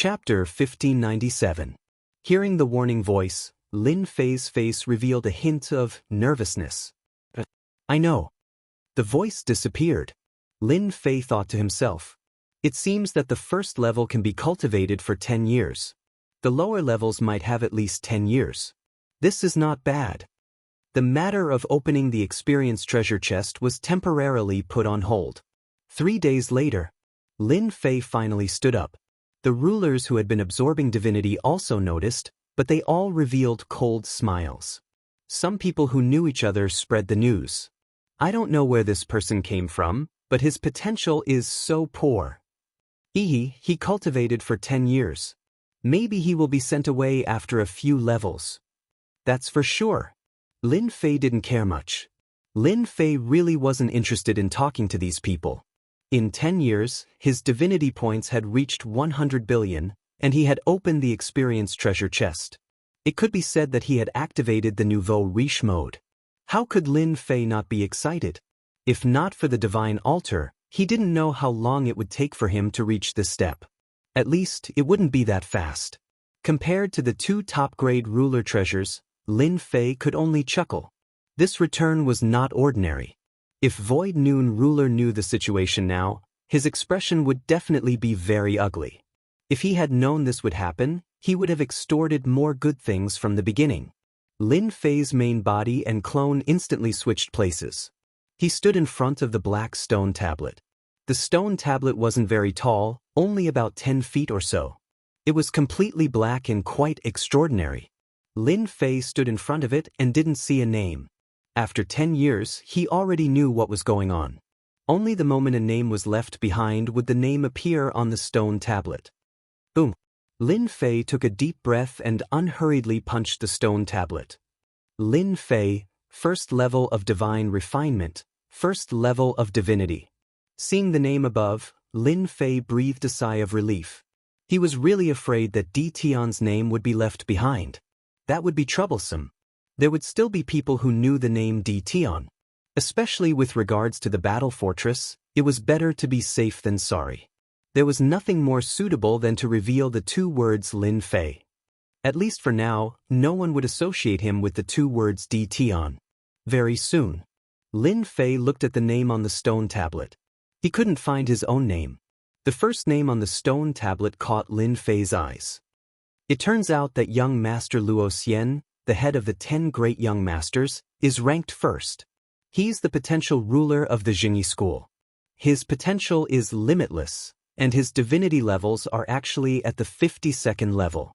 Chapter 1597. Hearing the warning voice, Lin Fei's face revealed a hint of nervousness. I know. The voice disappeared. Lin Fei thought to himself. It seems that the first level can be cultivated for 10 years. The lower levels might have at least 10 years. This is not bad. The matter of opening the experience treasure chest was temporarily put on hold. 3 days later, Lin Fei finally stood up. The rulers who had been absorbing divinity also noticed, but they all revealed cold smiles. Some people who knew each other spread the news. I don't know where this person came from, but his potential is so poor. He cultivated for 10 years. Maybe he will be sent away after a few levels. That's for sure. Lin Fei didn't care much. Lin Fei really wasn't interested in talking to these people. In 10 years, his divinity points had reached 100 billion, and he had opened the experience treasure chest. It could be said that he had activated the nouveau riche mode. How could Lin Fei not be excited? If not for the divine altar, he didn't know how long it would take for him to reach this step. At least, it wouldn't be that fast. Compared to the 2 top-grade ruler treasures, Lin Fei could only chuckle. This return was not ordinary. If Void Noon ruler knew the situation now, his expression would definitely be very ugly. If he had known this would happen, he would have extorted more good things from the beginning. Lin Fei's main body and clone instantly switched places. He stood in front of the black stone tablet. The stone tablet wasn't very tall, only about 10 feet or so. It was completely black and quite extraordinary. Lin Fei stood in front of it and didn't see a name. After 10 years, he already knew what was going on. Only the moment a name was left behind would the name appear on the stone tablet. Boom! Lin Fei took a deep breath and unhurriedly punched the stone tablet. Lin Fei, first level of divine refinement, first level of divinity. Seeing the name above, Lin Fei breathed a sigh of relief. He was really afraid that Di Tian's name would be left behind. That would be troublesome. There would still be people who knew the name Di Tian. Especially with regards to the battle fortress, it was better to be safe than sorry. There was nothing more suitable than to reveal the 2 words Lin Fei. At least for now, no one would associate him with the 2 words Di Tian. Very soon, Lin Fei looked at the name on the stone tablet. He couldn't find his own name. The first name on the stone tablet caught Lin Fei's eyes. It turns out that young Master Luo Xian, the head of the 10 great young masters, is ranked first. He's the potential ruler of the Jingyi school. His potential is limitless, and his divinity levels are actually at the 52nd level.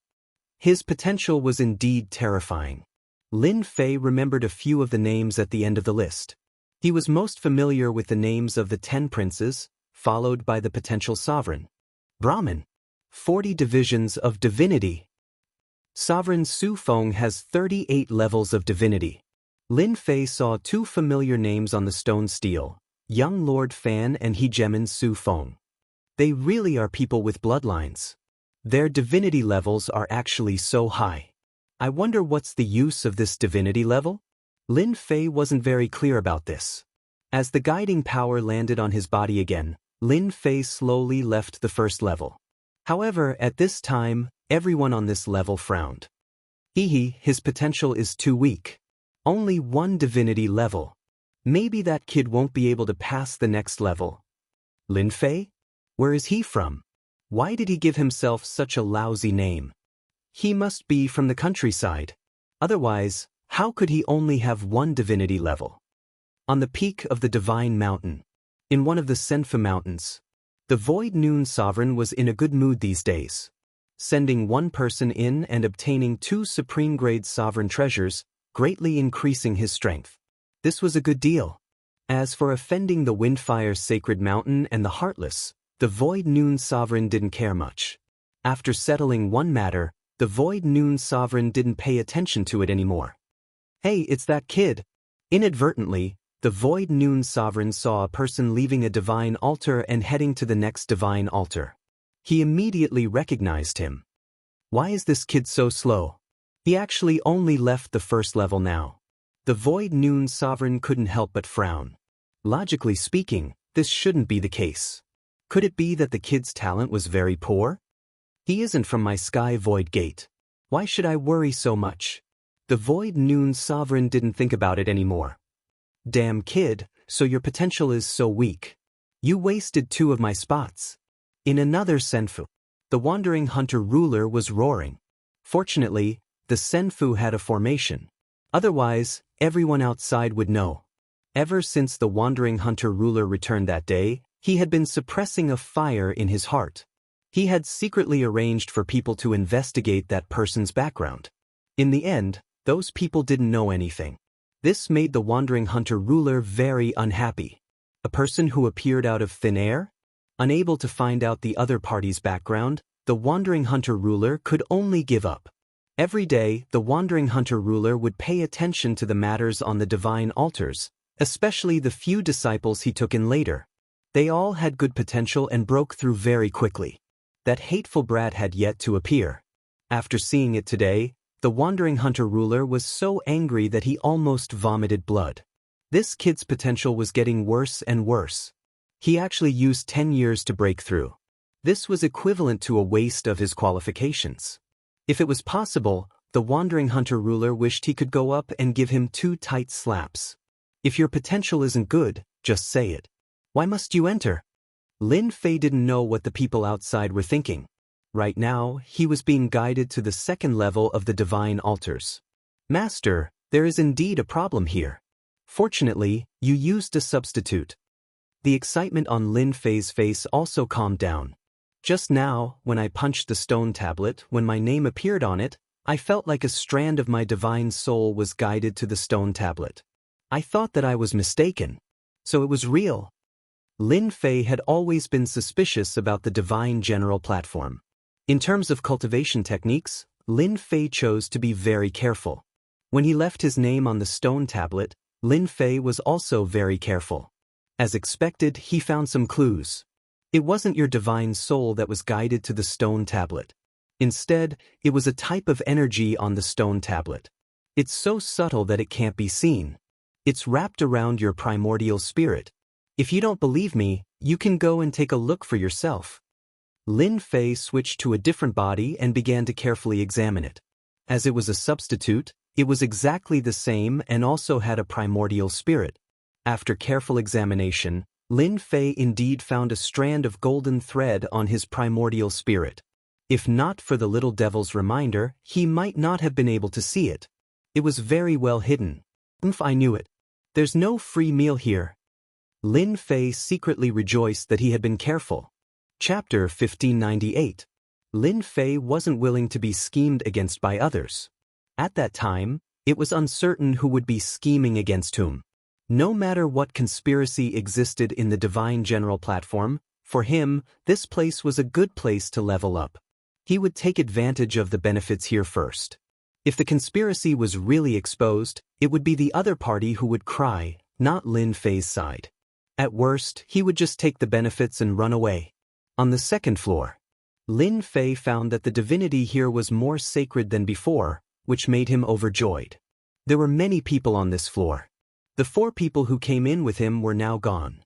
His potential was indeed terrifying. Lin Fei remembered a few of the names at the end of the list. He was most familiar with the names of the 10 princes, followed by the potential sovereign. Brahmin. 40 divisions of divinity. Sovereign Su Feng has 38 levels of divinity. Lin Fei saw 2 familiar names on the stone stele, Young Lord Fan and Hegemon Su Feng. They really are people with bloodlines. Their divinity levels are actually so high. I wonder what's the use of this divinity level? Lin Fei wasn't very clear about this. As the guiding power landed on his body again, Lin Fei slowly left the first level. However, at this time, everyone on this level frowned. His potential is too weak. Only 1 divinity level. Maybe that kid won't be able to pass the next level. Lin Fei? Where is he from? Why did he give himself such a lousy name? He must be from the countryside. Otherwise, how could he only have 1 divinity level? On the peak of the Divine Mountain, in one of the Senfa Mountains, the Void Noon Sovereign was in a good mood these days. Sending 1 person in and obtaining 2 supreme-grade sovereign treasures, greatly increasing his strength. This was a good deal. As for offending the Windfire Sacred Mountain and the Heartless, the Void Noon Sovereign didn't care much. After settling one matter, the Void Noon Sovereign didn't pay attention to it anymore. Hey, it's that kid. Inadvertently, the Void Noon Sovereign saw a person leaving a divine altar and heading to the next divine altar. He immediately recognized him. Why is this kid so slow? He actually only left the first level now. The Void Noon Sovereign couldn't help but frown. Logically speaking, this shouldn't be the case. Could it be that the kid's talent was very poor? He isn't from my sky void gate. Why should I worry so much? The void noon sovereign didn't think about it anymore. Damn kid, so your potential is so weak. You wasted 2 of my spots. In another senfu, the wandering hunter ruler was roaring. Fortunately, the senfu had a formation. Otherwise, everyone outside would know. Ever since the wandering hunter ruler returned that day, he had been suppressing a fire in his heart. He had secretly arranged for people to investigate that person's background. In the end, those people didn't know anything. This made the wandering hunter ruler very unhappy. A person who appeared out of thin air? Unable to find out the other party's background, the wandering hunter ruler could only give up. Every day, the wandering hunter ruler would pay attention to the matters on the divine altars, especially the few disciples he took in later. They all had good potential and broke through very quickly. That hateful brat had yet to appear. After seeing it today, the wandering hunter ruler was so angry that he almost vomited blood. This kid's potential was getting worse and worse. He actually used 10 years to break through. This was equivalent to a waste of his qualifications. If it was possible, the wandering hunter ruler wished he could go up and give him 2 tight slaps. If your potential isn't good, just say it. Why must you enter? Lin Fei didn't know what the people outside were thinking. Right now, he was being guided to the 2nd level of the divine altars. Master, there is indeed a problem here. Fortunately, you used a substitute. The excitement on Lin Fei's face also calmed down. Just now, when I punched the stone tablet, when my name appeared on it, I felt like a strand of my divine soul was guided to the stone tablet. I thought that I was mistaken. So it was real. Lin Fei had always been suspicious about the divine general platform. In terms of cultivation techniques, Lin Fei chose to be very careful. When he left his name on the stone tablet, Lin Fei was also very careful. As expected, he found some clues. It wasn't your divine soul that was guided to the stone tablet. Instead, it was a type of energy on the stone tablet. It's so subtle that it can't be seen. It's wrapped around your primordial spirit. If you don't believe me, you can go and take a look for yourself. Lin Fei switched to a different body and began to carefully examine it. As it was a substitute, it was exactly the same and also had a primordial spirit. After careful examination, Lin Fei indeed found a strand of golden thread on his primordial spirit. If not for the little devil's reminder, he might not have been able to see it. It was very well hidden. I knew it. There's no free meal here. Lin Fei secretly rejoiced that he had been careful. Chapter 1598. Lin Fei wasn't willing to be schemed against by others. At that time, it was uncertain who would be scheming against whom. No matter what conspiracy existed in the divine general platform, for him, this place was a good place to level up. He would take advantage of the benefits here first. If the conspiracy was really exposed, it would be the other party who would cry, not Lin Fei's side. At worst, he would just take the benefits and run away. On the 2nd floor, Lin Fei found that the divinity here was more sacred than before, which made him overjoyed. There were many people on this floor. The 4 people who came in with him were now gone.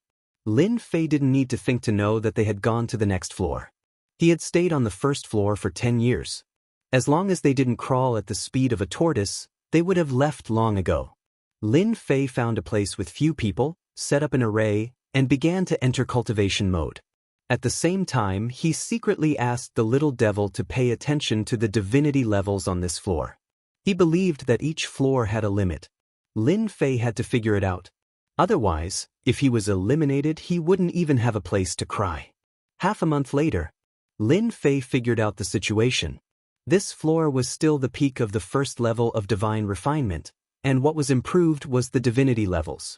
Lin Fei didn't need to think to know that they had gone to the next floor. He had stayed on the 1st floor for 10 years. As long as they didn't crawl at the speed of a tortoise, they would have left long ago. Lin Fei found a place with few people, set up an array, and began to enter cultivation mode. At the same time, he secretly asked the little devil to pay attention to the divinity levels on this floor. He believed that each floor had a limit. Lin Fei had to figure it out. Otherwise, if he was eliminated, he wouldn't even have a place to cry. Half a month later, Lin Fei figured out the situation. This floor was still the peak of the 1st level of divine refinement, and what was improved was the divinity levels.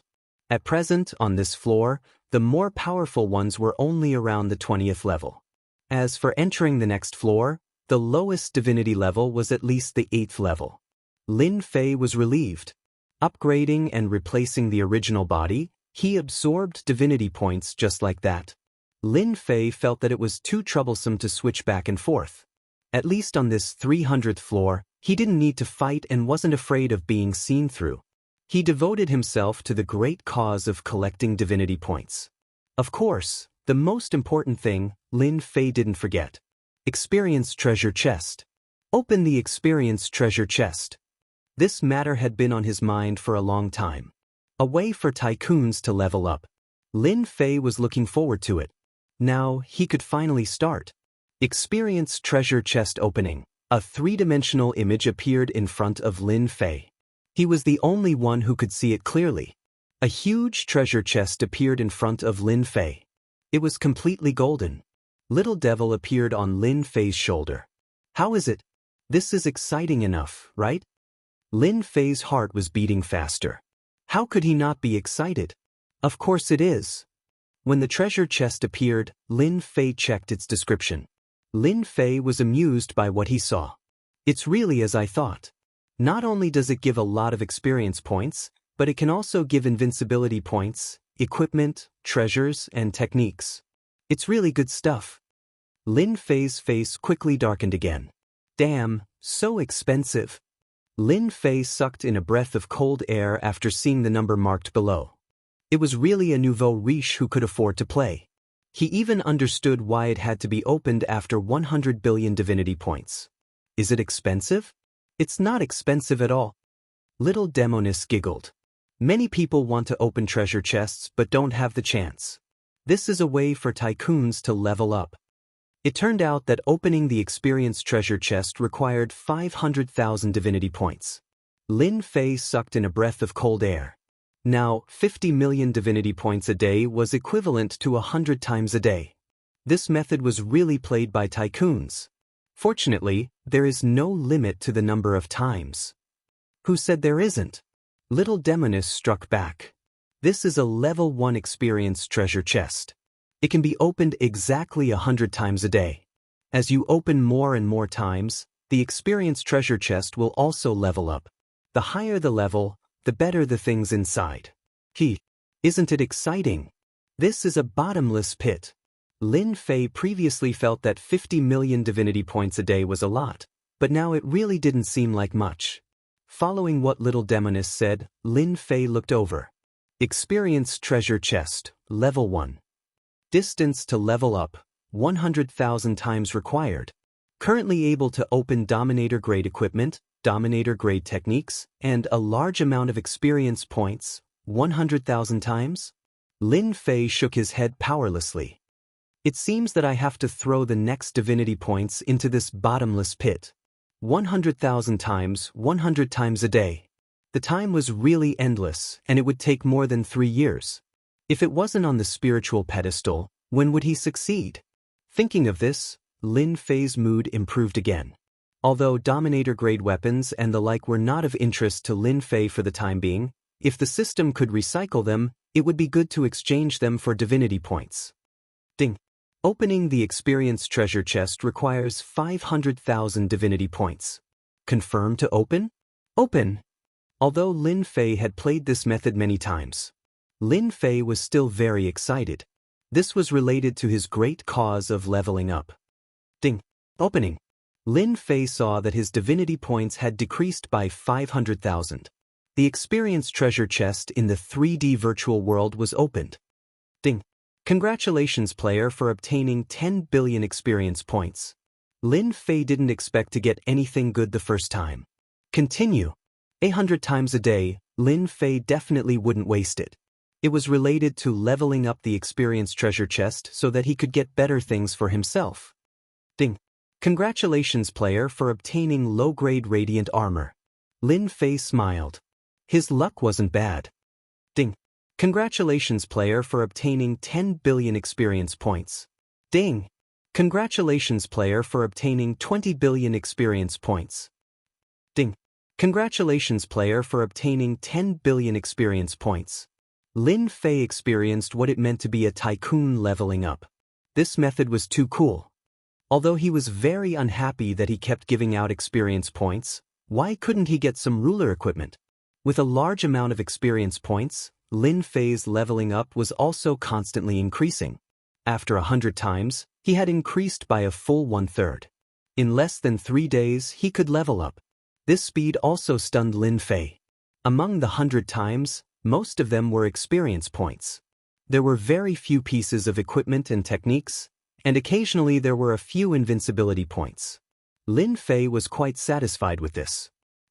At present, on this floor, the more powerful ones were only around the 20th level. As for entering the next floor, the lowest divinity level was at least the 8th level. Lin Fei was relieved. Upgrading and replacing the original body, he absorbed divinity points just like that. Lin Fei felt that it was too troublesome to switch back and forth. At least on this 300th floor, he didn't need to fight and wasn't afraid of being seen through. He devoted himself to the great cause of collecting divinity points. Of course, the most important thing, Lin Fei didn't forget. Experience treasure chest. Open the experience treasure chest. This matter had been on his mind for a long time. A way for tycoons to level up. Lin Fei was looking forward to it. Now, he could finally start. Experience treasure chest opening. A three-dimensional image appeared in front of Lin Fei. He was the only one who could see it clearly. A huge treasure chest appeared in front of Lin Fei. It was completely golden. Little Devil appeared on Lin Fei's shoulder. How is it? This is exciting enough, right? Lin Fei's heart was beating faster. How could he not be excited? Of course it is. When the treasure chest appeared, Lin Fei checked its description. Lin Fei was amused by what he saw. It's really as I thought. Not only does it give a lot of experience points, but it can also give invincibility points, equipment, treasures, and techniques. It's really good stuff. Lin Fei's face quickly darkened again. Damn, so expensive. Lin Fei sucked in a breath of cold air after seeing the number marked below. It was really a nouveau riche who could afford to play. He even understood why it had to be opened after 100 billion divinity points. Is it expensive? It's not expensive at all. Little Demonis giggled. Many people want to open treasure chests but don't have the chance. This is a way for tycoons to level up. It turned out that opening the experience treasure chest required 500,000 divinity points. Lin Fei sucked in a breath of cold air. Now, 50 million divinity points a day was equivalent to 100 times a day. This method was really played by tycoons. Fortunately, there is no limit to the number of times. Who said there isn't? Little Demonis struck back. This is a level 1 experience treasure chest. It can be opened exactly 100 times a day. As you open more and more times, the experience treasure chest will also level up. The higher the level, the better the things inside. Isn't it exciting? This is a bottomless pit. Lin Fei previously felt that 50 million divinity points a day was a lot, but now it really didn't seem like much. Following what Little Demonis said, Lin Fei looked over. Experience treasure chest, level 1. Distance to level up, 100,000 times required. Currently able to open Dominator-grade equipment, Dominator-grade techniques, and a large amount of experience points, 100,000 times? Lin Fei shook his head powerlessly. It seems that I have to throw the next divinity points into this bottomless pit. 100,000 times, 100 times a day. The time was really endless, and it would take more than 3 years. If it wasn't on the spiritual pedestal, when would he succeed? Thinking of this, Lin Fei's mood improved again. Although Dominator-grade weapons and the like were not of interest to Lin Fei for the time being, if the system could recycle them, it would be good to exchange them for divinity points. Ding. Opening the experience treasure chest requires 500,000 divinity points. Confirm to open? Open! Although Lin Fei had played this method many times, Lin Fei was still very excited. This was related to his great cause of leveling up. Ding. Opening. Lin Fei saw that his divinity points had decreased by 500,000. The experience treasure chest in the 3D virtual world was opened. Ding. Congratulations, player, for obtaining 10 billion experience points. Lin Fei didn't expect to get anything good the first time. Continue. 100 times a day, Lin Fei definitely wouldn't waste it. It was related to leveling up the experience treasure chest so that he could get better things for himself. Ding. Congratulations, player, for obtaining low-grade radiant armor. Lin Fei smiled. His luck wasn't bad. Ding. Congratulations, player, for obtaining 10 billion experience points. Ding. Congratulations, player, for obtaining 20 billion experience points. Ding. Congratulations, player, for obtaining 10 billion experience points. Lin Fei experienced what it meant to be a tycoon leveling up. This method was too cool. Although he was very unhappy that he kept giving out experience points, why couldn't he get some ruler equipment? With a large amount of experience points, Lin Fei's leveling up was also constantly increasing. After 100 times, he had increased by a full 1/3. In less than 3 days, he could level up. This speed also stunned Lin Fei. Among the 100 times, most of them were experience points. There were very few pieces of equipment and techniques, and occasionally there were a few invincibility points. Lin Fei was quite satisfied with this.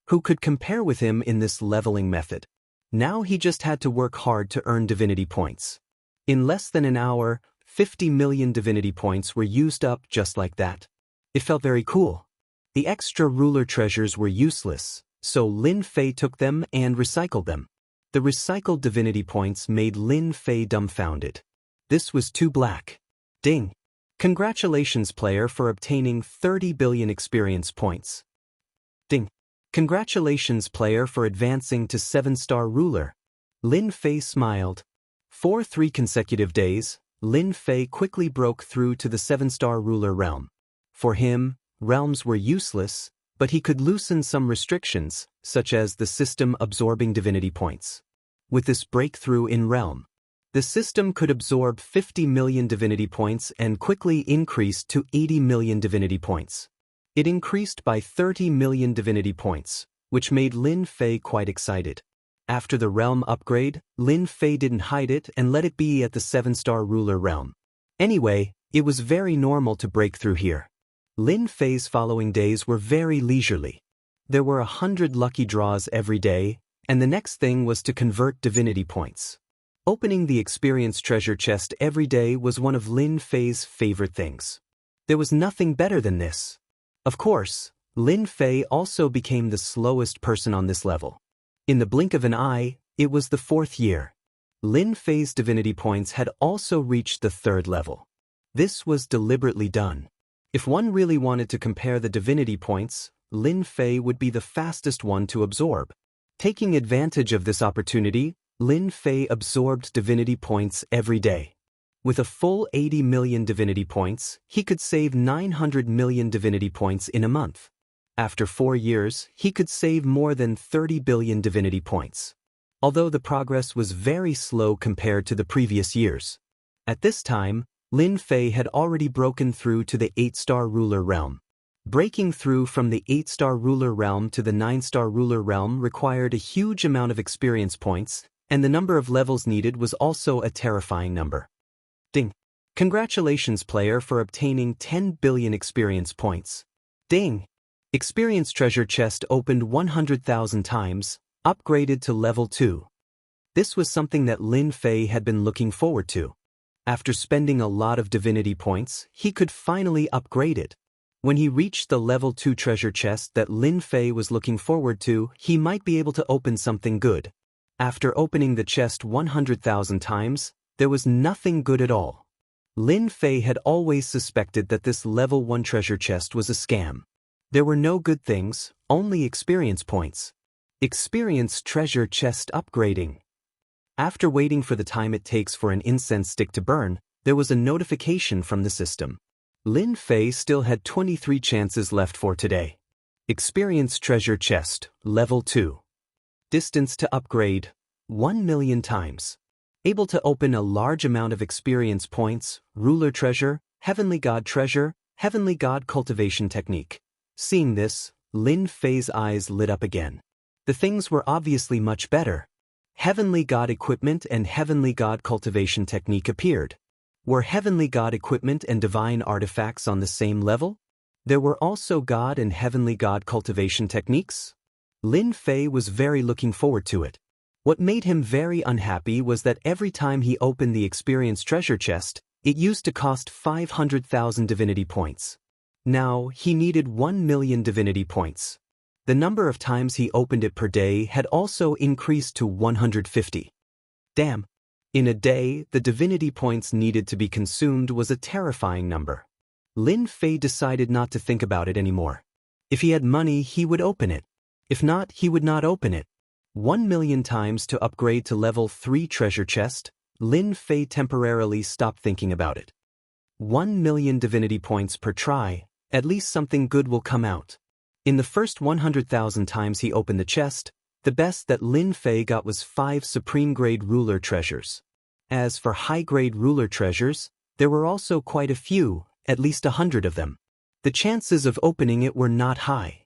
Who could compare with him in this leveling method? Now he just had to work hard to earn divinity points. In less than an hour, 50 million divinity points were used up just like that. It felt very cool. The extra ruler treasures were useless, so Lin Fei took them and recycled them. The recycled divinity points made Lin Fei dumbfounded. This was too black. Ding! Congratulations, player, for obtaining 30 billion experience points. Ding! Congratulations, player, for advancing to 7-star ruler. Lin Fei smiled. For 3 consecutive days, Lin Fei quickly broke through to the 7-star ruler realm. For him, realms were useless, but he could loosen some restrictions, such as the system absorbing divinity points. With this breakthrough in realm, the system could absorb 50 million divinity points and quickly increased to 80 million divinity points. It increased by 30 million divinity points, which made Lin Fei quite excited. After the realm upgrade, Lin Fei didn't hide it and let it be at the 7-star ruler realm. Anyway, it was very normal to break through here. Lin Fei's following days were very leisurely. There were 100 lucky draws every day, and the next thing was to convert divinity points. Opening the experience treasure chest every day was one of Lin Fei's favorite things. There was nothing better than this. Of course, Lin Fei also became the slowest person on this level. In the blink of an eye, it was the 4th year. Lin Fei's divinity points had also reached the 3rd level. This was deliberately done. If one really wanted to compare the divinity points, Lin Fei would be the fastest one to absorb. Taking advantage of this opportunity, Lin Fei absorbed divinity points every day. With a full 80 million divinity points, he could save 900 million divinity points in a month. After 4 years, he could save more than 30 billion divinity points. Although the progress was very slow compared to the previous years. At this time, Lin Fei had already broken through to the 8-star ruler realm. Breaking through from the 8-star ruler realm to the 9-star ruler realm required a huge amount of experience points, and the number of levels needed was also a terrifying number. Ding! Congratulations, player, for obtaining 10 billion experience points. Ding! Experience treasure chest opened 100,000 times, upgraded to level 2. This was something that Lin Fei had been looking forward to. After spending a lot of divinity points, he could finally upgrade it. When he reached the level 2 treasure chest that Lin Fei was looking forward to, he might be able to open something good. After opening the chest 100,000 times, there was nothing good at all. Lin Fei had always suspected that this level 1 treasure chest was a scam. There were no good things, only experience points. Experience treasure chest upgrading. After waiting for the time it takes for an incense stick to burn, there was a notification from the system. Lin Fei still had 23 chances left for today. Experience treasure chest, level 2. Distance to upgrade, 1 million times. Able to open a large amount of experience points, ruler treasure, heavenly god treasure, heavenly god cultivation technique. Seeing this, Lin Fei's eyes lit up again. The things were obviously much better. Heavenly God equipment and Heavenly God cultivation technique appeared. Were Heavenly God equipment and divine artifacts on the same level? There were also God and Heavenly God cultivation techniques? Lin Fei was very looking forward to it. What made him very unhappy was that every time he opened the experience treasure chest, it used to cost 500,000 divinity points. Now, he needed 1 million divinity points. The number of times he opened it per day had also increased to 150. Damn! In a day, the divinity points needed to be consumed was a terrifying number. Lin Fei decided not to think about it anymore. If he had money, he would open it. If not, he would not open it. 1 million times to upgrade to level 3 treasure chest, Lin Fei temporarily stopped thinking about it. 1 million divinity points per try, at least something good will come out. In the first 100,000 times he opened the chest, the best that Lin Fei got was 5 supreme-grade ruler treasures. As for high-grade ruler treasures, there were also quite a few, at least 100 of them. The chances of opening it were not high.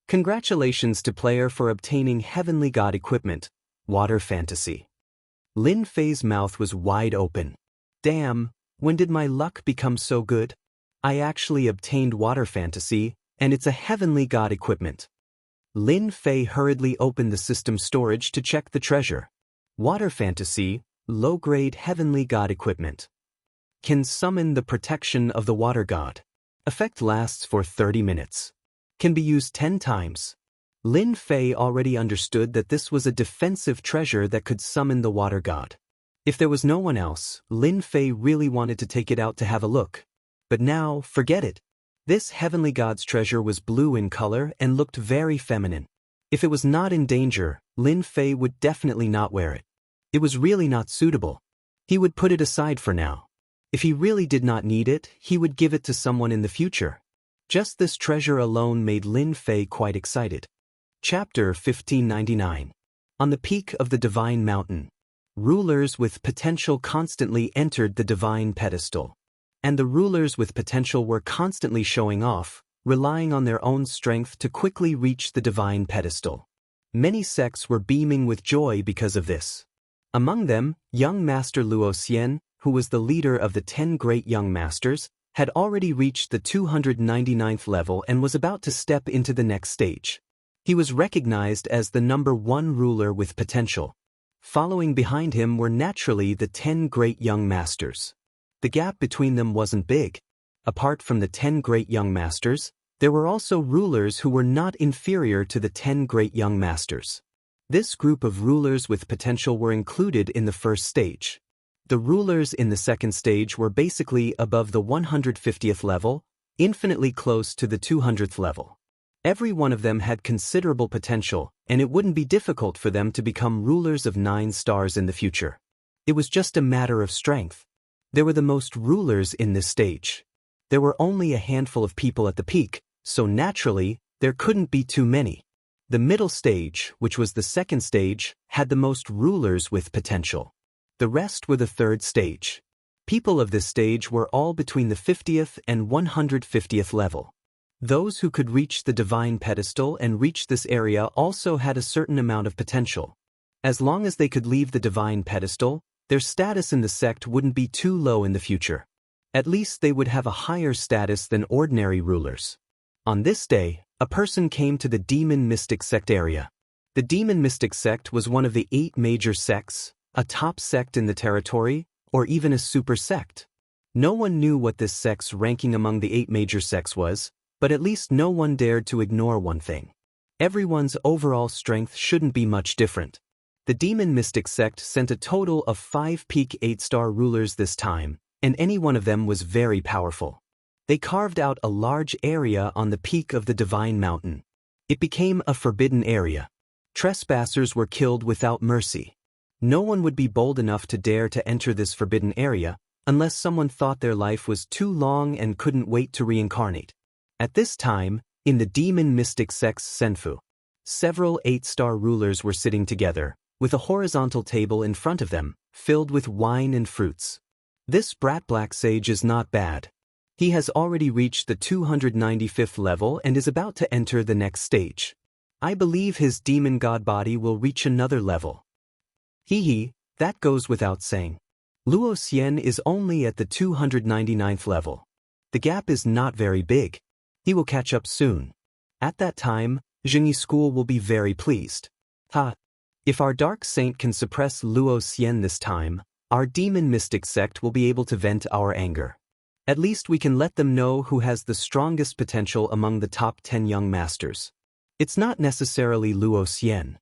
Congratulations to player for obtaining Heavenly God equipment, Water Fantasy. Lin Fei's mouth was wide open. Damn, When did my luck become so good? I actually obtained water fantasy, and it's a heavenly god equipment. Lin Fei hurriedly opened the system storage to check the treasure. Water fantasy, low-grade heavenly god equipment. Can summon the protection of the water god. Effect lasts for 30 minutes. Can be used 10 times. Lin Fei already understood that this was a defensive treasure that could summon the water god. If there was no one else, Lin Fei really wanted to take it out to have a look. But now, forget it. This heavenly god's treasure was blue in color and looked very feminine. If it was not in danger, Lin Fei would definitely not wear it. It was really not suitable. He would put it aside for now. If he really did not need it, he would give it to someone in the future. Just this treasure alone made Lin Fei quite excited. Chapter 1599. On the peak of the Divine Mountain. Rulers with potential constantly entered the divine pedestal. And the rulers with potential were constantly showing off, relying on their own strength to quickly reach the divine pedestal. Many sects were beaming with joy because of this. Among them, young Master Luo Xian, who was the leader of the 10 great young masters, had already reached the 299th level and was about to step into the next stage. He was recognized as the #1 ruler with potential. Following behind him were naturally the 10 great young masters. The gap between them wasn't big. Apart from the 10 great young masters, there were also rulers who were not inferior to the 10 great young masters. This group of rulers with potential were included in the first stage. The rulers in the second stage were basically above the 150th level, infinitely close to the 200th level. Every one of them had considerable potential, and it wouldn't be difficult for them to become rulers of 9 stars in the future. It was just a matter of strength. There were the most rulers in this stage. There were only a handful of people at the peak, so naturally, there couldn't be too many. The middle stage, which was the second stage, had the most rulers with potential. The rest were the third stage. People of this stage were all between the 50th and 150th level. Those who could reach the divine pedestal and reach this area also had a certain amount of potential. As long as they could leave the divine pedestal, their status in the sect wouldn't be too low in the future. At least they would have a higher status than ordinary rulers. On this day, a person came to the Demon Mystic Sect area. The Demon Mystic Sect was one of the 8 major sects, a top sect in the territory, or even a super sect. No one knew what this sect's ranking among the 8 major sects was, but at least no one dared to ignore one thing. Everyone's overall strength shouldn't be much different. The Demon Mystic Sect sent a total of 5 peak 8-star rulers this time, and any one of them was very powerful. They carved out a large area on the peak of the Divine Mountain. It became a forbidden area. Trespassers were killed without mercy. No one would be bold enough to dare to enter this forbidden area unless someone thought their life was too long and couldn't wait to reincarnate. At this time, in the Demon Mystic Sect's Senfu, several 8-star rulers were sitting together, with a horizontal table in front of them, filled with wine and fruits. This brat black sage is not bad. He has already reached the 295th level and is about to enter the next stage. I believe his demon god body will reach another level. That goes without saying. Luo Xian is only at the 299th level. The gap is not very big. He will catch up soon. At that time, Zhengyi School will be very pleased. If our dark saint can suppress Luo Xian this time, our demon mystic sect will be able to vent our anger. At least we can let them know who has the strongest potential among the top 10 young masters. It's not necessarily Luo Xian.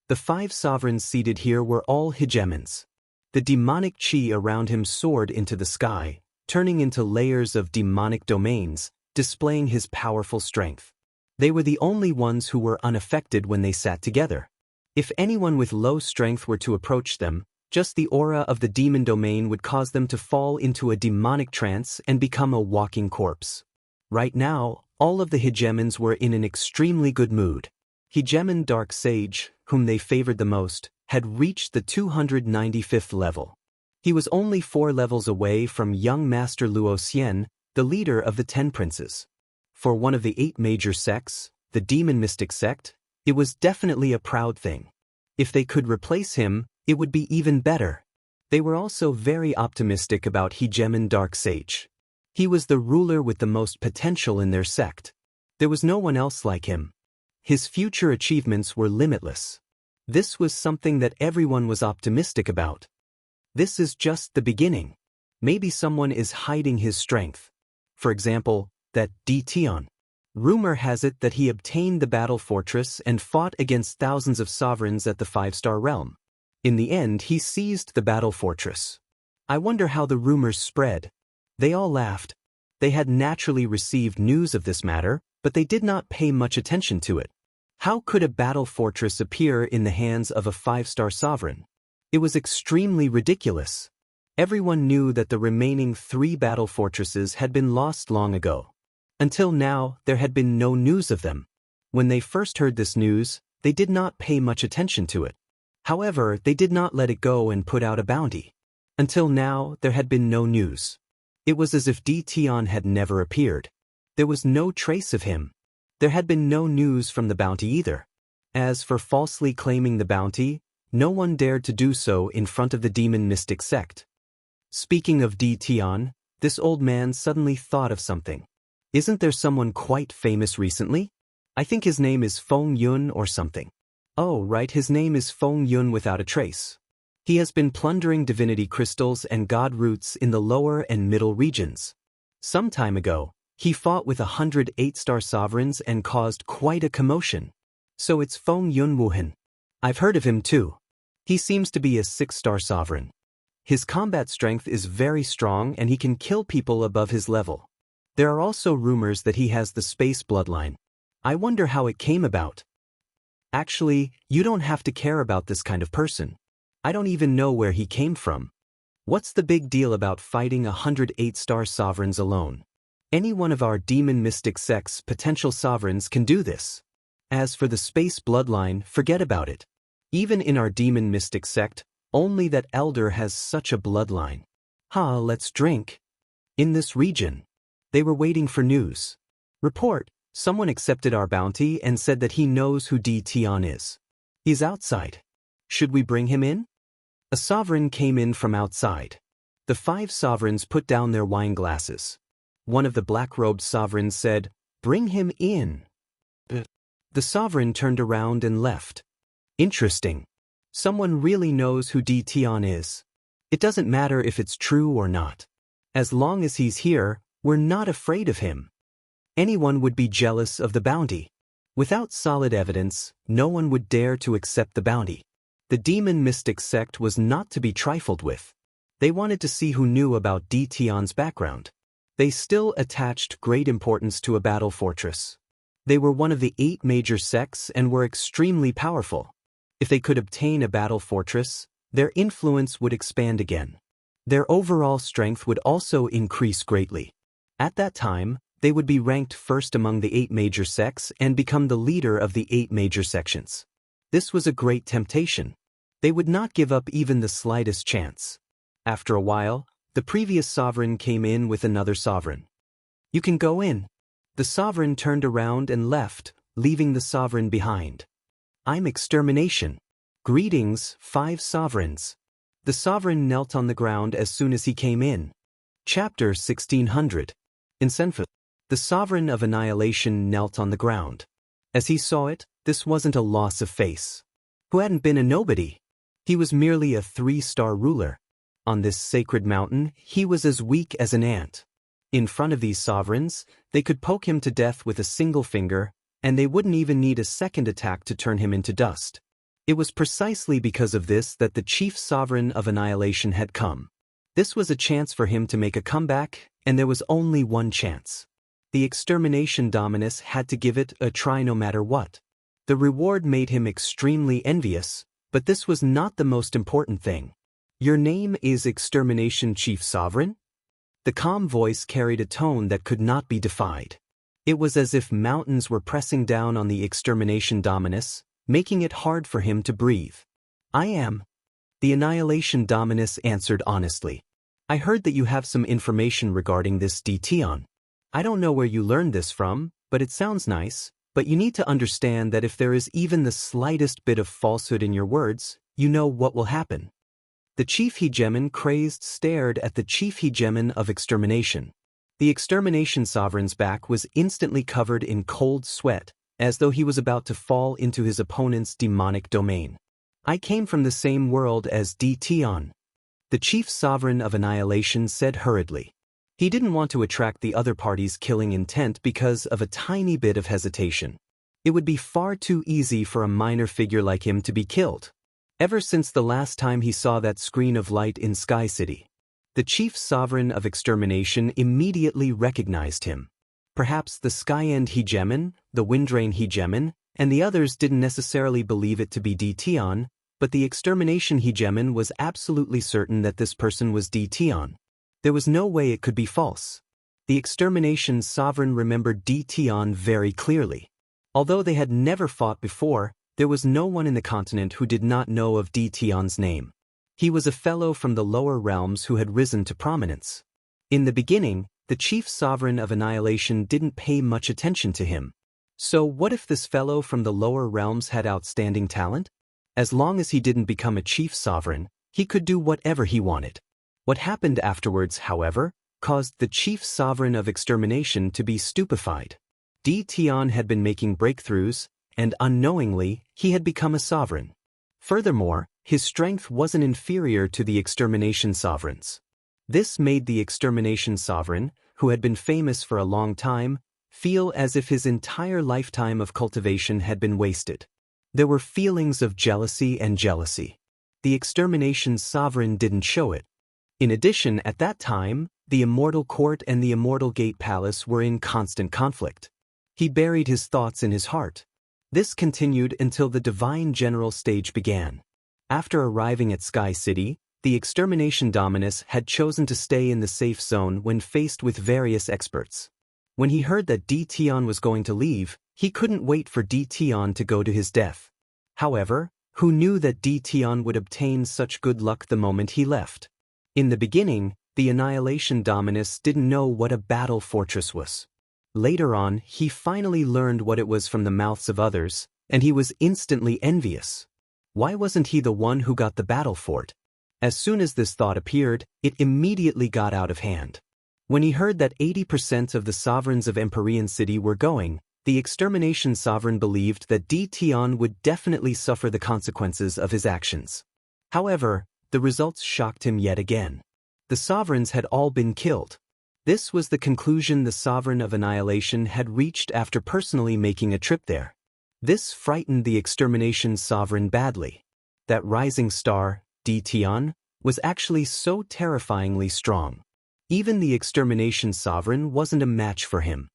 The 5 sovereigns seated here were all hegemons. The demonic chi around him soared into the sky, turning into layers of demonic domains, displaying his powerful strength. They were the only ones who were unaffected when they sat together. If anyone with low strength were to approach them, just the aura of the demon domain would cause them to fall into a demonic trance and become a walking corpse. Right now, all of the hegemons were in an extremely good mood. Hegemon Dark Sage, whom they favored the most, had reached the 295th level. He was only 4 levels away from young Master Luo Xian, the leader of the 10 princes. For one of the 8 major sects, the Demon Mystic Sect, it was definitely a proud thing. If they could replace him, it would be even better. They were also very optimistic about Hegemon Dark Sage. He was the ruler with the most potential in their sect. There was no one else like him. His future achievements were limitless. This was something that everyone was optimistic about. This is just the beginning. Maybe someone is hiding his strength. For example, that Tion. Rumor has it that he obtained the battle fortress and fought against thousands of sovereigns at the 5-star realm. In the end, he seized the battle fortress. I wonder how the rumors spread. They all laughed. They had naturally received news of this matter, but they did not pay much attention to it. How could a battle fortress appear in the hands of a 5-star sovereign? It was extremely ridiculous. Everyone knew that the remaining 3 battle fortresses had been lost long ago. Until now, there had been no news of them. When they first heard this news, they did not pay much attention to it. However, they did not let it go and put out a bounty. Until now, there had been no news. It was as if Tion had never appeared. There was no trace of him. There had been no news from the bounty either. As for falsely claiming the bounty, no one dared to do so in front of the demon mystic sect. Speaking of Tion, this old man suddenly thought of something. Isn't there someone quite famous recently? I think his name is Feng Yun or something. Oh, right, his name is Feng Yun without a trace. He has been plundering divinity crystals and god roots in the lower and middle regions. Some time ago, he fought with 100 8-star sovereigns and caused quite a commotion. So it's Feng Yun Wuhan. I've heard of him too. He seems to be a 6-star sovereign. His combat strength is very strong and he can kill people above his level. There are also rumors that he has the space bloodline. I wonder how it came about. Actually, you don't have to care about this kind of person. I don't even know where he came from. What's the big deal about fighting 100 8-star sovereigns alone? Any one of our demon mystic sect's potential sovereigns can do this. As for the space bloodline, forget about it. Even in our demon mystic sect, only that elder has such a bloodline. Let's drink. In this region. They were waiting for news. Report, someone accepted our bounty and said that he knows who Tion is. He's outside. Should we bring him in? A sovereign came in from outside. The 5 sovereigns put down their wine glasses. One of the black-robed sovereigns said, "Bring him in." The sovereign turned around and left. Interesting. Someone really knows who Tion is. It doesn't matter if it's true or not. As long as he's here, we're not afraid of him. Anyone would be jealous of the bounty. Without solid evidence, no one would dare to accept the bounty. The demon mystic sect was not to be trifled with. They wanted to see who knew about Tion's background. They still attached great importance to a battle fortress. They were one of the 8 major sects and were extremely powerful. If they could obtain a battle fortress, their influence would expand again. Their overall strength would also increase greatly. At that time, they would be ranked first among the 8 major sects and become the leader of the 8 major sections. This was a great temptation. They would not give up even the slightest chance. After a while, the previous sovereign came in with another sovereign. "You can go in." The sovereign turned around and left, leaving the sovereign behind. "I'm extermination." "Greetings, 5 sovereigns." The sovereign knelt on the ground as soon as he came in. Chapter 1600. In Senfa, the sovereign of annihilation knelt on the ground. As he saw it, this wasn't a loss of face. Who hadn't been a nobody? He was merely a 3-star ruler. On this sacred mountain, he was as weak as an ant. In front of these sovereigns, they could poke him to death with a single finger, and they wouldn't even need a second attack to turn him into dust. It was precisely because of this that the chief sovereign of annihilation had come. This was a chance for him to make a comeback, and there was only one chance. The extermination dominus had to give it a try no matter what. The reward made him extremely envious, but this was not the most important thing. "Your name is Extermination Chief Sovereign?" The calm voice carried a tone that could not be defied. It was as if mountains were pressing down on the extermination dominus, making it hard for him to breathe. "I am." The annihilation dominus answered honestly. "I heard that you have some information regarding this Tion. I don't know where you learned this from, but it sounds nice, but you need to understand that if there is even the slightest bit of falsehood in your words, you know what will happen." The chief hegemon crazed stared at the chief hegemon of extermination. The extermination sovereign's back was instantly covered in cold sweat, as though he was about to fall into his opponent's demonic domain. I came from the same world as Tion. The chief sovereign of annihilation said hurriedly. He didn't want to attract the other party's killing intent because of a tiny bit of hesitation. It would be far too easy for a minor figure like him to be killed. Ever since the last time he saw that screen of light in Sky City, the chief sovereign of extermination immediately recognized him. Perhaps the Skyend hegemon, the Windrain hegemon, and the others didn't necessarily believe it to be Tion, but the extermination hegemon was absolutely certain that this person was Tion. There was no way it could be false. The extermination sovereign remembered Tion very clearly. Although they had never fought before, there was no one in the continent who did not know of Tion's name. He was a fellow from the lower realms who had risen to prominence. In the beginning, the chief sovereign of annihilation didn't pay much attention to him. So what if this fellow from the lower realms had outstanding talent? As long as he didn't become a chief sovereign, he could do whatever he wanted. What happened afterwards, however, caused the chief sovereign of extermination to be stupefied. Tion had been making breakthroughs, and unknowingly, he had become a sovereign. Furthermore, his strength wasn't inferior to the extermination sovereign's. This made the extermination sovereign, who had been famous for a long time, feel as if his entire lifetime of cultivation had been wasted. There were feelings of jealousy and jealousy. The extermination sovereign didn't show it. In addition, at that time, the Immortal Court and the Immortal Gate Palace were in constant conflict. He buried his thoughts in his heart. This continued until the Divine General stage began. After arriving at Sky City, the extermination dominus had chosen to stay in the safe zone when faced with various experts. When he heard that Tion was going to leave, he couldn't wait for Tion to go to his death. However, who knew that Tion would obtain such good luck the moment he left? In the beginning, the Annihilation Dominus didn't know what a battle fortress was. Later on, he finally learned what it was from the mouths of others, and he was instantly envious. Why wasn't he the one who got the battle fort? As soon as this thought appeared, it immediately got out of hand. When he heard that 80% of the sovereigns of Empyrean City were going, the extermination sovereign believed that Tion would definitely suffer the consequences of his actions. However, the results shocked him yet again. The sovereigns had all been killed. This was the conclusion the sovereign of annihilation had reached after personally making a trip there. This frightened the extermination sovereign badly. That rising star, Tion, was actually so terrifyingly strong. Even the extermination sovereign wasn't a match for him.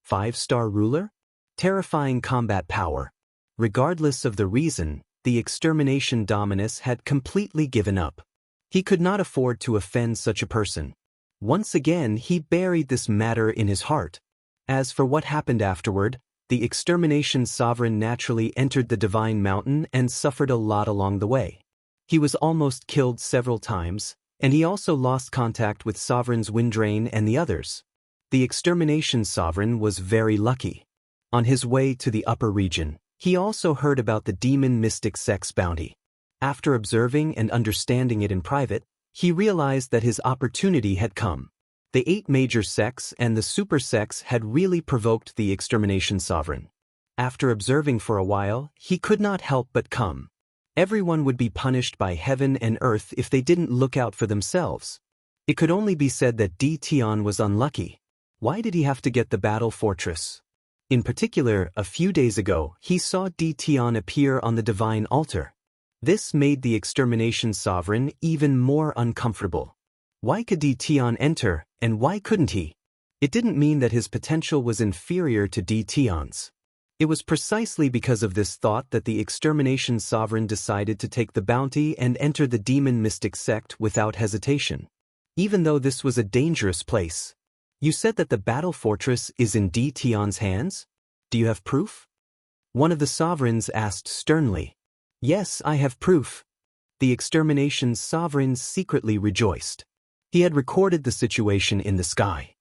5-star ruler? Terrifying combat power. Regardless of the reason, the extermination dominus had completely given up. He could not afford to offend such a person. Once again, he buried this matter in his heart. As for what happened afterward, the extermination sovereign naturally entered the Divine Mountain and suffered a lot along the way. He was almost killed several times, and he also lost contact with Sovereigns Windrain and the others. The extermination sovereign was very lucky. On his way to the upper region, he also heard about the demon mystic sect's bounty. After observing and understanding it in private, he realized that his opportunity had come. The 8 major sects and the super sects had really provoked the extermination sovereign. After observing for a while, he could not help but come. Everyone would be punished by heaven and earth if they didn't look out for themselves. It could only be said that Tion was unlucky. Why did he have to get the battle fortress? In particular, a few days ago, he saw Tion appear on the divine altar. This made the extermination sovereign even more uncomfortable. Why could Tion enter, and why couldn't he? It didn't mean that his potential was inferior to Tion's. It was precisely because of this thought that the extermination sovereign decided to take the bounty and enter the demon mystic sect without hesitation. Even though this was a dangerous place. You said that the battle fortress is in Tion's hands? Do you have proof? One of the sovereigns asked sternly. Yes, I have proof. The extermination sovereign secretly rejoiced. He had recorded the situation in the sky.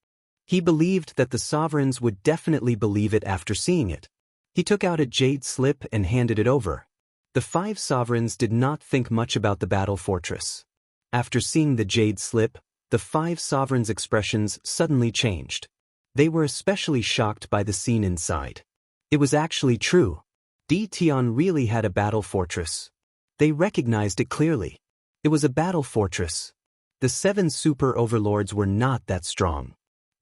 He believed that the sovereigns would definitely believe it after seeing it. He took out a jade slip and handed it over. The 5 sovereigns did not think much about the battle fortress. After seeing the jade slip, the 5 sovereigns' expressions suddenly changed. They were especially shocked by the scene inside. It was actually true. Tian really had a battle fortress. They recognized it clearly. It was a battle fortress. The 7 super overlords were not that strong.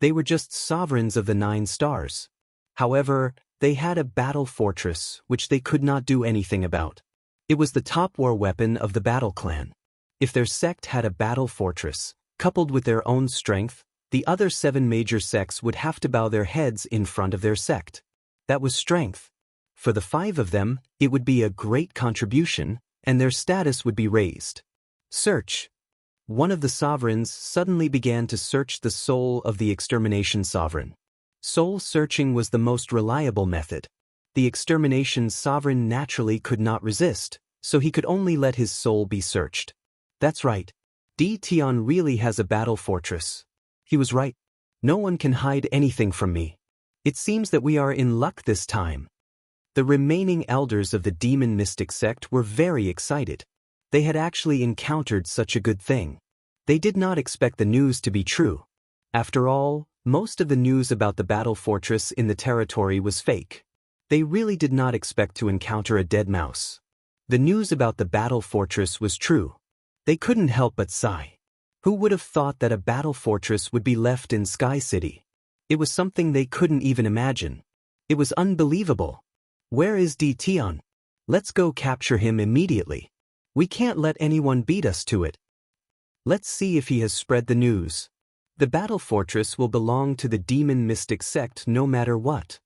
They were just sovereigns of the 9 stars. However, they had a battle fortress which they could not do anything about. It was the top war weapon of the battle clan. If their sect had a battle fortress, coupled with their own strength, the other 7 major sects would have to bow their heads in front of their sect. That was strength. For the 5 of them, it would be a great contribution, and their status would be raised. Search. One of the sovereigns suddenly began to search the soul of the extermination sovereign. Soul searching was the most reliable method. The extermination sovereign naturally could not resist, so he could only let his soul be searched. That's right. Tian really has a battle fortress. He was right. No one can hide anything from me. It seems that we are in luck this time. The remaining elders of the demon mystic sect were very excited. They had actually encountered such a good thing. They did not expect the news to be true. After all, most of the news about the battle fortress in the territory was fake. They really did not expect to encounter a dead mouse. The news about the battle fortress was true. They couldn't help but sigh. Who would have thought that a battle fortress would be left in Sky City? It was something they couldn't even imagine. It was unbelievable. Where is Tian? Let's go capture him immediately. We can't let anyone beat us to it. Let's see if he has spread the news. The battle fortress will belong to the demon mystic sect no matter what.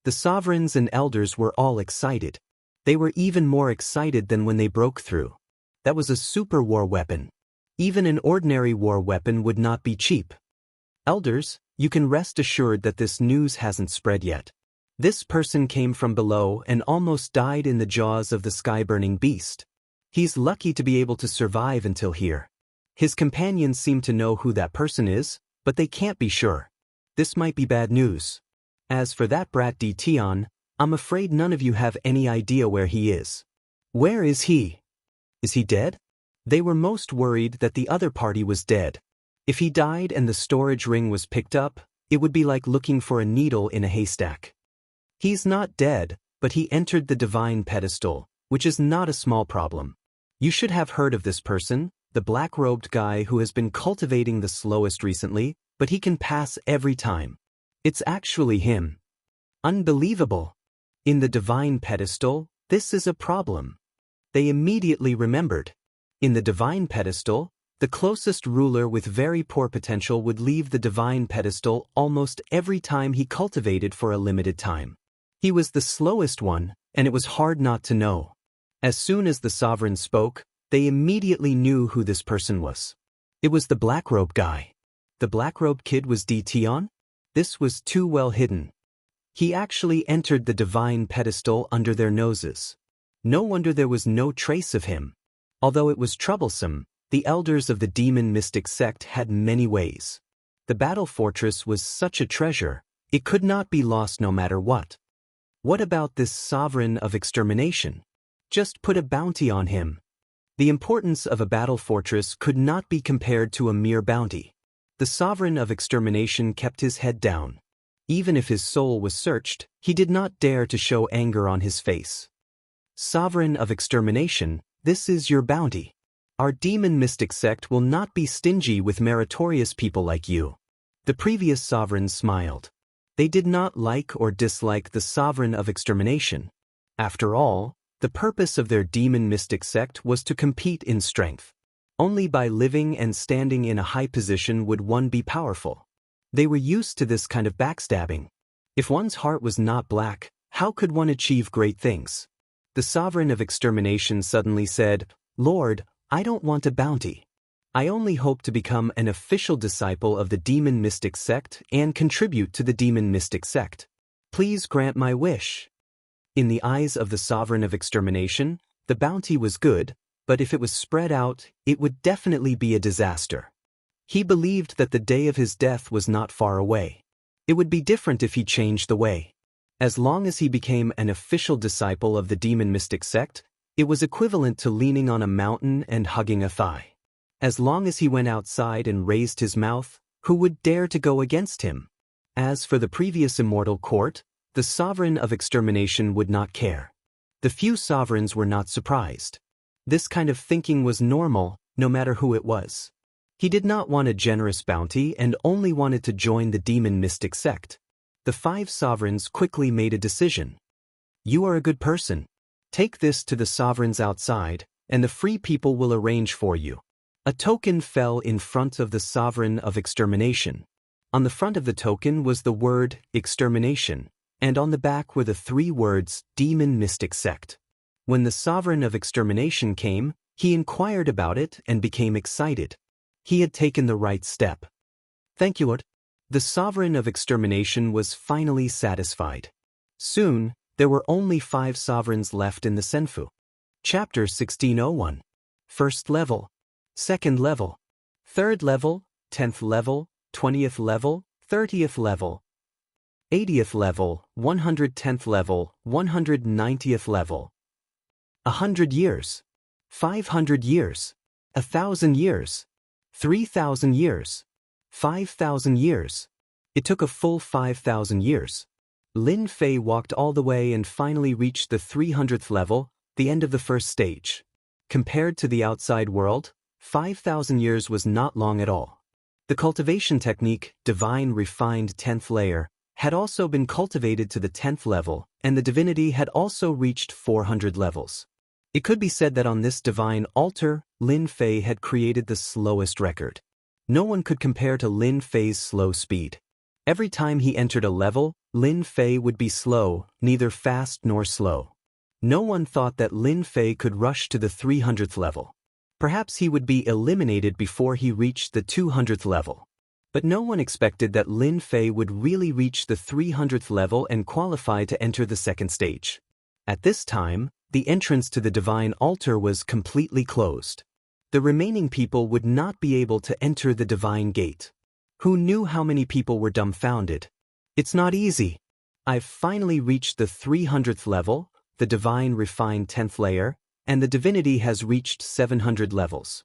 The sovereigns and elders were all excited. They were even more excited than when they broke through. That was a super war weapon. Even an ordinary war weapon would not be cheap. Elders, you can rest assured that this news hasn't spread yet. This person came from below and almost died in the jaws of the sky-burning beast. He's lucky to be able to survive until here. His companions seem to know who that person is, but they can't be sure. This might be bad news. As for that brat Tian, I'm afraid none of you have any idea where he is. Where is he? Is he dead? They were most worried that the other party was dead. If he died and the storage ring was picked up, it would be like looking for a needle in a haystack. He's not dead, but he entered the divine pedestal, which is not a small problem. You should have heard of this person, the black-robed guy who has been cultivating the slowest recently, but he can pass every time. It's actually him. Unbelievable. In the divine pedestal, this is a problem. They immediately remembered. In the divine pedestal, the closest ruler with very poor potential would leave the divine pedestal almost every time he cultivated for a limited time. He was the slowest one, and it was hard not to know. As soon as the sovereign spoke, they immediately knew who this person was. It was the black-robe guy. The black-robe kid was Tian? This was too well hidden. He actually entered the divine pedestal under their noses. No wonder there was no trace of him. Although it was troublesome, the elders of the demon mystic sect had many ways. The battle fortress was such a treasure, it could not be lost no matter what. What about this sovereign of extermination? Just put a bounty on him. The importance of a battle fortress could not be compared to a mere bounty. The sovereign of extermination kept his head down. Even if his soul was searched, he did not dare to show anger on his face. Sovereign of extermination, this is your bounty. Our demon mystic sect will not be stingy with meritorious people like you. The previous sovereigns smiled. They did not like or dislike the sovereign of extermination. After all, the purpose of their demon mystic sect was to compete in strength. Only by living and standing in a high position would one be powerful. They were used to this kind of backstabbing. If one's heart was not black, how could one achieve great things? The sovereign of extermination suddenly said, "Lord, I don't want a bounty. I only hope to become an official disciple of the demon mystic sect and contribute to the demon mystic sect. Please grant my wish." In the eyes of the sovereign of extermination, the bounty was good, but if it was spread out, it would definitely be a disaster. He believed that the day of his death was not far away. It would be different if he changed the way. As long as he became an official disciple of the demon mystic sect, it was equivalent to leaning on a mountain and hugging a thigh. As long as he went outside and raised his mouth, who would dare to go against him? As for the previous immortal court, the sovereign of extermination would not care. The few sovereigns were not surprised. This kind of thinking was normal, no matter who it was. He did not want a generous bounty and only wanted to join the demon mystic sect. The 5 sovereigns quickly made a decision. You are a good person. Take this to the sovereigns outside, and the free people will arrange for you. A token fell in front of the sovereign of extermination. On the front of the token was the word extermination, and on the back were the 3 words demon mystic sect. When the sovereign of extermination came, he inquired about it and became excited. He had taken the right step. Thank you, Lord. The sovereign of extermination was finally satisfied. Soon, there were only 5 sovereigns left in the Senfu. Chapter 1601. First level, second level, third level, 10th level, 20th level, 30th level, 80th level, 110th level, 190th level. 100 years, 500 years, 1,000 years, 3,000 years, 5,000 years. It took a full 5,000 years. Lin Fei walked all the way and finally reached the 300th level, the end of the first stage. Compared to the outside world, 5,000 years was not long at all. The cultivation technique, divine refined 10th layer, had also been cultivated to the 10th level, and the divinity had also reached 400 levels. It could be said that on this divine altar, Lin Fei had created the slowest record. No one could compare to Lin Fei's slow speed. Every time he entered a level, Lin Fei would be slow, neither fast nor slow. No one thought that Lin Fei could rush to the 300th level. Perhaps he would be eliminated before he reached the 200th level. But no one expected that Lin Fei would really reach the 300th level and qualify to enter the second stage. At this time, the entrance to the divine altar was completely closed. The remaining people would not be able to enter the divine gate. Who knew how many people were dumbfounded? It's not easy. I've finally reached the 300th level, the divine refined 10th layer, and the divinity has reached 700 levels.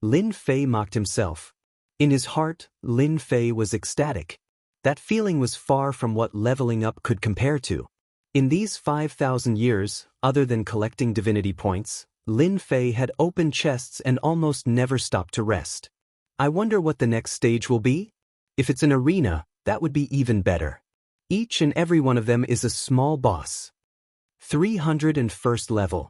Lin Fei mocked himself. In his heart, Lin Fei was ecstatic. That feeling was far from what leveling up could compare to. In these 5,000 years, other than collecting divinity points, Lin Fei had opened chests and almost never stopped to rest. I wonder what the next stage will be? If it's an arena, that would be even better. Each and every one of them is a small boss. 301st level.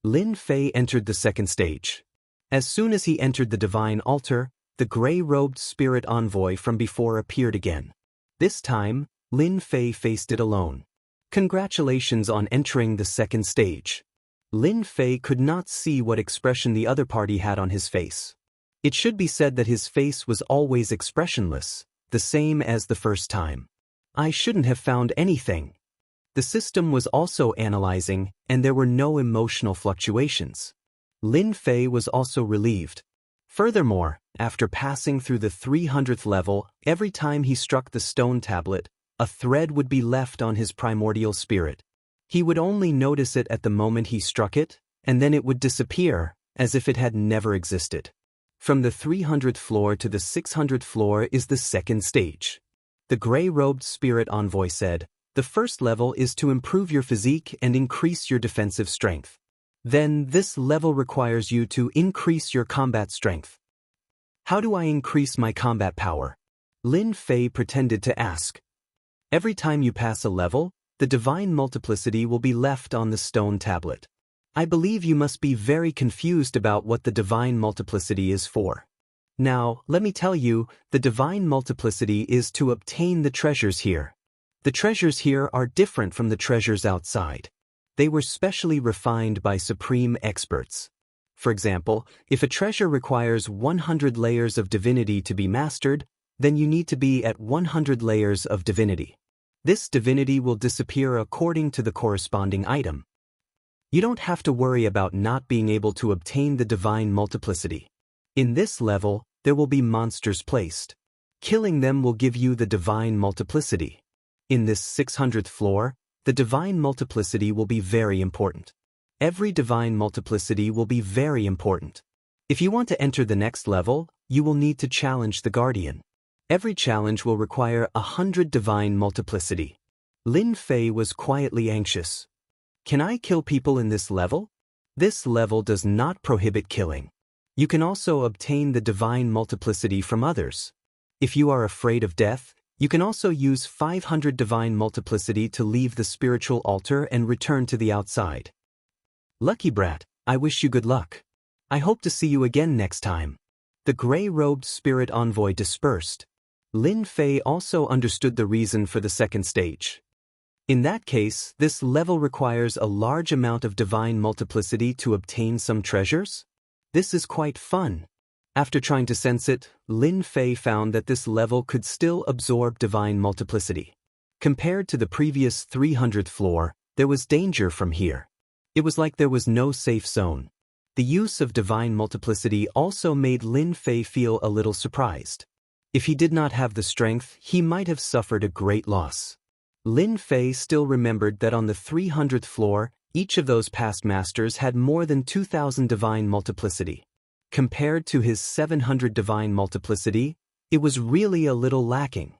Lin Fei entered the second stage. As soon as he entered the divine altar, the gray-robed spirit envoy from before appeared again. This time, Lin Fei faced it alone. Congratulations on entering the second stage. Lin Fei could not see what expression the other party had on his face. It should be said that his face was always expressionless, the same as the first time. I shouldn't have found anything. The system was also analyzing, and there were no emotional fluctuations. Lin Fei was also relieved. Furthermore, after passing through the 300th level, every time he struck the stone tablet, a thread would be left on his primordial spirit. He would only notice it at the moment he struck it, and then it would disappear, as if it had never existed. From the 300th floor to the 600th floor is the second stage. The gray-robed spirit envoy said, the first level is to improve your physique and increase your defensive strength. Then this level requires you to increase your combat strength. How do I increase my combat power? Lin Fei pretended to ask. Every time you pass a level, the divine multiplicity will be left on the stone tablet. I believe you must be very confused about what the divine multiplicity is for. Now, let me tell you, the divine multiplicity is to obtain the treasures here. The treasures here are different from the treasures outside. They were specially refined by supreme experts. For example, if a treasure requires 100 layers of divinity to be mastered, then you need to be at 100 layers of divinity. This divinity will disappear according to the corresponding item. You don't have to worry about not being able to obtain the divine multiplicity. In this level, there will be monsters placed. Killing them will give you the divine multiplicity. In this 600th floor, the divine multiplicity will be very important. Every divine multiplicity will be very important. If you want to enter the next level, you will need to challenge the Guardian. Every challenge will require 100 divine multiplicity. Lin Fei was quietly anxious. Can I kill people in this level? This level does not prohibit killing. You can also obtain the divine multiplicity from others. If you are afraid of death, you can also use 500 divine multiplicity to leave the spiritual altar and return to the outside. Lucky brat, I wish you good luck. I hope to see you again next time. The gray-robed spirit envoy dispersed. Lin Fei also understood the reason for the second stage. In that case, this level requires a large amount of divine multiplicity to obtain some treasures? This is quite fun. After trying to sense it, Lin Fei found that this level could still absorb divine multiplicity. Compared to the previous 300th floor, there was danger from here. It was like there was no safe zone. The use of divine multiplicity also made Lin Fei feel a little surprised. If he did not have the strength, he might have suffered a great loss. Lin Fei still remembered that on the 300th floor, each of those past masters had more than 2,000 divine multiplicity. Compared to his 700 divine multiplicity, it was really a little lacking.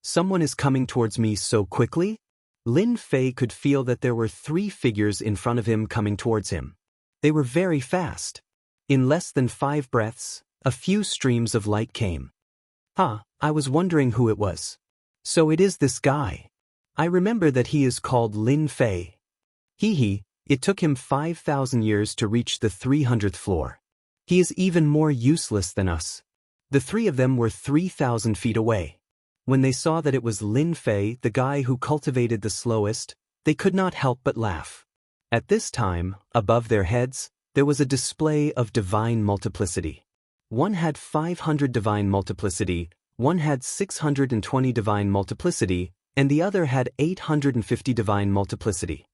Someone is coming towards me so quickly? Lin Fei could feel that there were 3 figures in front of him coming towards him. They were very fast. In less than 5 breaths, a few streams of light came. I was wondering who it was. So it is this guy. I remember that he is called Lin Fei. It took him 5,000 years to reach the 300th floor. He is even more useless than us. The 3 of them were 3,000 feet away. When they saw that it was Lin Fei, the guy who cultivated the slowest, they could not help but laugh. At this time, above their heads, there was a display of divine multiplicity. One had 500 divine multiplicity, one had 620 divine multiplicity, and the other had 850 divine multiplicity.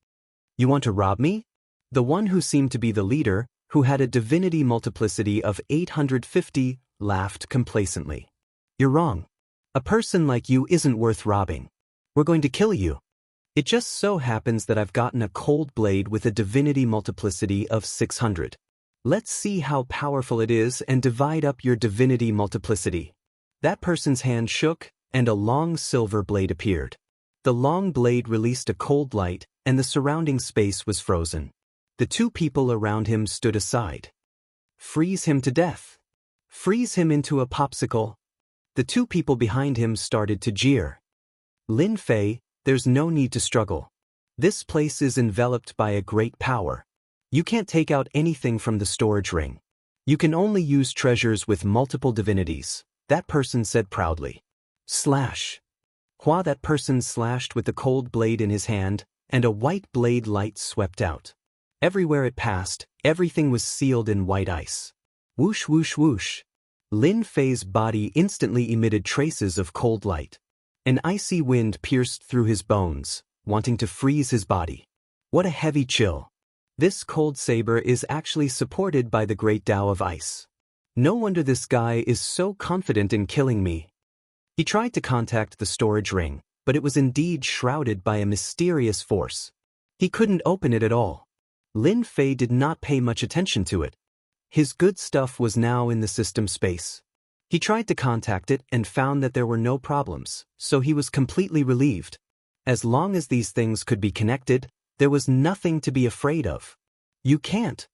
You want to rob me? The one who seemed to be the leader, who had a divinity multiplicity of 850, laughed complacently. You're wrong. A person like you isn't worth robbing. We're going to kill you. It just so happens that I've gotten a cold blade with a divinity multiplicity of 600. Let's see how powerful it is and divide up your divinity multiplicity. That person's hand shook, and a long silver blade appeared. The long blade released a cold light, and the surrounding space was frozen. The 2 people around him stood aside. Freeze him to death. Freeze him into a popsicle. The 2 people behind him started to jeer. Lin Fei, there's no need to struggle. This place is enveloped by a great power. You can't take out anything from the storage ring. You can only use treasures with multiple divinities, that person said proudly. Slash. That person slashed with the cold blade in his hand, and a white blade light swept out. Everywhere it passed, everything was sealed in white ice. Whoosh whoosh whoosh. Lin Fei's body instantly emitted traces of cold light. An icy wind pierced through his bones, wanting to freeze his body. What a heavy chill. This cold saber is actually supported by the great Tao of ice. No wonder this guy is so confident in killing me. He tried to contact the storage ring, but it was indeed shrouded by a mysterious force. He couldn't open it at all. Lin Fei did not pay much attention to it. His good stuff was now in the system space. He tried to contact it and found that there were no problems, so he was completely relieved. As long as these things could be connected, there was nothing to be afraid of. You can't.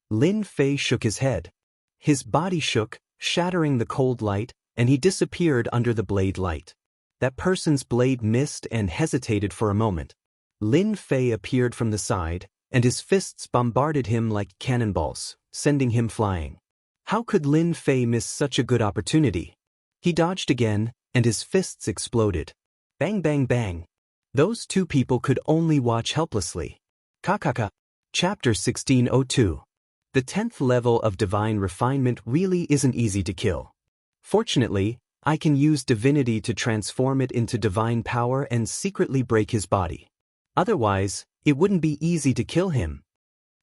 Lin Fei shook his head. His body shook, shattering the cold light, and he disappeared under the blade light. That person's blade missed and hesitated for a moment. Lin Fei appeared from the side, and his fists bombarded him like cannonballs, sending him flying. How could Lin Fei miss such a good opportunity? He dodged again, and his fists exploded. Bang bang bang. Those 2 people could only watch helplessly. Kakaka. Chapter 1602. The 10th level of divine refinement really isn't easy to kill. Fortunately, I can use divinity to transform it into divine power and secretly break his body. Otherwise, it wouldn't be easy to kill him.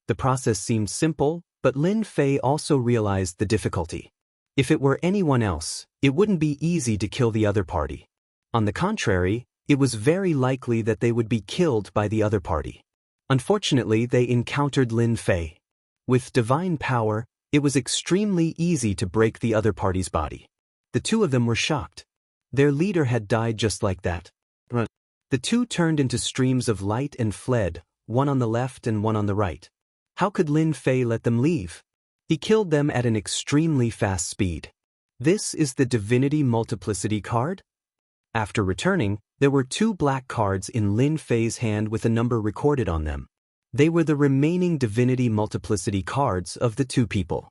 The process seemed simple, but Lin Fei also realized the difficulty. If it were anyone else, it wouldn't be easy to kill the other party. On the contrary, it was very likely that they would be killed by the other party. Unfortunately, they encountered Lin Fei. With divine power, It was extremely easy to break the other party's body. The two of them were shocked. Their leader had died just like that. The two turned into streams of light and fled, one on the left and one on the right. How could Lin Fei let them leave? He killed them at an extremely fast speed. This is the Divinity Multiplicity card? After returning, there were 2 black cards in Lin Fei's hand with a number recorded on them. They were the remaining Divinity Multiplicity cards of the 2 people.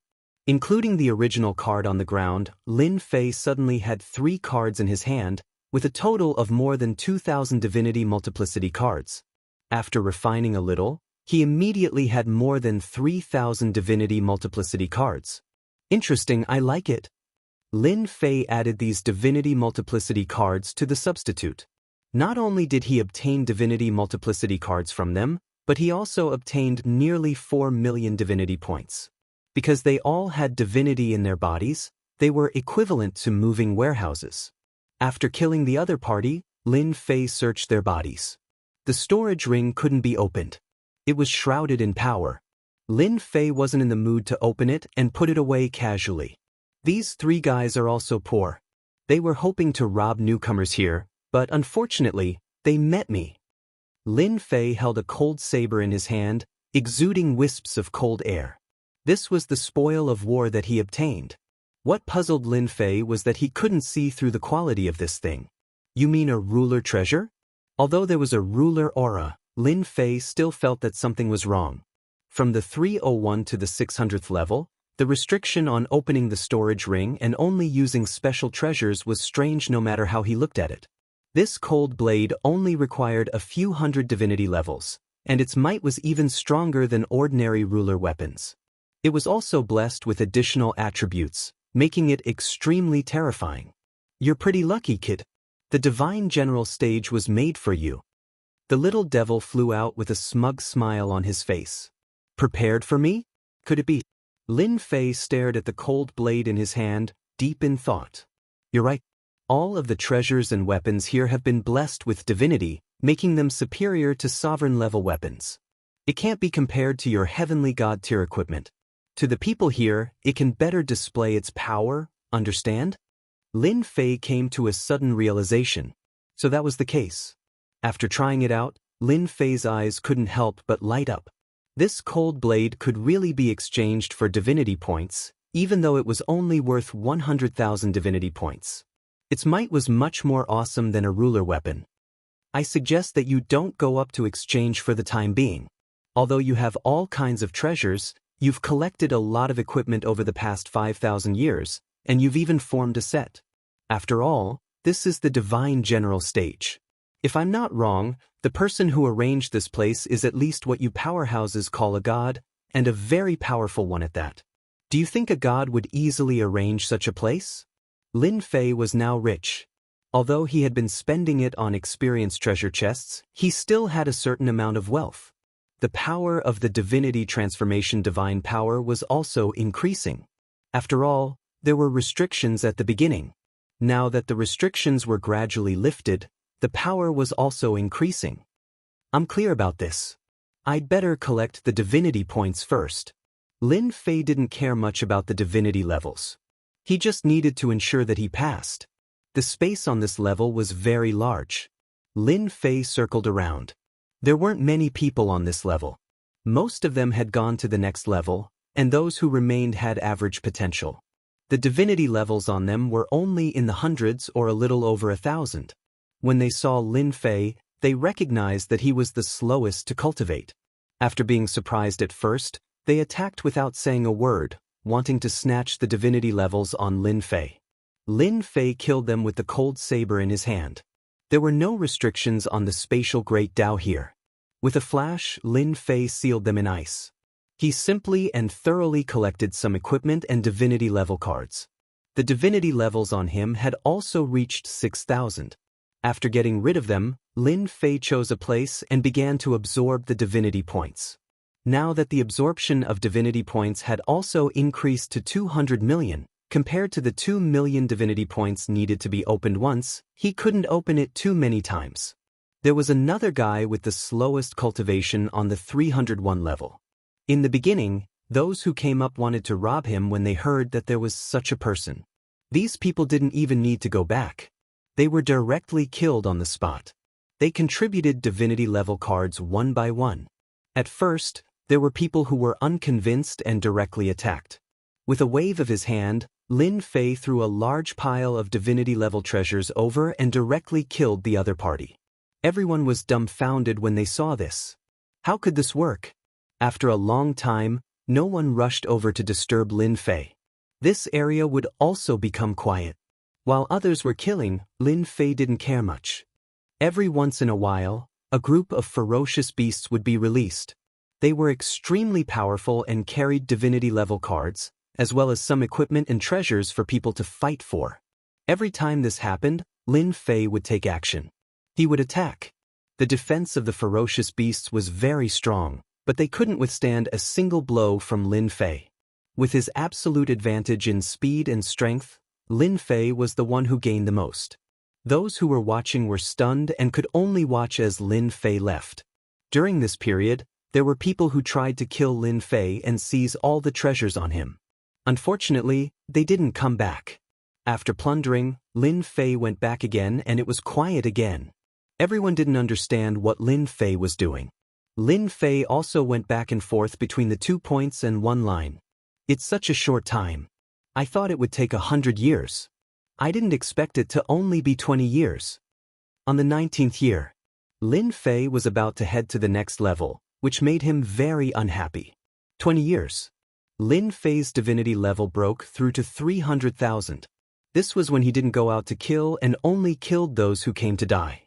Including the original card on the ground, Lin Fei suddenly had 3 cards in his hand, with a total of more than 2,000 Divinity Multiplicity cards. After refining a little, he immediately had more than 3,000 Divinity Multiplicity cards. Interesting, I like it. Lin Fei added these Divinity Multiplicity cards to the substitute. Not only did he obtain Divinity Multiplicity cards from them, but he also obtained nearly 4 million divinity points. Because they all had divinity in their bodies, they were equivalent to moving warehouses. After killing the other party, Lin Fei searched their bodies. The storage ring couldn't be opened. It was shrouded in power. Lin Fei wasn't in the mood to open it and put it away casually. These 3 guys are also poor. They were hoping to rob newcomers here, but unfortunately, they met me. Lin Fei held a cold saber in his hand, exuding wisps of cold air. This was the spoil of war that he obtained. What puzzled Lin Fei was that he couldn't see through the quality of this thing. You mean a ruler treasure? Although there was a ruler aura, Lin Fei still felt that something was wrong. From the 301 to the 600th level, the restriction on opening the storage ring and only using special treasures was strange no matter how he looked at it. This cold blade only required a few hundred divinity levels, and its might was even stronger than ordinary ruler weapons. It was also blessed with additional attributes, making it extremely terrifying. You're pretty lucky, kid. The divine general stage was made for you. The little devil flew out with a smug smile on his face. Prepared for me? Could it be? Lin Fei stared at the cold blade in his hand, deep in thought. You're right. All of the treasures and weapons here have been blessed with divinity, making them superior to sovereign-level weapons. It can't be compared to your heavenly god-tier equipment. To the people here, it can better display its power, understand? Lin Fei came to a sudden realization. So that was the case. After trying it out, Lin Fei's eyes couldn't help but light up. This cold blade could really be exchanged for divinity points, even though it was only worth 100,000 divinity points. Its might was much more awesome than a ruler weapon. I suggest that you don't go up to exchange for the time being. Although you have all kinds of treasures, you've collected a lot of equipment over the past 5,000 years, and you've even formed a set. After all, this is the divine general stage. If I'm not wrong, the person who arranged this place is at least what you powerhouses call a god, and a very powerful one at that. Do you think a god would easily arrange such a place? Lin Fei was now rich. Although he had been spending it on experienced treasure chests, he still had a certain amount of wealth. The power of the divinity transformation divine power was also increasing. After all, there were restrictions at the beginning. Now that the restrictions were gradually lifted, the power was also increasing. I'm clear about this. I'd better collect the divinity points first. Lin Fei didn't care much about the divinity levels. He just needed to ensure that he passed. The space on this level was very large. Lin Fei circled around. There weren't many people on this level. Most of them had gone to the next level, and those who remained had average potential. The divinity levels on them were only in the hundreds or a little over 1,000. When they saw Lin Fei, they recognized that he was the slowest to cultivate. After being surprised at first, they attacked without saying a word, wanting to snatch the divinity levels on Lin Fei. Lin Fei killed them with the cold saber in his hand. There were no restrictions on the spatial Great Tao here. With a flash, Lin Fei sealed them in ice. He simply and thoroughly collected some equipment and divinity level cards. The divinity levels on him had also reached 6,000. After getting rid of them, Lin Fei chose a place and began to absorb the divinity points. Now that the absorption of divinity points had also increased to 200 million, compared to the 2 million divinity points needed to be opened once, he couldn't open it too many times. There was another guy with the slowest cultivation on the 301 level. In the beginning, Those who came up wanted to rob him when they heard that there was such a person. These people didn't even need to go back. They were directly killed on the spot. They contributed divinity-level cards one by one. At first, there were people who were unconvinced and directly attacked. With a wave of his hand, Lin Fei threw a large pile of divinity-level treasures over and directly killed the other party. Everyone was dumbfounded when they saw this. How could this work? After a long time, no one rushed over to disturb Lin Fei. This area would also become quiet. While others were killing, Lin Fei didn't care much. Every once in a while, a group of ferocious beasts would be released. They were extremely powerful and carried divinity-level cards, as well as some equipment and treasures for people to fight for. Every time this happened, Lin Fei would take action. He would attack. The defense of the ferocious beasts was very strong, but they couldn't withstand a single blow from Lin Fei. With his absolute advantage in speed and strength, Lin Fei was the one who gained the most. Those who were watching were stunned and could only watch as Lin Fei left. During this period, there were people who tried to kill Lin Fei and seize all the treasures on him. Unfortunately, they didn't come back. After plundering, Lin Fei went back again and it was quiet again. Everyone didn't understand what Lin Fei was doing. Lin Fei also went back and forth between the 2 points and 1 line. It's such a short time. I thought it would take 100 years. I didn't expect it to only be 20 years. On the 19th year, Lin Fei was about to head to the next level, which made him very unhappy. 20 years. Lin Fei's divinity level broke through to 300,000. This was when he didn't go out to kill and only killed those who came to die.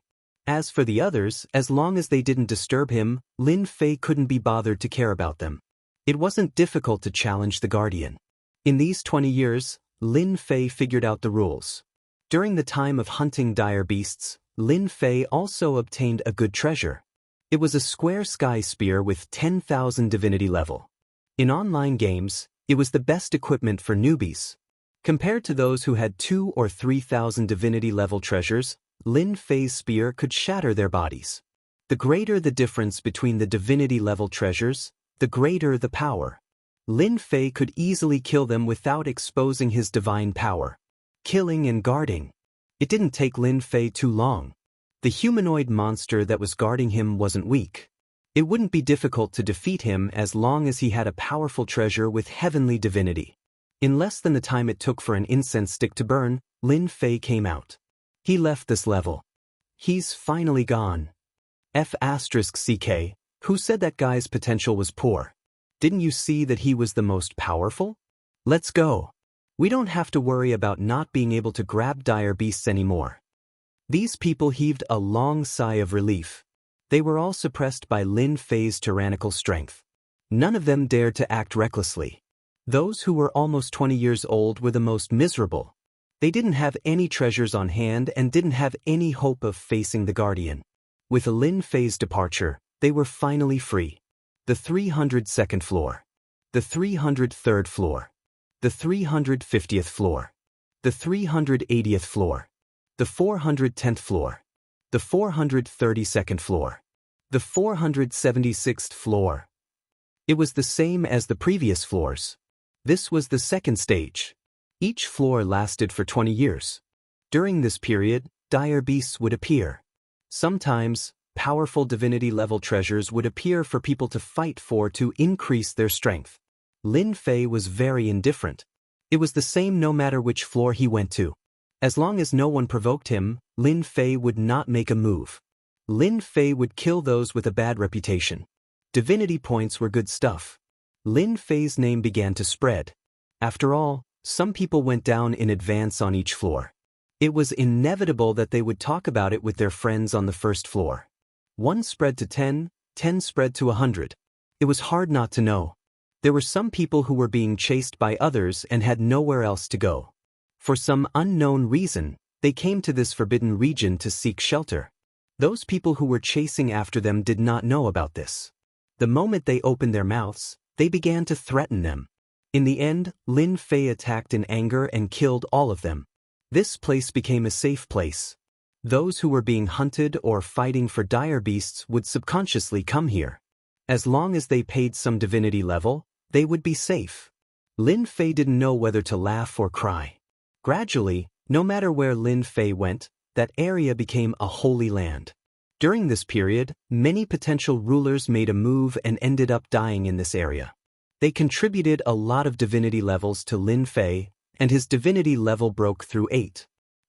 As for the others, as long as they didn't disturb him, Lin Fei couldn't be bothered to care about them. It wasn't difficult to challenge the Guardian. In these 20 years, Lin Fei figured out the rules. During the time of hunting dire beasts, Lin Fei also obtained a good treasure. It was a square sky spear with 10,000 divinity level. In online games, it was the best equipment for newbies. Compared to those who had 2,000 or 3,000 divinity level treasures, Lin Fei's spear could shatter their bodies. The greater the difference between the divinity level treasures, the greater the power. Lin Fei could easily kill them without exposing his divine power. Killing and guarding. It didn't take Lin Fei too long. The humanoid monster that was guarding him wasn't weak. It wouldn't be difficult to defeat him as long as he had a powerful treasure with heavenly divinity. In less than the time it took for an incense stick to burn, Lin Fei came out. He left this level. He's finally gone. F***ck, who said that guy's potential was poor? Didn't you see that he was the most powerful? Let's go. We don't have to worry about not being able to grab dire beasts anymore. These people heaved a long sigh of relief. They were all suppressed by Lin Fei's tyrannical strength. None of them dared to act recklessly. Those who were almost 20 years old were the most miserable. They didn't have any treasures on hand and didn't have any hope of facing the Guardian. With Lin Fei's departure, they were finally free. The 302nd floor. The 303rd floor. The 350th floor. The 380th floor. The 410th floor. The 432nd floor. The 476th floor. It was the same as the previous floors. This was the second stage. Each floor lasted for 20 years. During this period, dire beasts would appear. Sometimes, powerful divinity-level treasures would appear for people to fight for to increase their strength. Lin Fei was very indifferent. It was the same no matter which floor he went to. As long as no one provoked him, Lin Fei would not make a move. Lin Fei would kill those with a bad reputation. Divinity points were good stuff. Lin Fei's name began to spread. After all, some people went down in advance on each floor. It was inevitable that they would talk about it with their friends on the first floor. 1 spread to 10, 10 spread to 100. It was hard not to know. There were some people who were being chased by others and had nowhere else to go. For some unknown reason, they came to this forbidden region to seek shelter. Those people who were chasing after them did not know about this. The moment they opened their mouths, they began to threaten them. In the end, Lin Fei attacked in anger and killed all of them. This place became a safe place. Those who were being hunted or fighting for dire beasts would subconsciously come here. As long as they paid some divinity level, They would be safe. Lin Fei didn't know whether to laugh or cry. Gradually, no matter where Lin Fei went, that area became a holy land. During this period, many potential rulers made a move and ended up dying in this area. They contributed a lot of divinity levels to Lin Fei, and his divinity level broke through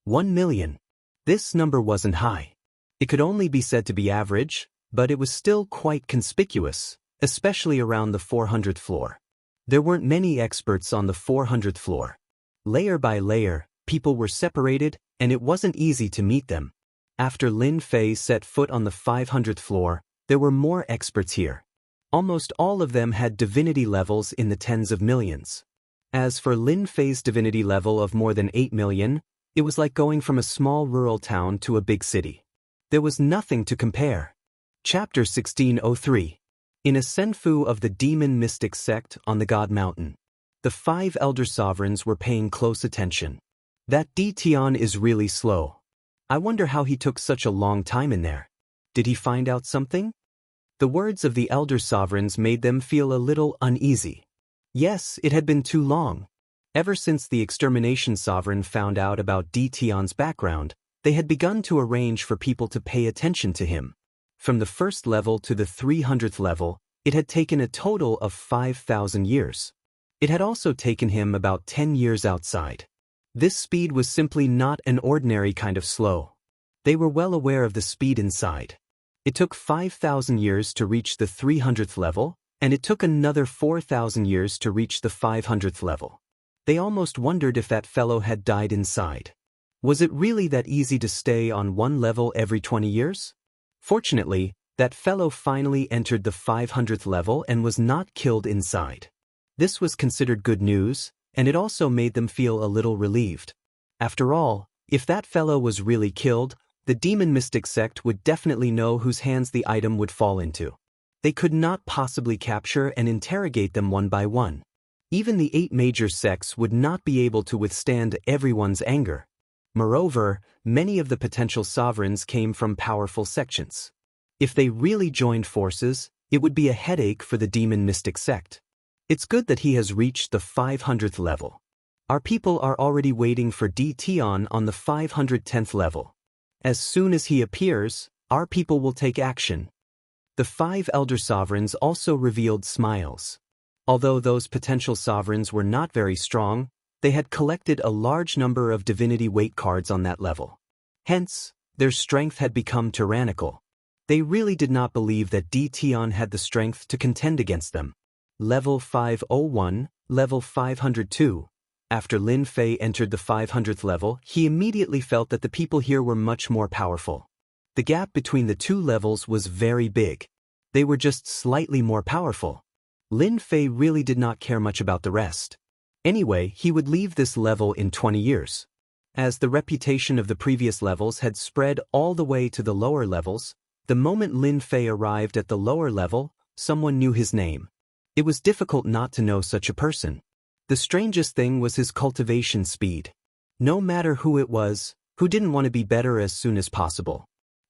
1 million. This number wasn't high. It could only be said to be average, but it was still quite conspicuous, especially around the 400th floor. There weren't many experts on the 400th floor. Layer by layer, people were separated, and it wasn't easy to meet them. After Lin Fei set foot on the 500th floor, there were more experts here. Almost all of them had divinity levels in the tens of millions. As for Lin Fei's divinity level of more than 8 million, it was like going from a small rural town to a big city. There was nothing to compare. Chapter 1603. In a senfu of the demon mystic sect on the God Mountain, the 5 elder sovereigns were paying close attention. That Di Tian is really slow. I wonder how he took such a long time in there. Did he find out something? The words of the elder sovereigns made them feel a little uneasy. Yes, it had been too long. Ever since the extermination sovereign found out about Di Tian's background, they had begun to arrange for people to pay attention to him. From the 1st level to the 300th level, it had taken a total of 5,000 years. It had also taken him about 10 years outside. This speed was simply not an ordinary kind of slow. They were well aware of the speed inside. It took 5,000 years to reach the 300th level, and it took another 4,000 years to reach the 500th level. They almost wondered if that fellow had died inside. Was it really that easy to stay on one level every 20 years? Fortunately, that fellow finally entered the 500th level and was not killed inside. This was considered good news, and it also made them feel a little relieved. After all, if that fellow was really killed, the demon mystic sect would definitely know whose hands the item would fall into. They could not possibly capture and interrogate them one by one. Even the 8 major sects would not be able to withstand everyone's anger. Moreover, many of the potential sovereigns came from powerful sections. If they really joined forces, it would be a headache for the demon mystic sect. It's good that he has reached the 500th level. Our people are already waiting for Di Tian on the 510th level. As soon as he appears, our people will take action. The 5 elder sovereigns also revealed smiles. Although those potential sovereigns were not very strong, they had collected a large number of divinity weight cards on that level. Hence, their strength had become tyrannical. They really did not believe that Di Tian had the strength to contend against them. Level 501, Level 502. After Lin Fei entered the 500th level, he immediately felt that the people here were much more powerful. The gap between the 2 levels was very big. They were just slightly more powerful. Lin Fei really did not care much about the rest. Anyway, he would leave this level in 20 years. As the reputation of the previous levels had spread all the way to the lower levels, the moment Lin Fei arrived at the lower level, someone knew his name. It was difficult not to know such a person. The strangest thing was his cultivation speed. No matter who it was, who didn't want to be better as soon as possible.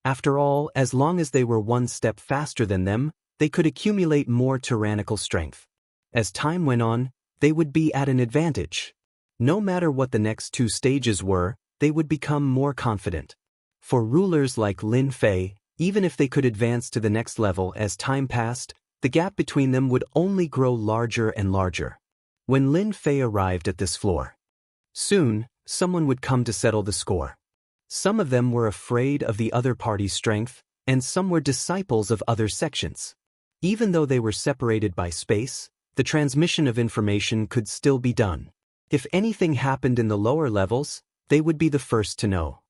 After all, as long as they were one step faster than them, they could accumulate more tyrannical strength. As time went on, they would be at an advantage. No matter what the next 2 stages were, they would become more confident. For rulers like Lin Fei, even if they could advance to the next level as time passed, the gap between them would only grow larger and larger. When Lin Fei arrived at this floor, soon, someone would come to settle the score. Some of them were afraid of the other party's strength, and some were disciples of other sections. Even though they were separated by space, the transmission of information could still be done. If anything happened in the lower levels, they would be the first to know.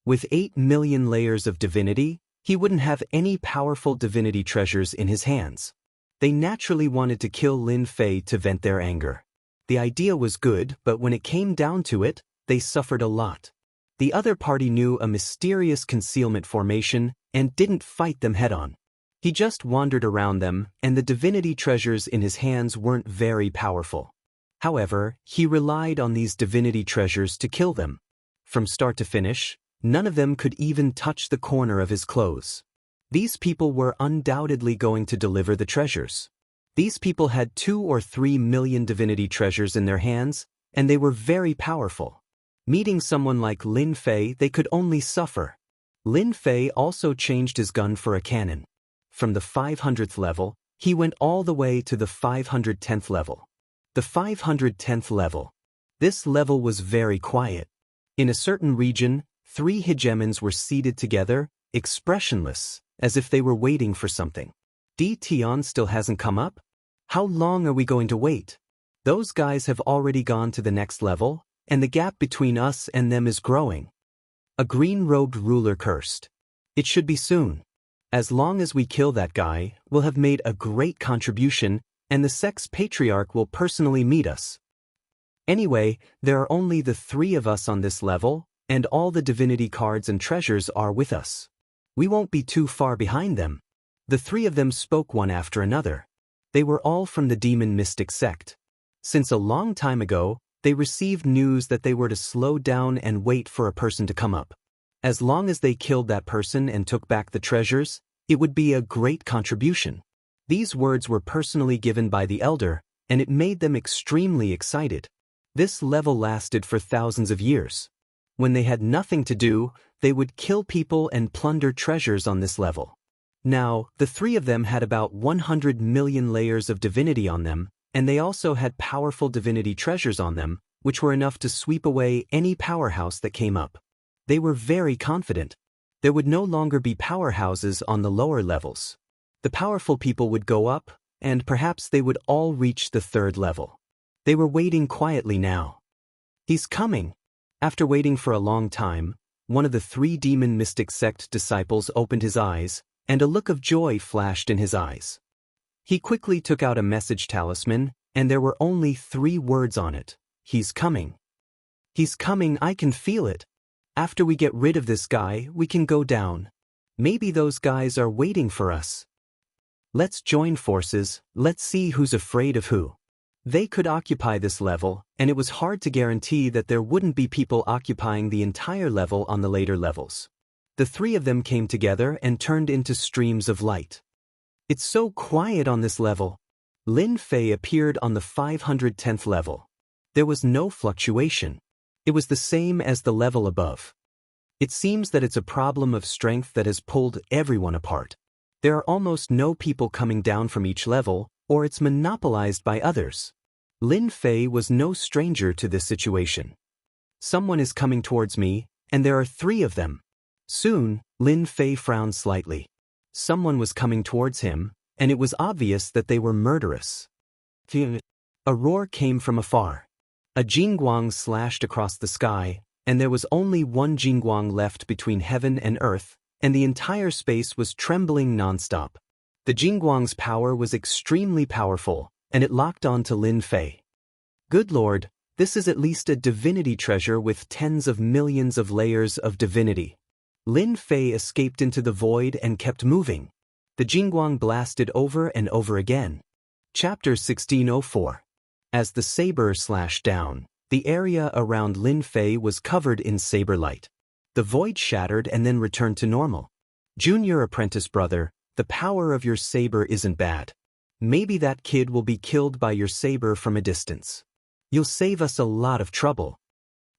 With 8 million layers of divinity, he wouldn't have any powerful divinity treasures in his hands. They naturally wanted to kill Lin Fei to vent their anger. The idea was good, but when it came down to it, they suffered a lot. The other party knew a mysterious concealment formation and didn't fight them head-on. He just wandered around them, and the divinity treasures in his hands weren't very powerful. However, he relied on these divinity treasures to kill them. From start to finish, none of them could even touch the corner of his clothes. These people were undoubtedly going to deliver the treasures. These people had 2 or 3 million divinity treasures in their hands, and they were very powerful. Meeting someone like Lin Fei, they could only suffer. Lin Fei also changed his gun for a cannon. From the 500th level, he went all the way to the 510th level. The 510th level. This level was very quiet. In a certain region, 3 hegemons were seated together, expressionless, as if they were waiting for something. Tion still hasn't come up? How long are we going to wait? Those guys have already gone to the next level, and the gap between us and them is growing. A green-robed ruler cursed. It should be soon. As long as we kill that guy, we'll have made a great contribution, and the sex patriarch will personally meet us. Anyway, there are only the 3 of us on this level, and all the divinity cards and treasures are with us. We won't be too far behind them. The 3 of them spoke one after another. They were all from the demon mystic sect. Since a long time ago, they received news that they were to slow down and wait for a person to come up. As long as they killed that person and took back the treasures, it would be a great contribution. These words were personally given by the elder, and it made them extremely excited. This level lasted for thousands of years. When they had nothing to do, they would kill people and plunder treasures on this level. Now, the 3 of them had about 100 million layers of divinity on them, and they also had powerful divinity treasures on them, which were enough to sweep away any powerhouse that came up. They were very confident. There would no longer be powerhouses on the lower levels. The powerful people would go up, and perhaps they would all reach the 3rd level. They were waiting quietly now. He's coming. After waiting for a long time, one of the 3 demon mystic sect disciples opened his eyes, and a look of joy flashed in his eyes. He quickly took out a message talisman, and there were only 3 words on it. He's coming. He's coming, I can feel it. After we get rid of this guy, we can go down. Maybe those guys are waiting for us. Let's join forces, let's see who's afraid of who. They could occupy this level, and it was hard to guarantee that there wouldn't be people occupying the entire level on the later levels. The 3 of them came together and turned into streams of light. It's so quiet on this level. Lin Fei appeared on the 510th level. There was no fluctuation. It was the same as the level above. It seems that it's a problem of strength that has pulled everyone apart. There are almost no people coming down from each level, or it's monopolized by others. Lin Fei was no stranger to this situation. Someone is coming towards me, and there are 3 of them. Soon, Lin Fei frowned slightly. Someone was coming towards him, and it was obvious that they were murderous. A roar came from afar. A jingguang slashed across the sky, and there was only one jingguang left between heaven and earth, and the entire space was trembling nonstop. The jingguang's power was extremely powerful, and it locked on to Lin Fei. Good Lord, this is at least a divinity treasure with tens of millions of layers of divinity. Lin Fei escaped into the void and kept moving. The jingguang blasted over and over again. Chapter 1604. As the saber slashed down, the area around Lin Fei was covered in saber light. The void shattered and then returned to normal. Junior apprentice brother, the power of your saber isn't bad. Maybe that kid will be killed by your saber from a distance. You'll save us a lot of trouble.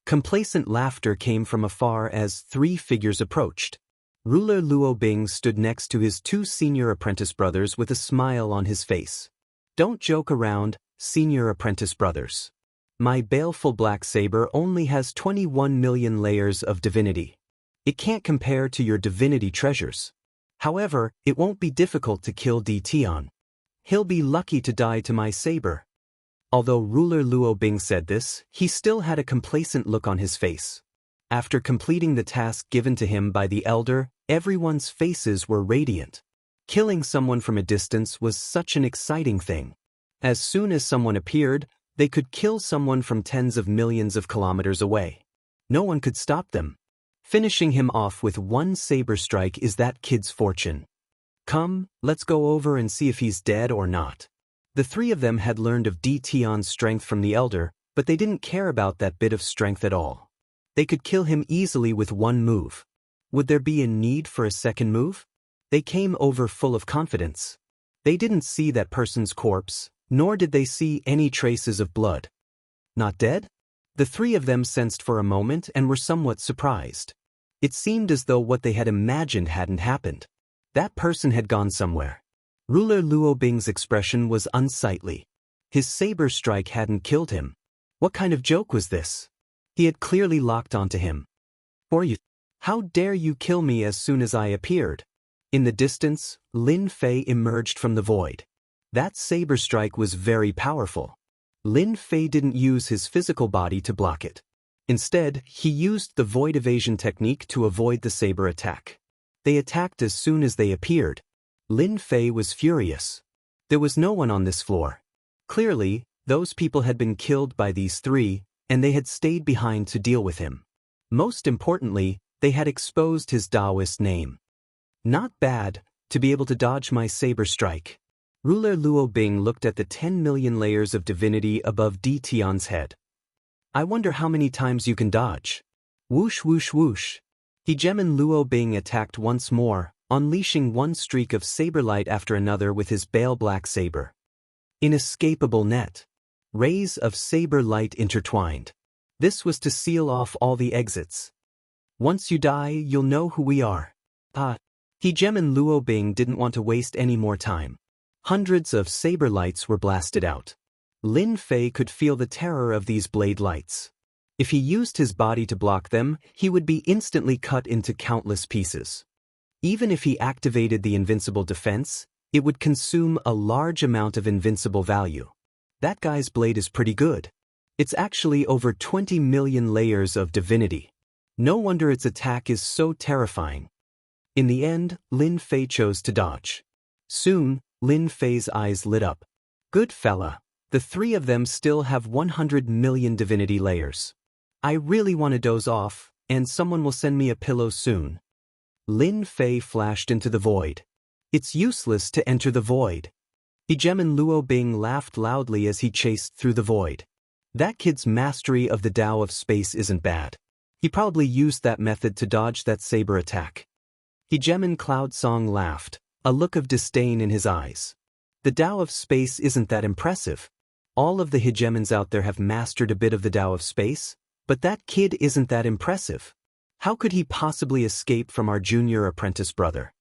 Complacent laughter came from afar as 3 figures approached. Ruler Luo Bing stood next to his 2 senior apprentice brothers with a smile on his face. Don't joke around, senior apprentice brothers. My baleful black saber only has 21 million layers of divinity. It can't compare to your divinity treasures. However, it won't be difficult to kill Tion. He'll be lucky to die to my saber. Although Ruler Luo Bing said this, he still had a complacent look on his face. After completing the task given to him by the elder, everyone's faces were radiant. Killing someone from a distance was such an exciting thing. As soon as someone appeared, they could kill someone from tens of millions of kilometers away. No one could stop them. Finishing him off with one saber strike is that kid's fortune. Come, let's go over and see if he's dead or not. The 3 of them had learned of Tion's strength from the elder, but they didn't care about that bit of strength at all. They could kill him easily with one move. Would there be a need for a second move? They came over full of confidence. They didn't see that person's corpse, nor did they see any traces of blood. Not dead? The three of them sensed for a moment and were somewhat surprised. It seemed as though what they had imagined hadn't happened. That person had gone somewhere. Ruler Luo Bing's expression was unsightly. His saber strike hadn't killed him. What kind of joke was this? He had clearly locked onto him. "For you, how dare you kill me as soon as I appeared?" In the distance, Lin Fei emerged from the void. That saber strike was very powerful. Lin Fei didn't use his physical body to block it. Instead, he used the void evasion technique to avoid the saber attack. They attacked as soon as they appeared. Lin Fei was furious. There was no one on this floor. Clearly, those people had been killed by these three, and they had stayed behind to deal with him. Most importantly, they had exposed his Taoist name. Not bad, to be able to dodge my saber strike. Ruler Luo Bing looked at the 10 million layers of divinity above Di Tian's head. I wonder how many times you can dodge. Whoosh whoosh whoosh. Hegemon Luo Bing attacked once more, unleashing one streak of saber light after another with his pale black saber. Inescapable net. Rays of saber light intertwined. This was to seal off all the exits. Once you die, you'll know who we are. Hegemon Luo Bing didn't want to waste any more time. Hundreds of saber lights were blasted out. Lin Fei could feel the terror of these blade lights. If he used his body to block them, he would be instantly cut into countless pieces. Even if he activated the invincible defense, it would consume a large amount of invincible value. That guy's blade is pretty good. It's actually over 20 million layers of divinity. No wonder its attack is so terrifying. In the end, Lin Fei chose to dodge. Soon, Lin Fei's eyes lit up. Good fella. The three of them still have 100 million divinity layers. I really want to doze off, and someone will send me a pillow soon. Lin Fei flashed into the void. It's useless to enter the void. Hegemon Luo Bing laughed loudly as he chased through the void. That kid's mastery of the Tao of space isn't bad. He probably used that method to dodge that saber attack. Hegemon Cloud Song laughed, a look of disdain in his eyes. The Tao of space isn't that impressive. All of the hegemons out there have mastered a bit of the Tao of space, but that kid isn't that impressive. How could he possibly escape from our junior apprentice brother?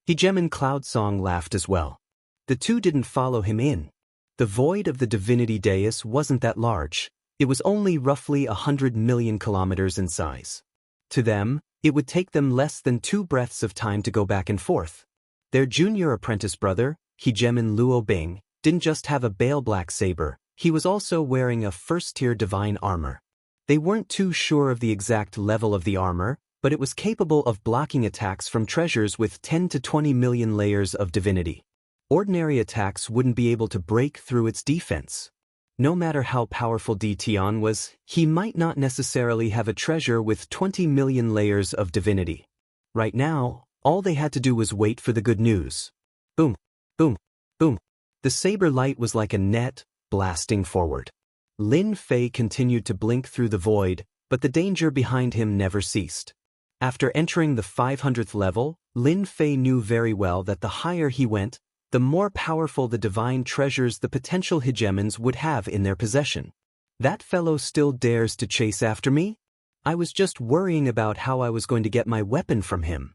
Hegemon Cloud Song laughed as well. The two didn't follow him in. The void of the divinity dais wasn't that large. It was only roughly 100 million kilometers in size. To them, it would take them less than 2 breaths of time to go back and forth. Their junior apprentice brother, Hegemon Luo Bing, didn't just have a pale black saber, he was also wearing a first-tier divine armor. They weren't too sure of the exact level of the armor, but it was capable of blocking attacks from treasures with 10 to 20 million layers of divinity. Ordinary attacks wouldn't be able to break through its defense. No matter how powerful Di Tian was, he might not necessarily have a treasure with 20 million layers of divinity. Right now, all they had to do was wait for the good news. Boom, boom, boom. The saber light was like a net, blasting forward. Lin Fei continued to blink through the void, but the danger behind him never ceased. After entering the 500th level, Lin Fei knew very well that the higher he went, the more powerful the divine treasures the potential hegemons would have in their possession. That fellow still dares to chase after me? I was just worrying about how I was going to get my weapon from him.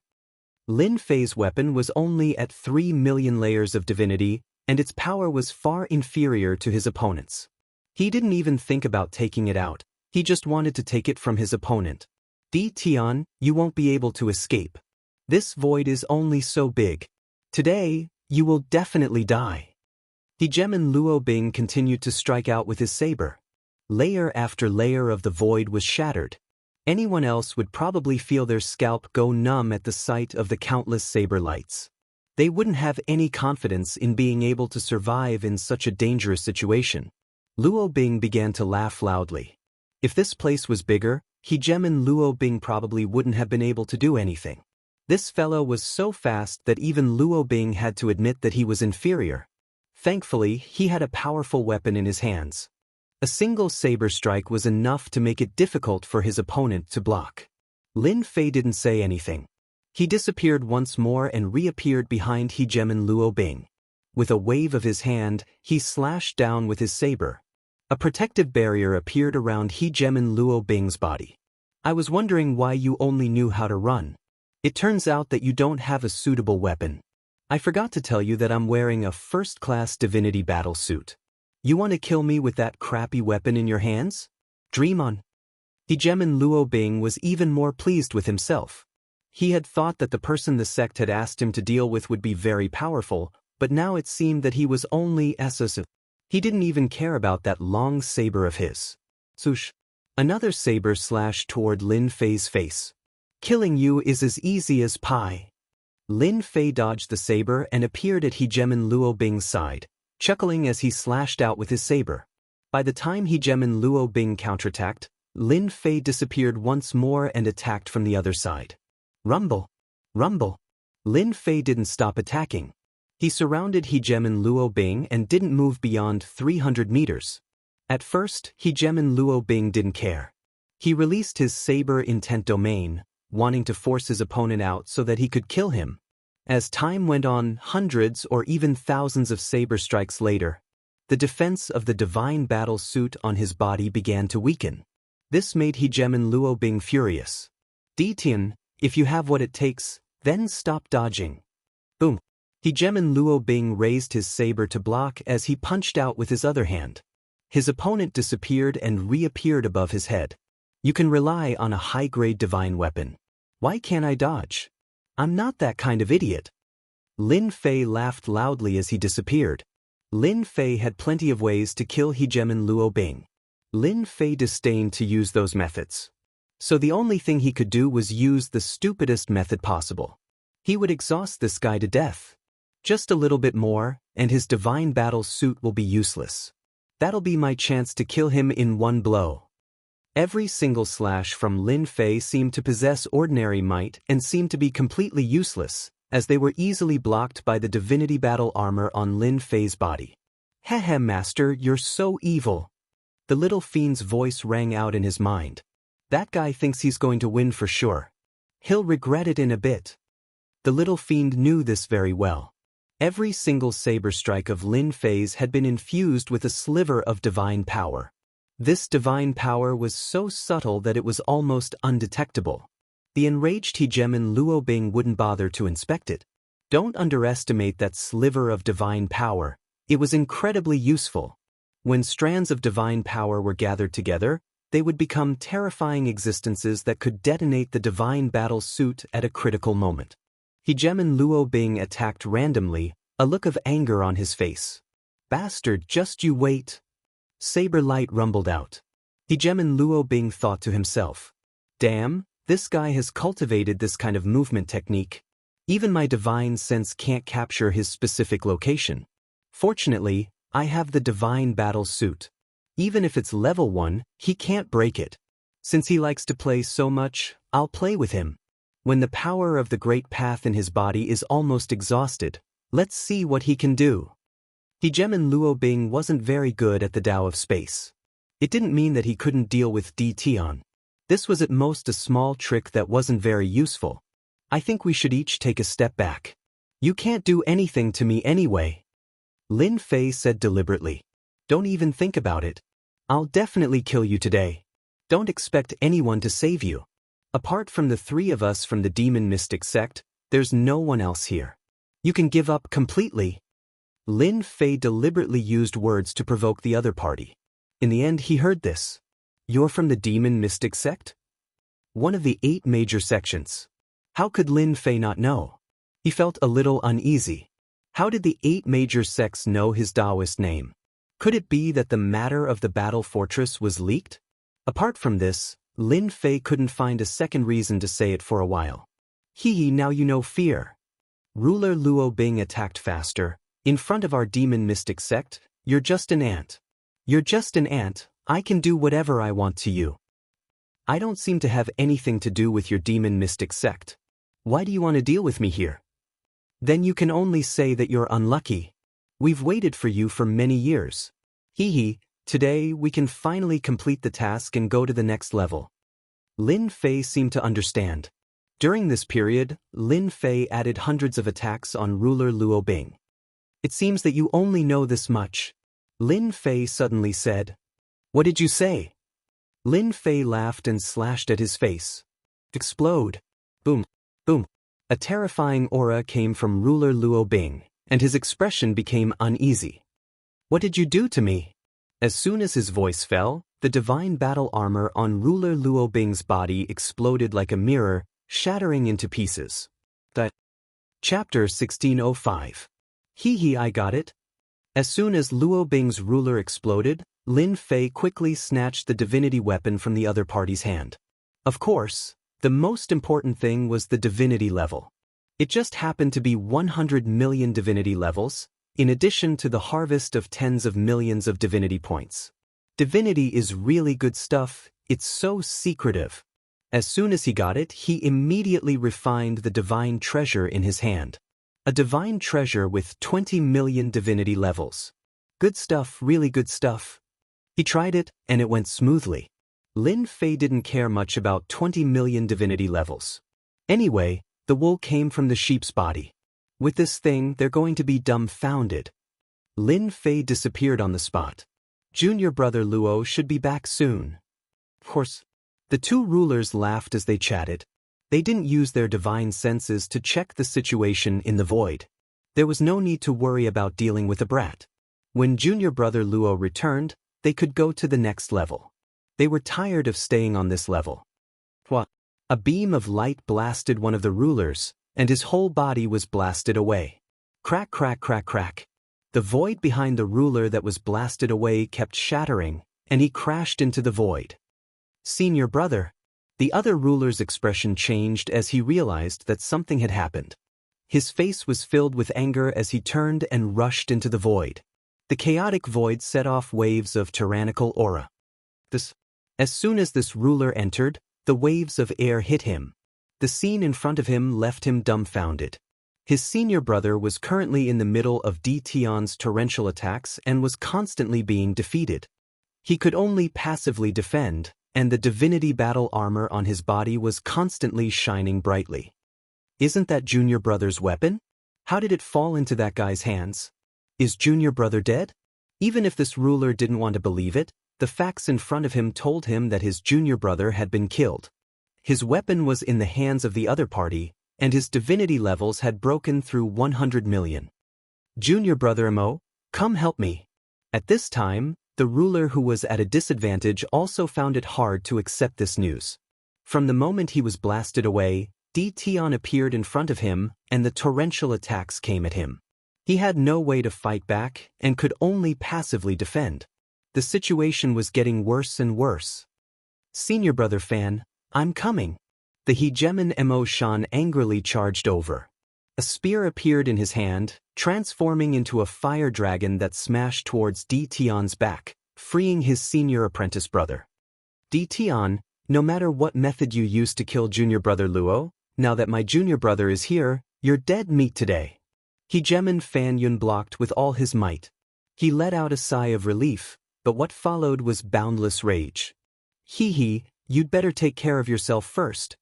Lin Fei's weapon was only at 3 million layers of divinity, and its power was far inferior to his opponent's. He didn't even think about taking it out, he just wanted to take it from his opponent. Di Tian, you won't be able to escape. This void is only so big. Today, you will definitely die. Hegemon Luo Bing continued to strike out with his saber. Layer after layer of the void was shattered. Anyone else would probably feel their scalp go numb at the sight of the countless saber lights. They wouldn't have any confidence in being able to survive in such a dangerous situation. Luo Bing began to laugh loudly. If this place was bigger, Hegemon Luo Bing probably wouldn't have been able to do anything. This fellow was so fast that even Luo Bing had to admit that he was inferior. Thankfully, he had a powerful weapon in his hands. A single saber strike was enough to make it difficult for his opponent to block. Lin Fei didn't say anything. He disappeared once more and reappeared behind Hegemon Luo Bing. With a wave of his hand, he slashed down with his saber. A protective barrier appeared around Hegemin Luo Bing's body. I was wondering why you only knew how to run. It turns out that you don't have a suitable weapon. I forgot to tell you that I'm wearing a first-class divinity battle suit. You want to kill me with that crappy weapon in your hands? Dream on. Hegemin Luo Bing was even more pleased with himself. He had thought that the person the sect had asked him to deal with would be very powerful, but now it seemed that he was only SS. He didn't even care about that long saber of his. Swoosh. Another saber slashed toward Lin Fei's face. Killing you is as easy as pie. Lin Fei dodged the saber and appeared at Hegemin Luo Bing's side, chuckling as he slashed out with his saber. By the time Hegemin Luo Bing counterattacked, Lin Fei disappeared once more and attacked from the other side. Rumble! Rumble! Lin Fei didn't stop attacking. He surrounded Hegemin Luo Bing and didn't move beyond 300 meters. At first, Hegemin Luo Bing didn't care. He released his saber intent domain, wanting to force his opponent out so that he could kill him. As time went on, hundreds or even thousands of saber strikes later, the defense of the divine battle suit on his body began to weaken. This made Hegemin Luo Bing furious. Detian, if you have what it takes, then stop dodging. Boom. Hegemin Luo Bing raised his saber to block as he punched out with his other hand. His opponent disappeared and reappeared above his head. You can rely on a high-grade divine weapon. Why can't I dodge? I'm not that kind of idiot. Lin Fei laughed loudly as he disappeared. Lin Fei had plenty of ways to kill Hegemin Luo Bing. Lin Fei disdained to use those methods. So the only thing he could do was use the stupidest method possible. He would exhaust this guy to death. Just a little bit more, and his divine battle suit will be useless. That'll be my chance to kill him in one blow. Every single slash from Lin Fei seemed to possess ordinary might and seemed to be completely useless, as they were easily blocked by the divinity battle armor on Lin Fei's body. Heh, master, you're so evil. The little fiend's voice rang out in his mind. That guy thinks he's going to win for sure. He'll regret it in a bit. The little fiend knew this very well. Every single saber strike of Lin Fei's had been infused with a sliver of divine power. This divine power was so subtle that it was almost undetectable. The enraged Hegemin Luo Bing wouldn't bother to inspect it. Don't underestimate that sliver of divine power. It was incredibly useful. When strands of divine power were gathered together, they would become terrifying existences that could detonate the divine battle suit at a critical moment. Hegemin Luo Bing attacked randomly, a look of anger on his face. Bastard, just you wait. Saber light rumbled out. Hegemin Luo Bing thought to himself. Damn, this guy has cultivated this kind of movement technique. Even my divine sense can't capture his specific location. Fortunately, I have the divine battle suit. Even if it's level 1, he can't break it. Since he likes to play so much, I'll play with him. When the power of the great path in his body is almost exhausted, let's see what he can do. Hegemin Luo Bing wasn't very good at the Tao of Space. It didn't mean that he couldn't deal with Detian. This was at most a small trick that wasn't very useful. I think we should each take a step back. You can't do anything to me anyway. Lin Fei said deliberately. Don't even think about it. I'll definitely kill you today. Don't expect anyone to save you. Apart from the 3 of us from the demon mystic sect, there's no one else here. You can give up completely. Lin Fei deliberately used words to provoke the other party. In the end, he heard this. You're from the demon mystic sect? One of the 8 major sections. How could Lin Fei not know? He felt a little uneasy. How did the 8 major sects know his Taoist name? Could it be that the matter of the battle fortress was leaked? Apart from this, Lin Fei couldn't find a second reason to say it for a while. Now you know fear. Ruler Luo Bing attacked faster. In front of our demon mystic sect, you're just an ant. You're just an ant, I can do whatever I want to you. I don't seem to have anything to do with your demon mystic sect. Why do you want to deal with me here? Then you can only say that you're unlucky. We've waited for you for many years. Today we can finally complete the task and go to the next level. Lin Fei seemed to understand. During this period, Lin Fei added hundreds of attacks on Ruler Luo Bing. It seems that you only know this much. Lin Fei suddenly said. What did you say? Lin Fei laughed and slashed at his face. Explode. Boom. Boom. A terrifying aura came from ruler Luo Bing, and his expression became uneasy. What did you do to me? As soon as his voice fell, the divine battle armor on ruler Luo Bing's body exploded like a mirror, shattering into pieces. Chapter 1605. Hee, I got it. As soon as Luo Bing's ruler exploded, Lin Fei quickly snatched the divinity weapon from the other party's hand. Of course, the most important thing was the divinity level. It just happened to be 100 million divinity levels, in addition to the harvest of tens of millions of divinity points. Divinity is really good stuff, it's so secretive. As soon as he got it, he immediately refined the divine treasure in his hand. A divine treasure with 20 million divinity levels. Good stuff, really good stuff. He tried it, and it went smoothly. Lin Fei didn't care much about 20 million divinity levels. Anyway, the wool came from the sheep's body. With this thing, they're going to be dumbfounded. Lin Fei disappeared on the spot. Junior brother Luo should be back soon. Of course, the two rulers laughed as they chatted. They didn't use their divine senses to check the situation in the void. There was no need to worry about dealing with a brat. When junior brother Luo returned, they could go to the next level. They were tired of staying on this level. What? A beam of light blasted one of the rulers, and his whole body was blasted away. Crack, crack, crack, crack. The void behind the ruler that was blasted away kept shattering, and he crashed into the void. Senior brother. The other ruler's expression changed as he realized that something had happened. His face was filled with anger as he turned and rushed into the void. The chaotic void set off waves of tyrannical aura. As soon as this ruler entered, the waves of air hit him. The scene in front of him left him dumbfounded. His senior brother was currently in the middle of D Tion's torrential attacks and was constantly being defeated. He could only passively defend, and the divinity battle armor on his body was constantly shining brightly. Isn't that junior brother's weapon? How did it fall into that guy's hands? Is junior brother dead? Even if this ruler didn't want to believe it, the facts in front of him told him that his junior brother had been killed. His weapon was in the hands of the other party, and his divinity levels had broken through 100 million. Junior brother Mo, come help me. At this time, the ruler who was at a disadvantage also found it hard to accept this news. From the moment he was blasted away, D Tion appeared in front of him, and the torrential attacks came at him. He had no way to fight back, and could only passively defend. The situation was getting worse and worse. Senior brother Fan, I'm coming. The hegemon Mo Shan angrily charged over. A spear appeared in his hand, transforming into a fire dragon that smashed towards D Tion's back, freeing his senior apprentice brother. D Tion, no matter what method you used to kill junior brother Luo, now that my junior brother is here, you're dead meat today. Hegemon Fan Yun blocked with all his might. He let out a sigh of relief, but what followed was boundless rage. Hee, you'd better take care of yourself first.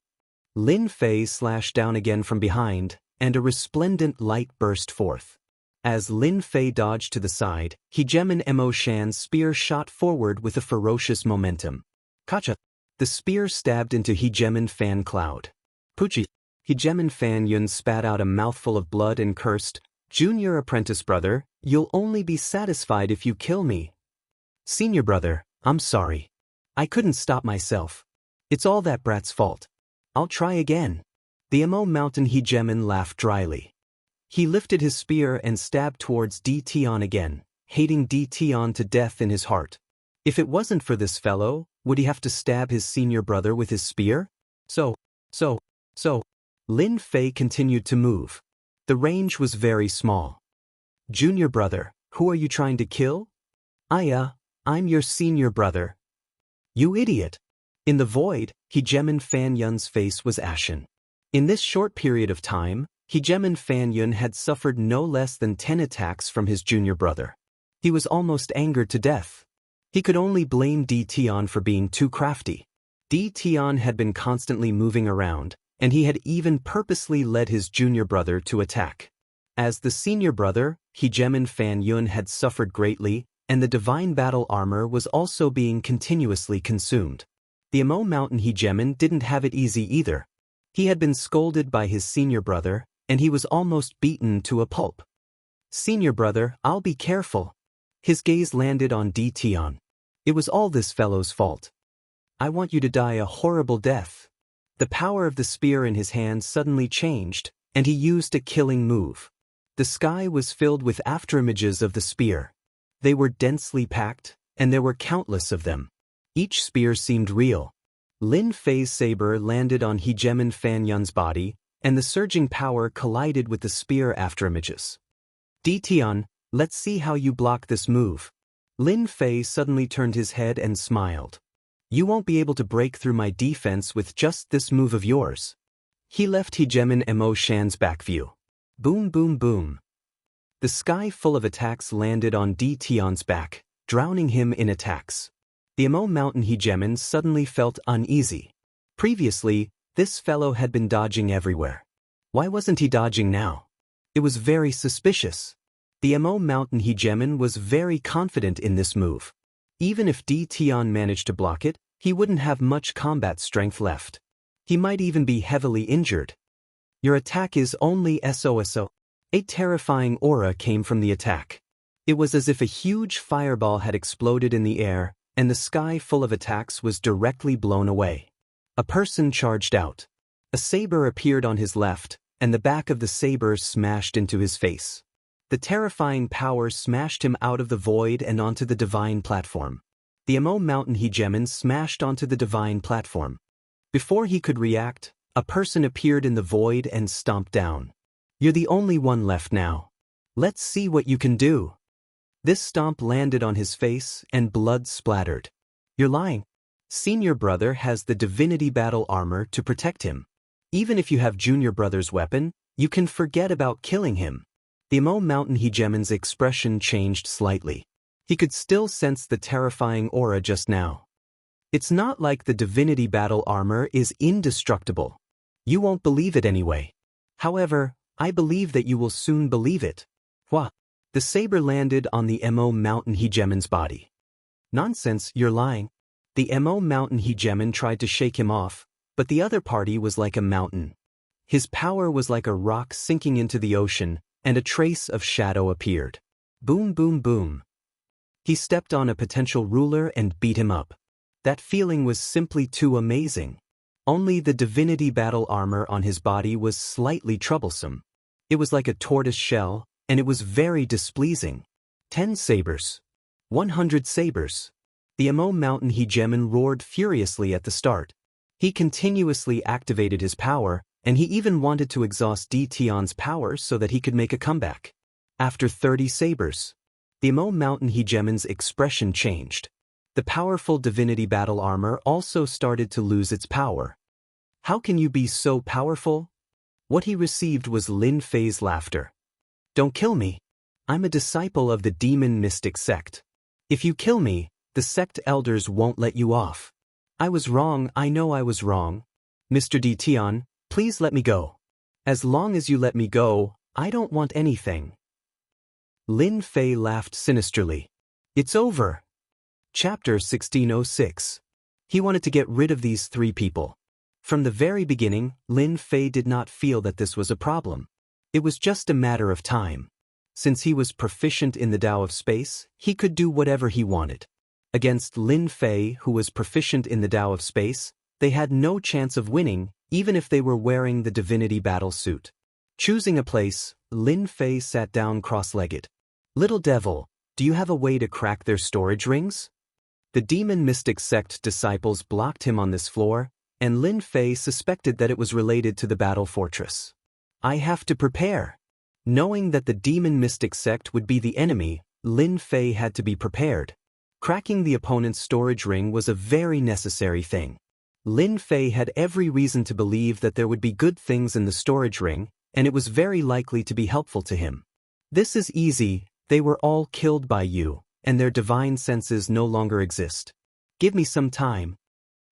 Lin Fei slashed down again from behind, and a resplendent light burst forth. As Lin Fei dodged to the side, hegemon Mo Shan's spear shot forward with a ferocious momentum. Kacha! The spear stabbed into hegemon Fan Cloud. Puchi! Hegemon Fan Yun spat out a mouthful of blood and cursed, Junior apprentice brother, you'll only be satisfied if you kill me. Senior brother, I'm sorry. I couldn't stop myself. It's all that brat's fault. I'll try again. The Mo Mountain hegemon laughed dryly. He lifted his spear and stabbed towards D Tion again, hating D Tion to death in his heart. If it wasn't for this fellow, would he have to stab his senior brother with his spear? So. Lin Fei continued to move. The range was very small. Junior brother, who are you trying to kill? I'm your senior brother. You idiot. In the void, hegemon Fan Yun's face was ashen. In this short period of time, hegemon Fan Yun had suffered no less than 10 attacks from his junior brother. He was almost angered to death. He could only blame D Tion for being too crafty. D Tion had been constantly moving around, and he had even purposely led his junior brother to attack. As the senior brother, Hegemon Fan Yun had suffered greatly, and the divine battle armor was also being continuously consumed. The Emo Mountain Hegemon didn't have it easy either. He had been scolded by his senior brother, and he was almost beaten to a pulp. Senior brother, I'll be careful. His gaze landed on Tion. It was all this fellow's fault. I want you to die a horrible death. The power of the spear in his hand suddenly changed, and he used a killing move. The sky was filled with afterimages of the spear. They were densely packed, and there were countless of them. Each spear seemed real. Lin Fei's saber landed on Hegemon Fan Yun's body, and the surging power collided with the spear afterimages. Tion, let's see how you block this move. Lin Fei suddenly turned his head and smiled. You won't be able to break through my defense with just this move of yours. He left Hegemon Mo Shan's back view. Boom boom boom. The sky full of attacks landed on Tion's back, drowning him in attacks. The Emo Mountain Hegemon suddenly felt uneasy. Previously, this fellow had been dodging everywhere. Why wasn't he dodging now? It was very suspicious. The Emo Mountain Hegemon was very confident in this move. Even if Tion managed to block it, he wouldn't have much combat strength left. He might even be heavily injured. Your attack is only SOSO. A terrifying aura came from the attack. It was as if a huge fireball had exploded in the air, and the sky full of attacks was directly blown away. A person charged out. A saber appeared on his left, and the back of the saber smashed into his face. The terrifying power smashed him out of the void and onto the divine platform. The Emo Mountain Hegemon smashed onto the divine platform. Before he could react, a person appeared in the void and stomped down. You're the only one left now. Let's see what you can do. This stomp landed on his face and blood splattered. You're lying. Senior brother has the divinity battle armor to protect him. Even if you have junior brother's weapon, you can forget about killing him. The Emo Mountain Hegemon's expression changed slightly. He could still sense the terrifying aura just now. It's not like the divinity battle armor is indestructible. You won't believe it anyway. However, I believe that you will soon believe it. Wha? The saber landed on the Emo Mountain Hegemon's body. Nonsense, you're lying. The Emo Mountain Hegemon tried to shake him off, but the other party was like a mountain. His power was like a rock sinking into the ocean, and a trace of shadow appeared. Boom boom boom. He stepped on a potential ruler and beat him up. That feeling was simply too amazing. Only the divinity battle armor on his body was slightly troublesome. It was like a tortoise shell, and it was very displeasing. 10 sabers. 100 sabers. The Emo Mountain Hegemon roared furiously at the start. He continuously activated his power, and he even wanted to exhaust Tion's power so that he could make a comeback. After 30 sabers, the Emo Mountain Hegemon's expression changed. The powerful divinity battle armor also started to lose its power. How can you be so powerful? What he received was Lin Fei's laughter. Don't kill me. I'm a disciple of the demon mystic sect. If you kill me, the sect elders won't let you off. I was wrong, I know I was wrong. Mr. Tion, please let me go. As long as you let me go, I don't want anything. Lin Fei laughed sinisterly. It's over. Chapter 1606. He wanted to get rid of these 3 people. From the very beginning, Lin Fei did not feel that this was a problem. It was just a matter of time. Since he was proficient in the Tao of Space, he could do whatever he wanted. Against Lin Fei, who was proficient in the Tao of Space, they had no chance of winning, even if they were wearing the divinity battle suit. Choosing a place, Lin Fei sat down cross-legged. Little devil, do you have a way to crack their storage rings? The demon mystic sect disciples blocked him on this floor, and Lin Fei suspected that it was related to the battle fortress. I have to prepare. Knowing that the demon mystic sect would be the enemy, Lin Fei had to be prepared. Cracking the opponent's storage ring was a very necessary thing. Lin Fei had every reason to believe that there would be good things in the storage ring, and it was very likely to be helpful to him. This is easy, they were all killed by you, and their divine senses no longer exist. Give me some time.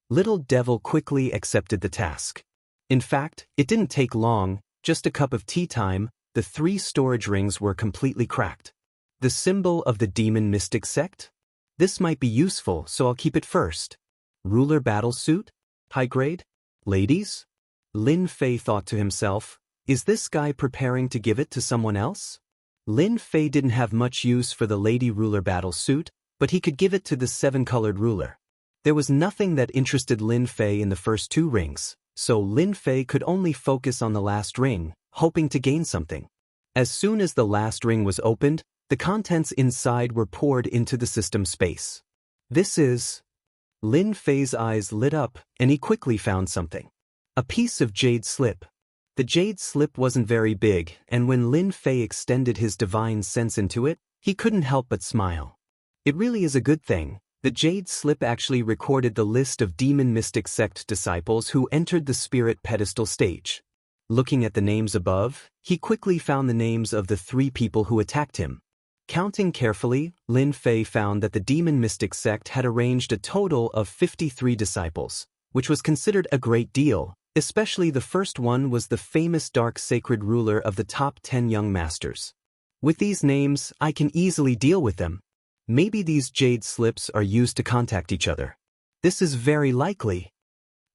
Little devil quickly accepted the task. In fact, it didn't take long, just a cup of tea time, the 3 storage rings were completely cracked. The symbol of the demon mystic sect? This might be useful, so I'll keep it first. Ruler battle suit? High grade? Ladies? Lin Fei thought to himself, is this guy preparing to give it to someone else? Lin Fei didn't have much use for the lady ruler battle suit, but he could give it to the 7-colored ruler. There was nothing that interested Lin Fei in the first 2 rings, so Lin Fei could only focus on the last ring, hoping to gain something. As soon as the last ring was opened, the contents inside were poured into the system space. This is... Lin Fei's eyes lit up, and he quickly found something. A piece of jade slip. The jade slip wasn't very big, and when Lin Fei extended his divine sense into it, he couldn't help but smile. It really is a good thing. The jade slip actually recorded the list of demon mystic sect disciples who entered the spirit pedestal stage. Looking at the names above, he quickly found the names of the 3 people who attacked him. Counting carefully, Lin Fei found that the demon mystic sect had arranged a total of 53 disciples, which was considered a great deal, especially the first one was the famous dark sacred ruler of the top 10 young masters. With these names, I can easily deal with them. Maybe these jade slips are used to contact each other. This is very likely.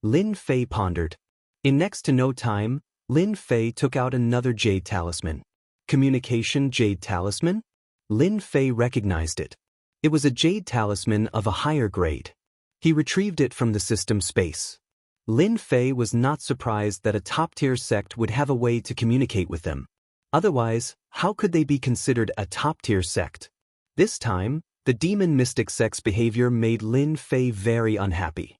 Lin Fei pondered. In next to no time, Lin Fei took out another jade talisman. Communication jade talisman? Lin Fei recognized it. It was a jade talisman of a higher grade. He retrieved it from the system space. Lin Fei was not surprised that a top-tier sect would have a way to communicate with them. Otherwise, how could they be considered a top-tier sect? This time, the demon mystic sect's behavior made Lin Fei very unhappy.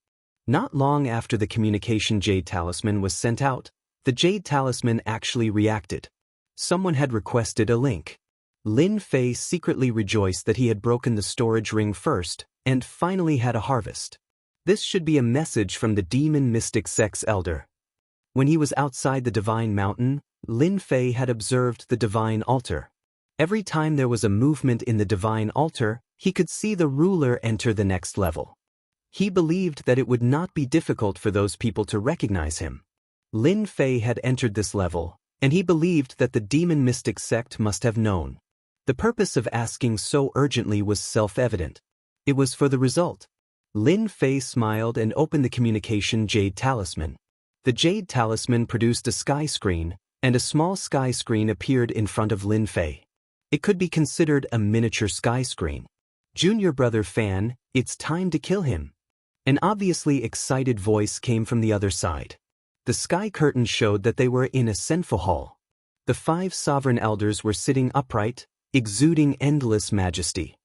Not long after the communication jade talisman was sent out, the jade talisman actually reacted. Someone had requested a link. Lin Fei secretly rejoiced that he had broken the storage ring first, and finally had a harvest. This should be a message from the demon mystic sect's elder. When he was outside the divine mountain, Lin Fei had observed the divine altar. Every time there was a movement in the divine altar, he could see the ruler enter the next level. He believed that it would not be difficult for those people to recognize him. Lin Fei had entered this level, and he believed that the demon mystic sect must have known. The purpose of asking so urgently was self-evident. It was for the result. Lin Fei smiled and opened the communication jade talisman. The jade talisman produced a sky screen, and a small sky screen appeared in front of Lin Fei. It could be considered a miniature sky screen. Junior brother Fan, it's time to kill him. An obviously excited voice came from the other side. The sky curtain showed that they were in a sinful hall. The 5 sovereign elders were sitting upright, exuding endless majesty.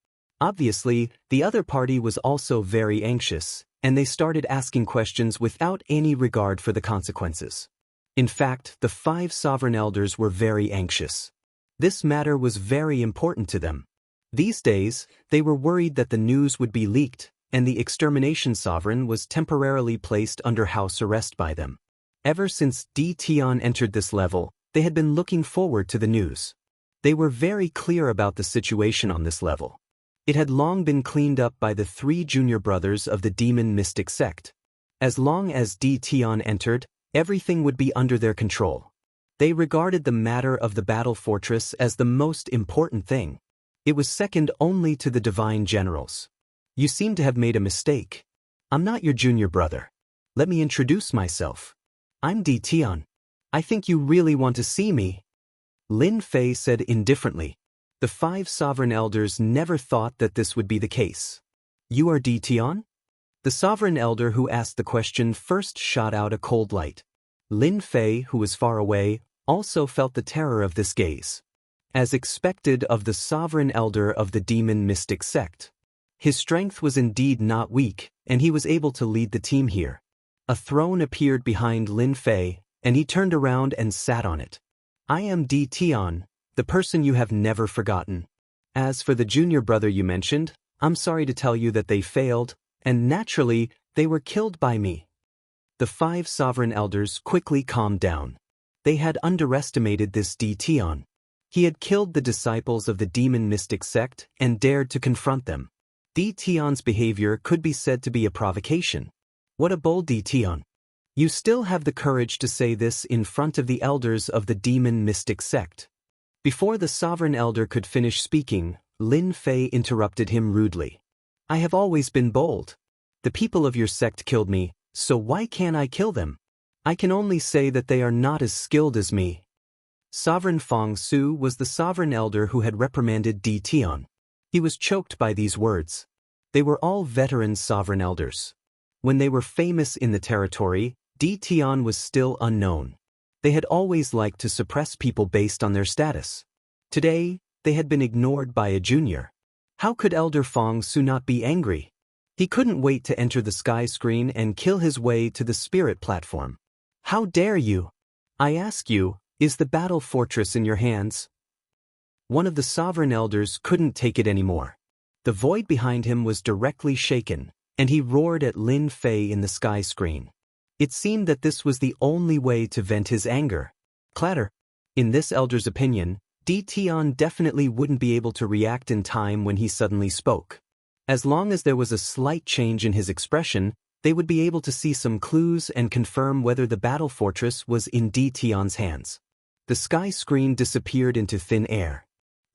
Obviously, the other party was also very anxious, and they started asking questions without any regard for the consequences. In fact, the 5 sovereign elders were very anxious. This matter was very important to them. These days, they were worried that the news would be leaked, and the extermination sovereign was temporarily placed under house arrest by them. Ever since Di Tian entered this level, they had been looking forward to the news. They were very clear about the situation on this level. It had long been cleaned up by the 3 junior brothers of the demon mystic sect. As long as Di Tian entered, everything would be under their control. They regarded the matter of the battle fortress as the most important thing. It was second only to the divine generals. You seem to have made a mistake. I'm not your junior brother. Let me introduce myself. I'm Di Tian. I think you really want to see me. Lin Fei said indifferently. The 5 sovereign elders never thought that this would be the case. You are Di Tian? The sovereign elder who asked the question first shot out a cold light. Lin Fei, who was far away, also felt the terror of this gaze. As expected of the sovereign elder of the demon mystic sect. His strength was indeed not weak, and he was able to lead the team here. A throne appeared behind Lin Fei, and he turned around and sat on it. I am Di Tian, the person you have never forgotten. As for the junior brother you mentioned, I'm sorry to tell you that they failed, and naturally, they were killed by me. The 5 sovereign elders quickly calmed down. They had underestimated this Di Tian. He had killed the disciples of the demon mystic sect and dared to confront them. Di Tian's behavior could be said to be a provocation. What a bold Di Tian. You still have the courage to say this in front of the elders of the demon mystic sect. Before the sovereign elder could finish speaking, Lin Fei interrupted him rudely. I have always been bold. The people of your sect killed me, so why can't I kill them? I can only say that they are not as skilled as me. Sovereign Fong Su was the sovereign elder who had reprimanded Di Tian. He was choked by these words. They were all veteran sovereign elders. When they were famous in the territory, Di Tian was still unknown. They had always liked to suppress people based on their status. Today, they had been ignored by a junior. How could Elder Fong Su not be angry? He couldn't wait to enter the sky screen and kill his way to the spirit platform. How dare you? I ask you, is the battle fortress in your hands? One of the sovereign elders couldn't take it anymore. The void behind him was directly shaken, and he roared at Lin Fei in the sky screen. It seemed that this was the only way to vent his anger. Clatter. In this elder's opinion, Di Tian definitely wouldn't be able to react in time when he suddenly spoke. As long as there was a slight change in his expression, they would be able to see some clues and confirm whether the battle fortress was in Di Tian's hands. The sky screen disappeared into thin air.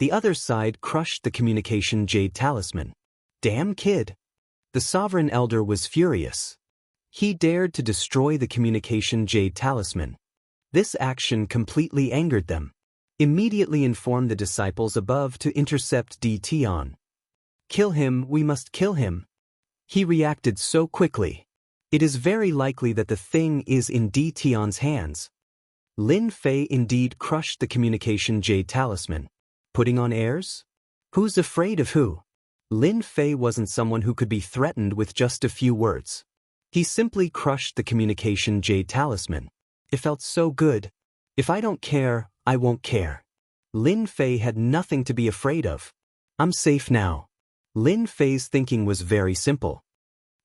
The other side crushed the communication jade talisman. Damn kid! The sovereign elder was furious. He dared to destroy the communication jade talisman. This action completely angered them. Immediately informed the disciples above to intercept Di Tian. Kill him, we must kill him. He reacted so quickly. It is very likely that the thing is in Di Tian's hands. Lin Fei indeed crushed the communication jade talisman. Putting on airs? Who's afraid of who? Lin Fei wasn't someone who could be threatened with just a few words. He simply crushed the communication jade talisman. It felt so good. If I don't care, I won't care. Lin Fei had nothing to be afraid of. I'm safe now. Lin Fei's thinking was very simple.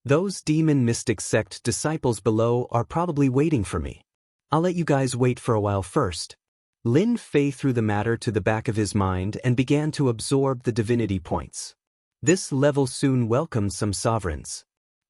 Those demon mystic sect disciples below are probably waiting for me. I'll let you guys wait for a while first. Lin Fei threw the matter to the back of his mind and began to absorb the divinity points. This level soon welcomed some sovereigns.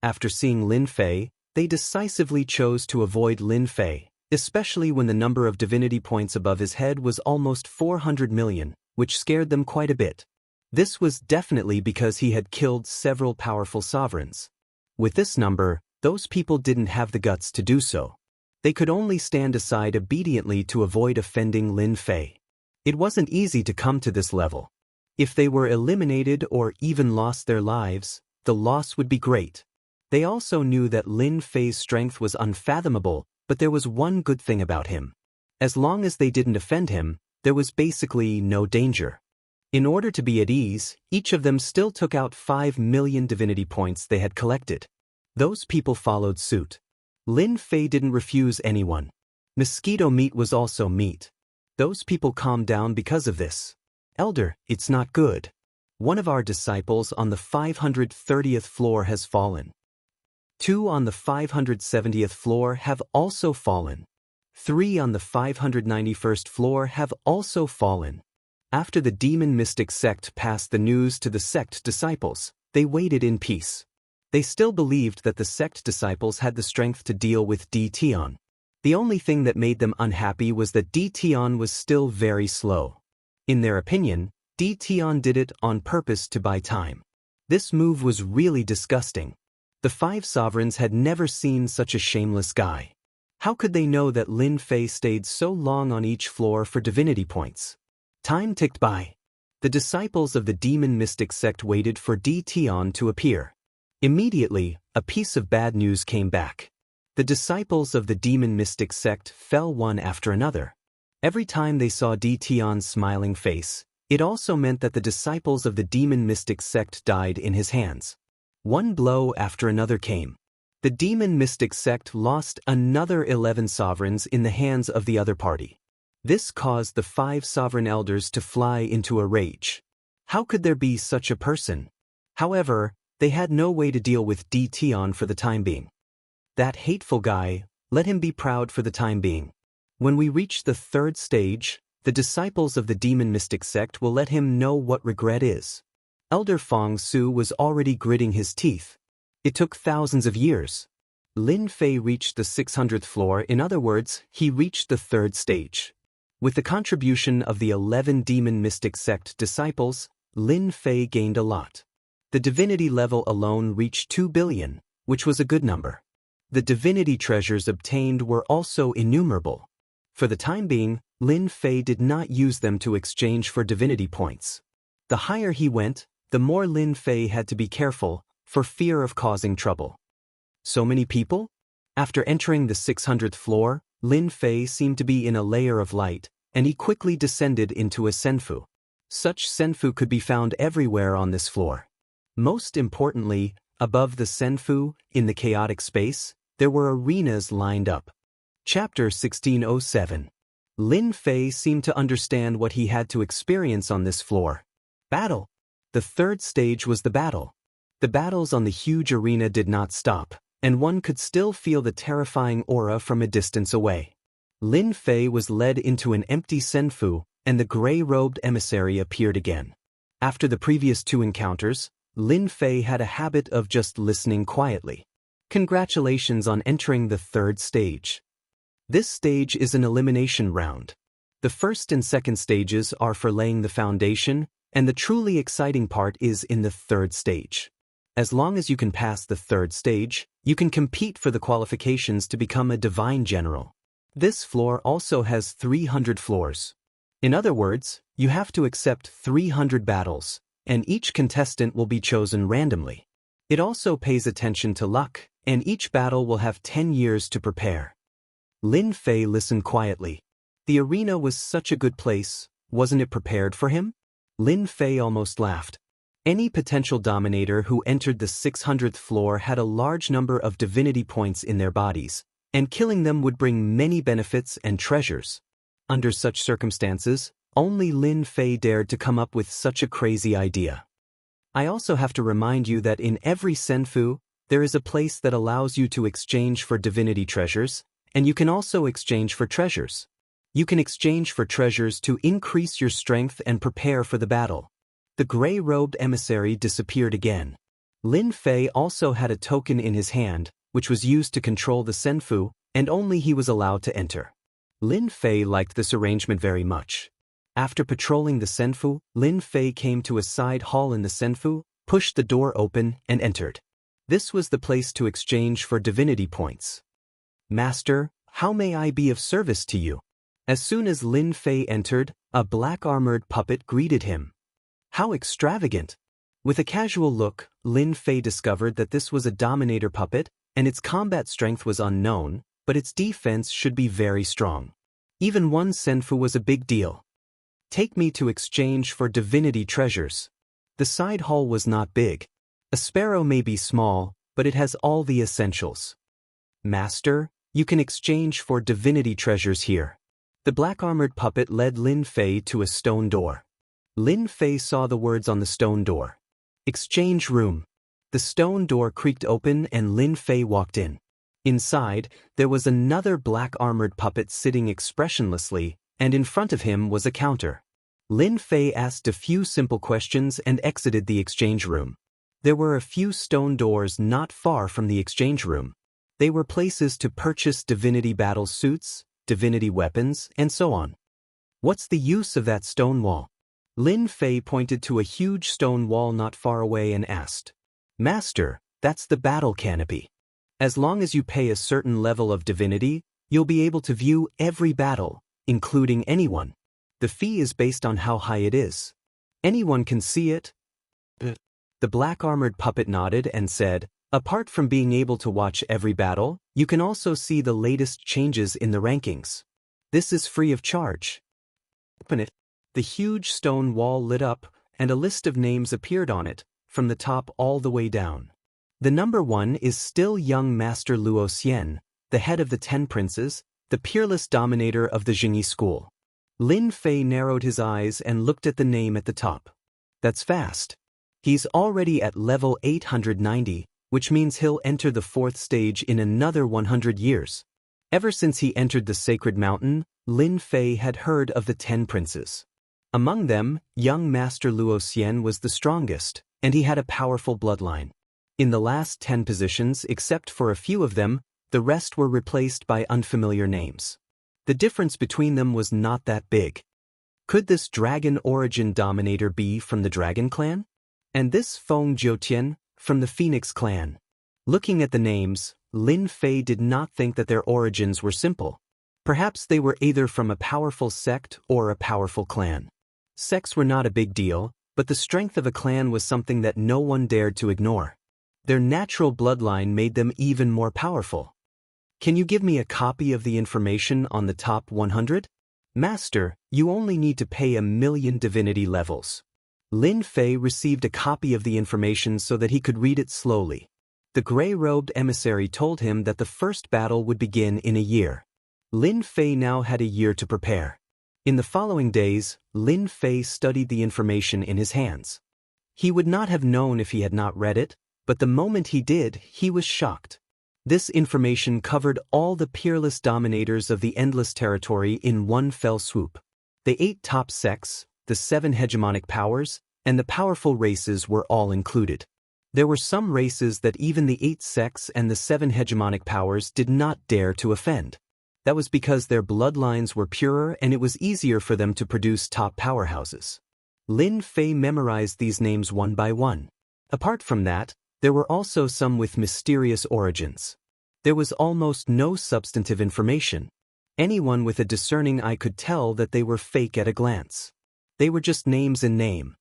After seeing Lin Fei, they decisively chose to avoid Lin Fei, especially when the number of divinity points above his head was almost 400 million, which scared them quite a bit. This was definitely because he had killed several powerful sovereigns. With this number, those people didn't have the guts to do so. They could only stand aside obediently to avoid offending Lin Fei. It wasn't easy to come to this level. If they were eliminated or even lost their lives, the loss would be great. They also knew that Lin Fei's strength was unfathomable, but there was one good thing about him. As long as they didn't offend him, there was basically no danger. In order to be at ease, each of them still took out 5 million divinity points they had collected. Those people followed suit. Lin Fei didn't refuse anyone. Mosquito meat was also meat. Those people calmed down because of this. Elder, it's not good. One of our disciples on the 530th floor has fallen. 2 on the 570th floor have also fallen. 3 on the 591st floor have also fallen. After the demon mystic sect passed the news to the sect disciples, they waited in peace. They still believed that the sect disciples had the strength to deal with Di Tian. The only thing that made them unhappy was that Di Tian was still very slow. In their opinion, Di Tian did it on purpose to buy time. This move was really disgusting. The 5 sovereigns had never seen such a shameless guy. How could they know that Lin Fei stayed so long on each floor for divinity points? Time ticked by. The disciples of the demon mystic sect waited for Di Tian to appear. Immediately, a piece of bad news came back. The disciples of the demon mystic sect fell one after another. Every time they saw Di Tian's smiling face, it also meant that the disciples of the demon mystic sect died in his hands. One blow after another came. The demon mystic sect lost another 11 sovereigns in the hands of the other party. This caused the 5 sovereign elders to fly into a rage. How could there be such a person? However, they had no way to deal with Di Tian for the time being. That hateful guy, let him be proud for the time being. When we reach the 3rd stage, the disciples of the demon mystic sect will let him know what regret is. Elder Fong Su was already gritting his teeth. It took thousands of years. Lin Fei reached the 600th floor, in other words, he reached the 3rd stage. With the contribution of the 11 demon mystic sect disciples, Lin Fei gained a lot. The divinity level alone reached 2 billion, which was a good number. The divinity treasures obtained were also innumerable. For the time being, Lin Fei did not use them to exchange for divinity points. The higher he went, the more Lin Fei had to be careful, for fear of causing trouble. So many people? After entering the 600th floor, Lin Fei seemed to be in a layer of light, and he quickly descended into a senfu. Such senfu could be found everywhere on this floor. Most importantly, above the senfu, in the chaotic space, there were arenas lined up. Chapter 1607. Lin Fei seemed to understand what he had to experience on this floor. Battle. The third stage was the battle. The battles on the huge arena did not stop, and one could still feel the terrifying aura from a distance away. Lin Fei was led into an empty senfu, and the gray-robed emissary appeared again. After the previous two encounters, Lin Fei had a habit of just listening quietly. Congratulations on entering the third stage. This stage is an elimination round. The first and second stages are for laying the foundation, and the truly exciting part is in the third stage. As long as you can pass the third stage, you can compete for the qualifications to become a divine general. This floor also has 300 floors. In other words, you have to accept 300 battles, and each contestant will be chosen randomly. It also pays attention to luck, and each battle will have 10 years to prepare. Lin Fei listened quietly. The arena was such a good place, wasn't it prepared for him? Lin Fei almost laughed. Any potential dominator who entered the 600th floor had a large number of divinity points in their bodies, and killing them would bring many benefits and treasures. Under such circumstances, only Lin Fei dared to come up with such a crazy idea. I also have to remind you that in every senfu, there is a place that allows you to exchange for divinity treasures, and you can also exchange for treasures. You can exchange for treasures to increase your strength and prepare for the battle. The gray-robed emissary disappeared again. Lin Fei also had a token in his hand, which was used to control the senfu, and only he was allowed to enter. Lin Fei liked this arrangement very much. After patrolling the senfu, Lin Fei came to a side hall in the senfu, pushed the door open, and entered. This was the place to exchange for divinity points. Master, how may I be of service to you? As soon as Lin Fei entered, a black-armored puppet greeted him. How extravagant! With a casual look, Lin Fei discovered that this was a dominator puppet, and its combat strength was unknown, but its defense should be very strong. Even one senfu was a big deal. Take me to exchange for divinity treasures. The side hall was not big. A sparrow may be small, but it has all the essentials. Master, you can exchange for divinity treasures here. The black-armored puppet led Lin Fei to a stone door. Lin Fei saw the words on the stone door. Exchange room. The stone door creaked open and Lin Fei walked in. Inside, there was another black-armored puppet sitting expressionlessly, and in front of him was a counter. Lin Fei asked a few simple questions and exited the exchange room. There were a few stone doors not far from the exchange room. They were places to purchase divinity battle suits, divinity weapons, and so on. What's the use of that stone wall? Lin Fei pointed to a huge stone wall not far away and asked. Master, that's the battle canopy. As long as you pay a certain level of divinity, you'll be able to view every battle, including anyone. The fee is based on how high it is. Anyone can see it. The black-armored puppet nodded and said, apart from being able to watch every battle, you can also see the latest changes in the rankings. This is free of charge. Open it. The huge stone wall lit up, and a list of names appeared on it, from the top all the way down. The number 1 is still young Master Luo Xian, the head of the 10 princes, the peerless dominator of the Jingyi school. Lin Fei narrowed his eyes and looked at the name at the top. That's fast. He's already at level 890, which means he'll enter the 4th stage in another 100 years. Ever since he entered the sacred mountain, Lin Fei had heard of the 10 princes. Among them, young Master Luo Xian was the strongest, and he had a powerful bloodline. In the last 10 positions, except for a few of them, the rest were replaced by unfamiliar names. The difference between them was not that big. Could this dragon origin dominator be from the Dragon Clan? And this Feng Jiutian from the Phoenix Clan? Looking at the names, Lin Fei did not think that their origins were simple. Perhaps they were either from a powerful sect or a powerful clan. Sects were not a big deal, but the strength of a clan was something that no one dared to ignore. Their natural bloodline made them even more powerful. Can you give me a copy of the information on the top 100? Master, you only need to pay 1,000,000 divinity levels. Lin Fei received a copy of the information so that he could read it slowly. The gray-robed emissary told him that the first battle would begin in a year. Lin Fei now had a year to prepare. In the following days, Lin Fei studied the information in his hands. He would not have known if he had not read it, but the moment he did, he was shocked. This information covered all the peerless dominators of the endless territory in one fell swoop. The 8 top sects, the 7 hegemonic powers, and the powerful races were all included. There were some races that even the 8 sects and the 7 hegemonic powers did not dare to offend. That was because their bloodlines were purer and it was easier for them to produce top powerhouses. Lin Fei memorized these names one by one. Apart from that, there were also some with mysterious origins. There was almost no substantive information. Anyone with a discerning eye could tell that they were fake at a glance. They were just names in name.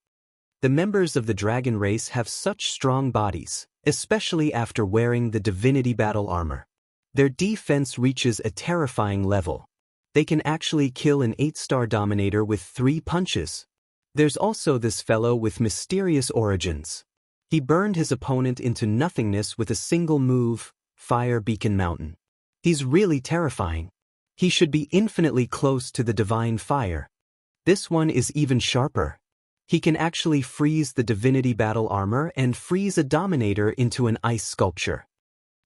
The members of the dragon race have such strong bodies, especially after wearing the divinity battle armor. Their defense reaches a terrifying level. They can actually kill an 8-star dominator with 3 punches. There's also this fellow with mysterious origins. He burned his opponent into nothingness with a single move, Fire Beacon Mountain. He's really terrifying. He should be infinitely close to the divine fire. This one is even sharper. He can actually freeze the divinity battle armor and freeze a dominator into an ice sculpture.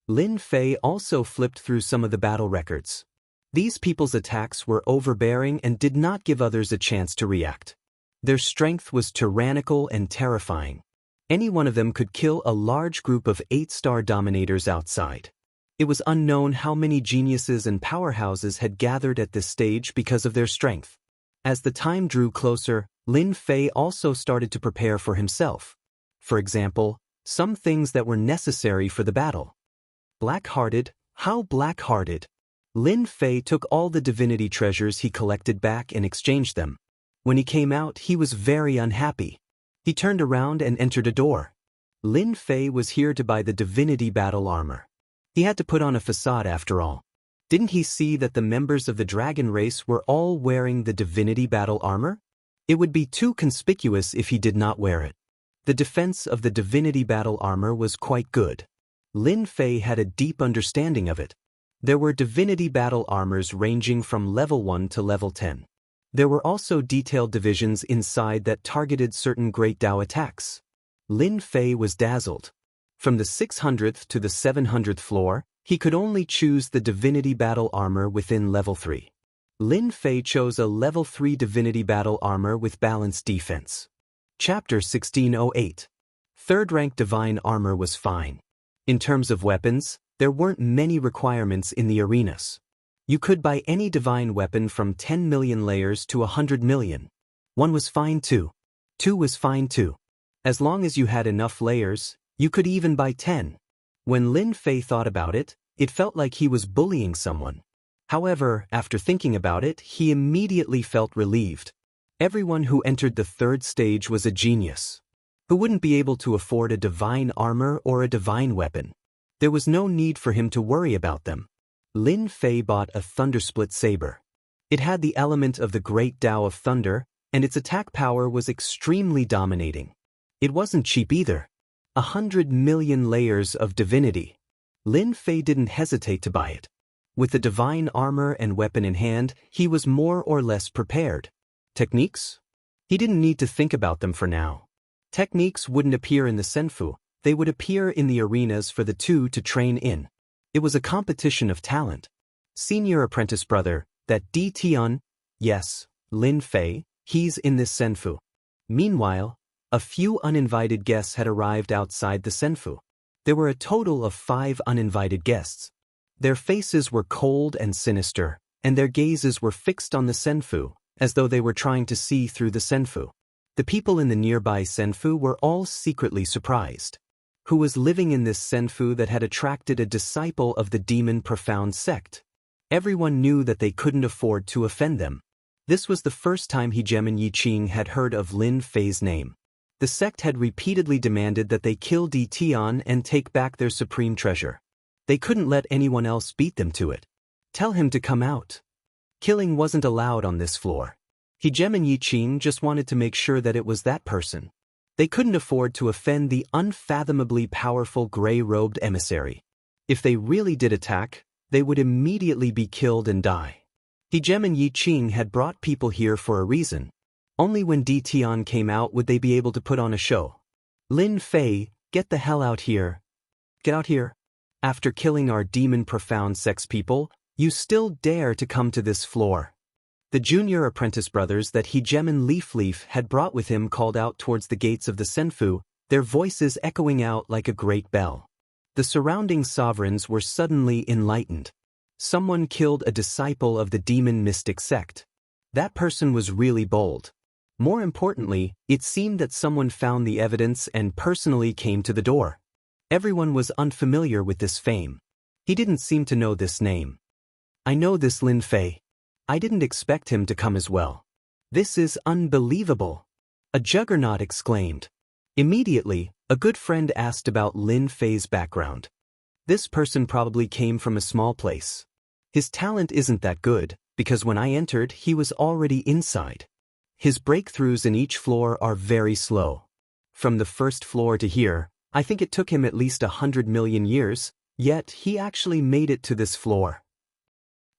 Lin Fei also flipped through some of the battle records. These people's attacks were overbearing and did not give others a chance to react. Their strength was tyrannical and terrifying. Any one of them could kill a large group of 8-star dominators outside. It was unknown how many geniuses and powerhouses had gathered at this stage because of their strength. As the time drew closer, Lin Fei also started to prepare for himself. For example, some things that were necessary for the battle. Black-hearted, how black-hearted. Lin Fei took all the divinity treasures he collected back and exchanged them. When he came out, he was very unhappy. He turned around and entered a door. Lin Fei was here to buy the divinity battle armor. He had to put on a facade after all. Didn't he see that the members of the dragon race were all wearing the divinity battle armor? It would be too conspicuous if he did not wear it. The defense of the divinity battle armor was quite good. Lin Fei had a deep understanding of it. There were divinity battle armors ranging from level 1 to level 10. There were also detailed divisions inside that targeted certain Great Dao attacks. Lin Fei was dazzled. From the 600th to the 700th floor, he could only choose the divinity battle armor within level 3. Lin Fei chose a level 3 divinity battle armor with balanced defense. Chapter 1608. Third rank divine armor was fine. In terms of weapons, there weren't many requirements in the arenas. You could buy any divine weapon from 10 million layers to 100 million. 1 was fine too. 2 was fine too. As long as you had enough layers, you could even buy 10. When Lin Fei thought about it, it felt like he was bullying someone. However, after thinking about it, he immediately felt relieved. Everyone who entered the 3rd stage was a genius. Who wouldn't be able to afford a divine armor or a divine weapon? There was no need for him to worry about them. Lin Fei bought a Thundersplit saber. It had the element of the Great Dao of Thunder, and its attack power was extremely dominating. It wasn't cheap either. 100 million layers of divinity. Lin Fei didn't hesitate to buy it. With the divine armor and weapon in hand, he was more or less prepared. Techniques? He didn't need to think about them for now. Techniques wouldn't appear in the Senfu, they would appear in the arenas for the 2 to train in. It was a competition of talent. Senior apprentice brother, that Di Tian, yes, Lin Fei, he's in this Senfu. Meanwhile, a few uninvited guests had arrived outside the Senfu. There were a total of 5 uninvited guests. Their faces were cold and sinister, and their gazes were fixed on the senfu, as though they were trying to see through the senfu. The people in the nearby senfu were all secretly surprised. Who was living in this senfu that had attracted a disciple of the demon profound sect? Everyone knew that they couldn't afford to offend them. This was the first time Hegemon Yiqing had heard of Lin Fei's name. The sect had repeatedly demanded that they kill Di Tian and take back their supreme treasure. They couldn't let anyone else beat them to it. Tell him to come out. Killing wasn't allowed on this floor. Hegemon Yiqing just wanted to make sure that it was that person. They couldn't afford to offend the unfathomably powerful gray-robed emissary. If they really did attack, they would immediately be killed and die. Hegemon Yiqing had brought people here for a reason. Only when Di Tian came out would they be able to put on a show. Lin Fei, get the hell out here. Get out here. After killing our demon profound sex people, you still dare to come to this floor. The junior apprentice brothers that Hegemon Leaf had brought with him called out towards the gates of the senfu, their voices echoing out like a great bell. The surrounding sovereigns were suddenly enlightened. Someone killed a disciple of the demon mystic sect. That person was really bold. More importantly, it seemed that someone found the evidence and personally came to the door. Everyone was unfamiliar with this fame. He didn't seem to know this name. I know this Lin Fei. I didn't expect him to come as well. This is unbelievable. A juggernaut exclaimed. Immediately, a good friend asked about Lin Fei's background. This person probably came from a small place. His talent isn't that good, because when I entered he was already inside. His breakthroughs in each floor are very slow. From the first floor to here, I think it took him at least 100 million years, yet he actually made it to this floor.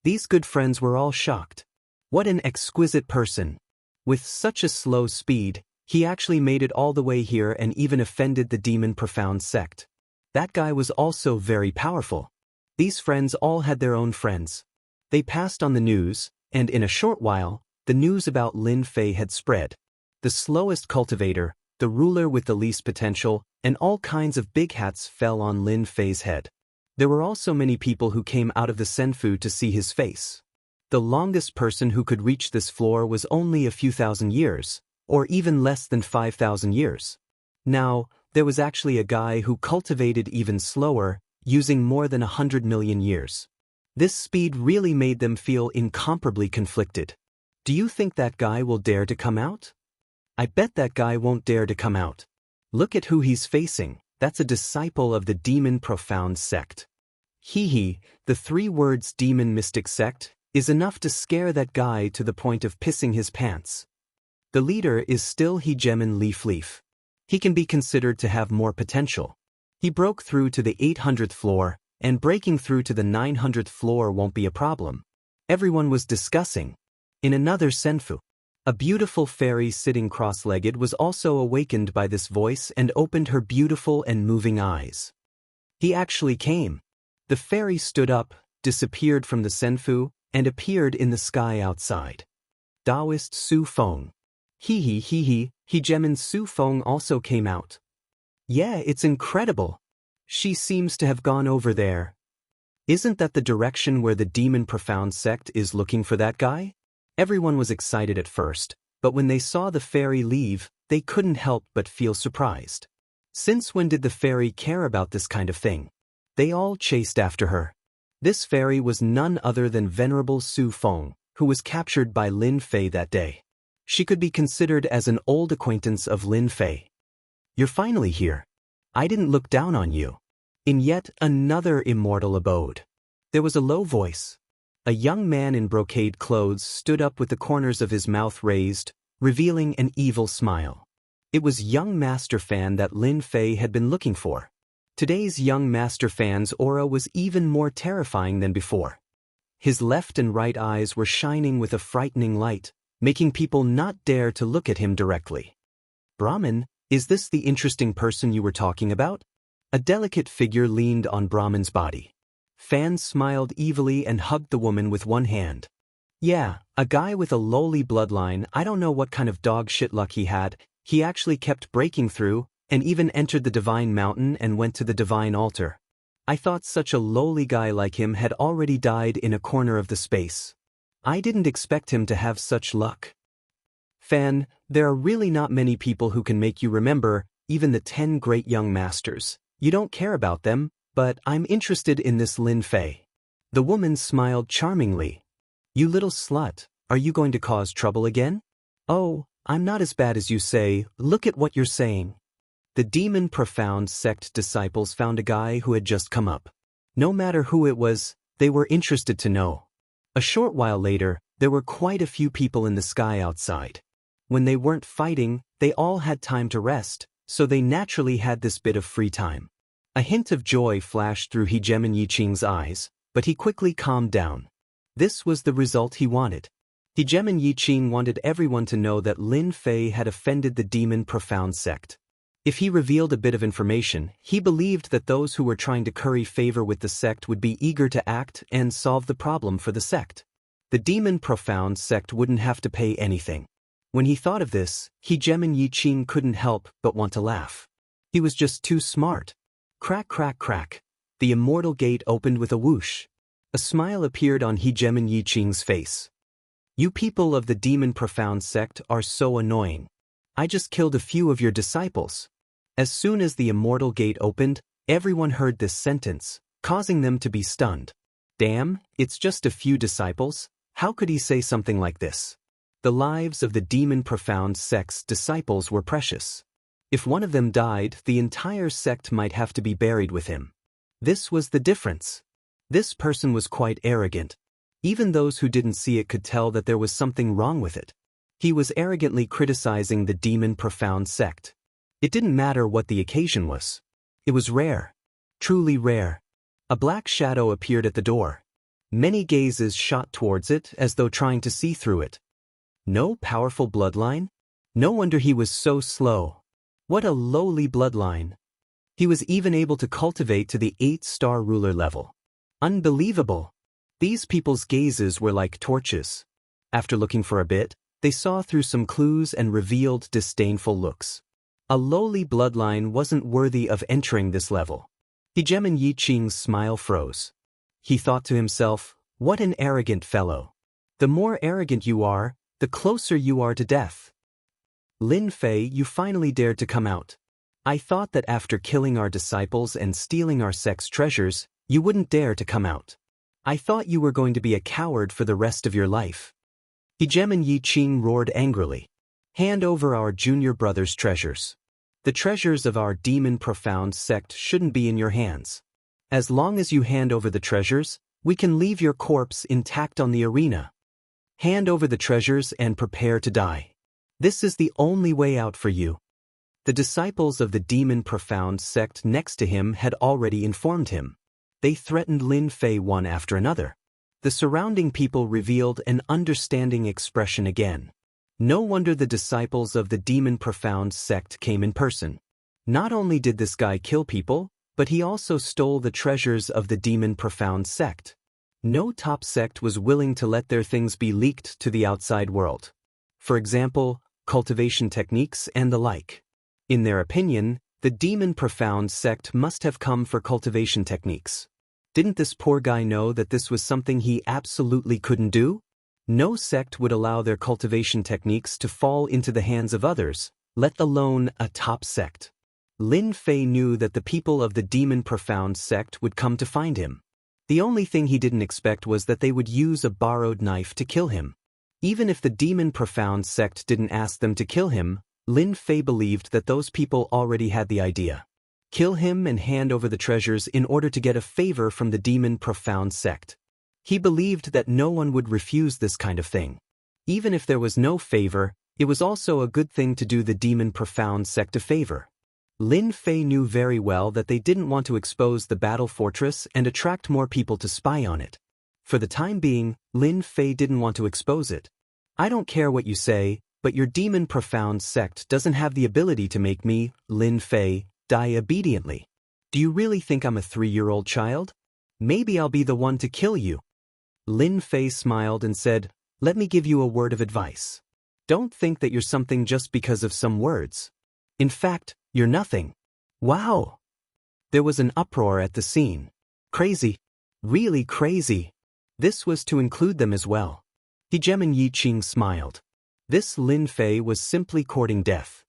These good friends were all shocked. What an exquisite person. With such a slow speed, he actually made it all the way here and even offended the demon profound sect. That guy was also very powerful. These friends all had their own friends. They passed on the news, and in a short while, the news about Lin Fei had spread. The slowest cultivator, the ruler with the least potential, and all kinds of big hats fell on Lin Fei's head. There were also many people who came out of the senfu to see his face. The longest person who could reach this floor was only a few thousand years, or even less than 5,000 years. Now, there was actually a guy who cultivated even slower, using more than 100 million years. This speed really made them feel incomparably conflicted. Do you think that guy will dare to come out? I bet that guy won't dare to come out. Look at who he's facing. That's a disciple of the demon profound sect. The 3 words demon mystic sect is enough to scare that guy to the point of pissing his pants. The leader is still Hegemon Leaf. He can be considered to have more potential. He broke through to the 800th floor, and breaking through to the 900th floor won't be a problem. Everyone was discussing. In another senfu, a beautiful fairy sitting cross-legged was also awakened by this voice and opened her beautiful and moving eyes. He actually came. The fairy stood up, disappeared from the senfu, and appeared in the sky outside. Taoist Su Feng. Hegemon Su Feng also came out. Yeah, it's incredible. She seems to have gone over there. Isn't that the direction where the demon profound sect is looking for that guy? Everyone was excited at first, but when they saw the fairy leave, they couldn't help but feel surprised. Since when did the fairy care about this kind of thing? They all chased after her. This fairy was none other than Venerable Su Feng, who was captured by Lin Fei that day. She could be considered as an old acquaintance of Lin Fei. You're finally here. I didn't look down on you. In yet another immortal abode. There was a low voice. A young man in brocade clothes stood up with the corners of his mouth raised, revealing an evil smile. It was young Master Fan that Lin Fei had been looking for. Today's young Master Fan's aura was even more terrifying than before. His left and right eyes were shining with a frightening light, making people not dare to look at him directly. Brahmin, is this the interesting person you were talking about? A delicate figure leaned on Brahmin's body. Fan smiled evilly and hugged the woman with one hand. Yeah, a guy with a lowly bloodline. I don't know what kind of dog shit luck he had. He actually kept breaking through, and even entered the divine mountain and went to the divine altar. I thought such a lowly guy like him had already died in a corner of the space. I didn't expect him to have such luck. Fan, there are really not many people who can make you remember, even the 10 great young masters. You don't care about them, but I'm interested in this Lin Fei. The woman smiled charmingly. You little slut, are you going to cause trouble again? Oh, I'm not as bad as you say, look at what you're saying. The Demon Profound sect disciples found a guy who had just come up. No matter who it was, they were interested to know. A short while later, there were quite a few people in the sky outside. When they weren't fighting, they all had time to rest, so they naturally had this bit of free time. A hint of joy flashed through Hegemon Yiqing's eyes, but he quickly calmed down. This was the result he wanted. Hegemon Yiqing wanted everyone to know that Lin Fei had offended the Demon Profound sect. If he revealed a bit of information, he believed that those who were trying to curry favor with the sect would be eager to act and solve the problem for the sect. The Demon Profound sect wouldn't have to pay anything. When he thought of this, Hegemon Yiqing couldn't help but want to laugh. He was just too smart. Crack, crack, crack. The immortal gate opened with a whoosh. A smile appeared on Hegemon Yiqing's face. You people of the Demon Profound sect are so annoying. I just killed a few of your disciples. As soon as the immortal gate opened, everyone heard this sentence, causing them to be stunned. Damn, it's just a few disciples? How could he say something like this? The lives of the Demon Profound sect's disciples were precious. If one of them died, the entire sect might have to be buried with him. This was the difference. This person was quite arrogant. Even those who didn't see it could tell that there was something wrong with it. He was arrogantly criticizing the Demon Profound sect. It didn't matter what the occasion was. It was rare. Truly rare. A black shadow appeared at the door. Many gazes shot towards it as though trying to see through it. No powerful bloodline? No wonder he was so slow. What a lowly bloodline. He was even able to cultivate to the 8-star ruler level. Unbelievable. These people's gazes were like torches. After looking for a bit, they saw through some clues and revealed disdainful looks. A lowly bloodline wasn't worthy of entering this level. Hegemon Yiqing's smile froze. He thought to himself, what an arrogant fellow. The more arrogant you are, the closer you are to death. Lin Fei, you finally dared to come out. I thought that after killing our disciples and stealing our sect's treasures, you wouldn't dare to come out. I thought you were going to be a coward for the rest of your life. Hegemon Yiqing roared angrily. Hand over our junior brother's treasures. The treasures of our Demon Profound sect shouldn't be in your hands. As long as you hand over the treasures, we can leave your corpse intact on the arena. Hand over the treasures and prepare to die. This is the only way out for you. The disciples of the Demon Profound sect next to him had already informed him. They threatened Lin Fei one after another. The surrounding people revealed an understanding expression again. No wonder the disciples of the Demon Profound sect came in person. Not only did this guy kill people, but he also stole the treasures of the Demon Profound sect. No top sect was willing to let their things be leaked to the outside world. For example, cultivation techniques and the like. In their opinion, the Demon Profound sect must have come for cultivation techniques. Didn't this poor guy know that this was something he absolutely couldn't do? No sect would allow their cultivation techniques to fall into the hands of others, let alone a top sect. Lin Fei knew that the people of the Demon Profound sect would come to find him. The only thing he didn't expect was that they would use a borrowed knife to kill him. Even if the Demon Profound sect didn't ask them to kill him, Lin Fei believed that those people already had the idea. Kill him and hand over the treasures in order to get a favor from the Demon Profound sect. He believed that no one would refuse this kind of thing. Even if there was no favor, it was also a good thing to do the Demon Profound sect a favor. Lin Fei knew very well that they didn't want to expose the battle fortress and attract more people to spy on it. For the time being, Lin Fei didn't want to expose it. I don't care what you say, but your Demon Profound sect doesn't have the ability to make me, Lin Fei, die obediently. Do you really think I'm a 3-year-old child? Maybe I'll be the one to kill you. Lin Fei smiled and said, let me give you a word of advice. Don't think that you're something just because of some words. In fact, you're nothing. Wow! There was an uproar at the scene. Crazy. Really crazy. This was to include them as well. Hegeman Yi Qing smiled. This Lin Fei was simply courting death.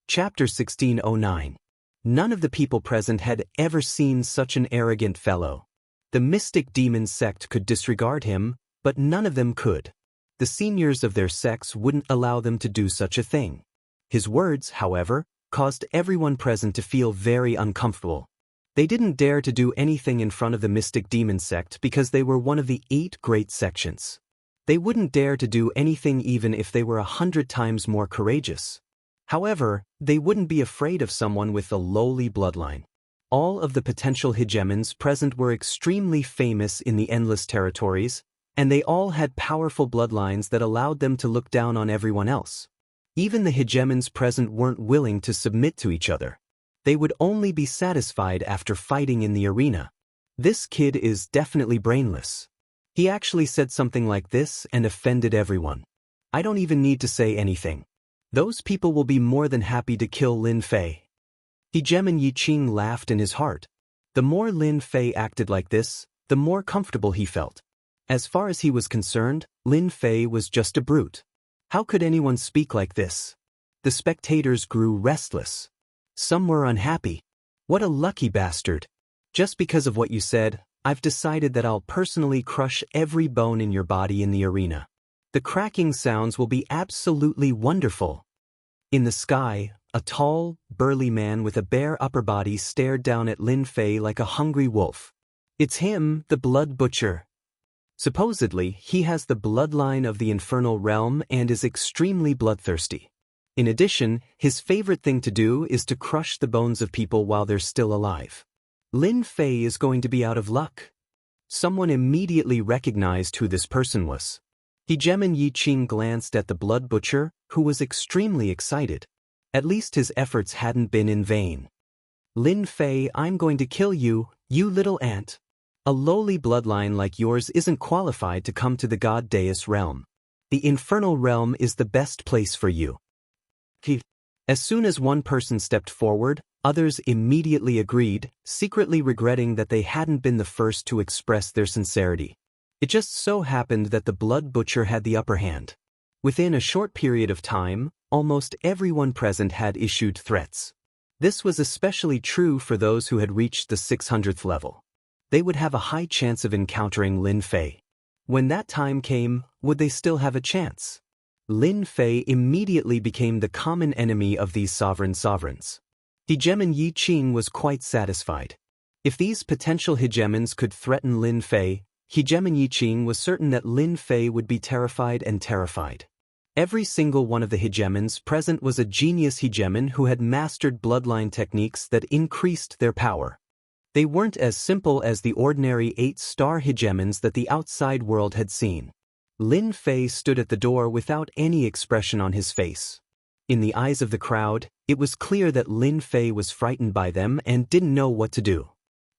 Chapter 1609. None of the people present had ever seen such an arrogant fellow. The mystic demon sect could disregard him, but none of them could. The seniors of their sects wouldn't allow them to do such a thing. His words, however, caused everyone present to feel very uncomfortable. They didn't dare to do anything in front of the mystic demon sect because they were one of the 8 great sections. They wouldn't dare to do anything even if they were 100 times more courageous. However, they wouldn't be afraid of someone with a lowly bloodline. All of the potential hegemons present were extremely famous in the endless territories, and they all had powerful bloodlines that allowed them to look down on everyone else. Even the hegemons present weren't willing to submit to each other. They would only be satisfied after fighting in the arena. This kid is definitely brainless. He actually said something like this and offended everyone. I don't even need to say anything. Those people will be more than happy to kill Lin Fei. Hegeman Yi Qing laughed in his heart. The more Lin Fei acted like this, the more comfortable he felt. As far as he was concerned, Lin Fei was just a brute. How could anyone speak like this? The spectators grew restless. Some were unhappy. What a lucky bastard. Just because of what you said, I've decided that I'll personally crush every bone in your body in the arena. The cracking sounds will be absolutely wonderful. In the sky, a tall, burly man with a bare upper body stared down at Lin Fei like a hungry wolf. It's him, the Blood Butcher. Supposedly, he has the bloodline of the infernal realm and is extremely bloodthirsty. In addition, his favorite thing to do is to crush the bones of people while they're still alive. Lin Fei is going to be out of luck. Someone immediately recognized who this person was. Hegeman Yi Qing glanced at the Blood Butcher, who was extremely excited. At least his efforts hadn't been in vain. Lin Fei, I'm going to kill you, you little ant. A lowly bloodline like yours isn't qualified to come to the God Deus realm. The infernal realm is the best place for you. As soon as one person stepped forward, others immediately agreed, secretly regretting that they hadn't been the first to express their sincerity. It just so happened that the Blood Butcher had the upper hand. Within a short period of time, almost everyone present had issued threats. This was especially true for those who had reached the 600th level. They would have a high chance of encountering Lin Fei. When that time came, would they still have a chance? Lin Fei immediately became the common enemy of these sovereigns. Hegeman Yi Qing was quite satisfied. If these potential hegemons could threaten Lin Fei, Hegeman Yi Qing was certain that Lin Fei would be terrified and terrified. Every single one of the hegemons present was a genius hegemon who had mastered bloodline techniques that increased their power. They weren't as simple as the ordinary 8-star hegemons that the outside world had seen. Lin Fei stood at the door without any expression on his face. In the eyes of the crowd, it was clear that Lin Fei was frightened by them and didn't know what to do.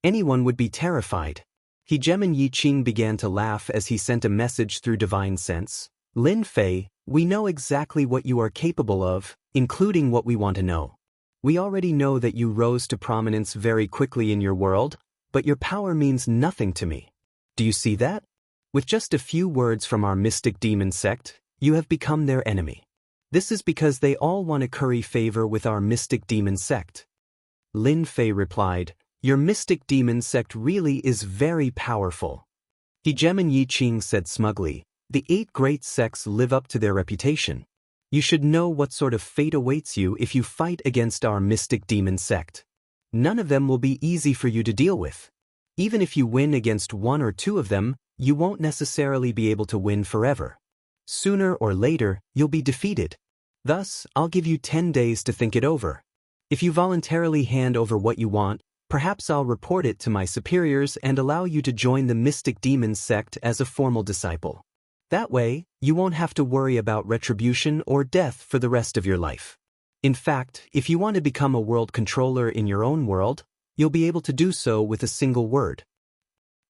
Anyone would be terrified. Hegeman Yi Qing began to laugh as he sent a message through divine sense. Lin Fei, we know exactly what you are capable of, including what we want to know. We already know that you rose to prominence very quickly in your world, but your power means nothing to me. Do you see that? With just a few words from our mystic demon sect, you have become their enemy. This is because they all want to curry favor with our mystic demon sect. Lin Fei replied, your mystic demon sect really is very powerful. Hegeman Yi Qing said smugly, the 8 great sects live up to their reputation. You should know what sort of fate awaits you if you fight against our mystic demon sect. None of them will be easy for you to deal with. Even if you win against 1 or 2 of them, you won't necessarily be able to win forever. Sooner or later, you'll be defeated. Thus, I'll give you 10 days to think it over. If you voluntarily hand over what you want, perhaps I'll report it to my superiors and allow you to join the mystic demon sect as a formal disciple. That way, you won't have to worry about retribution or death for the rest of your life. In fact, if you want to become a world controller in your own world, you'll be able to do so with a single word.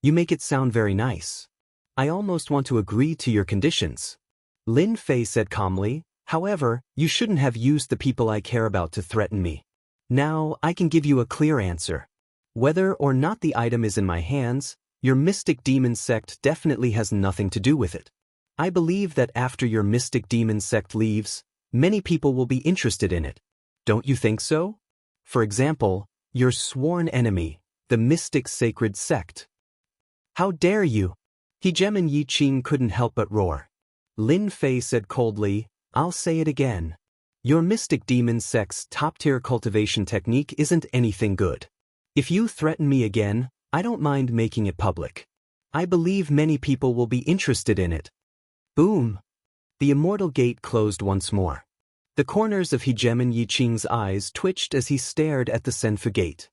You make it sound very nice. I almost want to agree to your conditions. Lin Fei said calmly, however, you shouldn't have used the people I care about to threaten me. Now, I can give you a clear answer. Whether or not the item is in my hands, your mystic demon sect definitely has nothing to do with it. I believe that after your mystic demon sect leaves, many people will be interested in it. Don't you think so? For example, your sworn enemy, the mystic sacred sect. How dare you? Hegemon Yi Qing couldn't help but roar. Lin Fei said coldly, I'll say it again. Your mystic demon sect's top-tier cultivation technique isn't anything good. If you threaten me again, I don't mind making it public. I believe many people will be interested in it. Boom! The immortal gate closed once more. The corners of Hegemon Yi Qing's eyes twitched as he stared at the Senfu gate.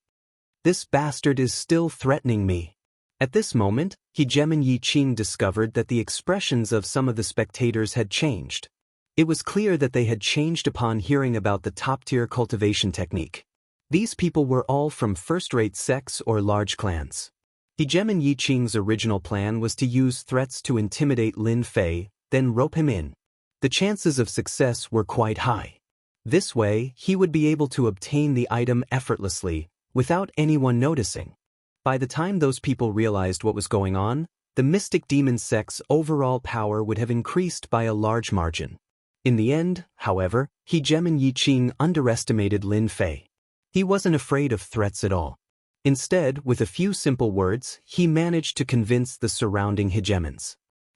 This bastard is still threatening me. At this moment, Hegemon Yi Qing discovered that the expressions of some of the spectators had changed. It was clear that they had changed upon hearing about the top-tier cultivation technique. These people were all from first-rate sects or large clans. Hegemon Yi Qing's original plan was to use threats to intimidate Lin Fei, then rope him in. The chances of success were quite high. This way, he would be able to obtain the item effortlessly, without anyone noticing. By the time those people realized what was going on, the mystic demon sect's overall power would have increased by a large margin. In the end, however, Hegemon Yi Qing underestimated Lin Fei. He wasn't afraid of threats at all. Instead, with a few simple words, he managed to convince the surrounding hegemons.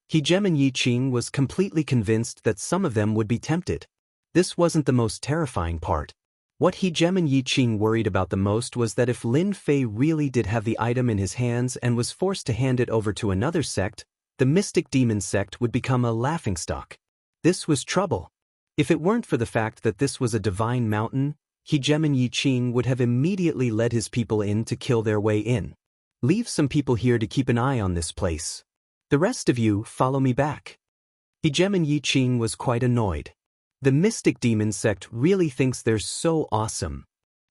Hegemon Yi Qing was completely convinced that some of them would be tempted. This wasn't the most terrifying part. What Hegemon Yi Qing worried about the most was that if Lin Fei really did have the item in his hands and was forced to hand it over to another sect, the mystic demon sect would become a laughingstock. This was trouble. If it weren't for the fact that this was a divine mountain, Hegemon Yi Qing would have immediately led his people in to kill their way in. Leave some people here to keep an eye on this place. The rest of you follow me back. Hegemon Yi Qing was quite annoyed. The mystic demon sect really thinks they're so awesome.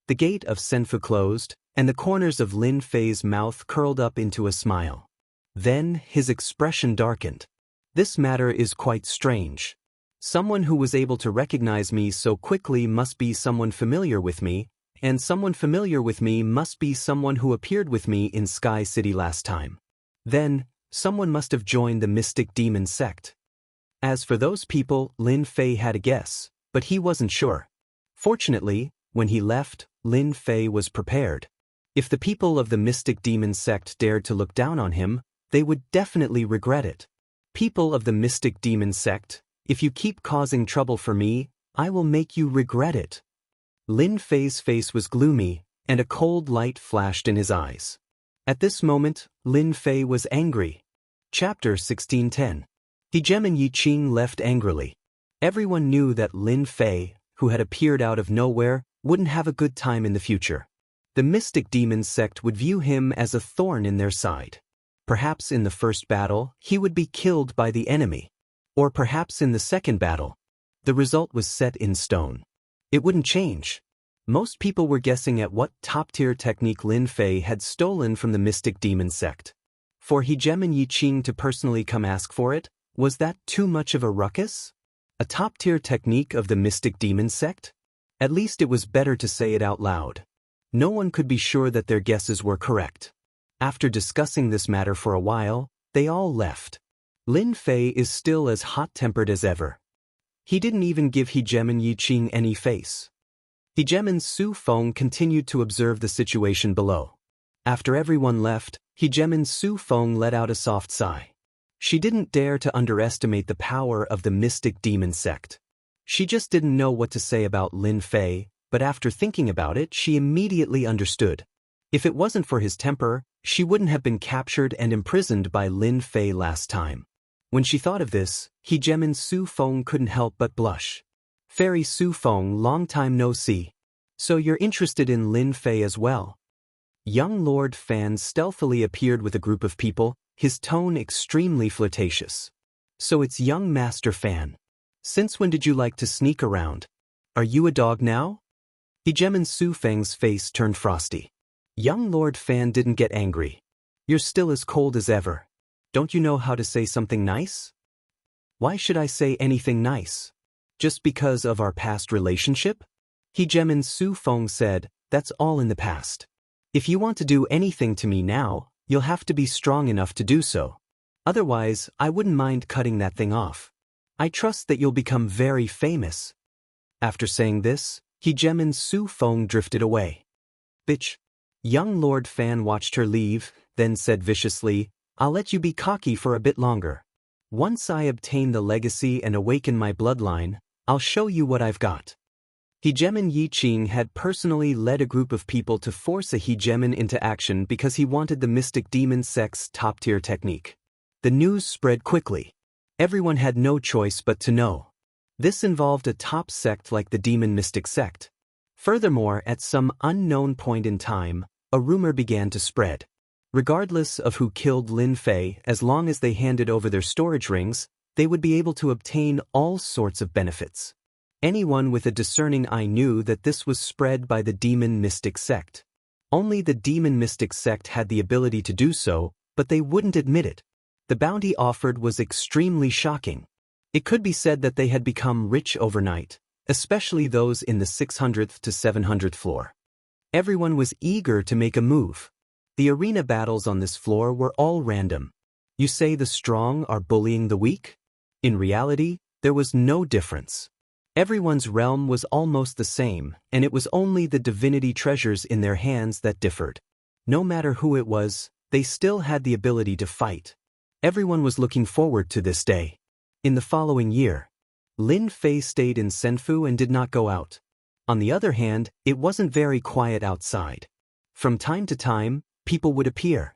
The gate of Senfu closed, and the corners of Lin Fei's mouth curled up into a smile. Then his expression darkened. This matter is quite strange. Someone who was able to recognize me so quickly must be someone familiar with me, and someone familiar with me must be someone who appeared with me in Sky City last time. Then, someone must have joined the mystic demon sect. As for those people, Lin Fei had a guess, but he wasn't sure. Fortunately, when he left, Lin Fei was prepared. If the people of the mystic demon sect dared to look down on him, they would definitely regret it. People of the mystic demon sect, if you keep causing trouble for me, I will make you regret it. Lin Fei's face was gloomy, and a cold light flashed in his eyes. At this moment, Lin Fei was angry. Chapter 1610. Hegemon Yi Qing left angrily. Everyone knew that Lin Fei, who had appeared out of nowhere, wouldn't have a good time in the future. The mystic demon sect would view him as a thorn in their side. Perhaps in the first battle, he would be killed by the enemy. Or perhaps in the second battle. The result was set in stone. It wouldn't change. Most people were guessing at what top-tier technique Lin Fei had stolen from the mystic demon sect. For Hegemon Yi Qing to personally come ask for it, was that too much of a ruckus? A top-tier technique of the mystic demon sect? At least it was better to say it out loud. No one could be sure that their guesses were correct. After discussing this matter for a while, they all left. Lin Fei is still as hot-tempered as ever. He didn't even give Hegemon Yi Qing any face. Hegemon Su Feng continued to observe the situation below. After everyone left, Hegemon Su Feng let out a soft sigh. She didn't dare to underestimate the power of the mystic demon sect. She just didn't know what to say about Lin Fei, but after thinking about it, she immediately understood. If it wasn't for his temper, she wouldn't have been captured and imprisoned by Lin Fei last time. When she thought of this, Hegemon Su Feng couldn't help but blush. Fairy Su Feng, long time no see. So you're interested in Lin Fei as well? Young Lord Fan stealthily appeared with a group of people, his tone extremely flirtatious. So it's young Master Fan. Since when did you like to sneak around? Are you a dog now? Hegemon Su Feng's face turned frosty. Young Lord Fan didn't get angry. You're still as cold as ever. Don't you know how to say something nice? Why should I say anything nice? Just because of our past relationship? Hegemon Su Feng said, that's all in the past. If you want to do anything to me now, you'll have to be strong enough to do so. Otherwise, I wouldn't mind cutting that thing off. I trust that you'll become very famous. After saying this, Hegemin Su Feng drifted away. Bitch. Young Lord Fan watched her leave, then said viciously, I'll let you be cocky for a bit longer. Once I obtain the legacy and awaken my bloodline, I'll show you what I've got. Hegemin Yi Qing had personally led a group of people to force a Hegemin into action because he wanted the mystic demon sect's top-tier technique. The news spread quickly. Everyone had no choice but to know. This involved a top sect like the demon mystic sect. Furthermore, at some unknown point in time, a rumor began to spread. Regardless of who killed Lin Fei, as long as they handed over their storage rings, they would be able to obtain all sorts of benefits. Anyone with a discerning eye knew that this was spread by the demon mystic sect. Only the demon mystic sect had the ability to do so, but they wouldn't admit it. The bounty offered was extremely shocking. It could be said that they had become rich overnight, especially those in the 600th to 700th floor. Everyone was eager to make a move. The arena battles on this floor were all random. You say the strong are bullying the weak? In reality, there was no difference. Everyone's realm was almost the same, and it was only the divinity treasures in their hands that differed. No matter who it was, they still had the ability to fight. Everyone was looking forward to this day. In the following year, Lin Fei stayed in Senfu and did not go out. On the other hand, it wasn't very quiet outside. From time to time, people would appear.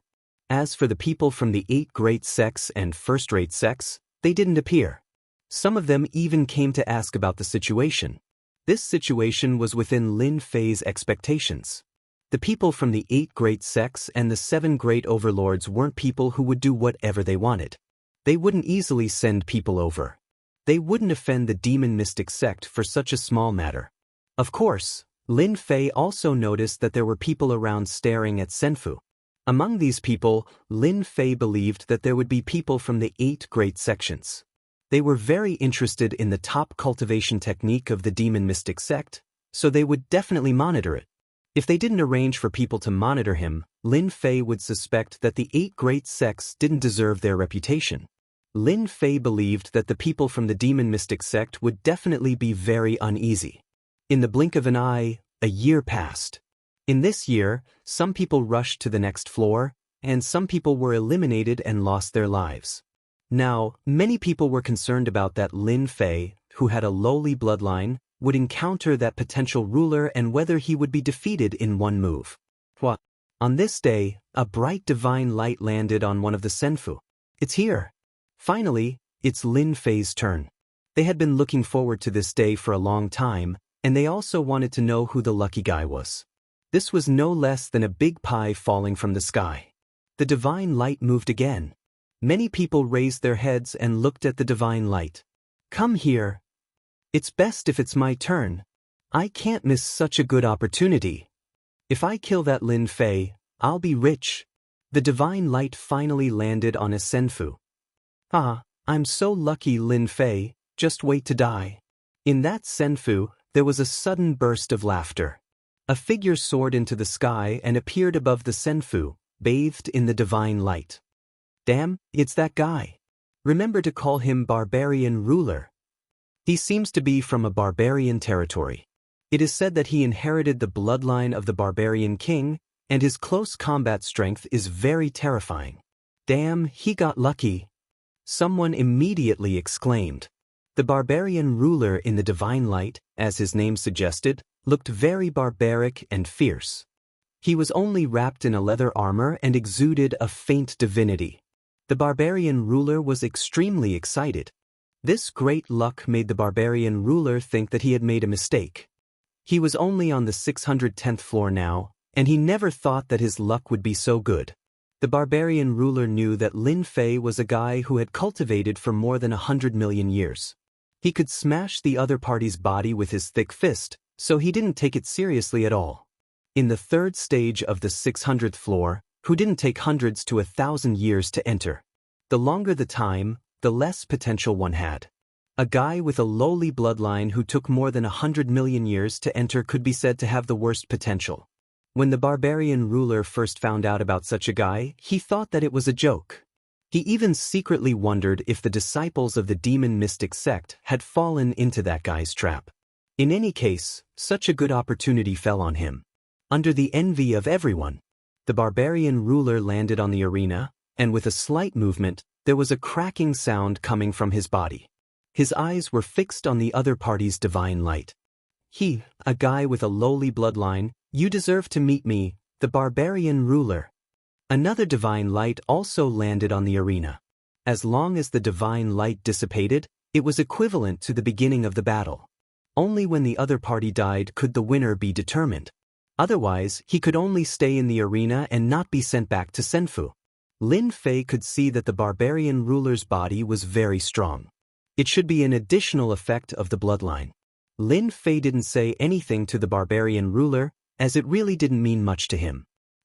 As for the people from the 8 great sects and first-rate sects, they didn't appear. Some of them even came to ask about the situation. This situation was within Lin Fei's expectations. The people from the 8 great sects and the 7 great overlords weren't people who would do whatever they wanted. They wouldn't easily send people over. They wouldn't offend the demon mystic sect for such a small matter. Of course, Lin Fei also noticed that there were people around staring at Senfu. Among these people, Lin Fei believed that there would be people from the 8 great sections. They were very interested in the top cultivation technique of the demon mystic sect, so they would definitely monitor it. If they didn't arrange for people to monitor him, Lin Fei would suspect that the 8 great sects didn't deserve their reputation. Lin Fei believed that the people from the demon mystic sect would definitely be very uneasy. In the blink of an eye, a year passed. In this year, some people rushed to the next floor, and some people were eliminated and lost their lives. Now, many people were concerned about that Lin Fei, who had a lowly bloodline, would encounter that potential ruler and whether he would be defeated in one move. What? On this day, a bright divine light landed on one of the Senfu. It's here. Finally, it's Lin Fei's turn. They had been looking forward to this day for a long time, and they also wanted to know who the lucky guy was. This was no less than a big pie falling from the sky. The divine light moved again. Many people raised their heads and looked at the divine light. Come here. It's best if it's my turn. I can't miss such a good opportunity. If I kill that Lin Fei, I'll be rich. The divine light finally landed on a Senfu. Ah, I'm so lucky, Lin Fei, just wait to die. In that Senfu, there was a sudden burst of laughter. A figure soared into the sky and appeared above the Senfu, bathed in the divine light. Damn, it's that guy. Remember to call him Barbarian Ruler. He seems to be from a barbarian territory. It is said that he inherited the bloodline of the barbarian king, and his close combat strength is very terrifying. Damn, he got lucky. Someone immediately exclaimed. The barbarian ruler in the divine light, as his name suggested, looked very barbaric and fierce. He was only wrapped in a leather armor and exuded a faint divinity. The barbarian ruler was extremely excited. This great luck made the barbarian ruler think that he had made a mistake. He was only on the 610th floor now, and he never thought that his luck would be so good. The barbarian ruler knew that Lin Fei was a guy who had cultivated for more than 100 million years. He could smash the other party's body with his thick fist, so he didn't take it seriously at all. In the 3rd stage of the 600th floor, who didn't take hundreds to 1,000 years to enter. The longer the time, the less potential one had. A guy with a lowly bloodline who took more than 100 million years to enter could be said to have the worst potential. When the barbarian ruler first found out about such a guy, he thought that it was a joke. He even secretly wondered if the disciples of the demon mystic sect had fallen into that guy's trap. In any case, such a good opportunity fell on him. Under the envy of everyone, the barbarian ruler landed on the arena, and with a slight movement, there was a cracking sound coming from his body. His eyes were fixed on the other party's divine light. He, a guy with a lowly bloodline, you deserve to meet me, the barbarian ruler. Another divine light also landed on the arena. As long as the divine light dissipated, it was equivalent to the beginning of the battle. Only when the other party died could the winner be determined. Otherwise, he could only stay in the arena and not be sent back to Senfu. Lin Fei could see that the barbarian ruler's body was very strong. It should be an additional effect of the bloodline. Lin Fei didn't say anything to the barbarian ruler, as it really didn't mean much to him.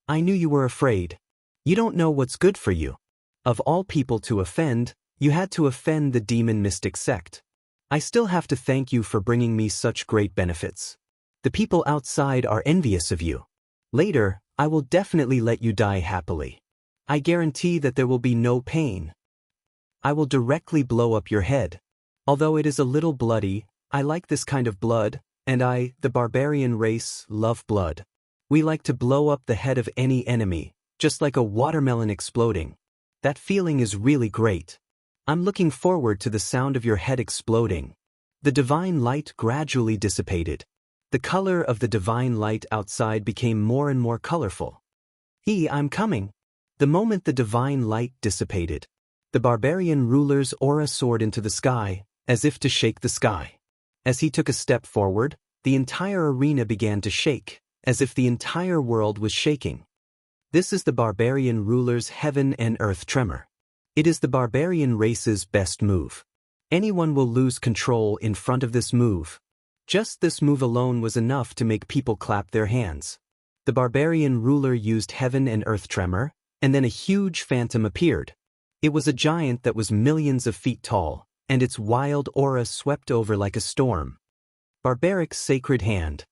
I knew you were afraid. You don't know what's good for you. Of all people to offend, you had to offend the demon mystic sect. I still have to thank you for bringing me such great benefits. The people outside are envious of you. Later, I will definitely let you die happily. I guarantee that there will be no pain. I will directly blow up your head. Although it is a little bloody, I like this kind of blood, and I, the barbarian race, love blood. We like to blow up the head of any enemy, just like a watermelon exploding. That feeling is really great. I'm looking forward to the sound of your head exploding. The divine light gradually dissipated. The color of the divine light outside became more and more colorful. I'm coming. The moment the divine light dissipated, the barbarian ruler's aura soared into the sky, as if to shake the sky. As he took a step forward, the entire arena began to shake, as if the entire world was shaking. This is the barbarian ruler's heaven and earth tremor. It is the barbarian race's best move. Anyone will lose control in front of this move. Just this move alone was enough to make people clap their hands. The barbarian ruler used heaven and earth tremor, and then a huge phantom appeared. It was a giant that was millions of feet tall, and its wild aura swept over like a storm. Barbaric sacred hand.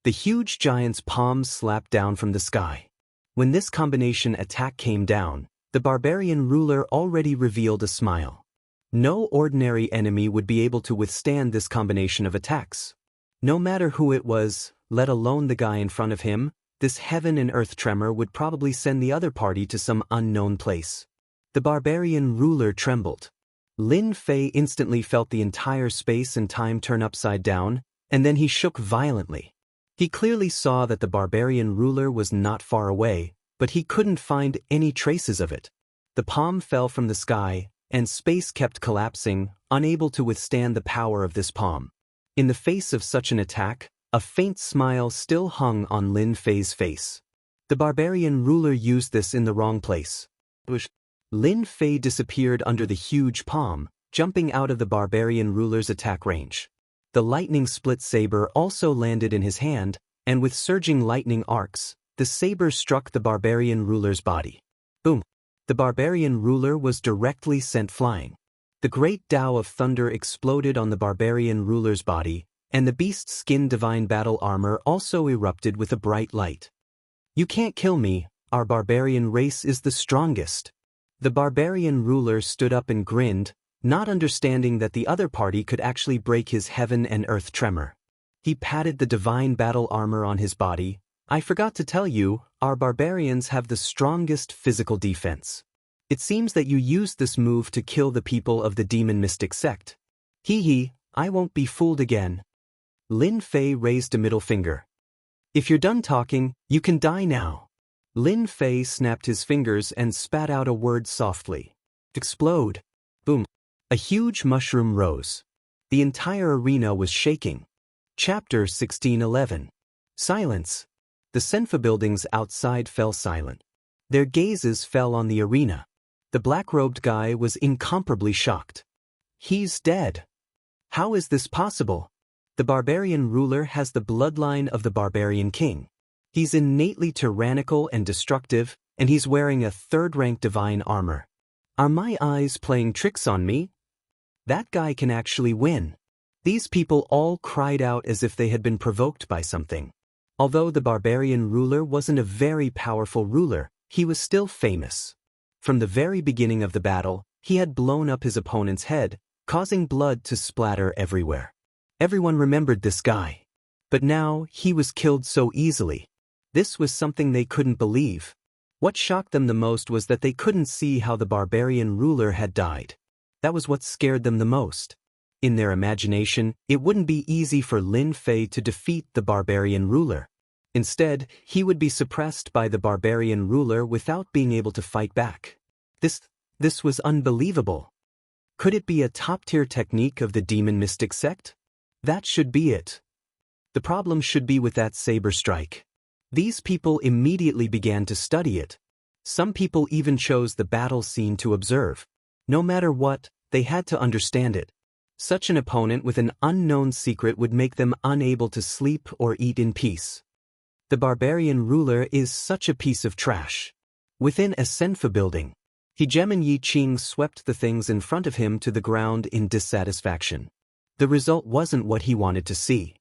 The huge giant's palms slapped down from the sky. When this combination attack came down, the barbarian ruler already revealed a smile. No ordinary enemy would be able to withstand this combination of attacks. No matter who it was, let alone the guy in front of him, this heaven and earth tremor would probably send the other party to some unknown place. The barbarian ruler trembled. Lin Fei instantly felt the entire space and time turn upside down, and then he shook violently. He clearly saw that the barbarian ruler was not far away, but he couldn't find any traces of it. The palm fell from the sky, and space kept collapsing, unable to withstand the power of this palm. In the face of such an attack, a faint smile still hung on Lin Fei's face. The barbarian ruler used this in the wrong place. Lin Fei disappeared under the huge palm, jumping out of the barbarian ruler's attack range. The lightning split saber also landed in his hand, and with surging lightning arcs, the saber struck the barbarian ruler's body. Boom! The barbarian ruler was directly sent flying. The great Tao of thunder exploded on the barbarian ruler's body, and the beast's skin divine battle armor also erupted with a bright light. You can't kill me, our barbarian race is the strongest. The barbarian ruler stood up and grinned, not understanding that the other party could actually break his heaven and earth tremor. He patted the divine battle armor on his body. I forgot to tell you, our barbarians have the strongest physical defense. It seems that you used this move to kill the people of the demon mystic sect. I won't be fooled again. Lin Fei raised a middle finger. If you're done talking, you can die now. Lin Fei snapped his fingers and spat out a word softly. Explode. Boom. A huge mushroom rose. The entire arena was shaking. Chapter 1611. Silence. The Senfa buildings outside fell silent. Their gazes fell on the arena. The black-robed guy was incomparably shocked. He's dead. How is this possible? The barbarian ruler has the bloodline of the barbarian king. He's innately tyrannical and destructive, and he's wearing a third-rank divine armor. Are my eyes playing tricks on me? That guy can actually win. These people all cried out as if they had been provoked by something. Although the barbarian ruler wasn't a very powerful ruler, he was still famous. From the very beginning of the battle, he had blown up his opponent's head, causing blood to splatter everywhere. Everyone remembered this guy. But now, he was killed so easily. This was something they couldn't believe. What shocked them the most was that they couldn't see how the barbarian ruler had died. That was what scared them the most. In their imagination, it wouldn't be easy for Lin Fei to defeat the barbarian ruler. Instead, he would be suppressed by the barbarian ruler without being able to fight back. This was unbelievable. Could it be a top-tier technique of the demon mystic sect? That should be it. The problem should be with that saber strike. These people immediately began to study it. Some people even chose the battle scene to observe. No matter what, they had to understand it. Such an opponent with an unknown secret would make them unable to sleep or eat in peace. The barbarian ruler is such a piece of trash. Within a Senfu building, Hegemon Yi Qing swept the things in front of him to the ground in dissatisfaction. The result wasn't what he wanted to see.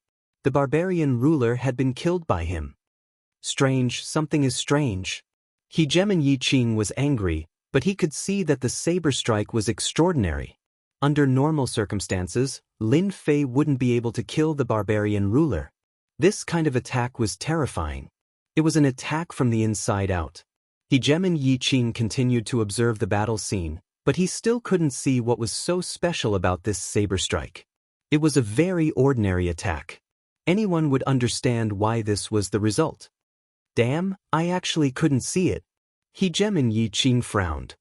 The barbarian ruler had been killed by him. Strange, something is strange. Hegemon Yi Qing was angry, but he could see that the saber strike was extraordinary. Under normal circumstances, Lin Fei wouldn't be able to kill the barbarian ruler. This kind of attack was terrifying. It was an attack from the inside out. Hegemon Yi Qing continued to observe the battle scene, but he still couldn't see what was so special about this saber strike. It was a very ordinary attack. Anyone would understand why this was the result. Damn, I actually couldn't see it. Hegemon Yi Qing frowned.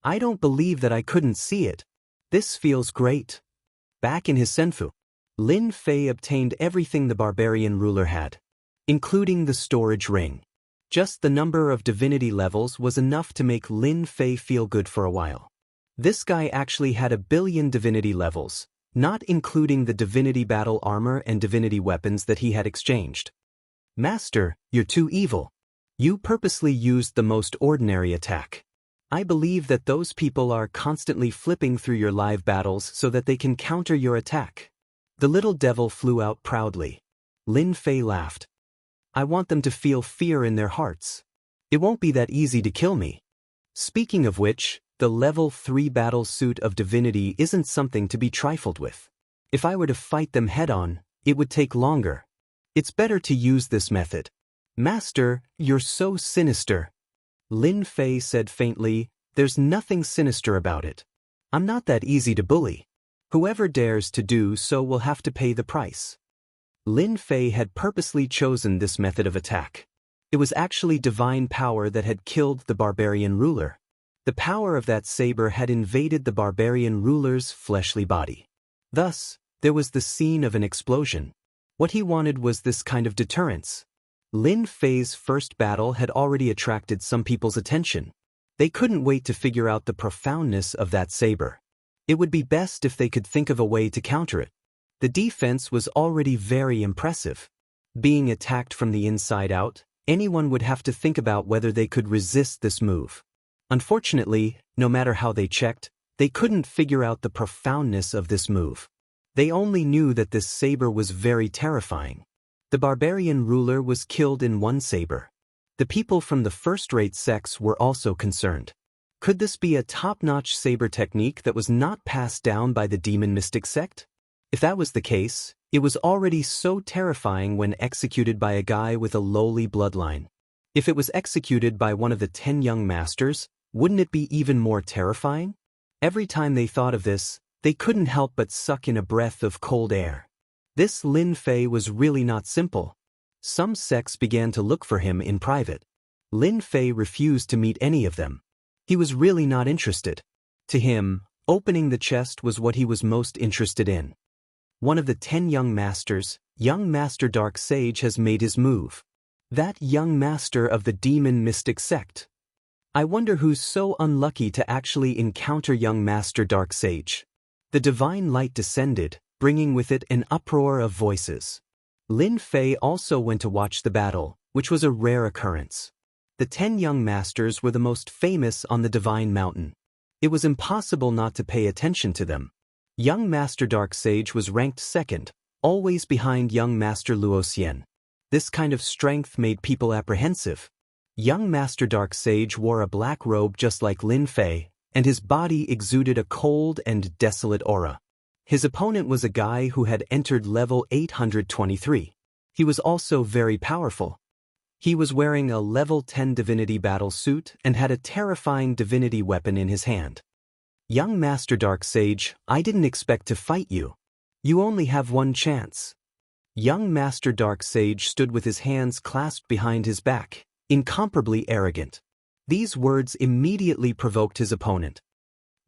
I don't believe that I couldn't see it. This feels great. Back in his Senfu, Lin Fei obtained everything the barbarian ruler had, including the storage ring. Just the number of divinity levels was enough to make Lin Fei feel good for a while. This guy actually had 1 billion divinity levels, not including the divinity battle armor and divinity weapons that he had exchanged. Master, you're too evil. You purposely used the most ordinary attack. I believe that those people are constantly flipping through your live battles so that they can counter your attack. The little devil flew out proudly. Lin Fei laughed. I want them to feel fear in their hearts. It won't be that easy to kill me. Speaking of which, the level 3 battle suit of divinity isn't something to be trifled with. If I were to fight them head-on, it would take longer. It's better to use this method. Master, you're so sinister. Lin Fei said faintly, there's nothing sinister about it. I'm not that easy to bully. Whoever dares to do so will have to pay the price. Lin Fei had purposely chosen this method of attack. It was actually divine power that had killed the barbarian ruler. The power of that saber had invaded the barbarian ruler's fleshly body. Thus, there was the scene of an explosion. What he wanted was this kind of deterrence. Lin Fei's first battle had already attracted some people's attention. They couldn't wait to figure out the profoundness of that saber. It would be best if they could think of a way to counter it. The defense was already very impressive. Being attacked from the inside out, anyone would have to think about whether they could resist this move. Unfortunately, no matter how they checked, they couldn't figure out the profoundness of this move. They only knew that this saber was very terrifying. The barbarian ruler was killed in one saber. The people from the first-rate sects were also concerned. Could this be a top-notch saber technique that was not passed down by the demon mystic sect? If that was the case, it was already so terrifying when executed by a guy with a lowly bloodline. If it was executed by one of the 10 young masters, wouldn't it be even more terrifying? Every time they thought of this, they couldn't help but suck in a breath of cold air. This Lin Fei was really not simple. Some sects began to look for him in private. Lin Fei refused to meet any of them. He was really not interested. To him, opening the chest was what he was most interested in. One of the 10 young masters, young Master Dark Sage, has made his move. That young master of the demon mystic sect. I wonder who's so unlucky to actually encounter young Master Dark Sage. The divine light descended, bringing with it an uproar of voices. Lin Fei also went to watch the battle, which was a rare occurrence. The 10 young masters were the most famous on the Divine Mountain. It was impossible not to pay attention to them. Young Master Dark Sage was ranked second, always behind young Master Luo Xian. This kind of strength made people apprehensive. Young Master Dark Sage wore a black robe just like Lin Fei, and his body exuded a cold and desolate aura. His opponent was a guy who had entered level 823. He was also very powerful. He was wearing a level 10 divinity battle suit and had a terrifying divinity weapon in his hand. Young Master Dark Sage, I didn't expect to fight you. You only have one chance. Young Master Dark Sage stood with his hands clasped behind his back, incomparably arrogant. These words immediately provoked his opponent.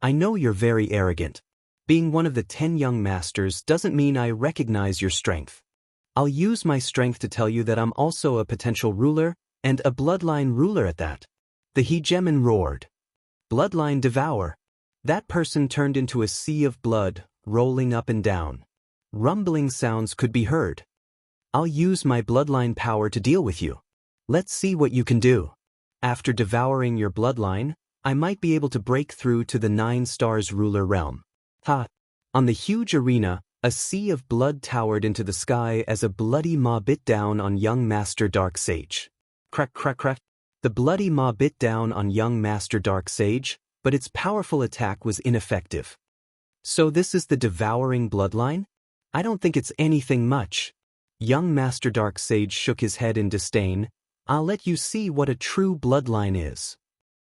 I know you're very arrogant. Being one of the 10 young masters doesn't mean I recognize your strength. I'll use my strength to tell you that I'm also a potential ruler, and a bloodline ruler at that. The hegemon roared. Bloodline devour. That person turned into a sea of blood, rolling up and down. Rumbling sounds could be heard. I'll use my bloodline power to deal with you. Let's see what you can do. After devouring your bloodline, I might be able to break through to the 9 stars ruler realm. Ha! On the huge arena, a sea of blood towered into the sky as a bloody maw bit down on young Master Dark Sage. Crack, crack, crack. The bloody maw bit down on young Master Dark Sage, but its powerful attack was ineffective. So this is the devouring bloodline? I don't think it's anything much. Young Master Dark Sage shook his head in disdain. I'll let you see what a true bloodline is.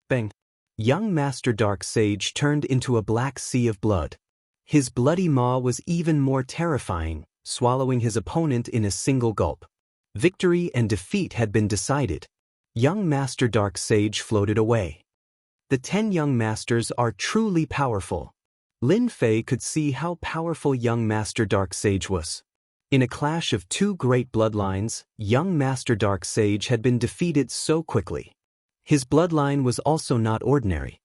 Bang. Young Master Dark Sage turned into a black sea of blood. His bloody maw was even more terrifying, swallowing his opponent in a single gulp. Victory and defeat had been decided. Young Master Dark Sage floated away. The 10 young masters are truly powerful. Lin Fei could see how powerful young Master Dark Sage was. In a clash of 2 great bloodlines, young Master Dark Sage had been defeated so quickly. His bloodline was also not ordinary.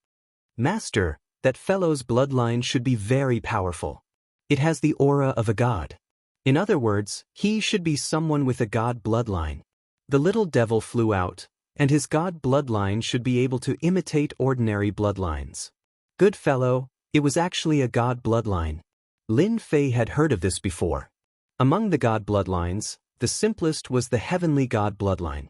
Master, that fellow's bloodline should be very powerful. It has the aura of a god. In other words, he should be someone with a god bloodline. The little devil flew out, and his god bloodline should be able to imitate ordinary bloodlines. Good fellow, it was actually a god bloodline. Lin Fei had heard of this before. Among the god bloodlines, the simplest was the heavenly god bloodline.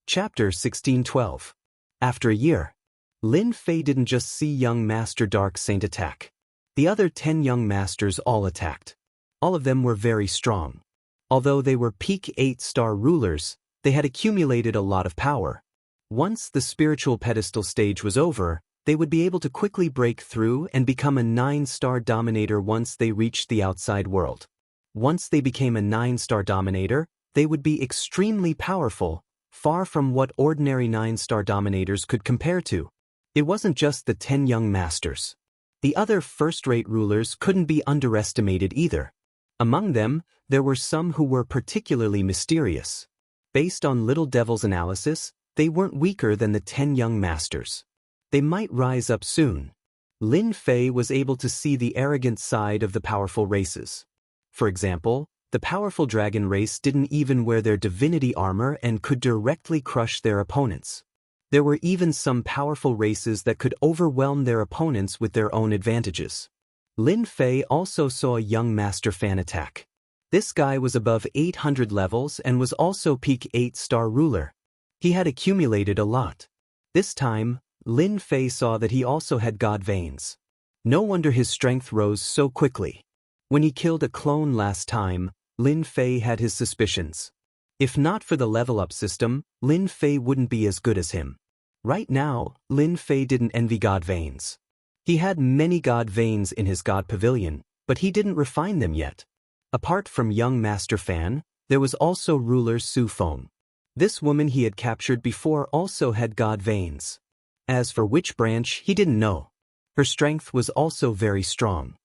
Chapter 1612. After a year, Lin Fei didn't just see young Master Dark Saint attack. The other 10 young masters all attacked. All of them were very strong. Although they were peak 8-star rulers, they had accumulated a lot of power. Once the spiritual pedestal stage was over, they would be able to quickly break through and become a 9-star dominator once they reached the outside world. Once they became a 9-star dominator, they would be extremely powerful, far from what ordinary 9-star dominators could compare to. It wasn't just the 10 young masters. The other first-rate rulers couldn't be underestimated either. Among them, there were some who were particularly mysterious. Based on Little Devil's analysis, they weren't weaker than the 10 young masters. They might rise up soon. Lin Fei was able to see the arrogant side of the powerful races. For example, the powerful dragon race didn't even wear their divinity armor and could directly crush their opponents. There were even some powerful races that could overwhelm their opponents with their own advantages. Lin Fei also saw a young master fan attack. This guy was above 800 levels and was also peak 8-star ruler. He had accumulated a lot. This time, Lin Fei saw that he also had god veins. No wonder his strength rose so quickly. When he killed a clone last time, Lin Fei had his suspicions. If not for the level-up system, Lin Fei wouldn't be as good as him. Right now, Lin Fei didn't envy god veins. He had many god veins in his god pavilion, but he didn't refine them yet. Apart from young Master Fan, there was also ruler Su Feng. This woman he had captured before also had god veins. As for which branch, he didn't know. Her strength was also very strong.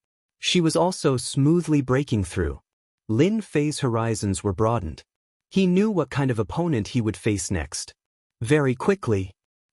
She was also smoothly breaking through. Lin Fei's horizons were broadened. He knew what kind of opponent he would face next. Very quickly,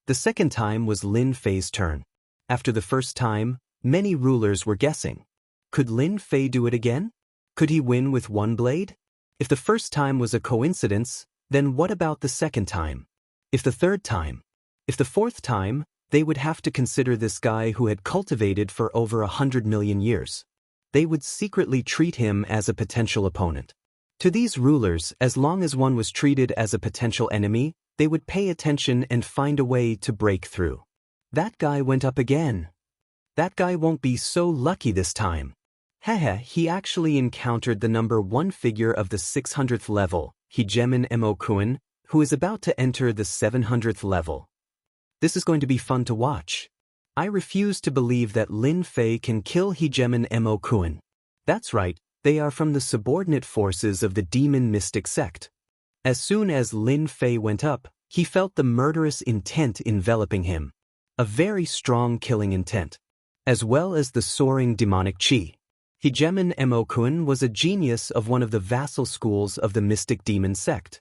the second time was Lin Fei's turn. After the first time, many rulers were guessing. Could Lin Fei do it again? Could he win with one blade? If the first time was a coincidence, then what about the second time? If the third time? If the fourth time, they would have to consider this guy who had cultivated for over 100 million years. They would secretly treat him as a potential opponent. To these rulers, as long as one was treated as a potential enemy, They would pay attention and find a way to break through. That guy went up again. That guy won't be so lucky this time. Haha, he actually encountered the number 1 figure of the 600th level, Hijemin Emokun, who is about to enter the 700th level. This is going to be fun to watch. I refuse to believe that Lin Fei can kill Hijemin Emokun. That's right, they are from the subordinate forces of the demon mystic sect. As soon as Lin Fei went up, he felt the murderous intent enveloping him. A very strong killing intent, as well as the soaring demonic chi. Hijemin Emokun was a genius of one of the vassal schools of the mystic demon sect.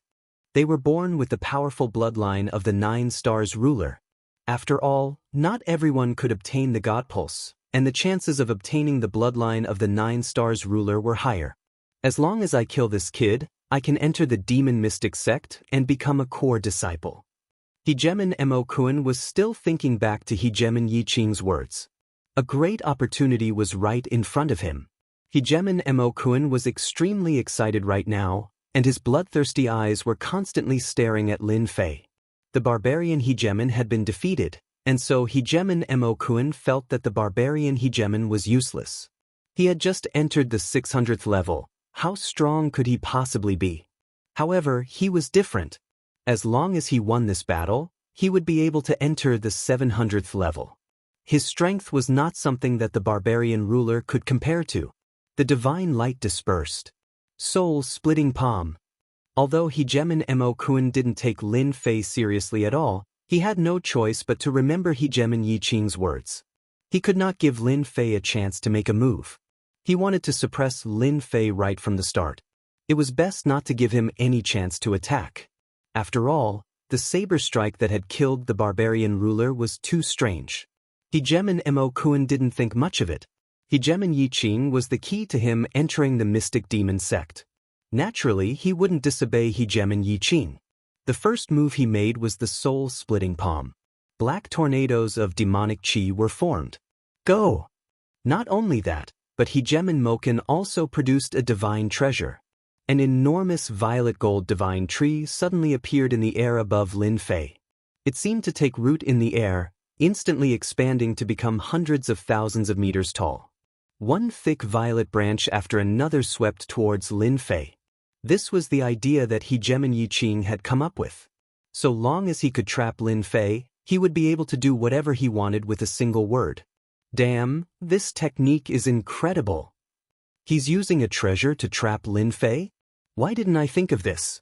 They were born with the powerful bloodline of the 9 stars ruler. After all, not everyone could obtain the God Pulse, and the chances of obtaining the bloodline of the 9 stars ruler were higher. As long as I kill this kid, I can enter the demon mystic sect and become a core disciple. Hijemin Emokun was still thinking back to Hijemin Yiqing's words. A great opportunity was right in front of him. Hijemin Emokun was extremely excited right now, and his bloodthirsty eyes were constantly staring at Lin Fei. The barbarian Hijemin had been defeated, and so Hijemin Emokun felt that the barbarian Hijemin was useless. He had just entered the 600th level. How strong could he possibly be? However, he was different. As long as he won this battle, he would be able to enter the 700th level. His strength was not something that the barbarian ruler could compare to. The divine light dispersed. Soul-splitting palm. Although Hijemin Emokun didn't take Lin Fei seriously at all, he had no choice but to remember Hijemin Yiqing's words. He could not give Lin Fei a chance to make a move. He wanted to suppress Lin Fei right from the start. It was best not to give him any chance to attack. After all, the saber strike that had killed the barbarian ruler was too strange. Hijemin Emokun didn't think much of it. Hijemin Yiqing was the key to him entering the mystic demon sect. Naturally, he wouldn't disobey Hijemin Yiqing. The first move he made was the soul-splitting palm. Black tornadoes of demonic chi were formed. Go! Not only that, but Hijemin Moken also produced a divine treasure. An enormous violet gold divine tree suddenly appeared in the air above Lin Fei. It seemed to take root in the air, instantly expanding to become hundreds of thousands of meters tall. One thick violet branch after another swept towards Lin Fei. This was the idea that Hijemin Yiqing had come up with. So long as he could trap Lin Fei, he would be able to do whatever he wanted with a single word. Damn, this technique is incredible. He's using a treasure to trap Lin Fei? Why didn't I think of this?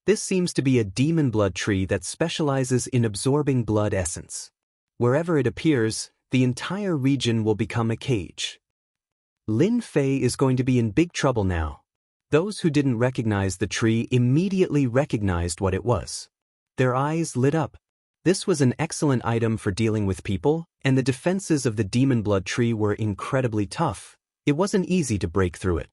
This seems to be a demon blood tree that specializes in absorbing blood essence. Wherever it appears, the entire region will become a cage. Lin Fei is going to be in big trouble now. Those who didn't recognize the tree immediately recognized what it was. Their eyes lit up. This was an excellent item for dealing with people, and the defenses of the demon blood tree were incredibly tough. It wasn't easy to break through it.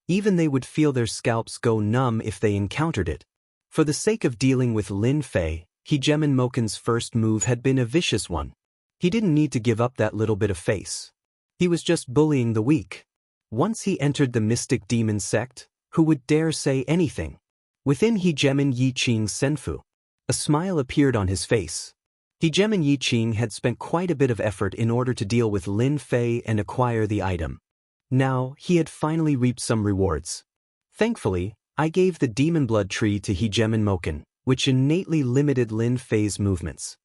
Even they would feel their scalps go numb if they encountered it. For the sake of dealing with Lin Fei, Hijemin Moken's first move had been a vicious one. He didn't need to give up that little bit of face. He was just bullying the weak. Once he entered the mystic demon sect, who would dare say anything? Within Hijemin Yiqing's senfu, a smile appeared on his face. Hijemin Yiqing had spent quite a bit of effort in order to deal with Lin Fei and acquire the item. Now, he had finally reaped some rewards. Thankfully, I gave the demon blood tree to Hijemin Moken, which innately limited Lin Fei's movements.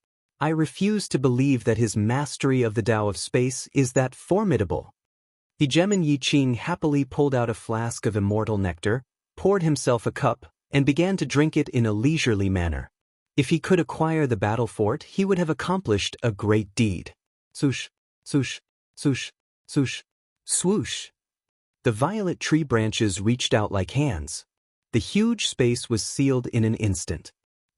I refuse to believe that his mastery of the Tao of space is that formidable. Hijemin Yiqing happily pulled out a flask of immortal nectar, poured himself a cup, and began to drink it in a leisurely manner. If he could acquire the battle fort, he would have accomplished a great deed. Swoosh, swoosh, swoosh, swoosh, swoosh. The violet tree branches reached out like hands. The huge space was sealed in an instant.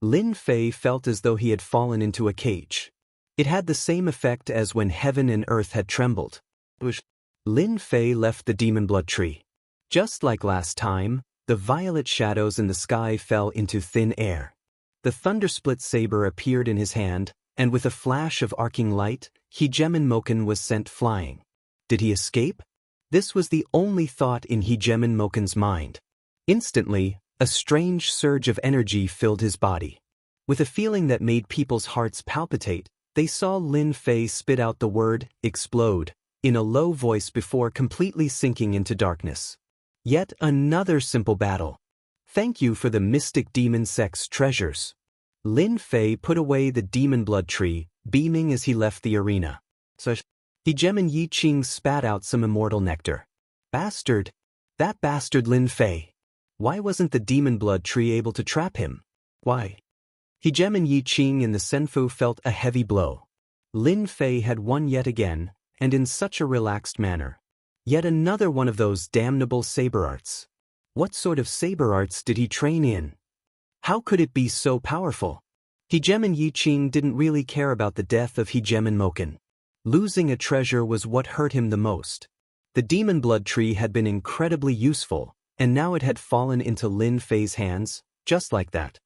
Lin Fei felt as though he had fallen into a cage. It had the same effect as when heaven and earth had trembled. Lin Fei left the demon blood tree. Just like last time, the violet shadows in the sky fell into thin air. The thundersplit saber appeared in his hand, and with a flash of arcing light, Hijemin Moken was sent flying. Did he escape? This was the only thought in Hijemin Moken's mind. Instantly, a strange surge of energy filled his body. With a feeling that made people's hearts palpitate, they saw Lin Fei spit out the word, explode, in a low voice before completely sinking into darkness. Yet another simple battle. Thank you for the mystic demon sect's treasures. Lin Fei put away the demon blood tree, beaming as he left the arena. Hegemon Yi Qing spat out some immortal nectar. Bastard! That bastard Lin Fei! Why wasn't the demon blood tree able to trap him? Why? Hegemon Yi Qing in the Senfu felt a heavy blow. Lin Fei had won yet again, and in such a relaxed manner. Yet another one of those damnable saber arts. What sort of saber arts did he train in? How could it be so powerful? Hegemon Yi Qing didn't really care about the death of Hegemon Moken. Losing a treasure was what hurt him the most. The demon blood tree had been incredibly useful, and now it had fallen into Lin Fei's hands, just like that.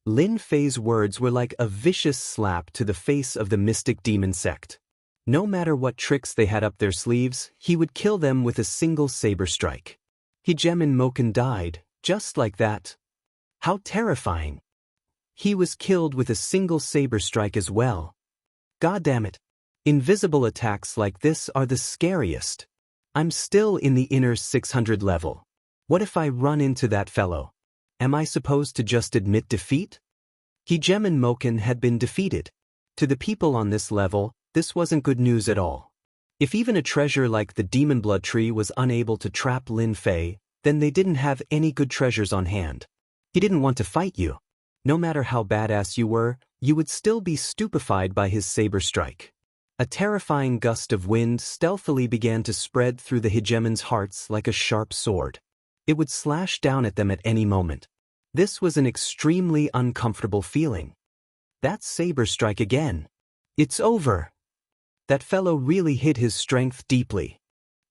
Lin Fei's words were like a vicious slap to the face of the mystic demon sect. No matter what tricks they had up their sleeves, he would kill them with a single saber strike. Hegemon Moken died, just like that. How terrifying. He was killed with a single saber strike as well. God damn it. Invisible attacks like this are the scariest. I'm still in the inner 600 level. What if I run into that fellow? Am I supposed to just admit defeat? Hegemon Moken had been defeated. To the people on this level, this wasn't good news at all. If even a treasure like the demon blood tree was unable to trap Lin Fei, then they didn't have any good treasures on hand. He didn't want to fight you. No matter how badass you were, you would still be stupefied by his saber strike. A terrifying gust of wind stealthily began to spread through the hegemon's hearts like a sharp sword. It would slash down at them at any moment. This was an extremely uncomfortable feeling. That saber strike again. It's over. That fellow really hid his strength deeply.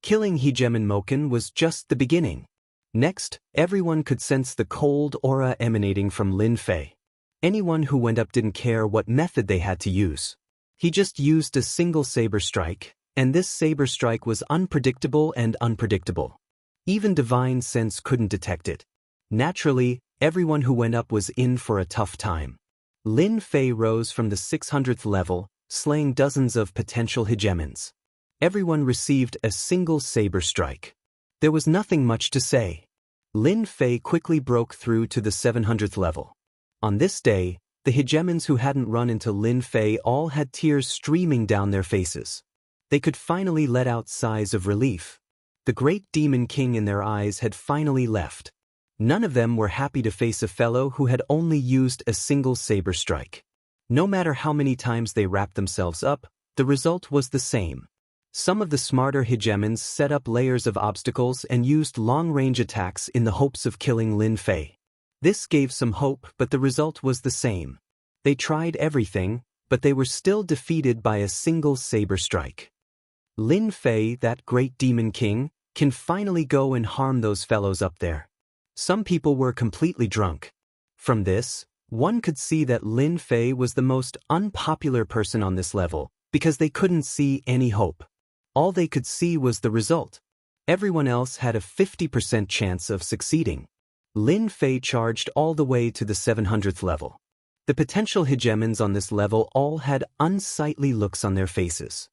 Killing Hegemon Moken was just the beginning. Next, everyone could sense the cold aura emanating from Lin Fei. Anyone who went up didn't care what method they had to use. He just used a single saber strike, and this saber strike was unpredictable and unpredictable. Even divine sense couldn't detect it. Naturally, everyone who went up was in for a tough time. Lin Fei rose from the 600th level, slaying dozens of potential hegemons. Everyone received a single saber strike. There was nothing much to say. Lin Fei quickly broke through to the 700th level. On this day, the hegemons who hadn't run into Lin Fei all had tears streaming down their faces. They could finally let out sighs of relief. The great demon king in their eyes had finally left. None of them were happy to face a fellow who had only used a single saber strike. No matter how many times they wrapped themselves up, the result was the same. Some of the smarter hegemons set up layers of obstacles and used long-range attacks in the hopes of killing Lin Fei. This gave some hope, but the result was the same. They tried everything, but they were still defeated by a single saber strike. Lin Fei, that great demon king, can finally go and harm those fellows up there. Some people were completely drunk. From this, one could see that Lin Fei was the most unpopular person on this level, because they couldn't see any hope. All they could see was the result. Everyone else had a 50% chance of succeeding. Lin Fei charged all the way to the 700th level. The potential hegemons on this level all had unsightly looks on their faces.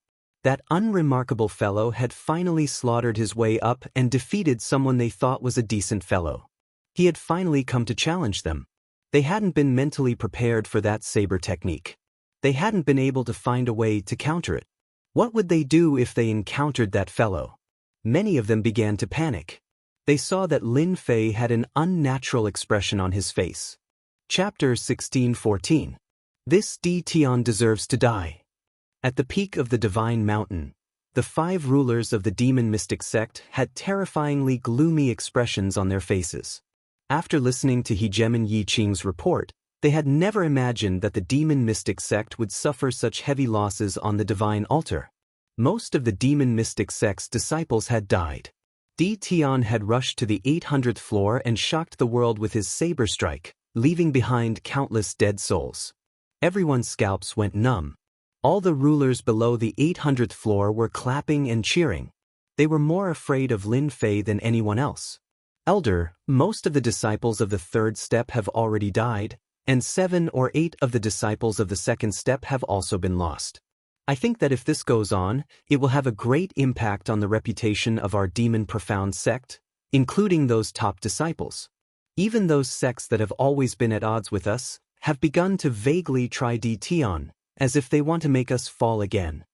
That unremarkable fellow had finally slaughtered his way up and defeated someone they thought was a decent fellow. He had finally come to challenge them. They hadn't been mentally prepared for that saber technique. They hadn't been able to find a way to counter it. What would they do if they encountered that fellow? Many of them began to panic. They saw that Lin Fei had an unnatural expression on his face. Chapter 16:14. This Tian deserves to die. At the peak of the Divine Mountain, the 5 rulers of the demon mystic sect had terrifyingly gloomy expressions on their faces. After listening to Hegemon Yi Qing's report, they had never imagined that the demon mystic sect would suffer such heavy losses on the divine altar. Most of the demon mystic sect's disciples had died. Tian had rushed to the 800th floor and shocked the world with his saber strike, leaving behind countless dead souls. Everyone's scalps went numb. All the rulers below the 800th floor were clapping and cheering. They were more afraid of Lin Fei than anyone else. Elder, most of the disciples of the 3rd step have already died, and 7 or 8 of the disciples of the second step have also been lost. I think that if this goes on, it will have a great impact on the reputation of our demon profound sect, including those top disciples. Even those sects that have always been at odds with us have begun to vaguely try DT as if they want to make us fall again.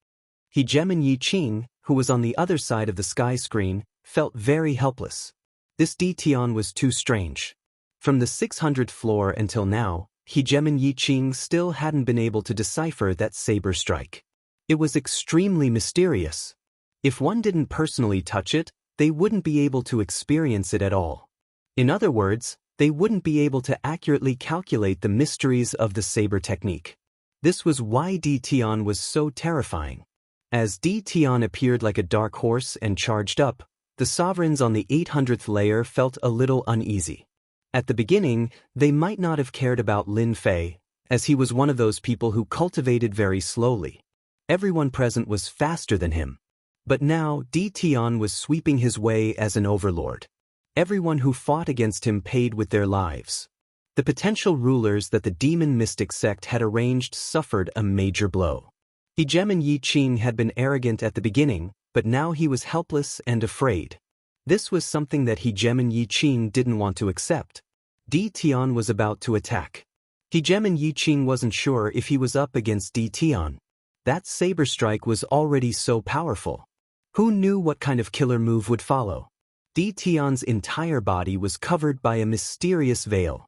Hegemon Yi Qing, who was on the other side of the sky screen, felt very helpless. This DT was too strange. From the 600th floor until now, Hegemon Yi Qing still hadn't been able to decipher that saber strike. It was extremely mysterious. If one didn't personally touch it, they wouldn't be able to experience it at all. In other words, they wouldn't be able to accurately calculate the mysteries of the saber technique. This was why DT was so terrifying. As DT appeared like a dark horse and charged up, the sovereigns on the 800th layer felt a little uneasy. At the beginning, they might not have cared about Lin Fei, as he was one of those people who cultivated very slowly. Everyone present was faster than him. But now DT was sweeping his way as an overlord. Everyone who fought against him paid with their lives. The potential rulers that the demon mystic sect had arranged suffered a major blow. Hegemon Yi Qing had been arrogant at the beginning, but now he was helpless and afraid. This was something that Hegemon Yi Qing didn't want to accept. DT was about to attack. Hegemon Yi Qing wasn't sure if he was up against DT. That saber strike was already so powerful. Who knew what kind of killer move would follow? DT entire body was covered by a mysterious veil.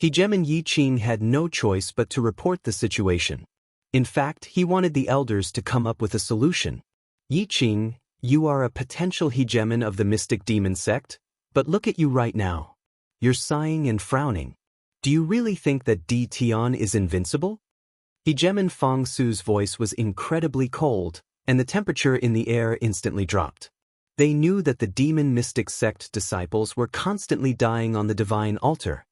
Hegemon Yi Qing had no choice but to report the situation. In fact, he wanted the elders to come up with a solution. Yi Qing, you are a potential hegemon of the mystic demon sect, but look at you right now. You're sighing and frowning. Do you really think that DT is invincible? Hegemon Fang Su's voice was incredibly cold, and the temperature in the air instantly dropped. They knew that the demon mystic sect disciples were constantly dying on the divine altar.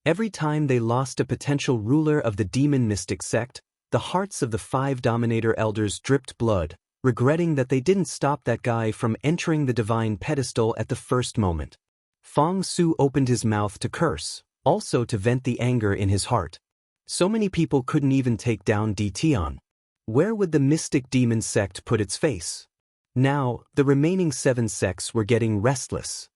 Every time they lost a potential ruler of the demon mystic sect, the hearts of the 5 dominator elders dripped blood, regretting that they didn't stop that guy from entering the divine pedestal at the first moment. Fang Su opened his mouth to curse, also to vent the anger in his heart. So many people couldn't even take down DT. Where would the mystic demon sect put its face? Now, the remaining 7 sects were getting restless.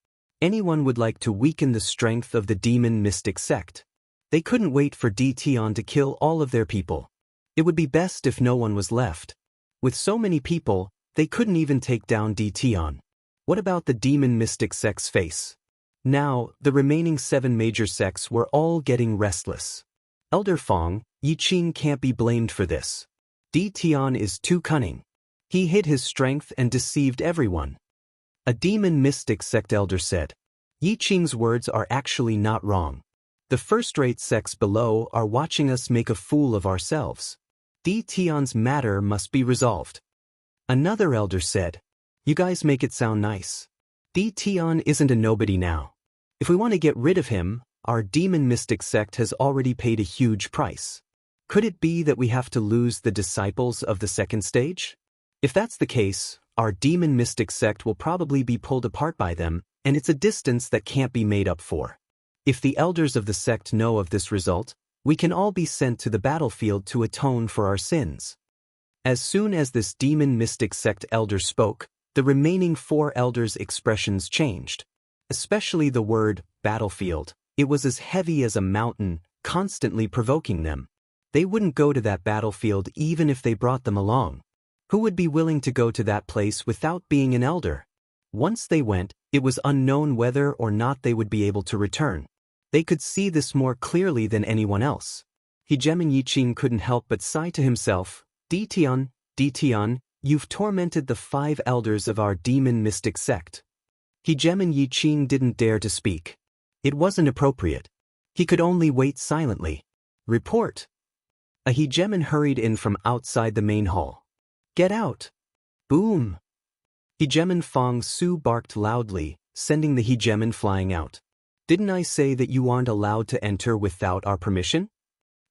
Anyone would like to weaken the strength of the demon mystic sect. They couldn't wait for DT to kill all of their people. It would be best if no one was left. With so many people, they couldn't even take down DT. What about the demon mystic sect's face? Now, the remaining 7 major sects were all getting restless. Elder Fang, Yi Qing can't be blamed for this. DT is too cunning. He hid his strength and deceived everyone. A demon mystic sect elder said. Yi Qing's words are actually not wrong. The first-rate sects below are watching us make a fool of ourselves. DT's matter must be resolved. Another elder said. You guys make it sound nice. DT isn't a nobody now. If we want to get rid of him, our demon mystic sect has already paid a huge price. Could it be that we have to lose the disciples of the second stage? If that's the case, our demon mystic sect will probably be pulled apart by them, and it's a distance that can't be made up for. If the elders of the sect know of this result, we can all be sent to the battlefield to atone for our sins. As soon as this demon mystic sect elder spoke, the remaining 4 elders' expressions changed. Especially the word battlefield. It was as heavy as a mountain, constantly provoking them. They wouldn't go to that battlefield even if they brought them along. Who would be willing to go to that place without being an elder? Once they went, it was unknown whether or not they would be able to return. They could see this more clearly than anyone else. Hegemon Yi Qing couldn't help but sigh to himself, DT, you've tormented the 5 elders of our demon mystic sect. Hegemon Yi Qing didn't dare to speak. It wasn't appropriate. He could only wait silently. Report. A hegemon hurried in from outside the main hall. Get out. Boom. Hegemon Fang Su barked loudly, sending the hegemon flying out. Didn't I say that you aren't allowed to enter without our permission?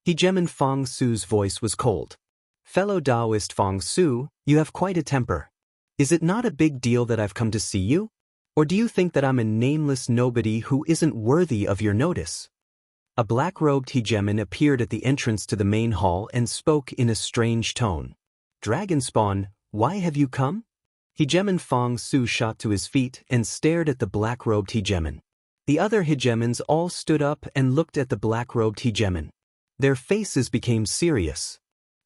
Hegemon Fang Su's voice was cold. Fellow Taoist Fang Su, you have quite a temper. Is it not a big deal that I've come to see you? Or do you think that I'm a nameless nobody who isn't worthy of your notice? A black-robed hegemon appeared at the entrance to the main hall and spoke in a strange tone. "Dragon spawn, why have you come?" Hegemon Fong Su shot to his feet and stared at the black-robed hegemon. The other hegemons all stood up and looked at the black-robed hegemon. Their faces became serious.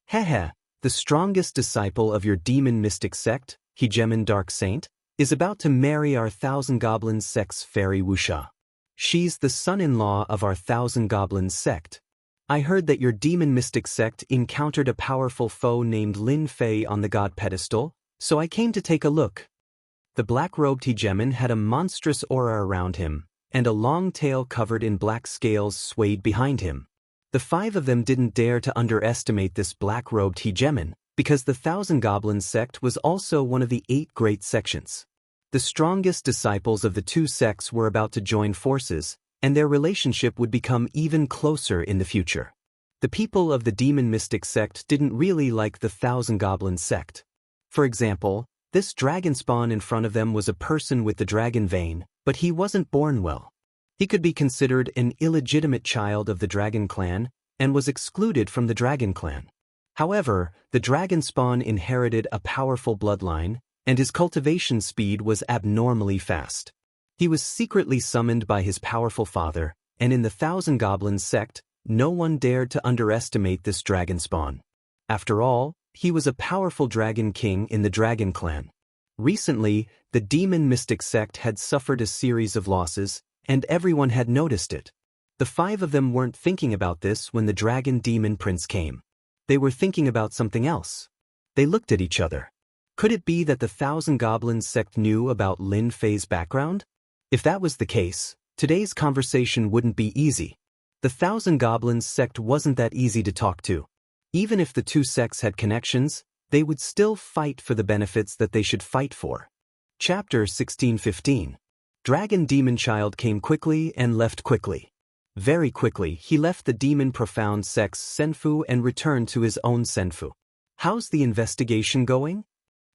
"Heh, the strongest disciple of your demon mystic sect, Hegemon Dark Saint, is about to marry our Thousand Goblins sect's Fairy Wuxia. She's the son-in-law of our Thousand Goblins sect. I heard that your demon mystic sect encountered a powerful foe named Lin Fei on the god pedestal, so I came to take a look." The black-robed hegemon had a monstrous aura around him, and a long tail covered in black scales swayed behind him. The five of them didn't dare to underestimate this black-robed hegemon, because the Thousand Goblins sect was also one of the 8 great sections. The strongest disciples of the 2 sects were about to join forces, and their relationship would become even closer in the future. The people of the demon mystic sect didn't really like the Thousand Goblins sect. For example, this dragon spawn in front of them was a person with the dragon vein, but he wasn't born well. He could be considered an illegitimate child of the dragon clan, and was excluded from the dragon clan. However, the dragon spawn inherited a powerful bloodline, and his cultivation speed was abnormally fast. He was secretly summoned by his powerful father, and in the Thousand Goblins sect, no one dared to underestimate this dragon spawn. After all, he was a powerful dragon king in the dragon clan. Recently, the demon mystic sect had suffered a series of losses, and everyone had noticed it. The 5 of them weren't thinking about this when the dragon demon prince came. They were thinking about something else. They looked at each other. Could it be that the Thousand Goblins sect knew about Lin Fei's background? If that was the case, today's conversation wouldn't be easy. The Thousand Goblins sect wasn't that easy to talk to. Even if the 2 sects had connections, they would still fight for the benefits that they should fight for. Chapter 1615. Dragon Demon Child came quickly and left quickly. Very quickly, he left the Demon Profound sect's Senfu and returned to his own Senfu. "How's the investigation going?"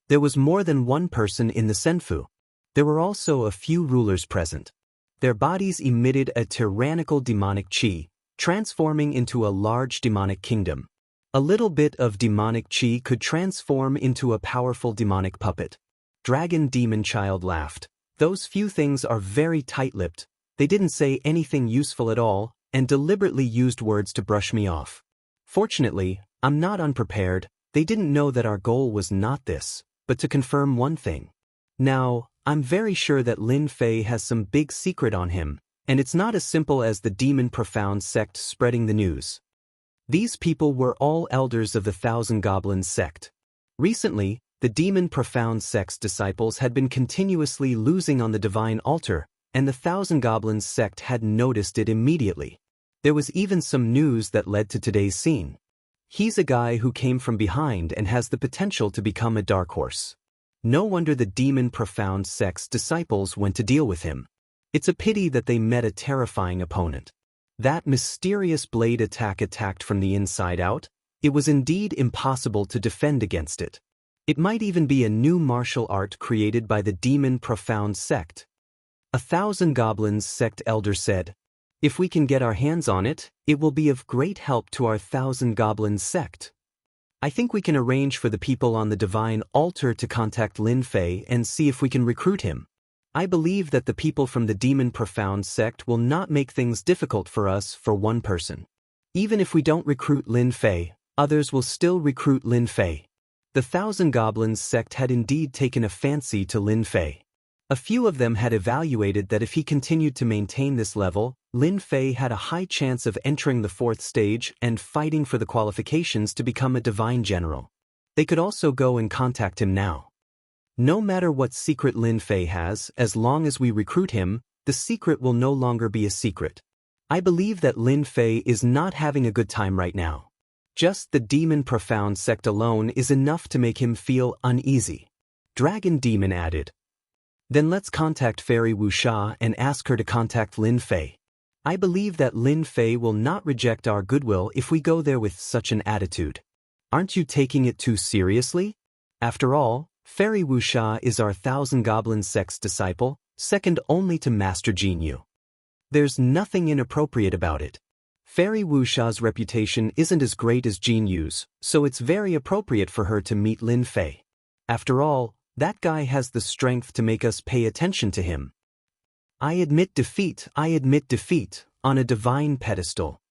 There was more than one person in the Senfu. There were also a few rulers present. Their bodies emitted a tyrannical demonic chi, transforming into a large demonic kingdom. A little bit of demonic chi could transform into a powerful demonic puppet. Dragon Demon Child laughed. "Those few things are very tight-lipped. They didn't say anything useful at all, and deliberately used words to brush me off. Fortunately, I'm not unprepared. They didn't know that our goal was not this, but to confirm one thing. Now, I'm very sure that Lin Fei has some big secret on him, and it's not as simple as the Demon Profound sect spreading the news." These people were all elders of the Thousand Goblins sect. Recently, the Demon Profound sect's disciples had been continuously losing on the divine altar, and the Thousand Goblins sect had noticed it immediately. There was even some news that led to today's scene. He's a guy who came from behind and has the potential to become a dark horse. No wonder the Demon Profound sect's disciples went to deal with him. It's a pity that they met a terrifying opponent. That mysterious blade attack attacked from the inside out. It was indeed impossible to defend against it. It might even be a new martial art created by the Demon Profound sect. A Thousand Goblins sect elder said, "If we can get our hands on it, it will be of great help to our Thousand Goblins sect. I think we can arrange for the people on the divine altar to contact Lin Fei and see if we can recruit him. I believe that the people from the Demon Profound sect will not make things difficult for us for one person. Even if we don't recruit Lin Fei, others will still recruit Lin Fei." The Thousand Goblins sect had indeed taken a fancy to Lin Fei. A few of them had evaluated that if he continued to maintain this level, Lin Fei had a high chance of entering the 4th stage and fighting for the qualifications to become a divine general. They could also go and contact him now. No matter what secret Lin Fei has, as long as we recruit him, the secret will no longer be a secret. I believe that Lin Fei is not having a good time right now. Just the Demon Profound sect alone is enough to make him feel uneasy. Dragon Demon added. "Then let's contact Fairy Wuxia and ask her to contact Lin Fei. I believe that Lin Fei will not reject our goodwill if we go there with such an attitude. Aren't you taking it too seriously? After all, Fairy Wuxia is our Thousand Goblins sect's disciple, second only to Master Jinyu. There's nothing inappropriate about it. Fairy Wuxia's reputation isn't as great as Jin Yu's, so it's very appropriate for her to meet Lin Fei. After all, that guy has the strength to make us pay attention to him. I admit defeat, on a divine pedestal.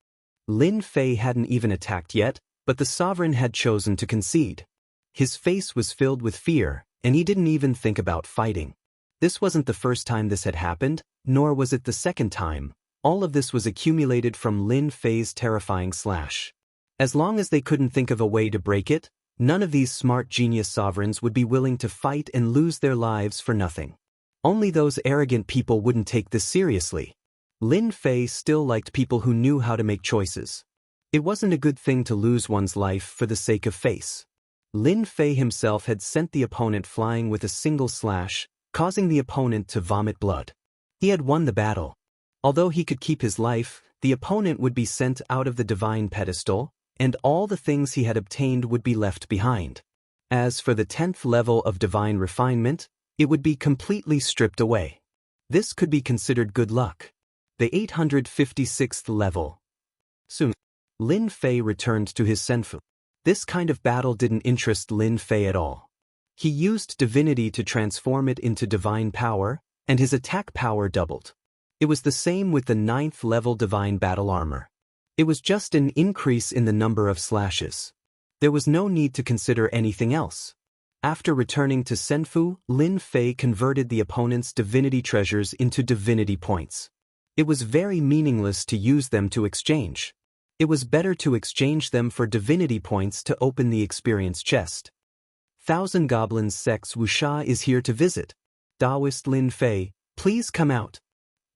Lin Fei hadn't even attacked yet, but the sovereign had chosen to concede. His face was filled with fear, and he didn't even think about fighting. This wasn't the first time this had happened, nor was it the second time. All of this was accumulated from Lin Fei's terrifying slash. As long as they couldn't think of a way to break it, none of these smart genius sovereigns would be willing to fight and lose their lives for nothing. Only those arrogant people wouldn't take this seriously. Lin Fei still liked people who knew how to make choices. It wasn't a good thing to lose one's life for the sake of face. Lin Fei himself had sent the opponent flying with a single slash, causing the opponent to vomit blood. He had won the battle. Although he could keep his life, the opponent would be sent out of the divine pedestal, and all the things he had obtained would be left behind. As for the 10th level of divine refinement, it would be completely stripped away. This could be considered good luck. The 856th level. Soon, Lin Fei returned to his senfu. This kind of battle didn't interest Lin Fei at all. He used divinity to transform it into divine power, and his attack power doubled. It was the same with the 9th level divine battle armor. It was just an increase in the number of slashes. There was no need to consider anything else. After returning to Senfu, Lin Fei converted the opponent's divinity treasures into divinity points. It was very meaningless to use them to exchange. It was better to exchange them for divinity points to open the experience chest. Thousand Goblins Sect's Wuxia is here to visit. Taoist Lin Fei, please come out.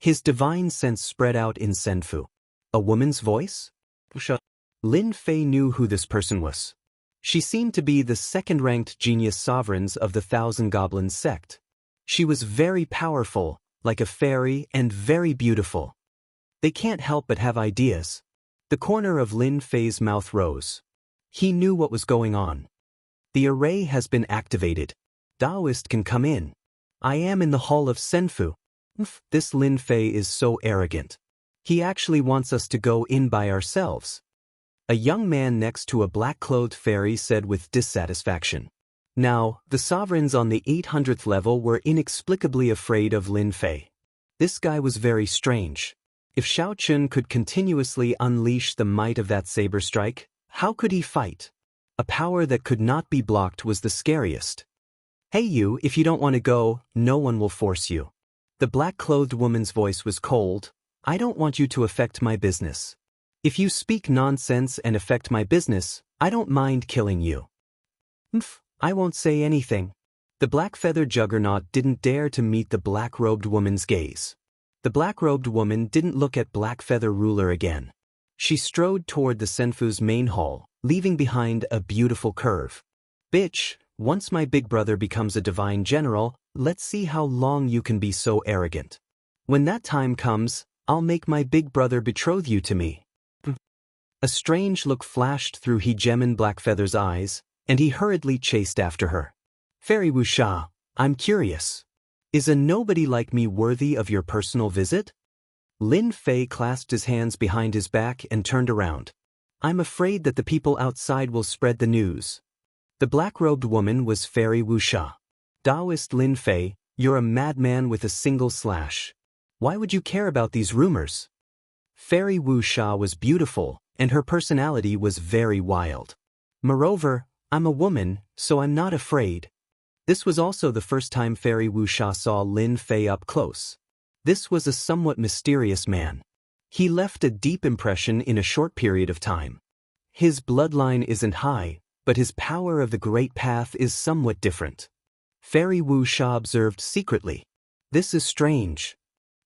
His divine sense spread out in Senfu. A woman's voice? Wuxia. Lin Fei knew who this person was. She seemed to be the second-ranked genius sovereigns of the Thousand Goblins sect. She was very powerful, like a fairy, and very beautiful. They can't help but have ideas. The corner of Lin Fei's mouth rose. He knew what was going on. The array has been activated. Taoist can come in. I am in the hall of Senfu. This Lin Fei is so arrogant. He actually wants us to go in by ourselves. A young man next to a black-clothed fairy said with dissatisfaction. Now, the sovereigns on the 800th level were inexplicably afraid of Lin Fei. This guy was very strange. If Xiao Chun could continuously unleash the might of that saber strike, how could he fight? A power that could not be blocked was the scariest. Hey you, if you don't want to go, no one will force you. The black-clothed woman's voice was cold. I don't want you to affect my business. If you speak nonsense and affect my business, I don't mind killing you. I won't say anything. The black-feathered juggernaut didn't dare to meet the black-robed woman's gaze. The black-robed woman didn't look at Black-Feather Ruler again. She strode toward the Senfu's main hall, leaving behind a beautiful curve. Bitch, once my big brother becomes a divine general, let's see how long you can be so arrogant. When that time comes, I'll make my big brother betroth you to me. A strange look flashed through Hegemon Blackfeather's eyes, and he hurriedly chased after her. Fairy Wuxia, I'm curious. Is a nobody like me worthy of your personal visit? Lin Fei clasped his hands behind his back and turned around. I'm afraid that the people outside will spread the news. The black-robed woman was Fairy Wuxia. Taoist Lin Fei, you're a madman with a single slash. Why would you care about these rumors? Fairy Wuxia was beautiful, and her personality was very wild. Moreover, I'm a woman, so I'm not afraid. This was also the first time Fairy Wuxia saw Lin Fei up close. This was a somewhat mysterious man. He left a deep impression in a short period of time. His bloodline isn't high, but his power of the Great Path is somewhat different. Fairy Wuxia observed secretly. This is strange.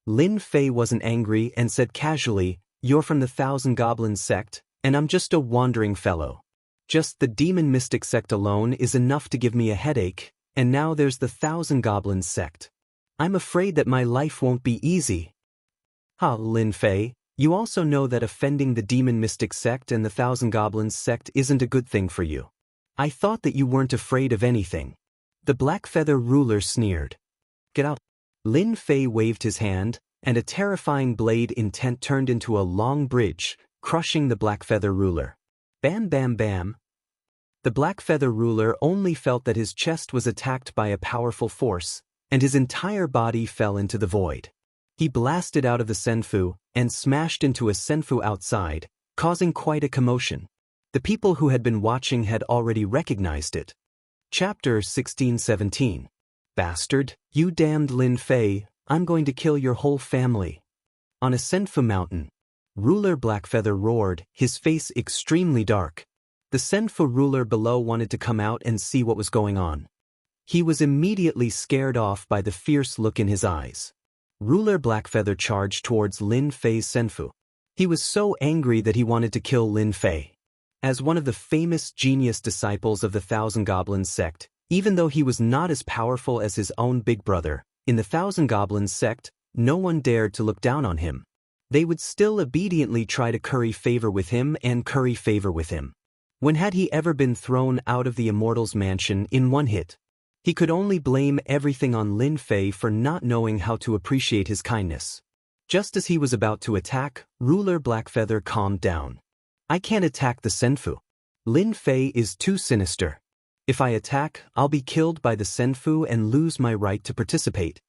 Lin Fei wasn't angry and said casually, You're from the Thousand Goblins sect, and I'm just a wandering fellow. Just the Demon Mystic sect alone is enough to give me a headache, and now there's the Thousand Goblins sect. I'm afraid that my life won't be easy. Lin Fei, you also know that offending the Demon Mystic sect and the Thousand Goblins sect isn't a good thing for you. I thought that you weren't afraid of anything. The Black-Feather Ruler sneered. Get out. Lin Fei waved his hand, and a terrifying blade intent turned into a long bridge, crushing the Black Feather ruler. Bam bam bam. The Black Feather ruler only felt that his chest was attacked by a powerful force, and his entire body fell into the void. He blasted out of the senfu and smashed into a senfu outside, causing quite a commotion. The people who had been watching had already recognized it. Chapter 16-17. Bastard, you damned Lin Fei, I'm going to kill your whole family. On a senfu mountain, Ruler Blackfeather roared, his face extremely dark. The senfu ruler below wanted to come out and see what was going on. He was immediately scared off by the fierce look in his eyes. Ruler Blackfeather charged towards Lin Fei's senfu. He was so angry that he wanted to kill Lin Fei. As one of the famous genius disciples of the Thousand Goblins sect, even though he was not as powerful as his own big brother, in the Thousand Goblins sect, no one dared to look down on him. They would still obediently try to curry favor with him and curry favor with him. When had he ever been thrown out of the Immortal's mansion in one hit? He could only blame everything on Lin Fei for not knowing how to appreciate his kindness. Just as he was about to attack, Ruler Blackfeather calmed down. I can't attack the senfu. Lin Fei is too sinister. If I attack, I'll be killed by the senfu and lose my right to participate.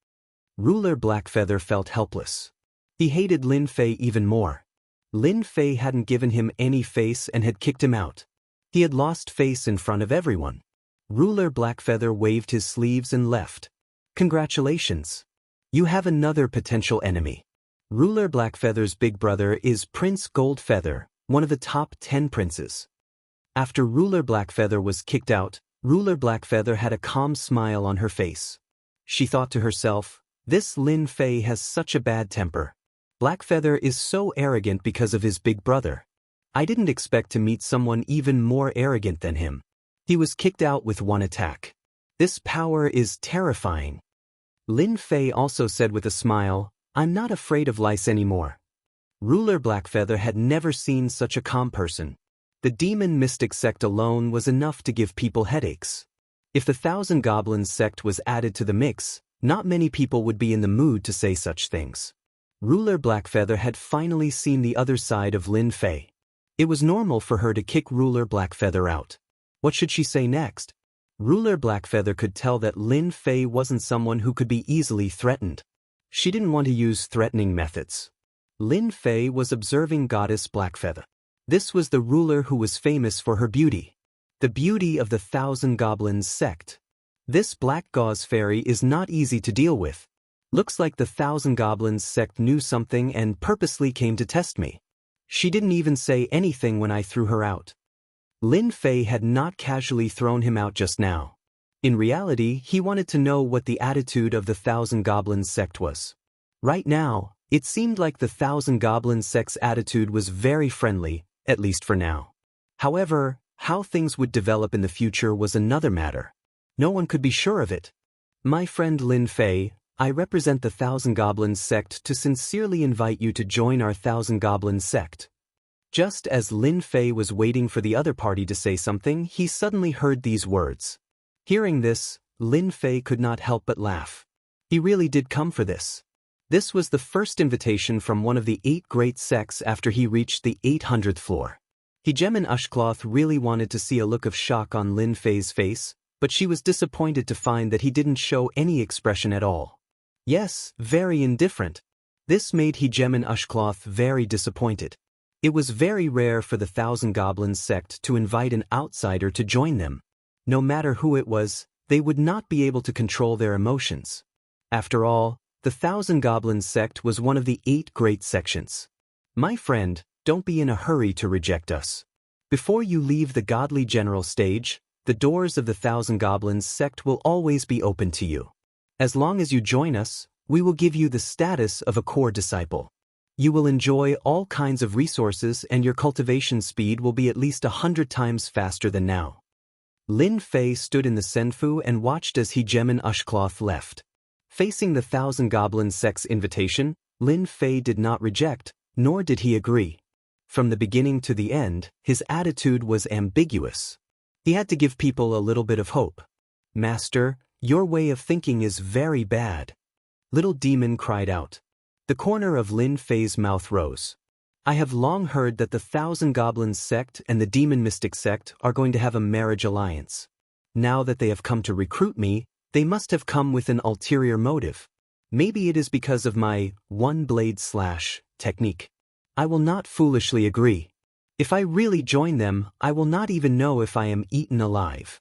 Ruler Blackfeather felt helpless. He hated Lin Fei even more. Lin Fei hadn't given him any face and had kicked him out. He had lost face in front of everyone. Ruler Blackfeather waved his sleeves and left. Congratulations. You have another potential enemy. Ruler Blackfeather's big brother is Prince Goldfeather, one of the top 10 princes. After Ruler Blackfeather was kicked out, Ruler Blackfeather had a calm smile on her face. She thought to herself, this Lin Fei has such a bad temper. Blackfeather is so arrogant because of his big brother. I didn't expect to meet someone even more arrogant than him. He was kicked out with one attack. This power is terrifying. Lin Fei also said with a smile, I'm not afraid of lice anymore. Ruler Blackfeather had never seen such a calm person. The demon mystic sect alone was enough to give people headaches. If the Thousand Goblins sect was added to the mix, not many people would be in the mood to say such things. Ruler Blackfeather had finally seen the other side of Lin Fei. It was normal for her to kick Ruler Blackfeather out. What should she say next? Ruler Blackfeather could tell that Lin Fei wasn't someone who could be easily threatened. She didn't want to use threatening methods. Lin Fei was observing Goddess Blackfeather. This was the ruler who was famous for her beauty. The beauty of the Thousand Goblins sect. This black gauze fairy is not easy to deal with. Looks like the Thousand Goblins sect knew something and purposely came to test me. She didn't even say anything when I threw her out. Lin Fei had not casually thrown him out just now. In reality, he wanted to know what the attitude of the Thousand Goblins sect was. Right now, it seemed like the Thousand Goblins sect's attitude was very friendly, at least for now. However, how things would develop in the future was another matter. No one could be sure of it. My friend Lin Fei, I represent the Thousand Goblins sect to sincerely invite you to join our Thousand Goblins sect. Just as Lin Fei was waiting for the other party to say something, he suddenly heard these words. Hearing this, Lin Fei could not help but laugh. He really did come for this. This was the first invitation from one of the 8 great sects after he reached the 800th floor. Hegemin Ushcloth really wanted to see a look of shock on Lin Fei's face, but she was disappointed to find that he didn't show any expression at all. Yes, very indifferent. This made Hegemin Ushcloth very disappointed. It was very rare for the Thousand Goblins sect to invite an outsider to join them. No matter who it was, they would not be able to control their emotions. After all, the Thousand Goblins sect was one of the 8 great sections. My friend, don't be in a hurry to reject us. Before you leave the godly general stage, the doors of the Thousand Goblins sect will always be open to you. As long as you join us, we will give you the status of a core disciple. You will enjoy all kinds of resources and your cultivation speed will be at least 100 times faster than now. Lin Fei stood in the senfu and watched as Hegemin Ushcloth left. Facing the Thousand Goblins sect's invitation, Lin Fei did not reject, nor did he agree. From the beginning to the end, his attitude was ambiguous. He had to give people a little bit of hope. Master, your way of thinking is very bad. Little Demon cried out. The corner of Lin Fei's mouth rose. I have long heard that the Thousand Goblins sect and the Demon Mystic sect are going to have a marriage alliance. Now that they have come to recruit me, they must have come with an ulterior motive. Maybe it is because of my one-blade slash technique. I will not foolishly agree. If I really join them, I will not even know if I am eaten alive.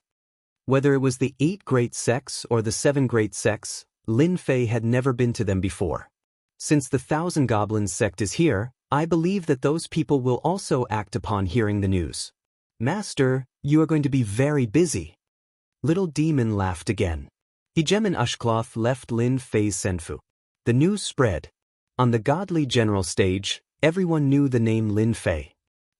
Whether it was the 8 great sects or the 7 great sects, Lin Fei had never been to them before. Since the Thousand Goblins sect is here, I believe that those people will also act upon hearing the news. Master, you are going to be very busy. Little Demon laughed again. Hegemen Ushcloth left Lin Fei's senfu. The news spread. On the godly general stage, everyone knew the name Lin Fei.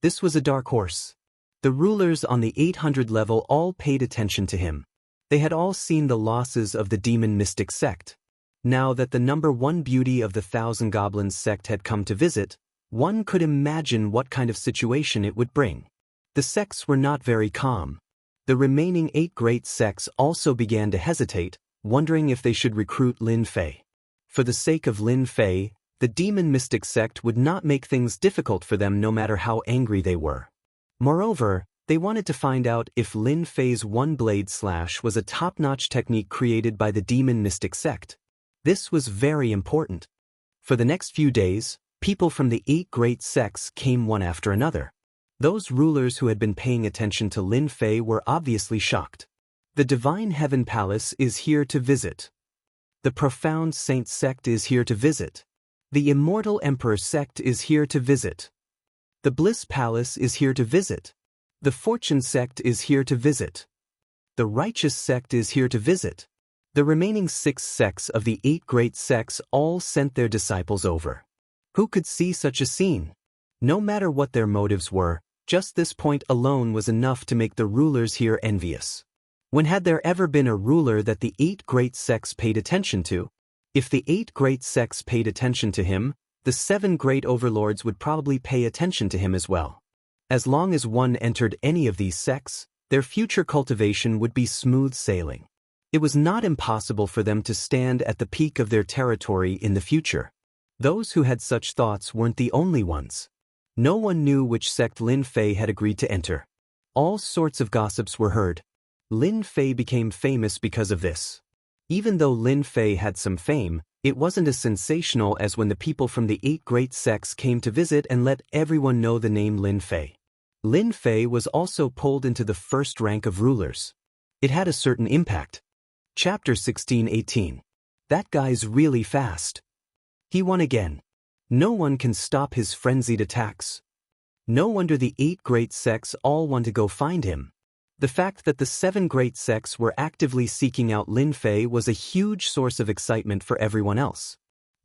This was a dark horse. The rulers on the 800 level all paid attention to him. They had all seen the losses of the Demon Mystic sect. Now that the number 1 beauty of the Thousand Goblins sect had come to visit, one could imagine what kind of situation it would bring. The sects were not very calm. The remaining 8 great sects also began to hesitate, wondering if they should recruit Lin Fei. For the sake of Lin Fei, the Demon Mystic sect would not make things difficult for them no matter how angry they were. Moreover, they wanted to find out if Lin Fei's one-blade slash was a top-notch technique created by the Demon Mystic sect. This was very important. For the next few days, people from the 8 great sects came one after another. Those rulers who had been paying attention to Lin Fei were obviously shocked. The Divine Heaven Palace is here to visit. The Profound Saint sect is here to visit. The Immortal Emperor sect is here to visit. The Bliss Palace is here to visit. The Fortune sect is here to visit. The Righteous sect is here to visit. The remaining 6 sects of the 8 great sects all sent their disciples over. Who could see such a scene? No matter what their motives were, just this point alone was enough to make the rulers here envious. When had there ever been a ruler that the 8 great sects paid attention to? If the 8 great sects paid attention to him, the 7 great overlords would probably pay attention to him as well. As long as one entered any of these sects, their future cultivation would be smooth sailing. It was not impossible for them to stand at the peak of their territory in the future. Those who had such thoughts weren't the only ones. No one knew which sect Lin Fei had agreed to enter. All sorts of gossips were heard. Lin Fei became famous because of this. Even though Lin Fei had some fame, it wasn't as sensational as when the people from the 8 great sects came to visit and let everyone know the name Lin Fei. Lin Fei was also pulled into the first rank of rulers. It had a certain impact. Chapter 16:18. That guy's really fast. He won again. No one can stop his frenzied attacks. No wonder the 8 great sects all want to go find him. The fact that the 7 great sects were actively seeking out Lin Fei was a huge source of excitement for everyone else.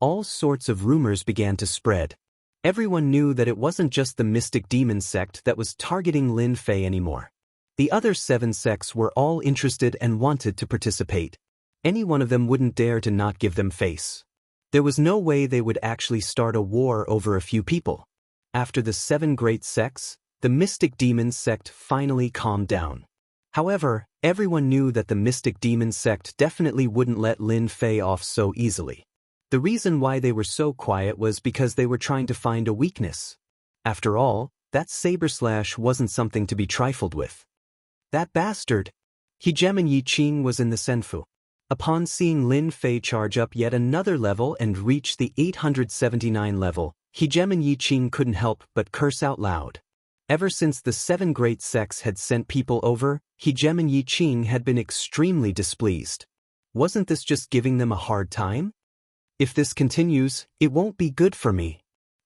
All sorts of rumors began to spread. Everyone knew that it wasn't just the Mystic Demon sect that was targeting Lin Fei anymore. The other 7 sects were all interested and wanted to participate. Any one of them wouldn't dare to not give them face. There was no way they would actually start a war over a few people. After the 7 great sects, the Mystic Demon sect finally calmed down. However, everyone knew that the Mystic Demon sect definitely wouldn't let Lin Fei off so easily. The reason why they were so quiet was because they were trying to find a weakness. After all, that saber slash wasn't something to be trifled with. That bastard! Hegemen Yi Qing was in the senfu. Upon seeing Lin Fei charge up yet another level and reach the 879 level, Hegemen Yi Qing couldn't help but curse out loud. Ever since the 7 great sects had sent people over, Hegemen Yi Qing had been extremely displeased. Wasn't this just giving them a hard time? If this continues, it won't be good for me.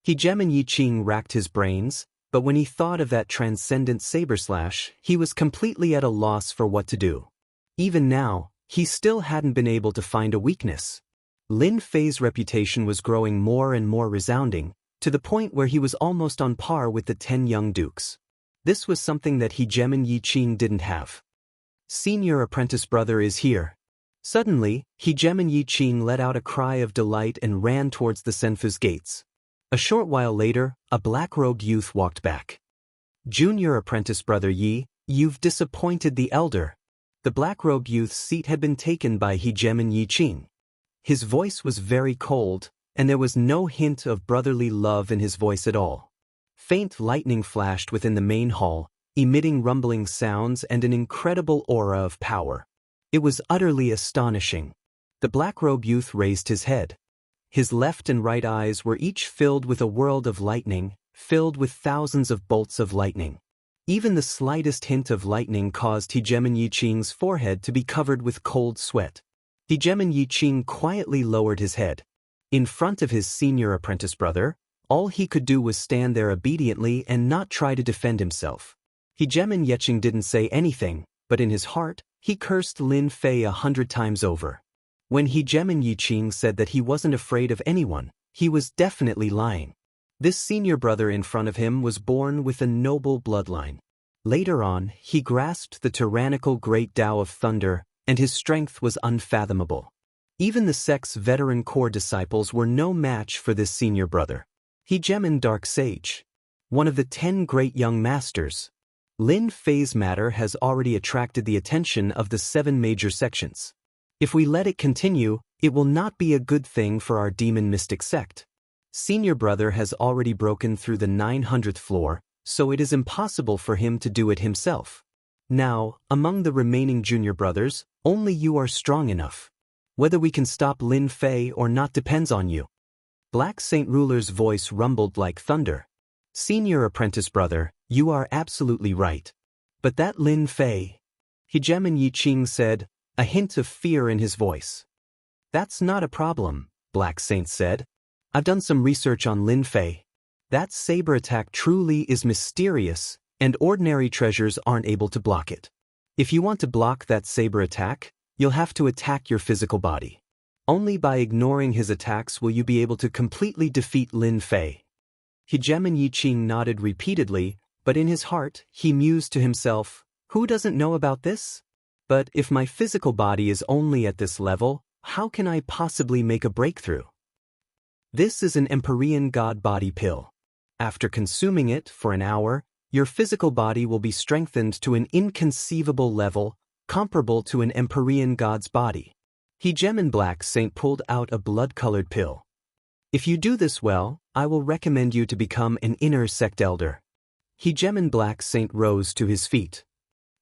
Hegemen Yi Qing racked his brains, but when he thought of that transcendent saber slash, he was completely at a loss for what to do. Even now, he still hadn't been able to find a weakness. Lin Fei's reputation was growing more and more resounding, to the point where he was almost on par with the 10 young dukes. This was something that Hegemen Yi Qing didn't have. Senior apprentice brother is here. Suddenly, Hegemen Yi Qing let out a cry of delight and ran towards the senfu's gates. A short while later, a black-robed youth walked back. Junior apprentice brother Yi, you've disappointed the elder. The black-robed youth's seat had been taken by Hegemen Yi Qing. His voice was very cold, and there was no hint of brotherly love in his voice at all. Faint lightning flashed within the main hall, emitting rumbling sounds and an incredible aura of power. It was utterly astonishing. The black-robed youth raised his head. His left and right eyes were each filled with a world of lightning, filled with thousands of bolts of lightning. Even the slightest hint of lightning caused Hegemon Yiqing's forehead to be covered with cold sweat. Hegemon Yiqing quietly lowered his head. In front of his senior apprentice brother, all he could do was stand there obediently and not try to defend himself. Hegemon Yiqing didn't say anything, but in his heart, he cursed Lin Fei 100 times over. When Hegemon Yiqing said that he wasn't afraid of anyone, he was definitely lying. This senior brother in front of him was born with a noble bloodline. Later on, he grasped the tyrannical great Tao of Thunder, and his strength was unfathomable. Even the sect's veteran core disciples were no match for this senior brother. Hegemon Dark Sage, one of the 10 great young masters. Lin Fei's matter has already attracted the attention of the 7 major sections. If we let it continue, it will not be a good thing for our demon mystic sect. Senior brother has already broken through the 900th floor, so it is impossible for him to do it himself. Now, among the remaining junior brothers, only you are strong enough. Whether we can stop Lin Fei or not depends on you. Black Saint Ruler's voice rumbled like thunder. Senior apprentice brother, you are absolutely right. But that Lin Fei, Hegemon Yiqing said, a hint of fear in his voice. That's not a problem, Black Saint said. I've done some research on Lin Fei. That saber attack truly is mysterious, and ordinary treasures aren't able to block it. If you want to block that saber attack, you'll have to attack your physical body. Only by ignoring his attacks will you be able to completely defeat Lin Fei. Hegemon Yiqing nodded repeatedly, but in his heart, he mused to himself, who doesn't know about this? But if my physical body is only at this level, how can I possibly make a breakthrough? This is an Empyrean God body pill. After consuming it for an hour, your physical body will be strengthened to an inconceivable level, comparable to an Empyrean God's body. Hegemon Black Saint pulled out a blood-colored pill. If you do this well, I will recommend you to become an inner sect elder. Hegemon Black Saint rose to his feet.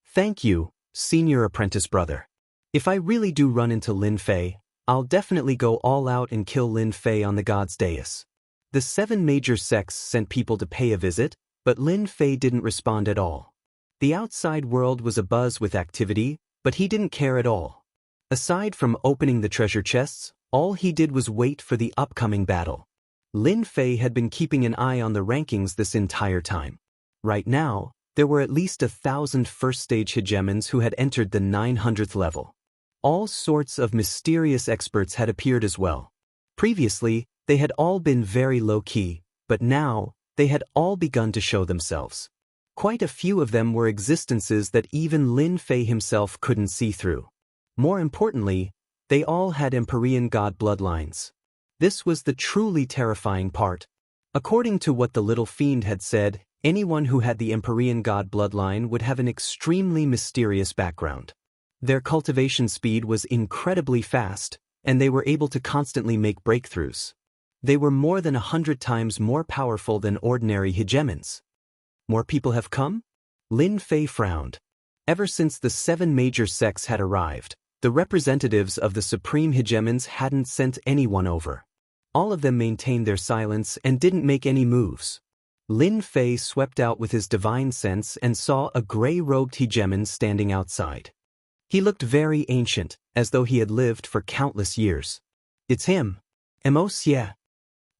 Thank you, senior apprentice brother. If I really do run into Lin Fei, I'll definitely go all out and kill Lin Fei on the God's dais. The 7 major sects sent people to pay a visit, but Lin Fei didn't respond at all. The outside world was abuzz with activity, but he didn't care at all. Aside from opening the treasure chests, all he did was wait for the upcoming battle. Lin Fei had been keeping an eye on the rankings this entire time. Right now, there were at least 1,000 first-stage hegemons who had entered the 900th level. All sorts of mysterious experts had appeared as well. Previously, they had all been very low-key, but now, they had all begun to show themselves. Quite a few of them were existences that even Lin Fei himself couldn't see through. More importantly, they all had Empyrean God bloodlines. This was the truly terrifying part. According to what the little fiend had said, anyone who had the Empyrean God bloodline would have an extremely mysterious background. Their cultivation speed was incredibly fast, and they were able to constantly make breakthroughs. They were more than 100 times more powerful than ordinary hegemons. More people have come? Lin Fei frowned. Ever since the 7 major sects had arrived, the representatives of the supreme hegemons hadn't sent anyone over. All of them maintained their silence and didn't make any moves. Lin Fei swept out with his divine sense and saw a gray-robed hegemon standing outside. He looked very ancient, as though he had lived for countless years. It's him. Monsieur.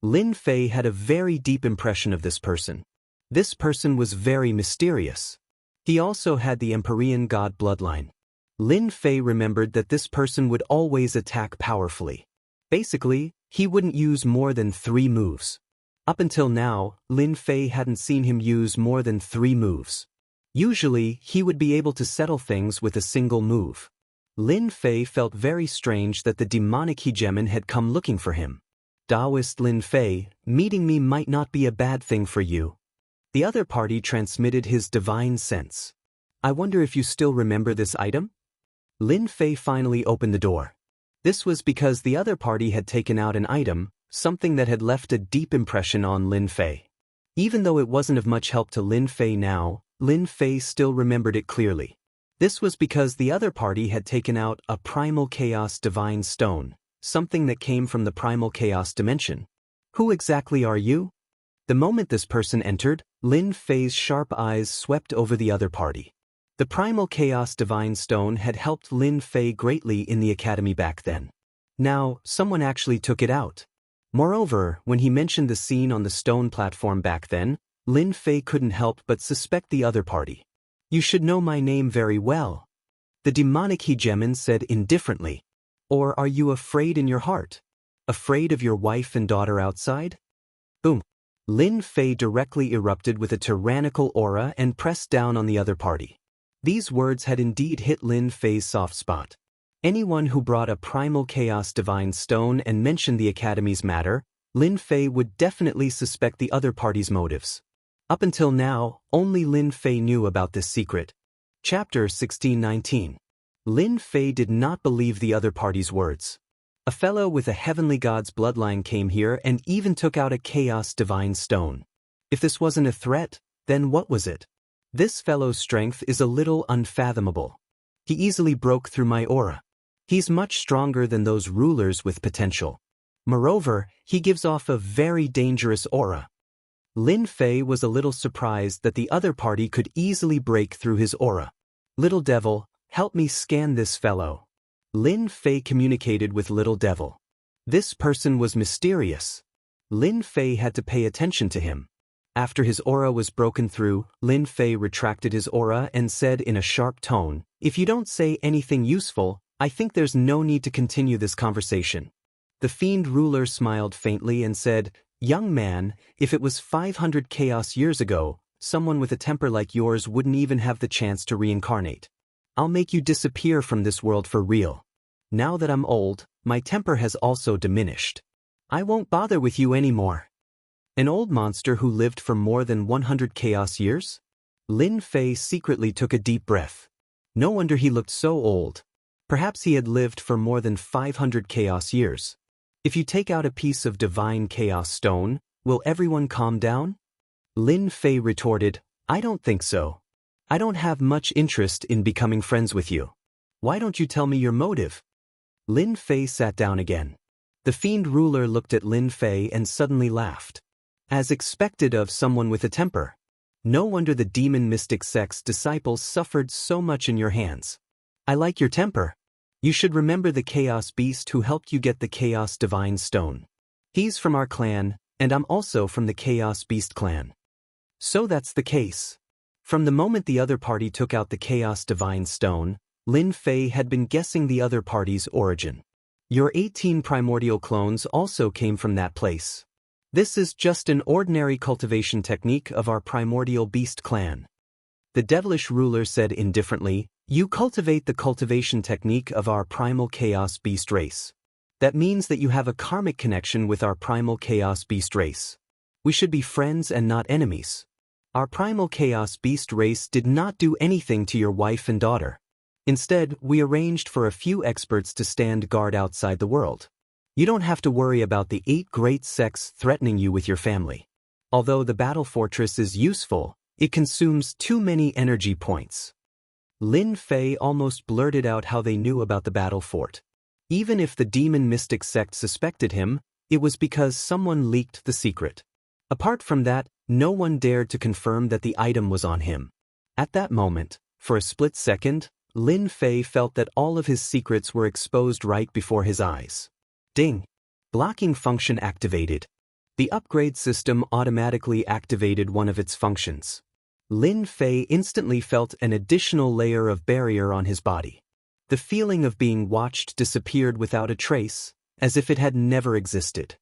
Lin Fei had a very deep impression of this person. This person was very mysterious. He also had the Empyrean God bloodline. Lin Fei remembered that this person would always attack powerfully. Basically, he wouldn't use more than 3 moves. Up until now, Lin Fei hadn't seen him use more than 3 moves. Usually, he would be able to settle things with a single move. Lin Fei felt very strange that the demonic hegemon had come looking for him. Taoist Lin Fei, meeting me might not be a bad thing for you. The other party transmitted his divine sense. I wonder if you still remember this item? Lin Fei finally opened the door. This was because the other party had taken out an item, something that had left a deep impression on Lin Fei. Even though it wasn't of much help to Lin Fei now, Lin Fei still remembered it clearly. This was because the other party had taken out a primal chaos divine stone, something that came from the primal chaos dimension. Who exactly are you? The moment this person entered, Lin Fei's sharp eyes swept over the other party. The primal chaos divine stone had helped Lin Fei greatly in the academy back then. Now, someone actually took it out. Moreover, when he mentioned the scene on the stone platform back then, Lin Fei couldn't help but suspect the other party. You should know my name very well. The demonic hegemon said indifferently. Or are you afraid in your heart? Afraid of your wife and daughter outside? Boom. Lin Fei directly erupted with a tyrannical aura and pressed down on the other party. These words had indeed hit Lin Fei's soft spot. Anyone who brought a primal chaos divine stone and mentioned the academy's matter, Lin Fei would definitely suspect the other party's motives. Up until now, only Lin Fei knew about this secret. Chapter 1619. Lin Fei did not believe the other party's words. A fellow with a heavenly god's bloodline came here and even took out a chaos divine stone. If this wasn't a threat, then what was it? This fellow's strength is a little unfathomable. He easily broke through my aura. He's much stronger than those rulers with potential. Moreover, he gives off a very dangerous aura. Lin Fei was a little surprised that the other party could easily break through his aura. Little Devil, help me scan this fellow. Lin Fei communicated with Little Devil. This person was mysterious. Lin Fei had to pay attention to him. After his aura was broken through, Lin Fei retracted his aura and said in a sharp tone, "If you don't say anything useful, I think there's no need to continue this conversation." The fiend ruler smiled faintly and said, "Young man, if it was 500 chaos years ago, someone with a temper like yours wouldn't even have the chance to reincarnate. I'll make you disappear from this world for real. Now that I'm old, my temper has also diminished. I won't bother with you anymore." An old monster who lived for more than 100 chaos years? Lin Fei secretly took a deep breath. No wonder he looked so old. Perhaps he had lived for more than 500 chaos years. If you take out a piece of divine chaos stone, will everyone calm down? Lin Fei retorted, "I don't think so. I don't have much interest in becoming friends with you. Why don't you tell me your motive?" Lin Fei sat down again. The fiend ruler looked at Lin Fei and suddenly laughed. As expected of someone with a temper. No wonder the demon mystic sect's disciples suffered so much in your hands. I like your temper. You should remember the Chaos Beast who helped you get the Chaos Divine Stone. He's from our clan, and I'm also from the Chaos Beast clan. So that's the case. From the moment the other party took out the Chaos Divine Stone, Lin Fei had been guessing the other party's origin. Your 18 primordial clones also came from that place. This is just an ordinary cultivation technique of our primordial beast clan. The devilish ruler said indifferently, "You cultivate the cultivation technique of our primal chaos beast race. That means that you have a karmic connection with our primal chaos beast race. We should be friends and not enemies. Our primal chaos beast race did not do anything to your wife and daughter. Instead, we arranged for a few experts to stand guard outside the world. You don't have to worry about the 8 great sects threatening you with your family. Although the battle fortress is useful, it consumes too many energy points." Lin Fei almost blurted out how they knew about the battle fort. Even if the demon mystic sect suspected him, it was because someone leaked the secret. Apart from that, no one dared to confirm that the item was on him. At that moment, for a split second, Lin Fei felt that all of his secrets were exposed right before his eyes. Ding! Blocking function activated. The upgrade system automatically activated one of its functions. Lin Fei instantly felt an additional layer of barrier on his body. The feeling of being watched disappeared without a trace, as if it had never existed.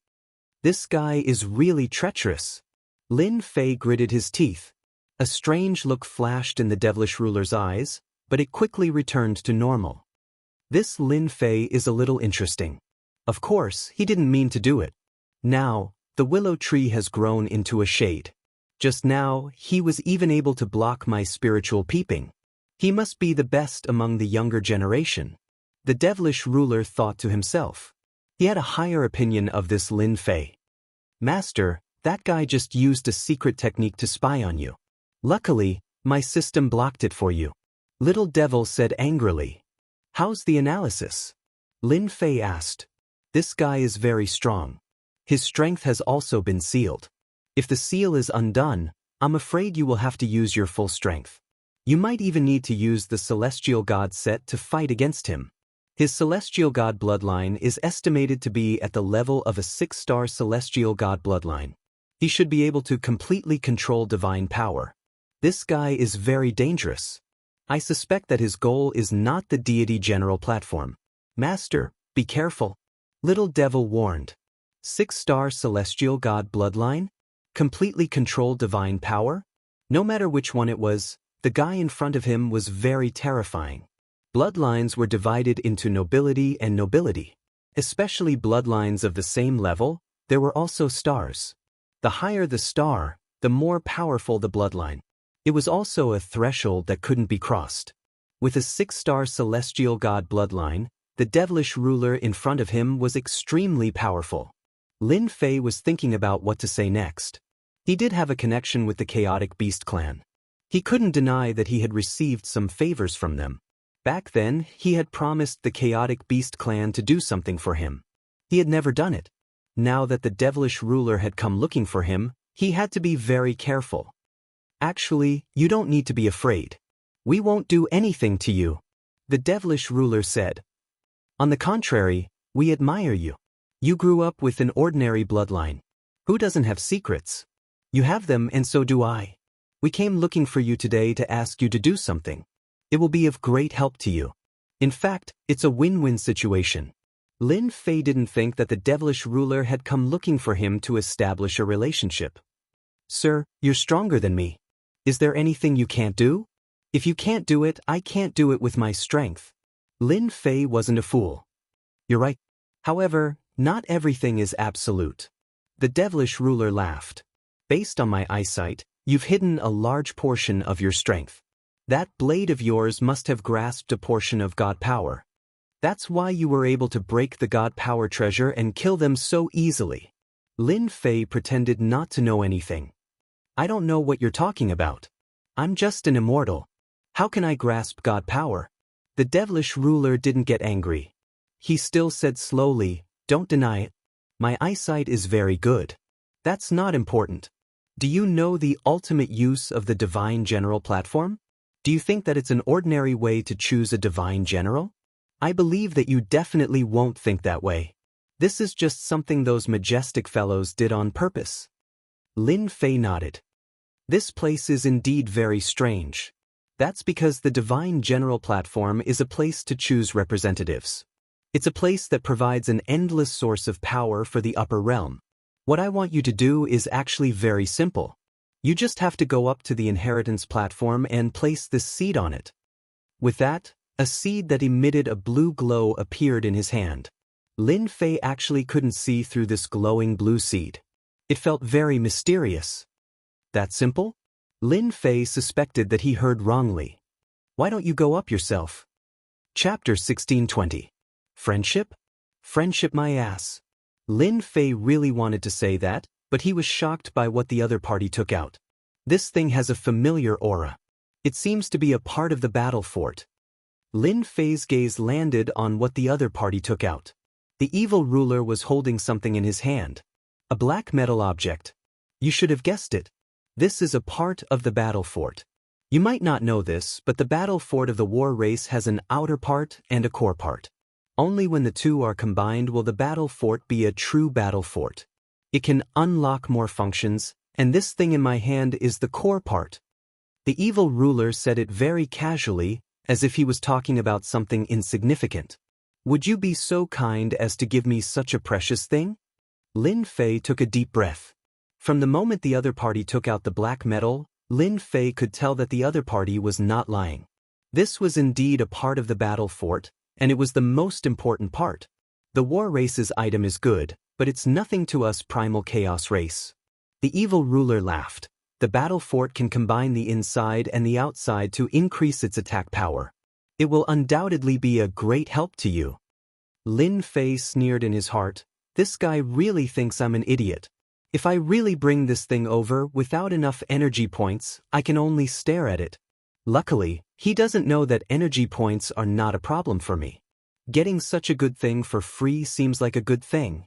This guy is really treacherous. Lin Fei gritted his teeth. A strange look flashed in the devilish ruler's eyes, but it quickly returned to normal. This Lin Fei is a little interesting. Of course, he didn't mean to do it. Now, the willow tree has grown into a shade. Just now, he was even able to block my spiritual peeping. He must be the best among the younger generation. The devilish ruler thought to himself. He had a higher opinion of this Lin Fei. "Master, That guy just used a secret technique to spy on you. Luckily, my system blocked it for you. Little Devil said angrily. How's the analysis? Lin Fei asked. This guy is very strong. His strength has also been sealed. If the seal is undone, I'm afraid you will have to use your full strength. You might even need to use the Celestial God set to fight against him. His Celestial God bloodline is estimated to be at the level of a 6-star Celestial God bloodline. He should be able to completely control divine power. This guy is very dangerous. I suspect that his goal is not the deity general platform. Master, be careful. Little Devil warned. 6-star Celestial God bloodline? Completely control divine power? No matter which one it was, the guy in front of him was very terrifying. Bloodlines were divided into nobility and nobility. Especially bloodlines of the same level, there were also stars. The higher the star, the more powerful the bloodline. It was also a threshold that couldn't be crossed. With a 6-star Celestial God bloodline, the devilish ruler in front of him was extremely powerful. Lin Fei was thinking about what to say next. He did have a connection with the Chaotic Beast clan. He couldn't deny that he had received some favors from them. Back then, he had promised the Chaotic Beast clan to do something for him. He had never done it. Now that the devilish ruler had come looking for him, he had to be very careful. Actually, you don't need to be afraid. We won't do anything to you, the devilish ruler said. On the contrary, we admire you. You grew up with an ordinary bloodline. Who doesn't have secrets? You have them and so do I. We came looking for you today to ask you to do something. It will be of great help to you. In fact, it's a win-win situation. Lin Fei didn't think that the devilish ruler had come looking for him to establish a relationship. Sir, you're stronger than me. Is there anything you can't do? If you can't do it, I can't do it with my strength. Lin Fei wasn't a fool. You're right. However, not everything is absolute. The devilish ruler laughed. Based on my eyesight, you've hidden a large portion of your strength. That blade of yours must have grasped a portion of God power. That's why you were able to break the God power treasure and kill them so easily. Lin Fei pretended not to know anything. I don't know what you're talking about. I'm just an immortal. How can I grasp God power? The devilish ruler didn't get angry. He still said slowly, don't deny it. My eyesight is very good. That's not important. Do you know the ultimate use of the divine general platform? Do you think that it's an ordinary way to choose a divine general? I believe that you definitely won't think that way. This is just something those majestic fellows did on purpose. Lin Fei nodded. This place is indeed very strange. That's because the divine general platform is a place to choose representatives. It's a place that provides an endless source of power for the upper realm. What I want you to do is actually very simple. You just have to go up to the inheritance platform and place this seed on it. With that, a seed that emitted a blue glow appeared in his hand. Lin Fei actually couldn't see through this glowing blue seed. It felt very mysterious. That simple? Lin Fei suspected that he heard wrongly. Why don't you go up yourself? Chapter 1620. Friendship? Friendship my ass. Lin Fei really wanted to say that, but he was shocked by what the other party took out. This thing has a familiar aura. It seems to be a part of the battle fort. Lin Fei's gaze landed on what the other party took out. The evil ruler was holding something in his hand. A black metal object. You should have guessed it. This is a part of the battle fort. You might not know this, but the battle fort of the war race has an outer part and a core part. Only when the two are combined will the battle fort be a true battle fort. It can unlock more functions, and this thing in my hand is the core part. The evil ruler said it very casually, as if he was talking about something insignificant. Would you be so kind as to give me such a precious thing? Lin Fei took a deep breath. From the moment the other party took out the black metal, Lin Fei could tell that the other party was not lying. This was indeed a part of the battle fort, and it was the most important part. The war race's item is good, but it's nothing to us primal chaos race. The evil ruler laughed. The battle fort can combine the inside and the outside to increase its attack power. It will undoubtedly be a great help to you. Lin Fei sneered in his heart. This guy really thinks I'm an idiot. If I really bring this thing over without enough energy points, I can only stare at it. Luckily, he doesn't know that energy points are not a problem for me. Getting such a good thing for free seems like a good thing.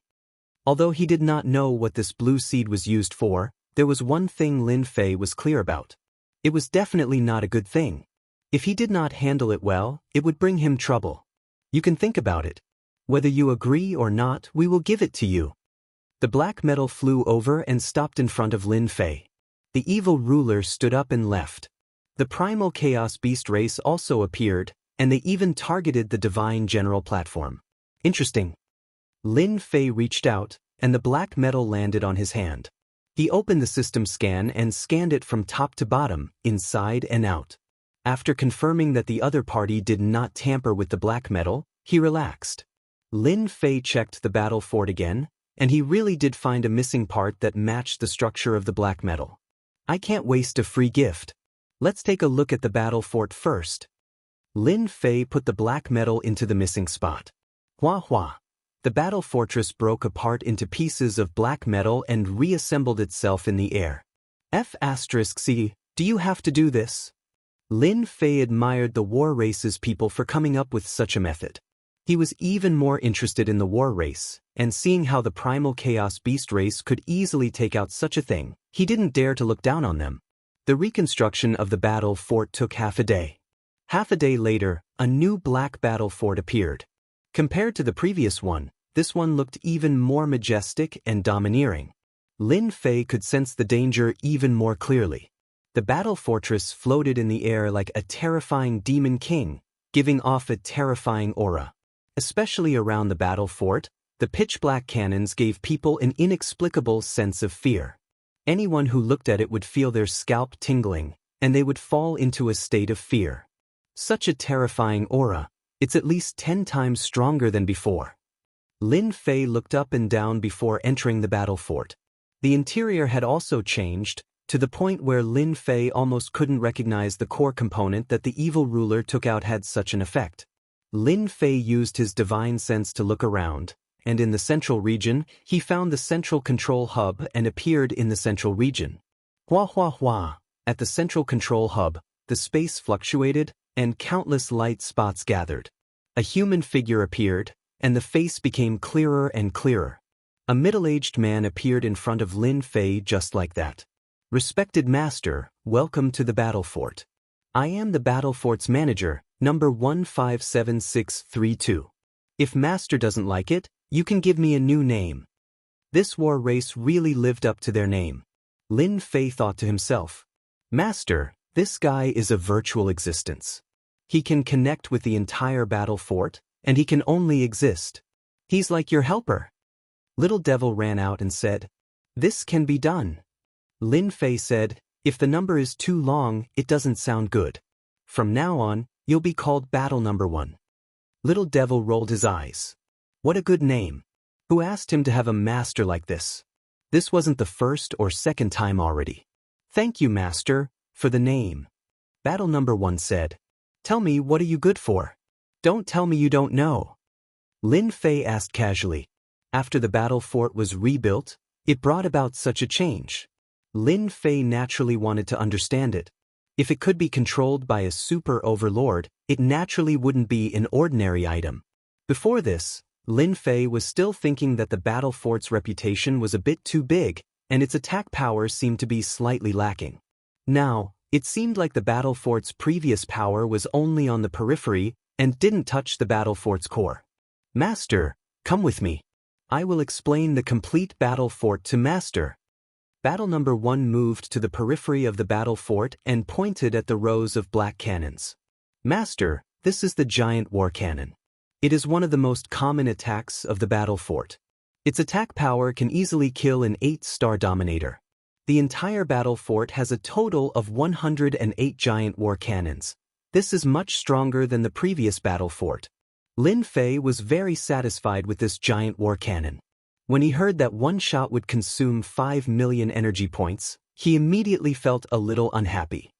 Although he did not know what this blue seed was used for, there was one thing Lin Fei was clear about. It was definitely not a good thing. If he did not handle it well, it would bring him trouble. You can think about it. Whether you agree or not, we will give it to you. The black metal flew over and stopped in front of Lin Fei. The evil ruler stood up and left. The primal chaos beast race also appeared, and they even targeted the divine general platform. Interesting. Lin Fei reached out, and the black metal landed on his hand. He opened the system scan and scanned it from top to bottom, inside and out. After confirming that the other party did not tamper with the black metal, he relaxed. Lin Fei checked the battle fort again, and he really did find a missing part that matched the structure of the black metal. I can't waste a free gift. Let's take a look at the battle fort first. Lin Fei put the black metal into the missing spot. Hua hua. The battle fortress broke apart into pieces of black metal and reassembled itself in the air. F*C, do you have to do this? Lin Fei admired the war race's people for coming up with such a method. He was even more interested in the war race, and seeing how the primal chaos beast race could easily take out such a thing, he didn't dare to look down on them. The reconstruction of the battle fort took half a day. Half a day later, a new black battle fort appeared. Compared to the previous one, this one looked even more majestic and domineering. Lin Fei could sense the danger even more clearly. The battle fortress floated in the air like a terrifying demon king, giving off a terrifying aura. Especially around the battle fort, the pitch-black cannons gave people an inexplicable sense of fear. Anyone who looked at it would feel their scalp tingling, and they would fall into a state of fear. Such a terrifying aura, it's at least 10 times stronger than before. Lin Fei looked up and down before entering the battle fort. The interior had also changed, to the point where Lin Fei almost couldn't recognize the core component that the evil ruler took out had such an effect. Lin Fei used his divine sense to look around, and in the central region, he found the central control hub and appeared in the central region. Hua hua hua. At the central control hub, the space fluctuated, and countless light spots gathered. A human figure appeared, and the face became clearer and clearer. A middle-aged man appeared in front of Lin Fei just like that. Respected master, welcome to the battle fort. I am the battle fort's manager, number 157632. If master doesn't like it, you can give me a new name. This war race really lived up to their name. Lin Fei thought to himself, Master, this guy is a virtual existence. He can connect with the entire battle fort, and he can only exist. He's like your helper. Little Devil ran out and said, This can be done. Lin Fei said, If the number is too long, it doesn't sound good. From now on, you'll be called Battle Number 1. Little Devil rolled his eyes. What a good name. Who asked him to have a master like this? This wasn't the first or second time already. Thank you, master, for the name. Battle Number 1 said, Tell me, what are you good for? Don't tell me you don't know. Lin Fei asked casually. After the battle fort was rebuilt, it brought about such a change. Lin Fei naturally wanted to understand it. If it could be controlled by a super overlord, it naturally wouldn't be an ordinary item. Before this, Lin Fei was still thinking that the battle fort's reputation was a bit too big, and its attack power seemed to be slightly lacking. Now, it seemed like the battle fort's previous power was only on the periphery and didn't touch the battle fort's core. Master, come with me. I will explain the complete battle fort to Master. Battle Number 1 moved to the periphery of the battle fort and pointed at the rows of black cannons. Master, this is the giant war cannon. It is one of the most common attacks of the battle fort. Its attack power can easily kill an 8-star dominator. The entire battle fort has a total of 108 giant war cannons. This is much stronger than the previous battle fort. Lin Fei was very satisfied with this giant war cannon. When he heard that one shot would consume 5 million energy points, he immediately felt a little unhappy.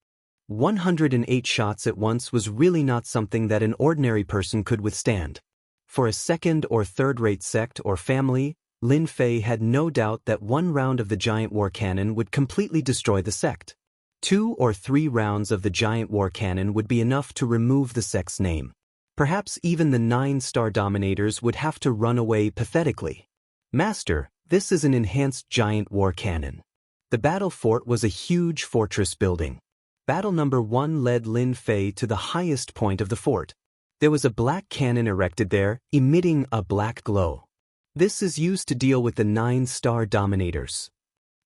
108 shots at once was really not something that an ordinary person could withstand. For a second or third-rate sect or family, Lin Fei had no doubt that one round of the giant war cannon would completely destroy the sect. 2 or 3 rounds of the giant war cannon would be enough to remove the sect's name. Perhaps even the 9-star dominators would have to run away pathetically. Master, this is an enhanced giant war cannon. The battle fort was a huge fortress building. Battle number 1 led Lin Fei to the highest point of the fort. There was a black cannon erected there, emitting a black glow. This is used to deal with the 9-star dominators.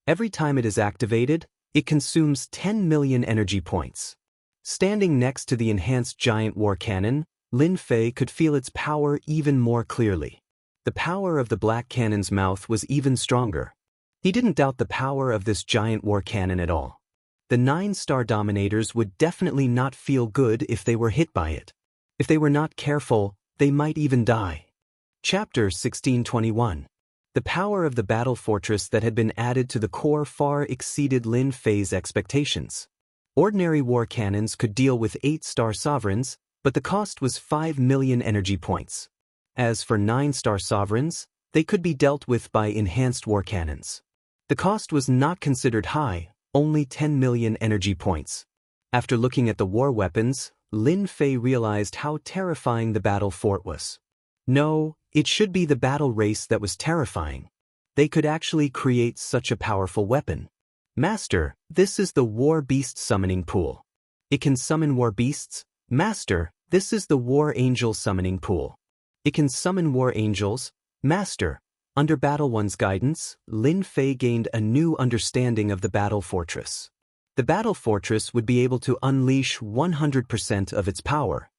Every time it is activated, it consumes 10 million energy points. Standing next to the enhanced giant war cannon, Lin Fei could feel its power even more clearly. The power of the black cannon's mouth was even stronger. He didn't doubt the power of this giant war cannon at all. The 9-star dominators would definitely not feel good if they were hit by it. If they were not careful, they might even die. Chapter 1621. The power of the battle fortress that had been added to the core far exceeded Lin Fei's expectations. Ordinary war cannons could deal with 8-star sovereigns, but the cost was 5 million energy points. As for 9-star sovereigns, they could be dealt with by enhanced war cannons. The cost was not considered high, only 10 million energy points. After looking at the war weapons, Lin Fei realized how terrifying the battle fort was. No, it should be the battle race that was terrifying. They could actually create such a powerful weapon. Master, this is the war beast summoning pool. It can summon war beasts. Master, this is the war angel summoning pool. It can summon war angels. Master, under Battle 1's guidance, Lin Fei gained a new understanding of the battle fortress. The battle fortress would be able to unleash 100% of its power.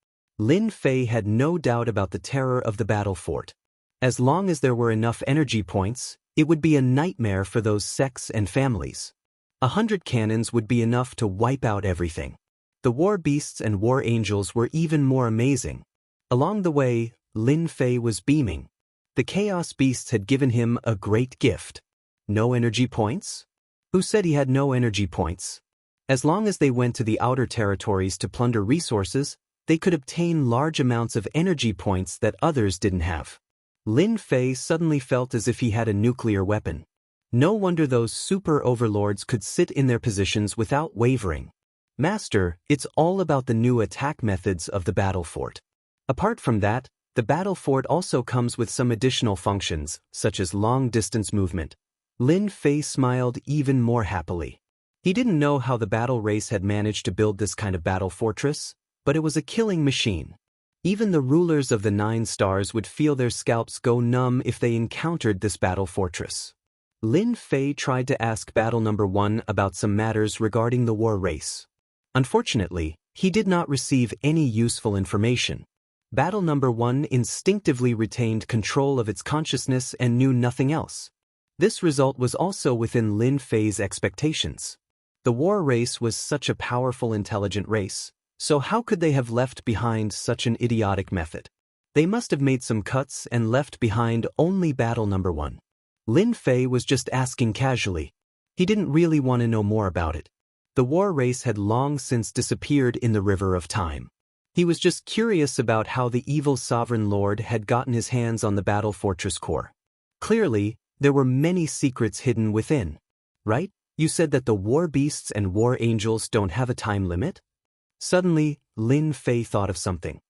Lin Fei had no doubt about the terror of the battle fort. As long as there were enough energy points, it would be a nightmare for those sects and families. 100 cannons would be enough to wipe out everything. The war beasts and war angels were even more amazing. Along the way, Lin Fei was beaming. The chaos beasts had given him a great gift. No energy points? Who said he had no energy points? As long as they went to the outer territories to plunder resources, they could obtain large amounts of energy points that others didn't have. Lin Fei suddenly felt as if he had a nuclear weapon. No wonder those super overlords could sit in their positions without wavering. Master, it's all about the new attack methods of the battle fort. Apart from that, the battle fort also comes with some additional functions, such as long-distance movement. Lin Fei smiled even more happily. He didn't know how the battle race had managed to build this kind of battle fortress, but it was a killing machine. Even the rulers of the 9 stars would feel their scalps go numb if they encountered this battle fortress. Lin Fei tried to ask Battle Number 1 about some matters regarding the war race. Unfortunately, he did not receive any useful information. Battle Number 1 instinctively retained control of its consciousness and knew nothing else. This result was also within Lin Fei's expectations. The war race was such a powerful, intelligent race, so how could they have left behind such an idiotic method? They must have made some cuts and left behind only Battle Number 1. Lin Fei was just asking casually. He didn't really want to know more about it. The war race had long since disappeared in the river of time. He was just curious about how the evil sovereign lord had gotten his hands on the battle fortress core. Clearly, there were many secrets hidden within. Right? You said that the war beasts and war angels don't have a time limit? Suddenly, Lin Fei thought of something.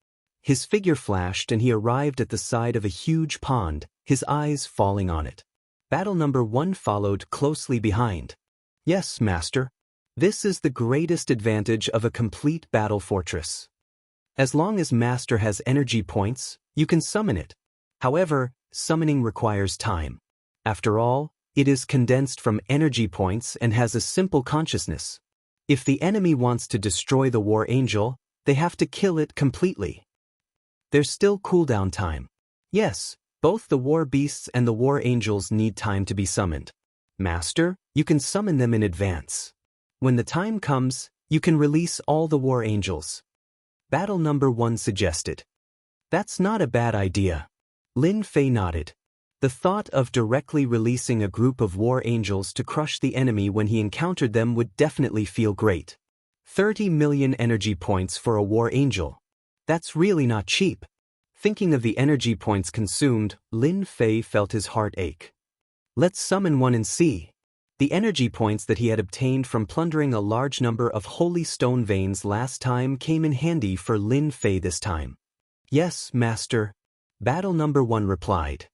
His figure flashed and he arrived at the side of a huge pond, his eyes falling on it. Battle Number 1 followed closely behind. Yes, Master. This is the greatest advantage of a complete battle fortress. As long as Master has energy points, you can summon it. However, summoning requires time. After all, it is condensed from energy points and has a simple consciousness. If the enemy wants to destroy the war angel, they have to kill it completely. There's still cooldown time. Yes, both the war beasts and the war angels need time to be summoned. Master, you can summon them in advance. When the time comes, you can release all the war angels. Battle Number 1 suggested. That's not a bad idea. Lin Fei nodded. The thought of directly releasing a group of war angels to crush the enemy when he encountered them would definitely feel great. 30 million energy points for a war angel. That's really not cheap. Thinking of the energy points consumed, Lin Fei felt his heart ache. Let's summon one and see. The energy points that he had obtained from plundering a large number of holy stone veins last time came in handy for Lin Fei this time. Yes, master. Battle number 1 replied.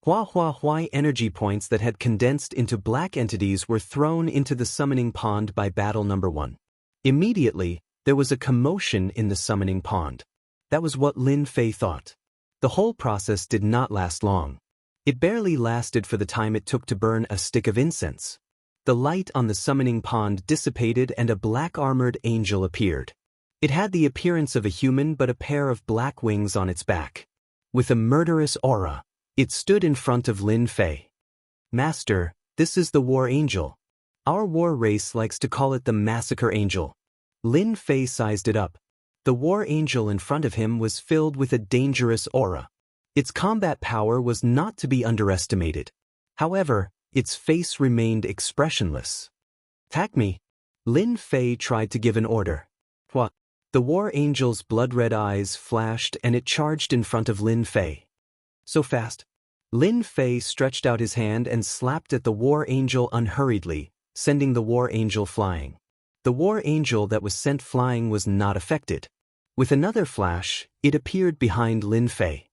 Hua energy points that had condensed into black entities were thrown into the summoning pond by battle number 1. Immediately, there was a commotion in the summoning pond. That was what Lin Fei thought. The whole process did not last long. It barely lasted for the time it took to burn a stick of incense. The light on the summoning pond dissipated and a black-armored angel appeared. It had the appearance of a human but a pair of black wings on its back. With a murderous aura, it stood in front of Lin Fei. Master, this is the War Angel. Our war race likes to call it the Massacre Angel. Lin Fei sized it up. The War Angel in front of him was filled with a dangerous aura. Its combat power was not to be underestimated. However, its face remained expressionless. Attack me. Lin Fei tried to give an order. What? The War Angel's blood-red eyes flashed and it charged in front of Lin Fei. So fast. Lin Fei stretched out his hand and slapped at the War Angel unhurriedly, sending the War Angel flying. The War Angel that was sent flying was not affected. With another flash, it appeared behind Lin Fei.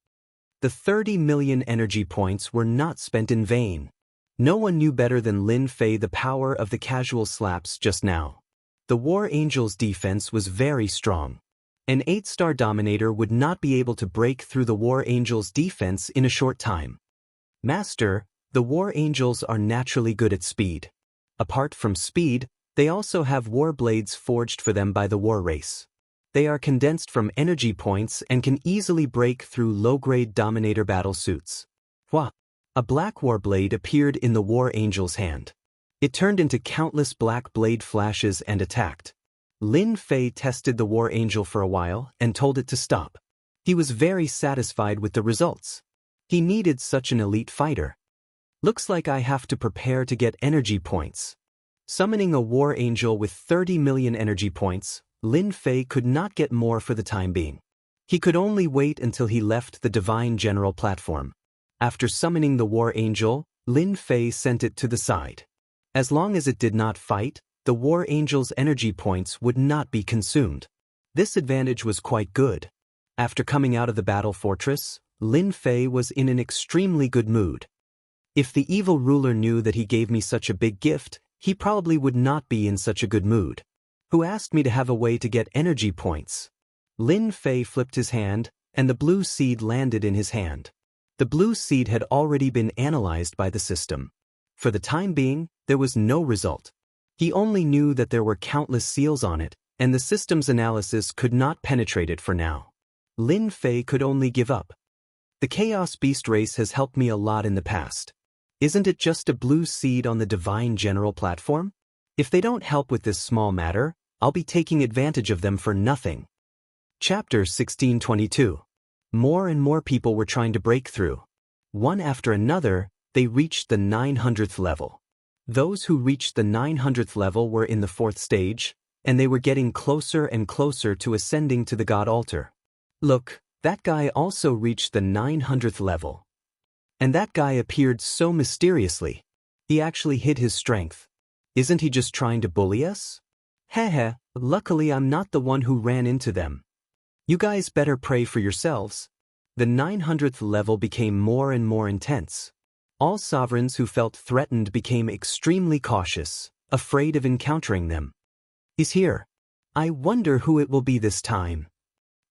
The 30 million energy points were not spent in vain. No one knew better than Lin Fei the power of the casual slaps just now. The War Angel's defense was very strong. An 8-star Dominator would not be able to break through the War Angel's defense in a short time. Master, the War Angels are naturally good at speed. Apart from speed, they also have war blades forged for them by the war race. They are condensed from energy points and can easily break through low-grade Dominator battle suits. Hua! A black war blade appeared in the War Angel's hand. It turned into countless black blade flashes and attacked. Lin Fei tested the War Angel for a while and told it to stop. He was very satisfied with the results. He needed such an elite fighter. Looks like I have to prepare to get energy points. Summoning a War Angel with 30 million energy points, Lin Fei could not get more for the time being. He could only wait until he left the Divine General platform. After summoning the War Angel, Lin Fei sent it to the side. As long as it did not fight, the War Angel's energy points would not be consumed. This advantage was quite good. After coming out of the battle fortress, Lin Fei was in an extremely good mood. If the evil ruler knew that he gave me such a big gift, he probably would not be in such a good mood. Who asked me to have a way to get energy points? Lin Fei flipped his hand, and the blue seed landed in his hand. The blue seed had already been analyzed by the system. For the time being, there was no result. He only knew that there were countless seals on it, and the system's analysis could not penetrate it for now. Lin Fei could only give up. The Chaos Beast race has helped me a lot in the past. Isn't it just a blue seed on the Divine General platform? If they don't help with this small matter, I'll be taking advantage of them for nothing. Chapter 1622. More and more people were trying to break through. One after another, they reached the 900th level. Those who reached the 900th level were in the 4th stage, and they were getting closer and closer to ascending to the God Altar. Look, that guy also reached the 900th level. And that guy appeared so mysteriously. He actually hid his strength. Isn't he just trying to bully us? Heh, luckily I'm not the one who ran into them. You guys better pray for yourselves. The 900th level became more and more intense. All sovereigns who felt threatened became extremely cautious, afraid of encountering them. He's here. I wonder who it will be this time.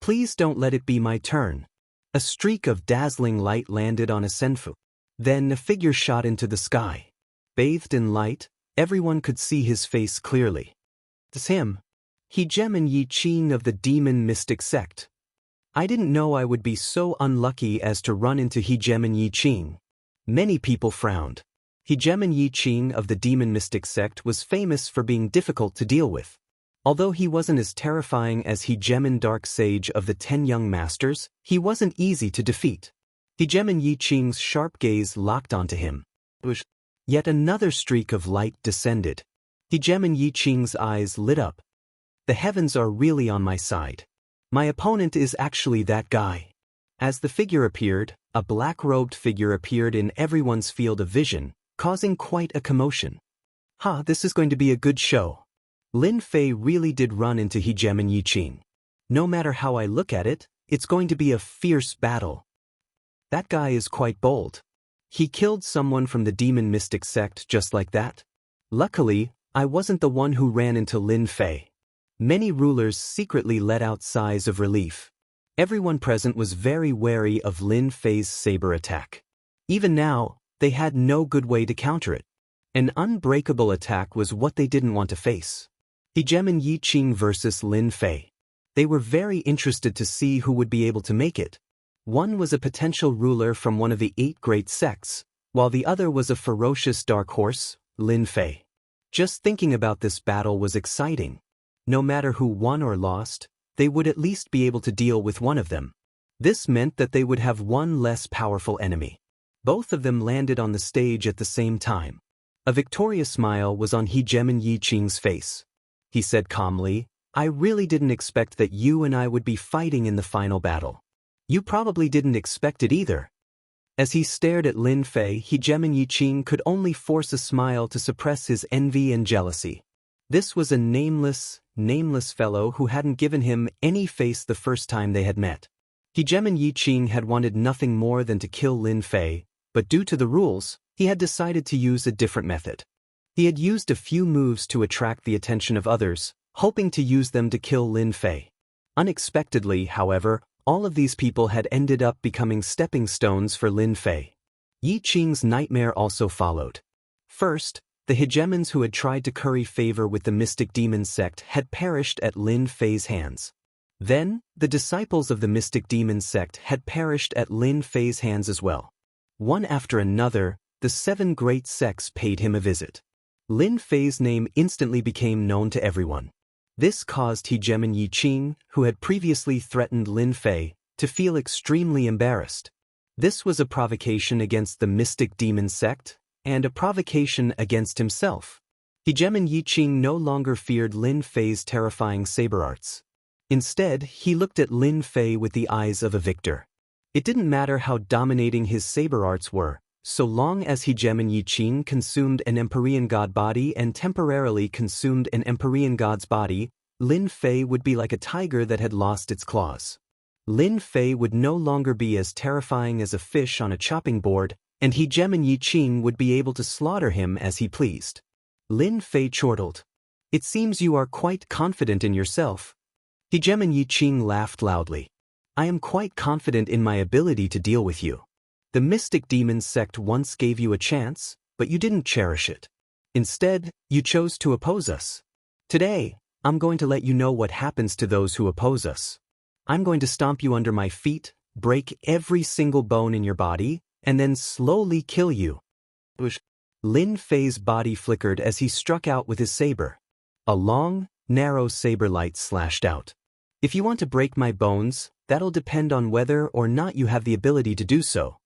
Please don't let it be my turn. A streak of dazzling light landed on a Senfu. Then a figure shot into the sky. Bathed in light, everyone could see his face clearly. It's him. Hegemon Yi Qing of the Demon Mystic Sect. I didn't know I would be so unlucky as to run into Hegemon Yi Qing. Many people frowned. Hegemon Yi Qing of the Demon Mystic Sect was famous for being difficult to deal with. Although he wasn't as terrifying as Hegemon Dark Sage of the 10 Young Masters, he wasn't easy to defeat. Hegemon Yi Qing's sharp gaze locked onto him. Yet another streak of light descended. Hegemon Yi Qing's eyes lit up. The heavens are really on my side. My opponent is actually that guy. As the figure appeared, a black-robed figure appeared in everyone's field of vision, causing quite a commotion. This is going to be a good show. Lin Fei really did run into Hegemin Yiqing. No matter how I look at it, it's going to be a fierce battle. That guy is quite bold. He killed someone from the demon mystic sect just like that. Luckily, I wasn't the one who ran into Lin Fei. Many rulers secretly let out sighs of relief. Everyone present was very wary of Lin Fei's saber attack. Even now, they had no good way to counter it. An unbreakable attack was what they didn't want to face. Hegemin Yiqing versus Lin Fei. They were very interested to see who would be able to make it. One was a potential ruler from one of the 8 great sects, while the other was a ferocious dark horse, Lin Fei. Just thinking about this battle was exciting. No matter who won or lost, they would at least be able to deal with one of them. This meant that they would have one less powerful enemy. Both of them landed on the stage at the same time. A victorious smile was on Hegemin Yiqing's face. He said calmly, "I really didn't expect that you and I would be fighting in the final battle. You probably didn't expect it either." As he stared at Lin Fei, Hegemin Yiqing could only force a smile to suppress his envy and jealousy. This was a nameless fellow who hadn't given him any face the first time they had met. Hegemin Yiqing had wanted nothing more than to kill Lin Fei, but due to the rules, he had decided to use a different method. He had used a few moves to attract the attention of others, hoping to use them to kill Lin Fei. Unexpectedly, however, all of these people had ended up becoming stepping stones for Lin Fei. Yiqing's nightmare also followed. First, the hegemons who had tried to curry favor with the mystic demon sect had perished at Lin Fei's hands. Then, the disciples of the mystic demon sect had perished at Lin Fei's hands as well. One after another, the 7 great sects paid him a visit. Lin Fei's name instantly became known to everyone. This caused Hegemin Yiqing, who had previously threatened Lin Fei, to feel extremely embarrassed. This was a provocation against the mystic demon sect, and a provocation against himself. Hegemin Yiqing no longer feared Lin Fei's terrifying saber arts. Instead, he looked at Lin Fei with the eyes of a victor. It didn't matter how dominating his saber arts were, so long as Hegemin Yiqing consumed an Empyrean god body and temporarily consumed an Empyrean god's body, Lin Fei would be like a tiger that had lost its claws. Lin Fei would no longer be as terrifying as a fish on a chopping board, and Hegemin Yiqing would be able to slaughter him as he pleased. Lin Fei chortled. "It seems you are quite confident in yourself." Hegemin Yiqing laughed loudly. "I am quite confident in my ability to deal with you. The mystic demon sect once gave you a chance, but you didn't cherish it. Instead, you chose to oppose us. Today, I'm going to let you know what happens to those who oppose us. I'm going to stomp you under my feet, break every single bone in your body, and then slowly kill you." Lin Fei's body flickered as he struck out with his saber. A long, narrow saber light slashed out. "If you want to break my bones, that'll depend on whether or not you have the ability to do so."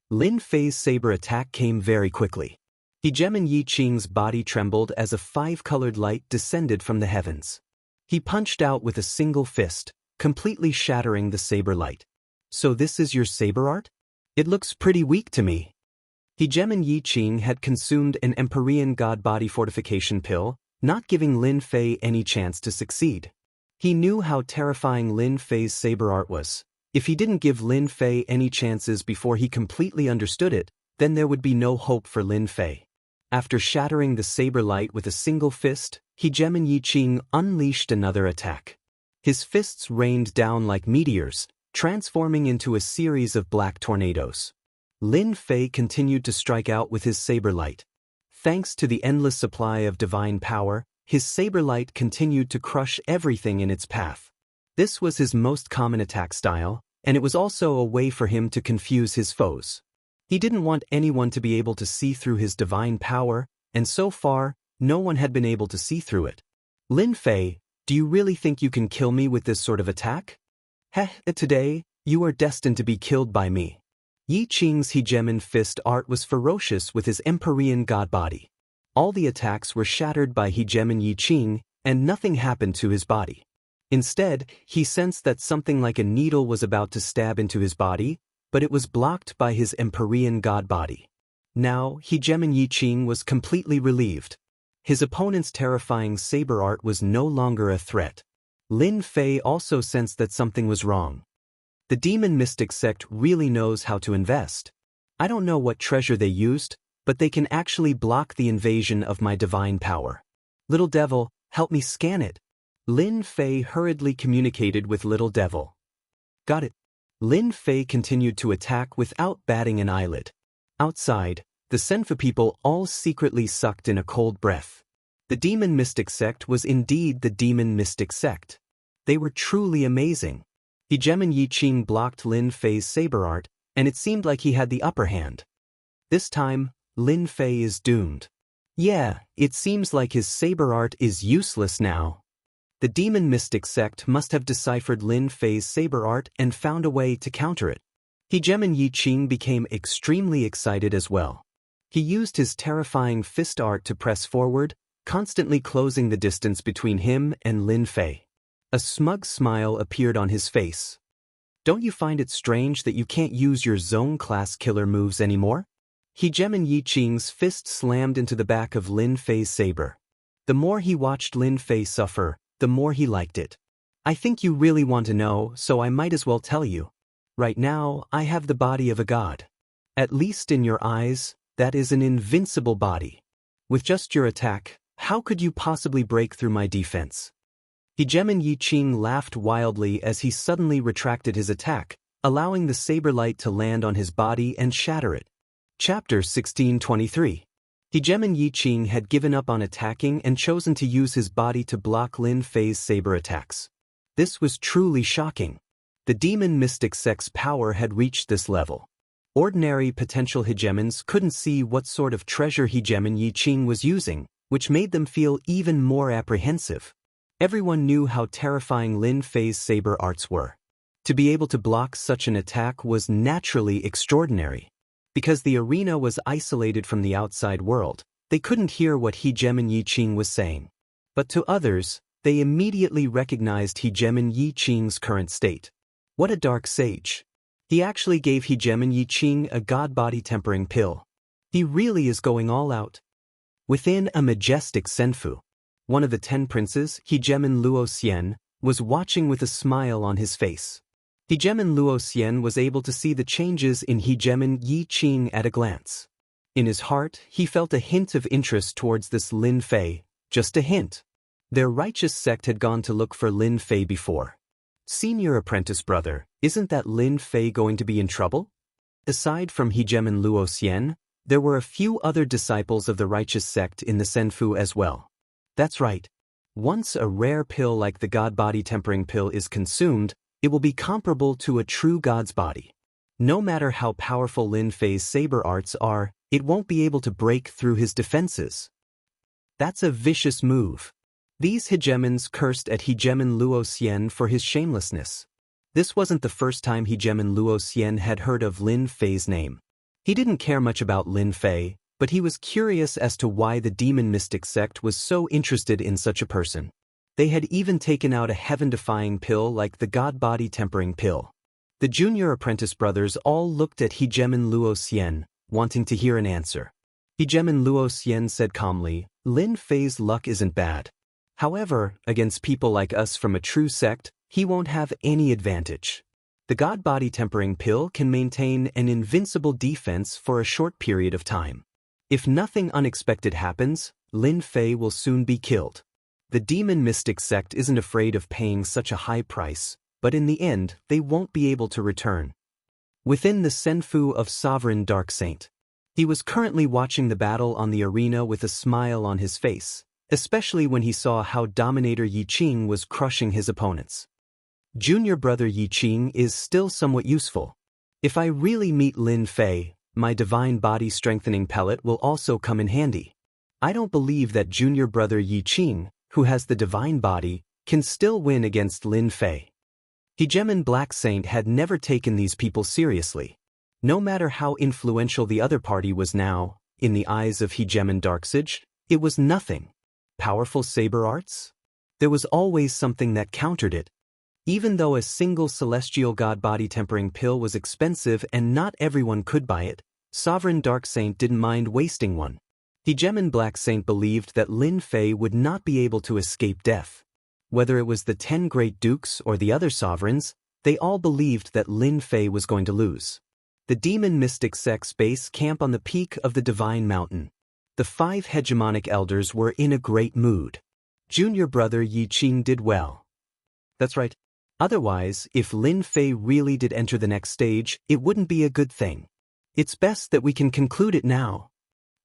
Lin Fei's saber attack came very quickly. Hegemin Yiqing's body trembled as a 5-colored light descended from the heavens. He punched out with a single fist, completely shattering the saber light. "So this is your saber art? It looks pretty weak to me." Hegemin Yiqing had consumed an Empyrean god body fortification pill, not giving Lin Fei any chance to succeed. He knew how terrifying Lin Fei's saber art was. If he didn't give Lin Fei any chances before he completely understood it, then there would be no hope for Lin Fei. After shattering the saber light with a single fist, Hegemin Yiqing unleashed another attack. His fists rained down like meteors, transforming into a series of black tornadoes. Lin Fei continued to strike out with his saber light. Thanks to the endless supply of divine power, his saber light continued to crush everything in its path. This was his most common attack style, and it was also a way for him to confuse his foes. He didn't want anyone to be able to see through his divine power, and so far, no one had been able to see through it. "Lin Fei, do you really think you can kill me with this sort of attack? Today, you are destined to be killed by me." Yiqing's Hegemin fist art was ferocious with his Empyrean god body. All the attacks were shattered by Hegemin Yiqing, and nothing happened to his body. Instead, he sensed that something like a needle was about to stab into his body, but it was blocked by his Empyrean god body. Now, Hegemon Yi Qing was completely relieved. His opponent's terrifying saber art was no longer a threat. Lin Fei also sensed that something was wrong. The demon mystic sect really knows how to invest. I don't know what treasure they used, but they can actually block the invasion of my divine power. Little Devil, help me scan it. Lin Fei hurriedly communicated with Little Devil. Got it. Lin Fei continued to attack without batting an eyelid. Outside, the Senfu people all secretly sucked in a cold breath. The demon mystic sect was indeed the demon mystic sect. They were truly amazing. Hegemon Yi Qing blocked Lin Fei's saber art, and it seemed like he had the upper hand. This time, Lin Fei is doomed. Yeah, it seems like his saber art is useless now. The demon mystic sect must have deciphered Lin Fei's saber art and found a way to counter it. Hegemon Yi Qing became extremely excited as well. He used his terrifying fist art to press forward, constantly closing the distance between him and Lin Fei. A smug smile appeared on his face. Don't you find it strange that you can't use your zone-class killer moves anymore? Hegemon Yi Qing's fist slammed into the back of Lin Fei's saber. The more he watched Lin Fei suffer, the more he liked it. I think you really want to know, so I might as well tell you. Right now, I have the body of a god. At least in your eyes, that is an invincible body. With just your attack, how could you possibly break through my defense? Hegemon Yi Qing laughed wildly as he suddenly retracted his attack, allowing the saber light to land on his body and shatter it. Chapter 1623. Hegemon Yi Qing had given up on attacking and chosen to use his body to block Lin Fei's saber attacks. This was truly shocking. The demon mystic sect's power had reached this level. Ordinary potential hegemons couldn't see what sort of treasure Hegemon Yi Qing was using, which made them feel even more apprehensive. Everyone knew how terrifying Lin Fei's saber arts were. To be able to block such an attack was naturally extraordinary. Because the arena was isolated from the outside world, they couldn't hear what Hegemon Yi Qing was saying. But to others, they immediately recognized Hegemon Yi Qing's current state. What a dark sage. He actually gave Hegemon Yi Qing a god-body tempering pill. He really is going all out. Within a majestic senfu, one of the 10 princes, Hegemon Luo Xian, was watching with a smile on his face. Hegemon Luo Xian was able to see the changes in Hegemon Yi Qing at a glance. In his heart, he felt a hint of interest towards this Lin Fei, just a hint. Their righteous sect had gone to look for Lin Fei before. Senior apprentice brother, isn't that Lin Fei going to be in trouble? Aside from Hegemon Luo Xian, there were a few other disciples of the righteous sect in the Senfu as well. That's right. Once a rare pill like the god body tempering pill is consumed, it will be comparable to a true god's body. No matter how powerful Lin Fei's saber arts are, it won't be able to break through his defenses. That's a vicious move. These hegemons cursed at Hegemon Luo Xian for his shamelessness. This wasn't the first time Hegemon Luo Xian had heard of Lin Fei's name. He didn't care much about Lin Fei, but he was curious as to why the demon mystic sect was so interested in such a person. They had even taken out a heaven-defying pill like the god-body tempering pill. The junior apprentice brothers all looked at Hegemon Luo Xian, wanting to hear an answer. Hegemon Luo Xian said calmly, Lin Fei's luck isn't bad. However, against people like us from a true sect, he won't have any advantage. The god-body tempering pill can maintain an invincible defense for a short period of time. If nothing unexpected happens, Lin Fei will soon be killed. The demon mystic sect isn't afraid of paying such a high price, but in the end, they won't be able to return. Within the Senfu of Sovereign Dark Saint, he was currently watching the battle on the arena with a smile on his face, especially when he saw how Dominator Yi Qing was crushing his opponents. Junior brother Yi Qing is still somewhat useful. If I really meet Lin Fei, my divine body strengthening pellet will also come in handy. I don't believe that junior brother Yi Qing, who has the divine body, can still win against Lin Fei. Hegemon Black Saint had never taken these people seriously. No matter how influential the other party was now, in the eyes of Hegemon Darksage, it was nothing. Powerful saber arts? There was always something that countered it. Even though a single celestial god body tempering pill was expensive and not everyone could buy it, Sovereign Dark Saint didn't mind wasting one. Hegemon Black Saint believed that Lin Fei would not be able to escape death. Whether it was the 10 Great Dukes or the other sovereigns, they all believed that Lin Fei was going to lose. The demon mystic sect's base camp on the peak of the Divine Mountain. The 5 hegemonic elders were in a great mood. Junior brother Yi Qing did well. That's right. Otherwise, if Lin Fei really did enter the next stage, it wouldn't be a good thing. It's best that we can conclude it now.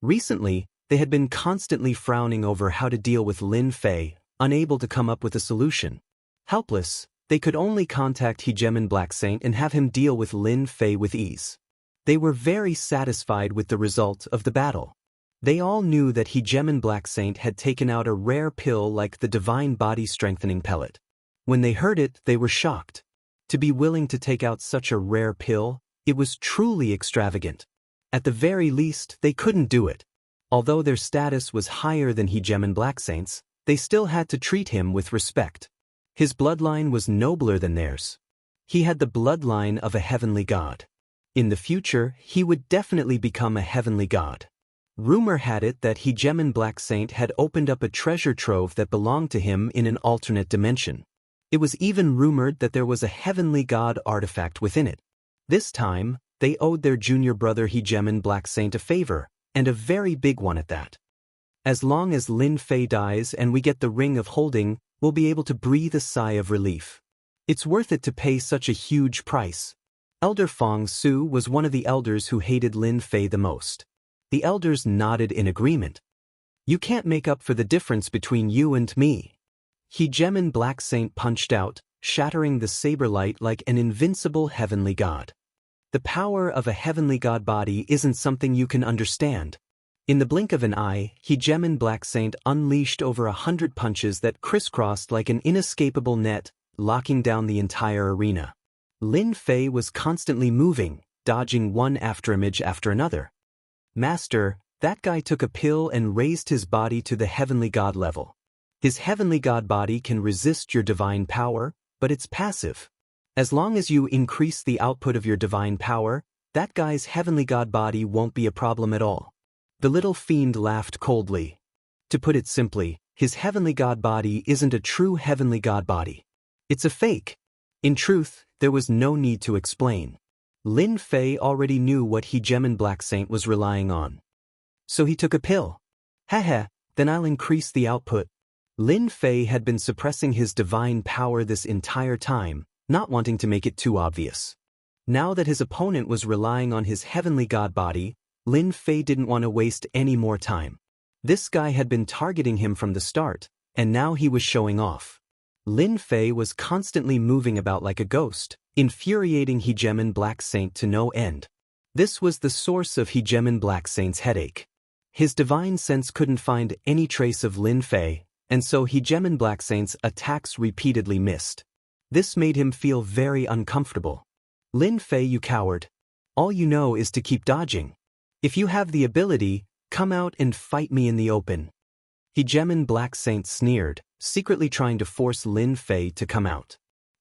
Recently, they had been constantly frowning over how to deal with Lin Fei, unable to come up with a solution. Helpless, they could only contact Hegemon Black Saint and have him deal with Lin Fei with ease. They were very satisfied with the result of the battle. They all knew that Hegemon Black Saint had taken out a rare pill like the Divine Body Strengthening Pellet. When they heard it, they were shocked. To be willing to take out such a rare pill, it was truly extravagant. At the very least, they couldn't do it. Although their status was higher than Hegemon Black Saint's, they still had to treat him with respect. His bloodline was nobler than theirs. He had the bloodline of a heavenly god. In the future, he would definitely become a heavenly god. Rumor had it that Hegemon Black Saint had opened up a treasure trove that belonged to him in an alternate dimension. It was even rumored that there was a heavenly god artifact within it. This time, they owed their junior brother Hegemon Black Saint a favor, and a very big one at that. As long as Lin Fei dies and we get the Ring of Holding, we'll be able to breathe a sigh of relief. It's worth it to pay such a huge price. Elder Fong Su was one of the elders who hated Lin Fei the most. The elders nodded in agreement. You can't make up for the difference between you and me. Hegemon Black Saint punched out, shattering the saber light like an invincible heavenly god. The power of a heavenly god body isn't something you can understand. In the blink of an eye, Hegemon Black Saint unleashed over 100 punches that crisscrossed like an inescapable net, locking down the entire arena. Lin Fei was constantly moving, dodging one afterimage after another. Master, that guy took a pill and raised his body to the heavenly god level. His heavenly god body can resist your divine power, but it's passive. As long as you increase the output of your divine power, that guy's heavenly god body won't be a problem at all. The little fiend laughed coldly. To put it simply, his heavenly god body isn't a true heavenly god body. It's a fake. In truth, there was no need to explain. Lin Fei already knew what Hegemon Black Saint was relying on. So he took a pill. Haha, then I'll increase the output. Lin Fei had been suppressing his divine power this entire time, not wanting to make it too obvious. Now that his opponent was relying on his heavenly god body, Lin Fei didn't want to waste any more time. This guy had been targeting him from the start, and now he was showing off. Lin Fei was constantly moving about like a ghost, infuriating Hegemon Black Saint to no end. This was the source of Hegemon Black Saint's headache. His divine sense couldn't find any trace of Lin Fei, and so Hegemon Black Saint's attacks repeatedly missed. This made him feel very uncomfortable. Lin Fei, you coward. All you know is to keep dodging. If you have the ability, come out and fight me in the open. Hegemon Black Saint sneered, secretly trying to force Lin Fei to come out.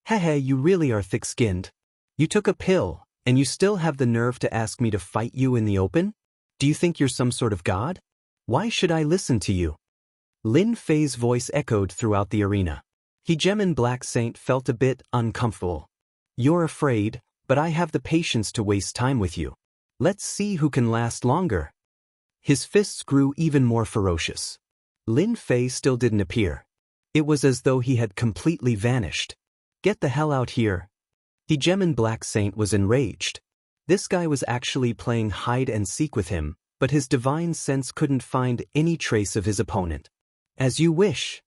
Hehe, you really are thick-skinned. You took a pill, and you still have the nerve to ask me to fight you in the open? Do you think you're some sort of god? Why should I listen to you? Lin Fei's voice echoed throughout the arena. Hegemon Black Saint felt a bit uncomfortable. You're afraid, but I have the patience to waste time with you. Let's see who can last longer. His fists grew even more ferocious. Lin Fei still didn't appear. It was as though he had completely vanished. Get the hell out here. Hegemon Black Saint was enraged. This guy was actually playing hide and seek with him, but his divine sense couldn't find any trace of his opponent. As you wish.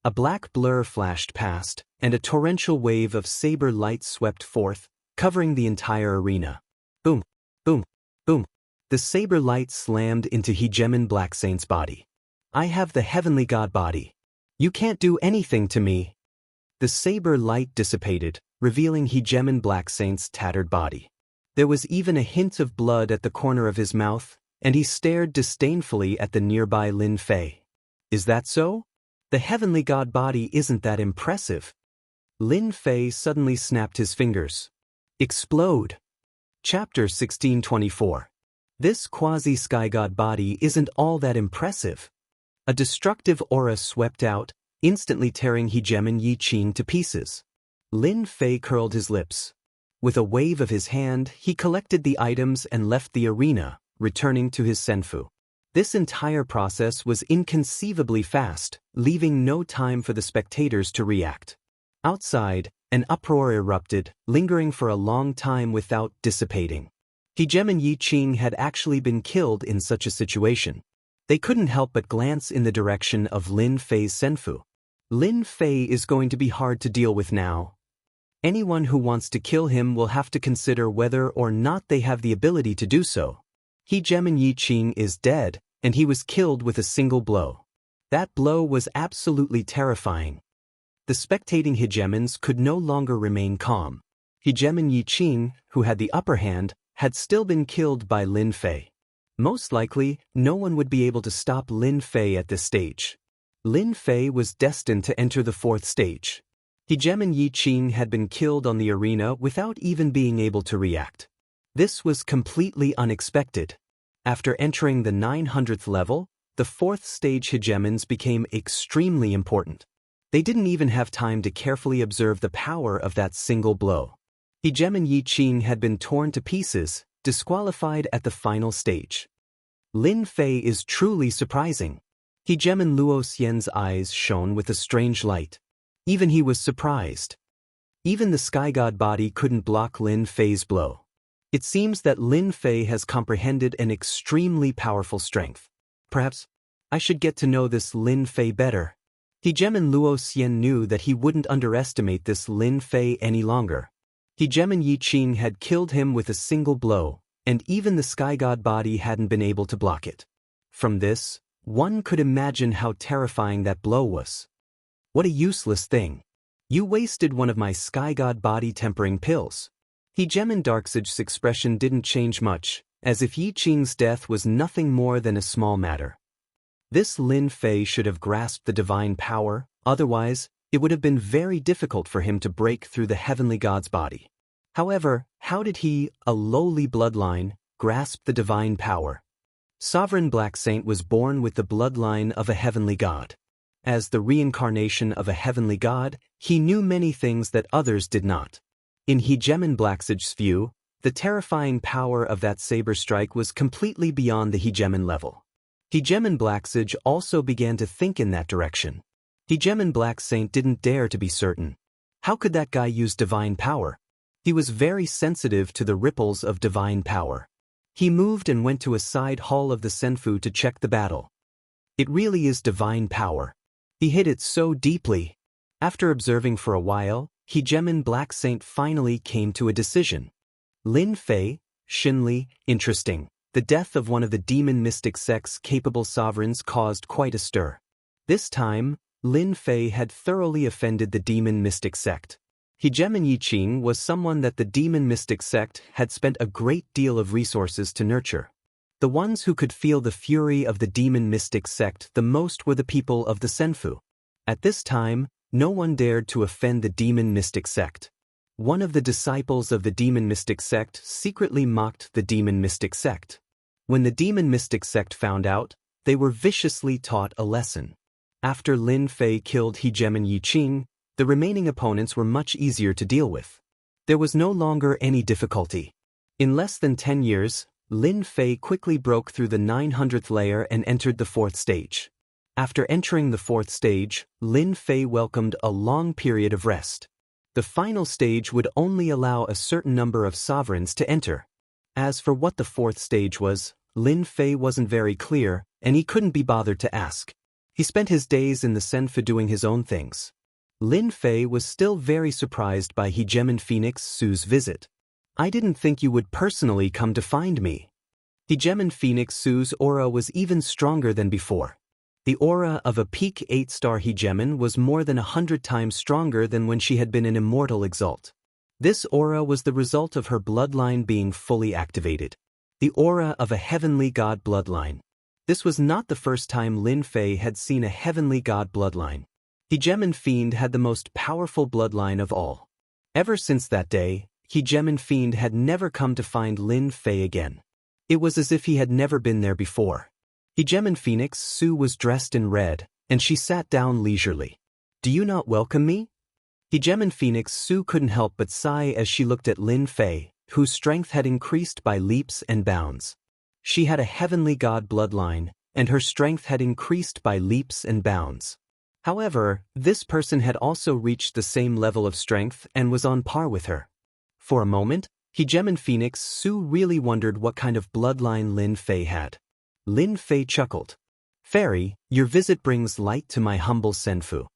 A black blur flashed past, and a torrential wave of saber light swept forth, covering the entire arena. Boom, boom, boom. The saber light slammed into Hegemon Black Saint's body. I have the heavenly god body. You can't do anything to me. The saber light dissipated, revealing Hegemon Black Saint's tattered body. There was even a hint of blood at the corner of his mouth, and he stared disdainfully at the nearby Lin Fei. Is that so? The heavenly god body isn't that impressive. Lin Fei suddenly snapped his fingers. Explode. Chapter 1624. This quasi-sky god body isn't all that impressive. A destructive aura swept out, instantly tearing Hegemon Yi Qing to pieces. Lin Fei curled his lips. With a wave of his hand, he collected the items and left the arena, returning to his senfu. This entire process was inconceivably fast, leaving no time for the spectators to react. Outside, an uproar erupted, lingering for a long time without dissipating. Hegemon Yi Qing had actually been killed in such a situation. They couldn't help but glance in the direction of Lin Fei's senfu. Lin Fei is going to be hard to deal with now. Anyone who wants to kill him will have to consider whether or not they have the ability to do so. Hegemon Yi Qing is dead, and he was killed with a single blow. That blow was absolutely terrifying. The spectating hegemons could no longer remain calm. Hegemon Yi Qing, who had the upper hand, had still been killed by Lin Fei. Most likely, no one would be able to stop Lin Fei at this stage. Lin Fei was destined to enter the fourth stage. Hegemon Yi Qing had been killed on the arena without even being able to react. This was completely unexpected. After entering the 900th level, the fourth stage hegemons became extremely important. They didn't even have time to carefully observe the power of that single blow. Hegemon Yi Qing had been torn to pieces, disqualified at the final stage. Lin Fei is truly surprising. Hegemon Luo Xian's eyes shone with a strange light. Even he was surprised. Even the sky god body couldn't block Lin Fei's blow. It seems that Lin Fei has comprehended an extremely powerful strength. Perhaps I should get to know this Lin Fei better. Hegemon Luo Xian knew that he wouldn't underestimate this Lin Fei any longer. Hegemon Yi Qing had killed him with a single blow, and even the sky god body hadn't been able to block it. From this, one could imagine how terrifying that blow was. What a useless thing. You wasted one of my sky god body tempering pills. Hegemon Darksage's expression didn't change much, as if Yi Qing's death was nothing more than a small matter. This Lin Fei should have grasped the divine power, otherwise, it would have been very difficult for him to break through the heavenly god's body. However, how did he, a lowly bloodline, grasp the divine power? Sovereign Black Saint was born with the bloodline of a heavenly god. As the reincarnation of a heavenly god, he knew many things that others did not. In Hegemon Blacksage's view, the terrifying power of that saber strike was completely beyond the Hegemon level. Hegemon Blacksage also began to think in that direction. Hegemon Black Saint didn't dare to be certain. How could that guy use divine power? He was very sensitive to the ripples of divine power. He moved and went to a side hall of the senfu to check the battle. It really is divine power. He hit it so deeply. After observing for a while, Hegemon Black Saint finally came to a decision. Lin Fei, Xinli, interesting. The death of one of the demon mystic sect's capable sovereigns caused quite a stir. This time, Lin Fei had thoroughly offended the demon mystic sect. Hegemon Yi Qing was someone that the demon mystic sect had spent a great deal of resources to nurture. The ones who could feel the fury of the demon mystic sect the most were the people of the senfu. At this time, no one dared to offend the demon mystic sect. One of the disciples of the demon mystic sect secretly mocked the demon mystic sect. When the demon mystic sect found out, they were viciously taught a lesson. After Lin Fei killed Hegemon Yi Qing, the remaining opponents were much easier to deal with. There was no longer any difficulty. In less than 10 years, Lin Fei quickly broke through the 900th layer and entered the fourth stage. After entering the fourth stage, Lin Fei welcomed a long period of rest. The final stage would only allow a certain number of sovereigns to enter. As for what the fourth stage was, Lin Fei wasn't very clear, and he couldn't be bothered to ask. He spent his days in the senfu doing his own things. Lin Fei was still very surprised by Hegemon Phoenix Su's visit. I didn't think you would personally come to find me. Hegemon Phoenix Su's aura was even stronger than before. The aura of a peak 8-star Hegemon was more than 100 times stronger than when she had been an immortal exalt. This aura was the result of her bloodline being fully activated. The aura of a heavenly god bloodline. This was not the first time Lin Fei had seen a heavenly god bloodline. Hegemon Fiend had the most powerful bloodline of all. Ever since that day, Hegemon Fiend had never come to find Lin Fei again. It was as if he had never been there before. Hegemon Phoenix Su was dressed in red, and she sat down leisurely. "Do you not welcome me?" Hegemon Phoenix Su couldn't help but sigh as she looked at Lin Fei, whose strength had increased by leaps and bounds. She had a heavenly god bloodline, and her strength had increased by leaps and bounds. However, this person had also reached the same level of strength and was on par with her. For a moment, Hegemon Phoenix Su really wondered what kind of bloodline Lin Fei had. Lin Fei chuckled. "Fairy, your visit brings light to my humble senfu.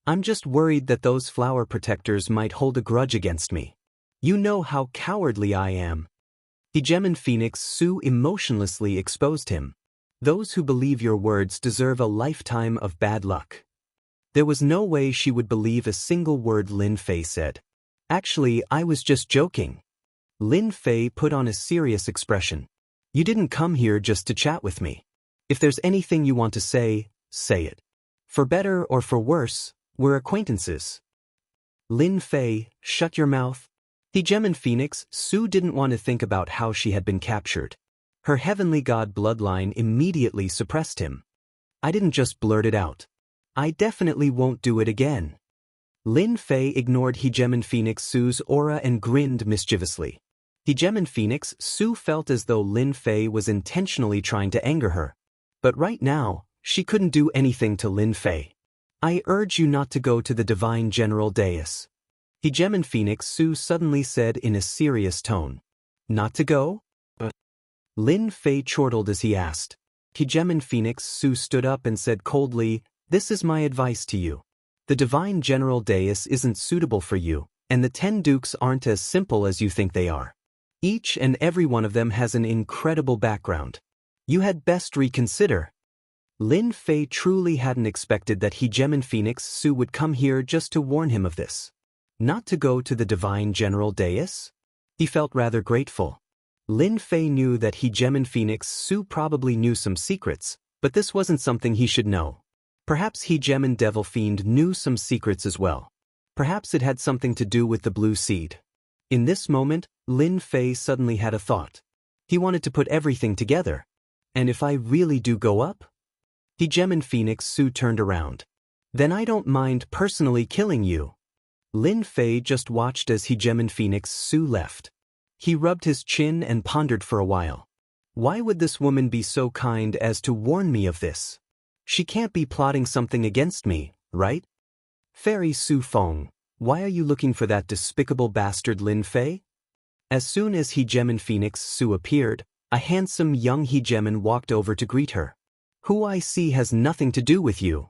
I'm just worried that those flower protectors might hold a grudge against me. You know how cowardly I am." Hegemon Phoenix Su emotionlessly exposed him. "Those who believe your words deserve a lifetime of bad luck." There was no way she would believe a single word Lin Fei said. "Actually, I was just joking." Lin Fei put on a serious expression. "You didn't come here just to chat with me. If there's anything you want to say, say it. For better or for worse, we're acquaintances." "Lin Fei, shut your mouth." Hegemon Phoenix Su didn't want to think about how she had been captured. Her heavenly god bloodline immediately suppressed him. "I didn't just blurt it out. I definitely won't do it again." Lin Fei ignored Hegemon Phoenix Su's aura and grinned mischievously. Hegemon Phoenix Su felt as though Lin Fei was intentionally trying to anger her. But right now, she couldn't do anything to Lin Fei. "I urge you not to go to the Divine General Dais," Hegemon Phoenix Su suddenly said in a serious tone. "Not to go?" Lin Fei chortled as he asked. Hegemon Phoenix Su stood up and said coldly, "This is my advice to you. The Divine General Dais isn't suitable for you, and the 10 Dukes aren't as simple as you think they are. Each and every one of them has an incredible background. You had best reconsider." Lin Fei truly hadn't expected that Hegemon Phoenix Su would come here just to warn him of this. Not to go to the Divine General Dais? He felt rather grateful. Lin Fei knew that Hegemon Phoenix Su probably knew some secrets, but this wasn't something he should know. Perhaps Hegemon Devil Fiend knew some secrets as well. Perhaps it had something to do with the blue seed. In this moment, Lin Fei suddenly had a thought. He wanted to put everything together. "And if I really do go up?" Hegemon Phoenix Su turned around. "Then I don't mind personally killing you." Lin Fei just watched as Hegemon Phoenix Su left. He rubbed his chin and pondered for a while. Why would this woman be so kind as to warn me of this? She can't be plotting something against me, right? "Fairy Su Feng, why are you looking for that despicable bastard Lin Fei?" As soon as Hegemon Phoenix Su appeared, a handsome young Hegemon walked over to greet her. "Who I see has nothing to do with you."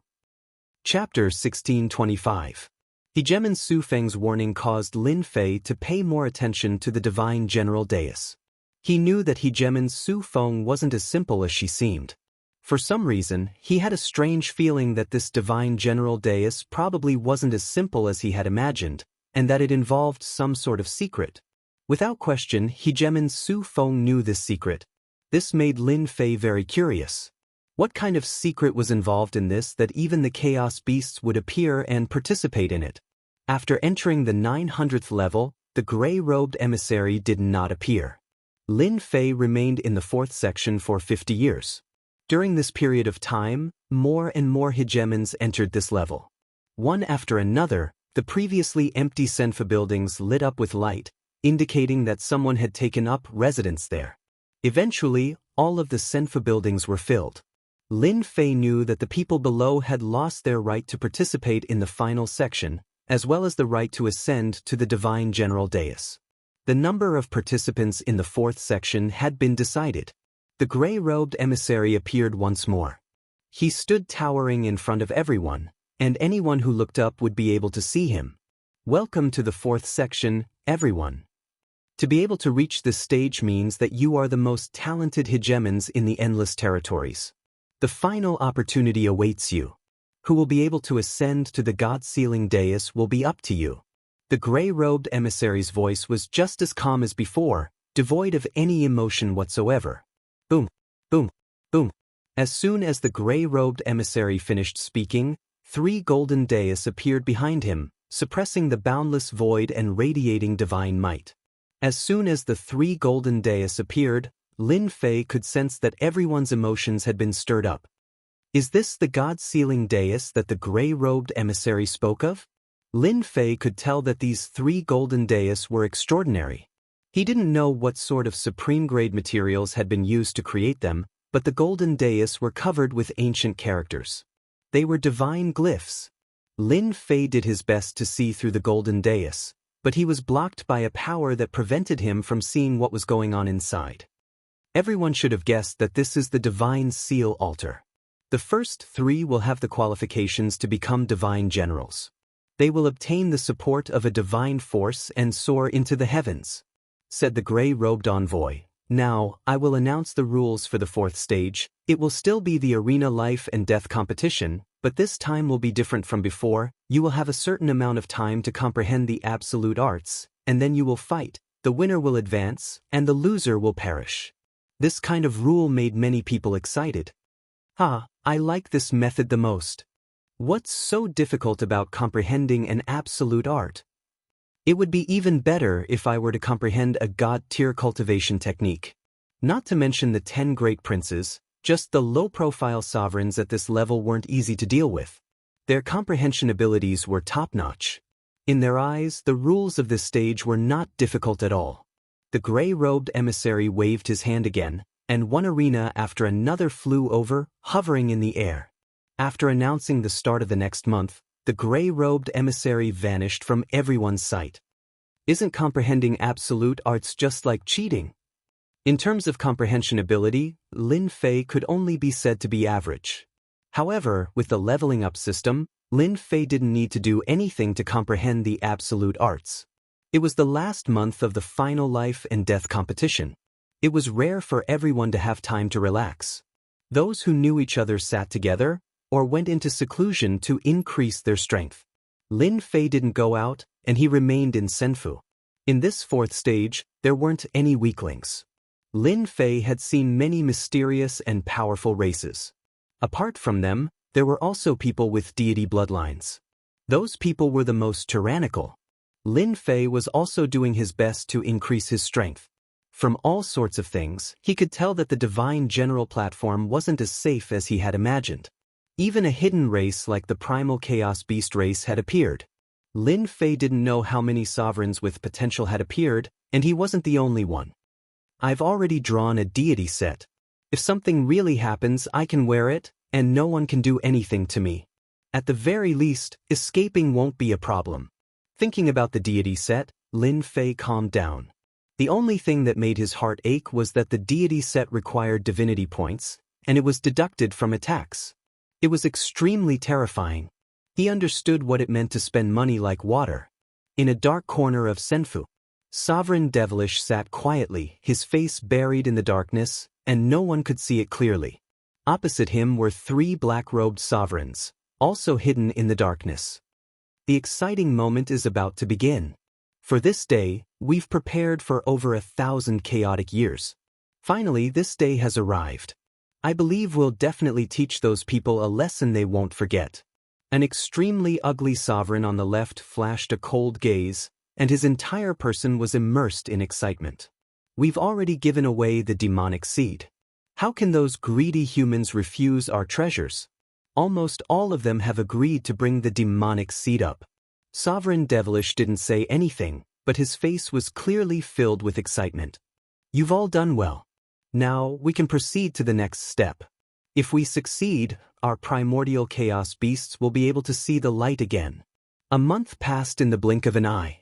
Chapter 1625. Hegemon Su Feng's warning caused Lin Fei to pay more attention to the Divine General Dais. He knew that Hegemon Su Feng wasn't as simple as she seemed. For some reason, he had a strange feeling that this Divine General Dais probably wasn't as simple as he had imagined, and that it involved some sort of secret. Without question, Hegemon Su Feng knew this secret. This made Lin Fei very curious. What kind of secret was involved in this that even the Chaos Beasts would appear and participate in it? After entering the 900th level, the gray-robed emissary did not appear. Lin Fei remained in the 4th section for 50 years. During this period of time, more and more hegemons entered this level. One after another, the previously empty Senfa buildings lit up with light, indicating that someone had taken up residence there. Eventually, all of the Senfa buildings were filled. Lin Fei knew that the people below had lost their right to participate in the final section, as well as the right to ascend to the Divine General Dais. The number of participants in the 4th section had been decided. The gray-robed emissary appeared once more. He stood towering in front of everyone, and anyone who looked up would be able to see him. "Welcome to the 4th section, everyone. To be able to reach this stage means that you are the most talented hegemons in the Endless Territories. The final opportunity awaits you. Who will be able to ascend to the God-Sealing Dais will be up to you." The gray-robed emissary's voice was just as calm as before, devoid of any emotion whatsoever. Boom, boom, boom. As soon as the gray-robed emissary finished speaking, 3 golden dais appeared behind him, suppressing the boundless void and radiating divine might. As soon as the 3 golden dais appeared, Lin Fei could sense that everyone's emotions had been stirred up. Is this the god-sealing dais that the gray-robed emissary spoke of? Lin Fei could tell that these 3 golden dais were extraordinary. He didn't know what sort of supreme-grade materials had been used to create them, but the golden dais were covered with ancient characters. They were divine glyphs. Lin Fei did his best to see through the golden dais, but he was blocked by a power that prevented him from seeing what was going on inside. Everyone should have guessed that this is the divine seal altar. The first 3 will have the qualifications to become divine generals. They will obtain the support of a divine force and soar into the heavens, said the gray-robed envoy. Now, I will announce the rules for the 4th stage. It will still be the arena life and death competition, but this time will be different from before. You will have a certain amount of time to comprehend the absolute arts, and then you will fight. The winner will advance, and the loser will perish. This kind of rule made many people excited. I like this method the most. What's so difficult about comprehending an absolute art? It would be even better if I were to comprehend a god-tier cultivation technique. Not to mention the 10 great princes, just the low-profile sovereigns at this level weren't easy to deal with. Their comprehension abilities were top-notch. In their eyes, the rules of this stage were not difficult at all. The gray-robed emissary waved his hand again, and one arena after another flew over, hovering in the air. After announcing the start of the next month, the gray-robed emissary vanished from everyone's sight. Isn't comprehending absolute arts just like cheating? In terms of comprehension ability, Lin Fei could only be said to be average. However, with the leveling up system, Lin Fei didn't need to do anything to comprehend the absolute arts. It was the last month of the final life and death competition. It was rare for everyone to have time to relax. Those who knew each other sat together, or went into seclusion to increase their strength. Lin Fei didn't go out, and he remained in Senfu. In this 4th stage, there weren't any weaklings. Lin Fei had seen many mysterious and powerful races. Apart from them, there were also people with deity bloodlines. Those people were the most tyrannical. Lin Fei was also doing his best to increase his strength. From all sorts of things, he could tell that the divine general platform wasn't as safe as he had imagined. Even a hidden race like the primal chaos beast race had appeared. Lin Fei didn't know how many sovereigns with potential had appeared, and he wasn't the only one. I've already drawn a deity set. If something really happens, I can wear it, and no one can do anything to me. At the very least, escaping won't be a problem. Thinking about the deity set, Lin Fei calmed down. The only thing that made his heart ache was that the deity set required divinity points, and it was deducted from attacks. It was extremely terrifying. He understood what it meant to spend money like water. In a dark corner of Senfu, Sovereign Devilish sat quietly, his face buried in the darkness, and no one could see it clearly. Opposite him were 3 black-robed sovereigns, also hidden in the darkness. The exciting moment is about to begin. For this day, we've prepared for over 1,000 chaotic years. Finally, this day has arrived. I believe we'll definitely teach those people a lesson they won't forget. An extremely ugly sovereign on the left flashed a cold gaze, and his entire person was immersed in excitement. We've already given away the demonic seed. How can those greedy humans refuse our treasures? Almost all of them have agreed to bring the demonic seed up. Sovereign Devilish didn't say anything, but his face was clearly filled with excitement. You've all done well. Now, we can proceed to the next step. If we succeed, our primordial chaos beasts will be able to see the light again. A month passed in the blink of an eye.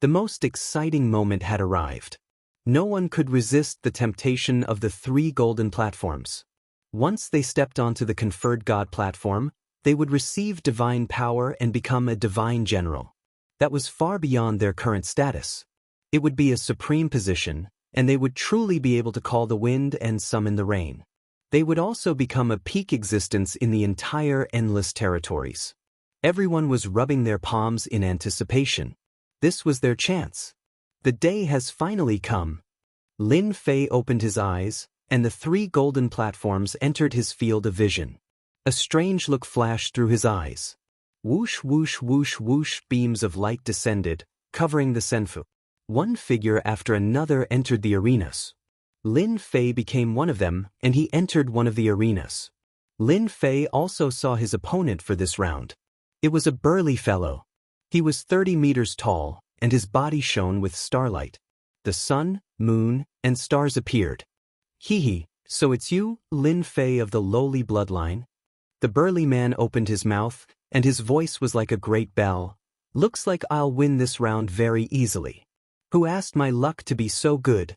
The most exciting moment had arrived. No one could resist the temptation of the 3 golden platforms. Once they stepped onto the conferred god platform, they would receive divine power and become a divine general. That was far beyond their current status. It would be a supreme position, and they would truly be able to call the wind and summon the rain. They would also become a peak existence in the entire endless territories. Everyone was rubbing their palms in anticipation. This was their chance. The day has finally come. Lin Fei opened his eyes, and the 3 golden platforms entered his field of vision. A strange look flashed through his eyes. Whoosh, whoosh, whoosh, whoosh, beams of light descended, covering the Senfu. One figure after another entered the arenas. Lin Fei became one of them, and he entered one of the arenas. Lin Fei also saw his opponent for this round. It was a burly fellow. He was 30 meters tall, and his body shone with starlight. The sun, moon, and stars appeared. Hee, so it's you, Lin Fei of the lowly bloodline? The burly man opened his mouth, and his voice was like a great bell. Looks like I'll win this round very easily. Who asked my luck to be so good?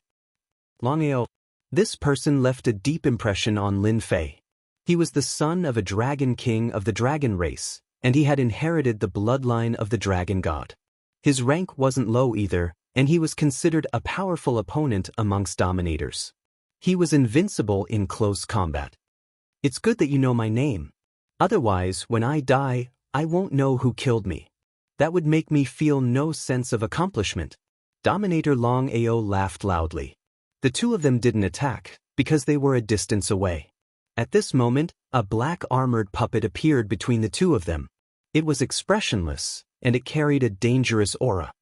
Long. This person left a deep impression on Lin Fei. He was the son of a dragon king of the dragon race, and he had inherited the bloodline of the dragon god. His rank wasn't low either, and he was considered a powerful opponent amongst dominators. He was invincible in close combat. It's good that you know my name. Otherwise, when I die, I won't know who killed me. That would make me feel no sense of accomplishment. Dominator Long Ao laughed loudly. The two of them didn't attack, because they were a distance away. At this moment, a black armored puppet appeared between the two of them. It was expressionless, and it carried a dangerous aura.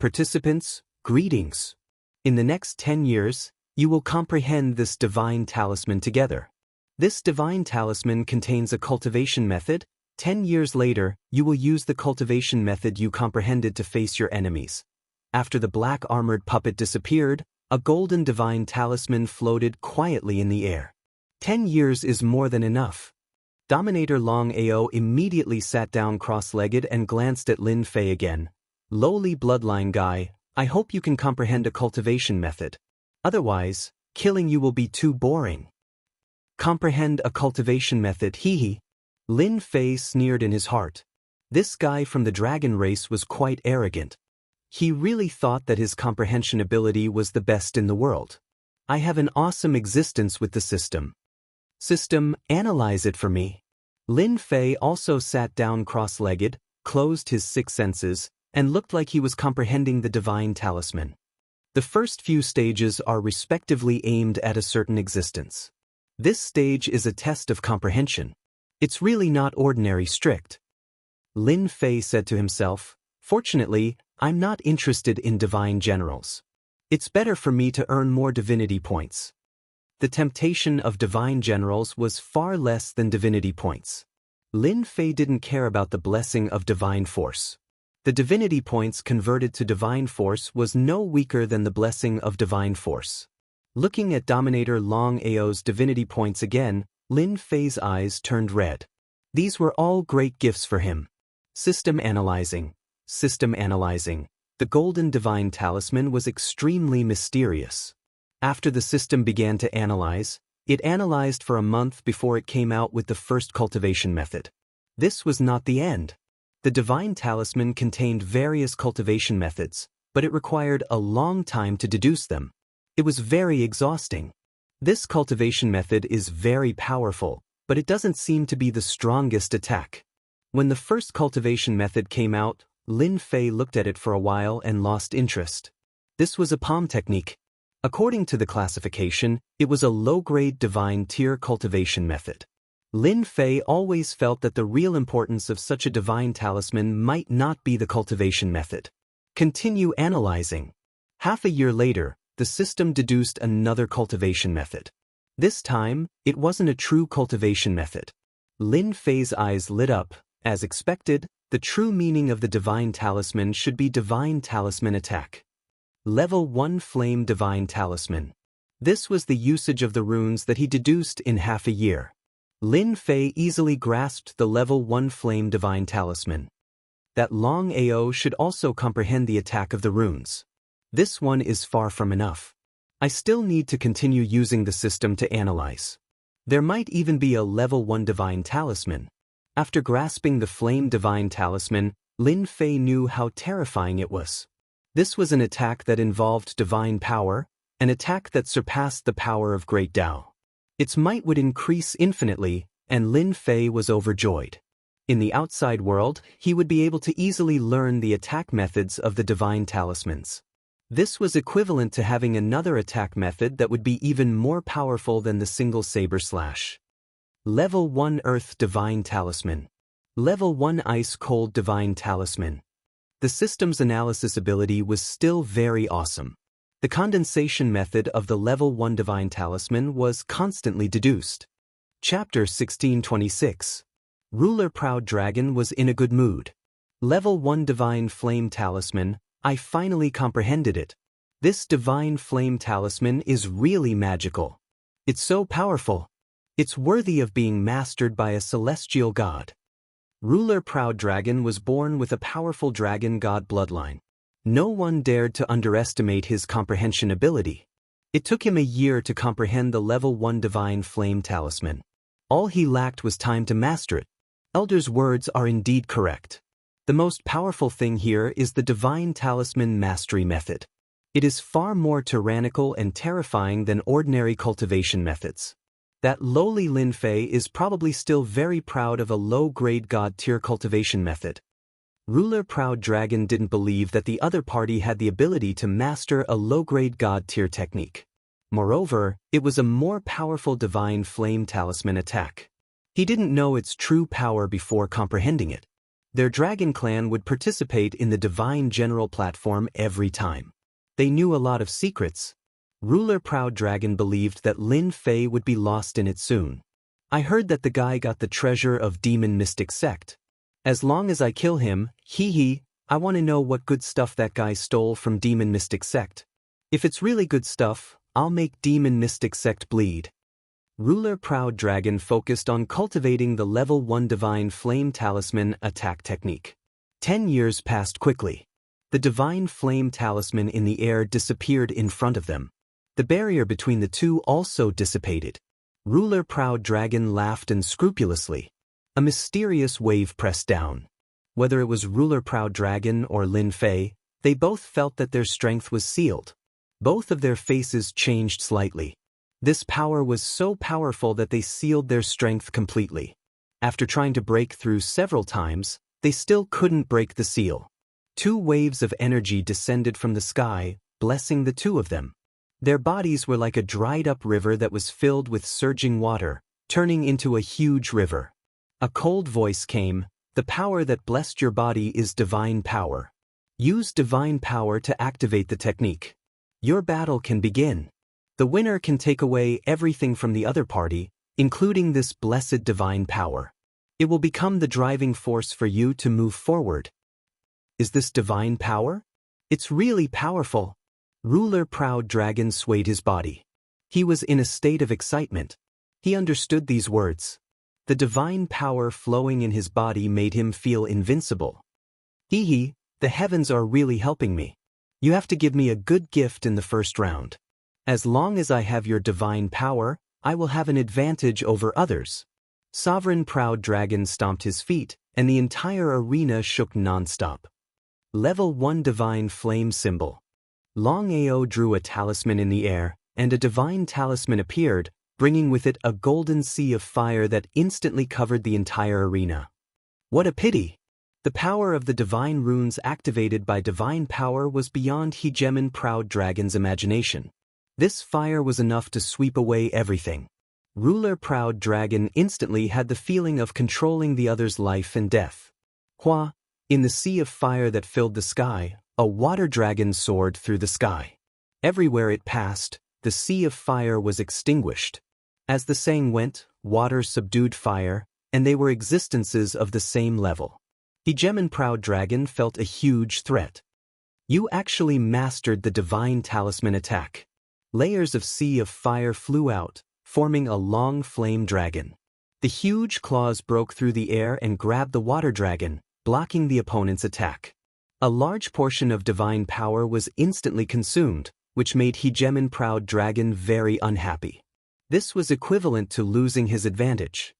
Participants, greetings. In the next 10 years, you will comprehend this divine talisman together. This divine talisman contains a cultivation method. 10 years later, you will use the cultivation method you comprehended to face your enemies. After the black armored puppet disappeared, a golden divine talisman floated quietly in the air. 10 years is more than enough. Dominator Long Ao immediately sat down cross-legged and glanced at Lin Fei again. Lowly bloodline guy, I hope you can comprehend a cultivation method. Otherwise, killing you will be too boring. Comprehend a cultivation method, hee. Lin Fei sneered in his heart. This guy from the dragon race was quite arrogant. He really thought that his comprehension ability was the best in the world. I have an awesome existence with the system. System, analyze it for me. Lin Fei also sat down cross-legged, closed his 6 senses, and looked like he was comprehending the divine talisman. The first few stages are respectively aimed at a certain existence. This stage is a test of comprehension. It's really not ordinary strict. Lin Fei said to himself, fortunately, I'm not interested in divine generals. It's better for me to earn more divinity points. The temptation of divine generals was far less than divinity points. Lin Fei didn't care about the blessing of divine force. The divinity points converted to divine force was no weaker than the blessing of divine force. Looking at Dominator Long Ao's divinity points again, Lin Fei's eyes turned red. These were all great gifts for him. System analyzing. System analyzing. The golden divine talisman was extremely mysterious. After the system began to analyze, it analyzed for a month before it came out with the first cultivation method. This was not the end. The divine talisman contained various cultivation methods, but it required a long time to deduce them. It was very exhausting. This cultivation method is very powerful, but it doesn't seem to be the strongest attack. When the first cultivation method came out, Lin Fei looked at it for a while and lost interest. This was a palm technique. According to the classification, it was a low-grade divine tier cultivation method. Lin Fei always felt that the real importance of such a divine talisman might not be the cultivation method. Continue analyzing. Half a year later, the system deduced another cultivation method. This time, it wasn't a true cultivation method. Lin Fei's eyes lit up. As expected, the true meaning of the divine talisman should be divine talisman attack. Level 1 Flame Divine Talisman. This was the usage of the runes that he deduced in half a year. Lin Fei easily grasped the Level 1 Flame Divine Talisman. That Long Ao should also comprehend the attack of the runes. This one is far from enough. I still need to continue using the system to analyze. There might even be a Level 1 Divine Talisman. After grasping the Flame Divine Talisman, Lin Fei knew how terrifying it was. This was an attack that involved divine power, an attack that surpassed the power of Great Tao. Its might would increase infinitely, and Lin Fei was overjoyed. In the outside world, he would be able to easily learn the attack methods of the divine talismans. This was equivalent to having another attack method that would be even more powerful than the single saber slash. Level 1 Earth Divine Talisman. Level 1 Ice Cold Divine Talisman. The system's analysis ability was still very awesome. The condensation method of the Level 1 Divine Talisman was constantly deduced. Chapter 1626. Ruler Proud Dragon was in a good mood. Level 1 Divine Flame Talisman, I finally comprehended it. This Divine Flame Talisman is really magical. It's so powerful. It's worthy of being mastered by a celestial god. Ruler Proud Dragon was born with a powerful dragon god bloodline. No one dared to underestimate his comprehension ability. It took him a year to comprehend the Level 1 Divine Flame Talisman. All he lacked was time to master it. Elder's words are indeed correct. The most powerful thing here is the Divine Talisman Mastery Method. It is far more tyrannical and terrifying than ordinary cultivation methods. That lowly Lin Fei is probably still very proud of a low-grade god-tier cultivation method. Ruler Proud Dragon didn't believe that the other party had the ability to master a low-grade god-tier technique. Moreover, it was a more powerful Divine Flame Talisman attack. He didn't know its true power before comprehending it. Their dragon clan would participate in the Divine General platform every time. They knew a lot of secrets. Ruler Proud Dragon believed that Lin Fei would be lost in it soon. I heard that the guy got the treasure of Demon Mystic Sect. As long as I kill him, I want to know what good stuff that guy stole from Demon Mystic Sect. If it's really good stuff, I'll make Demon Mystic Sect bleed. Ruler Proud Dragon focused on cultivating the Level 1 Divine Flame Talisman attack technique. 10 years passed quickly. The Divine Flame Talisman in the air disappeared in front of them. The barrier between the two also dissipated. Ruler Proud Dragon laughed unscrupulously. A mysterious wave pressed down. Whether it was Ruler Proud Dragon or Lin Fei, they both felt that their strength was sealed. Both of their faces changed slightly. This power was so powerful that they sealed their strength completely. After trying to break through several times, they still couldn't break the seal. 2 waves of energy descended from the sky, blessing the two of them. Their bodies were like a dried-up river that was filled with surging water, turning into a huge river. A cold voice came, "The power that blessed your body is divine power. Use divine power to activate the technique. Your battle can begin. The winner can take away everything from the other party, including this blessed divine power. It will become the driving force for you to move forward." Is this divine power? It's really powerful. Ruler Proud Dragon swayed his body. He was in a state of excitement. He understood these words. The divine power flowing in his body made him feel invincible. The heavens are really helping me. You have to give me a good gift in the first round. As long as I have your divine power, I will have an advantage over others. Sovereign Proud Dragon stomped his feet, and the entire arena shook non-stop. Level 1 Divine Flame Symbol. Long Ao drew a talisman in the air, and a divine talisman appeared, bringing with it a golden sea of fire that instantly covered the entire arena. What a pity! The power of the divine runes activated by divine power was beyond Hegemon Proud Dragon's imagination. This fire was enough to sweep away everything. Ruler Proud Dragon instantly had the feeling of controlling the other's life and death. In the sea of fire that filled the sky, a water dragon soared through the sky. Everywhere it passed, the sea of fire was extinguished. As the saying went, water subdued fire, and they were existences of the same level. Hegemon Proud Dragon felt a huge threat. You actually mastered the divine talisman attack. Layers of sea of fire flew out, forming a long flame dragon. The huge claws broke through the air and grabbed the water dragon, blocking the opponent's attack. A large portion of divine power was instantly consumed, which made Hegemon Proud Dragon very unhappy. This was equivalent to losing his advantage.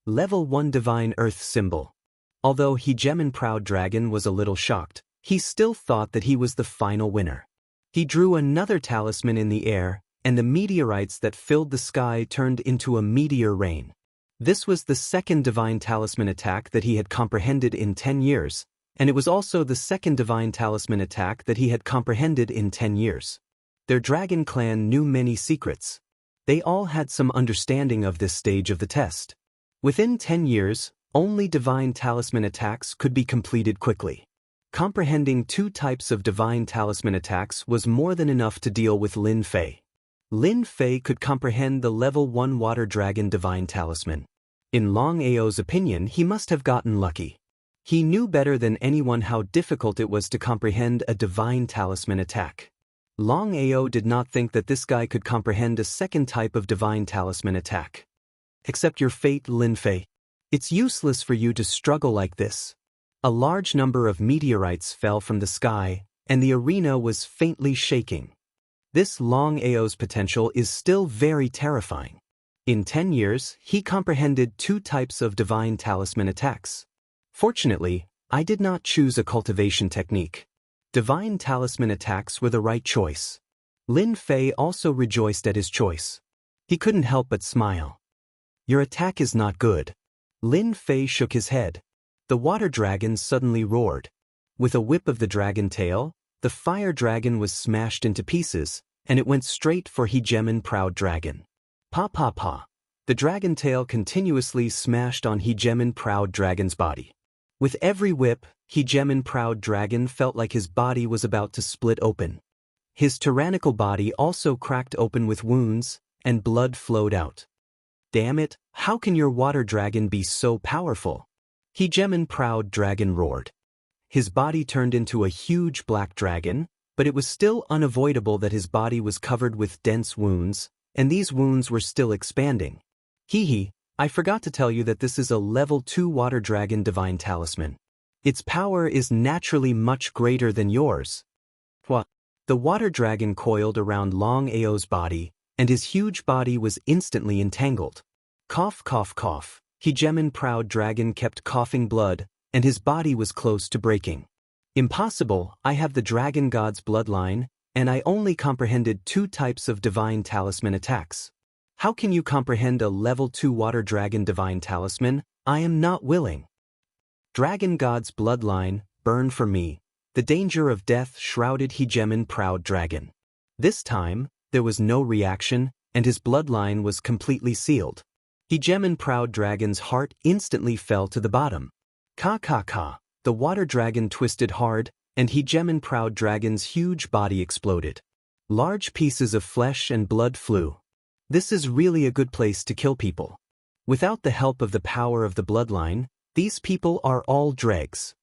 Level 1 Divine Earth Symbol. Although Hegemon Proud Dragon was a little shocked, he still thought that he was the final winner. He drew another talisman in the air, and the meteorites that filled the sky turned into a meteor rain. This was the second divine talisman attack that he had comprehended in 10 years, and it was also the second divine talisman attack that he had comprehended in 10 years. Their dragon clan knew many secrets. They all had some understanding of this stage of the test. Within 10 years, only divine talisman attacks could be completed quickly. Comprehending 2 types of divine talisman attacks was more than enough to deal with Lin Fei. Lin Fei could comprehend the level 1 water dragon divine talisman. In Long Ao's opinion, he must have gotten lucky. He knew better than anyone how difficult it was to comprehend a divine talisman attack. Long Ao did not think that this guy could comprehend a second type of divine talisman attack. Accept your fate, Lin Fei. It's useless for you to struggle like this. A large number of meteorites fell from the sky, and the arena was faintly shaking. This Long Ao's potential is still very terrifying. In 10 years, he comprehended 2 types of divine talisman attacks. Fortunately, I did not choose a cultivation technique. Divine talisman attacks were the right choice. Lin Fei also rejoiced at his choice. He couldn't help but smile. Your attack is not good. Lin Fei shook his head. The water dragon suddenly roared. With a whip of the dragon tail, the fire dragon was smashed into pieces, and it went straight for Hegemin Proud Dragon. Pa pa pa. The dragon tail continuously smashed on Hegemin Proud Dragon's body. With every whip, Hegemin Proud Dragon felt like his body was about to split open. His tyrannical body also cracked open with wounds, and blood flowed out. Damn it, how can your water dragon be so powerful? Hegemin Proud Dragon roared. His body turned into a huge black dragon, but it was still unavoidable that his body was covered with dense wounds, and these wounds were still expanding. Hee, I forgot to tell you that this is a level 2 water dragon divine talisman. Its power is naturally much greater than yours. What? The water dragon coiled around Long Ao's body, and his huge body was instantly entangled. Cough cough cough. Hegemin Proud Dragon kept coughing blood, and his body was close to breaking. Impossible, I have the dragon god's bloodline, and I only comprehended 2 types of divine talisman attacks. How can you comprehend a level 2 water dragon divine talisman? I am not willing. Dragon god's bloodline, burn for me. The danger of death shrouded Hegemin Proud Dragon. This time, there was no reaction, and his bloodline was completely sealed. Hegemin Proud Dragon's heart instantly fell to the bottom. Ka ka ka. The water dragon twisted hard, and Hegemin Proud Dragon's huge body exploded. Large pieces of flesh and blood flew. This is really a good place to kill people. Without the help of the power of the bloodline, these people are all dregs.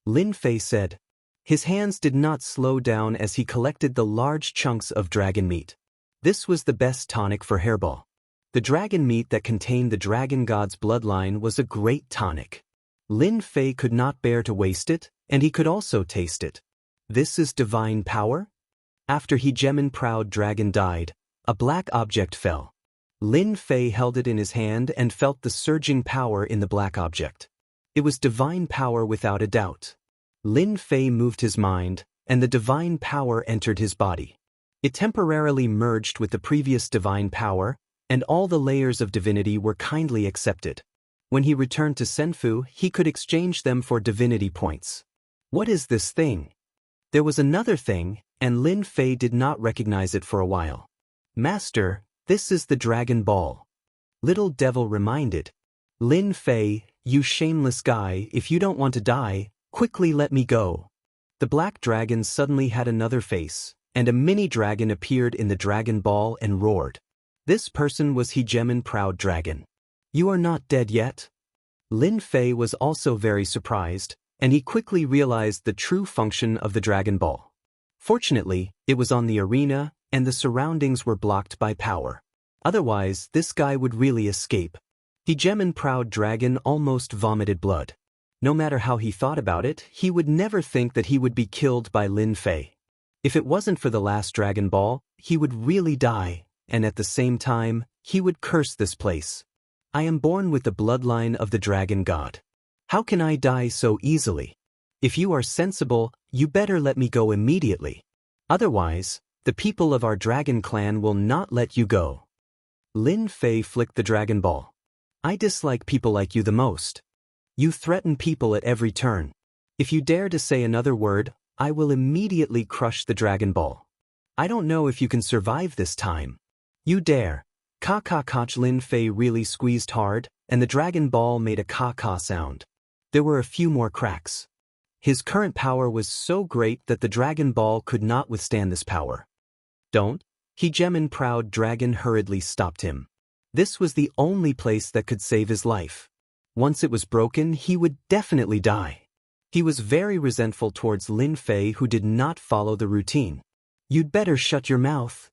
Lin Fei said. His hands did not slow down as he collected the large chunks of dragon meat. This was the best tonic for hairball. The dragon meat that contained the dragon god's bloodline was a great tonic. Lin Fei could not bear to waste it, and he could also taste it. This is divine power? After Hegemin Proud Dragon died, a black object fell. Lin Fei held it in his hand and felt the surging power in the black object. It was divine power without a doubt. Lin Fei moved his mind, and the divine power entered his body. It temporarily merged with the previous divine power, and all the layers of divinity were kindly accepted. When he returned to Senfu, he could exchange them for divinity points. What is this thing? There was another thing, and Lin Fei did not recognize it for a while. Master, this is the Dragon Ball. Little Devil reminded. Lin Fei, you shameless guy, if you don't want to die, quickly let me go. The black dragon suddenly had another face, and a mini dragon appeared in the Dragon Ball and roared. This person was Hegemin Proud Dragon. You are not dead yet? Lin Fei was also very surprised, and he quickly realized the true function of the Dragon Ball. Fortunately, it was on the arena, and the surroundings were blocked by power. Otherwise, this guy would really escape. Hegemin Proud Dragon almost vomited blood. No matter how he thought about it, he would never think that he would be killed by Lin Fei. If it wasn't for the last Dragon Ball, he would really die, and at the same time, he would curse this place. I am born with the bloodline of the Dragon God. How can I die so easily? If you are sensible, you better let me go immediately. Otherwise, the people of our Dragon Clan will not let you go. Lin Fei flicked the Dragon Ball. I dislike people like you the most. You threaten people at every turn. If you dare to say another word, I will immediately crush the Dragon Ball. I don't know if you can survive this time. You dare. Ka-ka-ka. Lin Fei really squeezed hard, and the Dragon Ball made a ka-ka sound. There were a few more cracks. His current power was so great that the Dragon Ball could not withstand this power. Don't! Hegemon proud dragon hurriedly stopped him. This was the only place that could save his life. Once it was broken, he would definitely die. He was very resentful towards Lin Fei, who did not follow the routine. You'd better shut your mouth.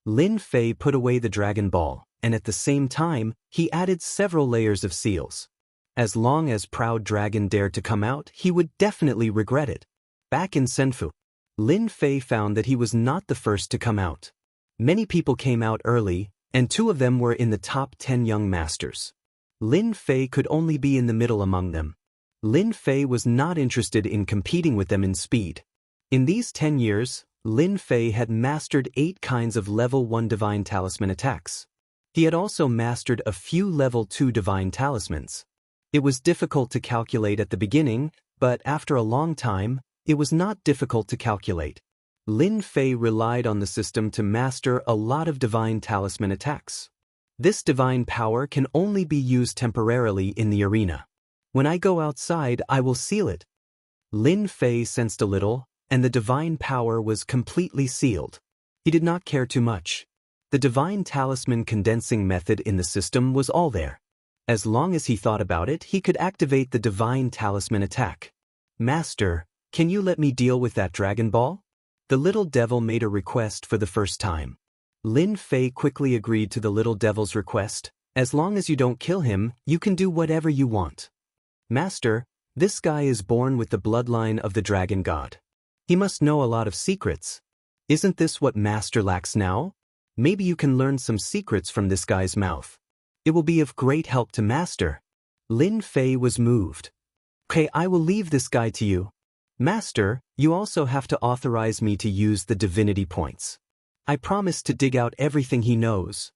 Lin Fei put away the Dragon Ball, and at the same time, he added several layers of seals. As long as Proud Dragon dared to come out, he would definitely regret it. Back in Senfu, Lin Fei found that he was not the first to come out. Many people came out early, and 2 of them were in the top 10 young masters. Lin Fei could only be in the middle among them. Lin Fei was not interested in competing with them in speed. In these 10 years, Lin Fei had mastered 8 kinds of level 1 divine talisman attacks. He had also mastered a few level 2 divine talismans. It was difficult to calculate at the beginning, but after a long time, it was not difficult to calculate. Lin Fei relied on the system to master a lot of divine talisman attacks. This divine power can only be used temporarily in the arena. When I go outside, I will seal it. Lin Fei sensed a little, and the divine power was completely sealed. He did not care too much. The divine talisman condensing method in the system was all there. As long as he thought about it, he could activate the divine talisman attack. Master, can you let me deal with that Dragon Ball? The little devil made a request for the first time. Lin Fei quickly agreed to the little devil's request. As long as you don't kill him, you can do whatever you want. Master, this guy is born with the bloodline of the Dragon God. He must know a lot of secrets. Isn't this what Master lacks now? Maybe you can learn some secrets from this guy's mouth. It will be of great help to Master. Lin Fei was moved. Okay, I will leave this guy to you. Master, you also have to authorize me to use the divinity points. I promise to dig out everything he knows.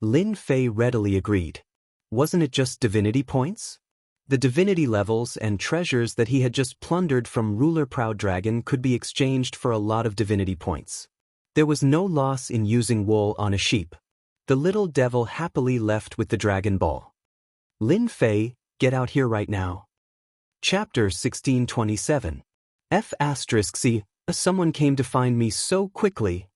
Lin Fei readily agreed. Wasn't it just divinity points? The divinity levels and treasures that he had just plundered from Ruler Proud Dragon could be exchanged for a lot of divinity points. There was no loss in using wool on a sheep. The little devil happily left with the Dragon Ball. Lin Fei, get out here right now. Chapter 1627. F***C, someone came to find me so quickly.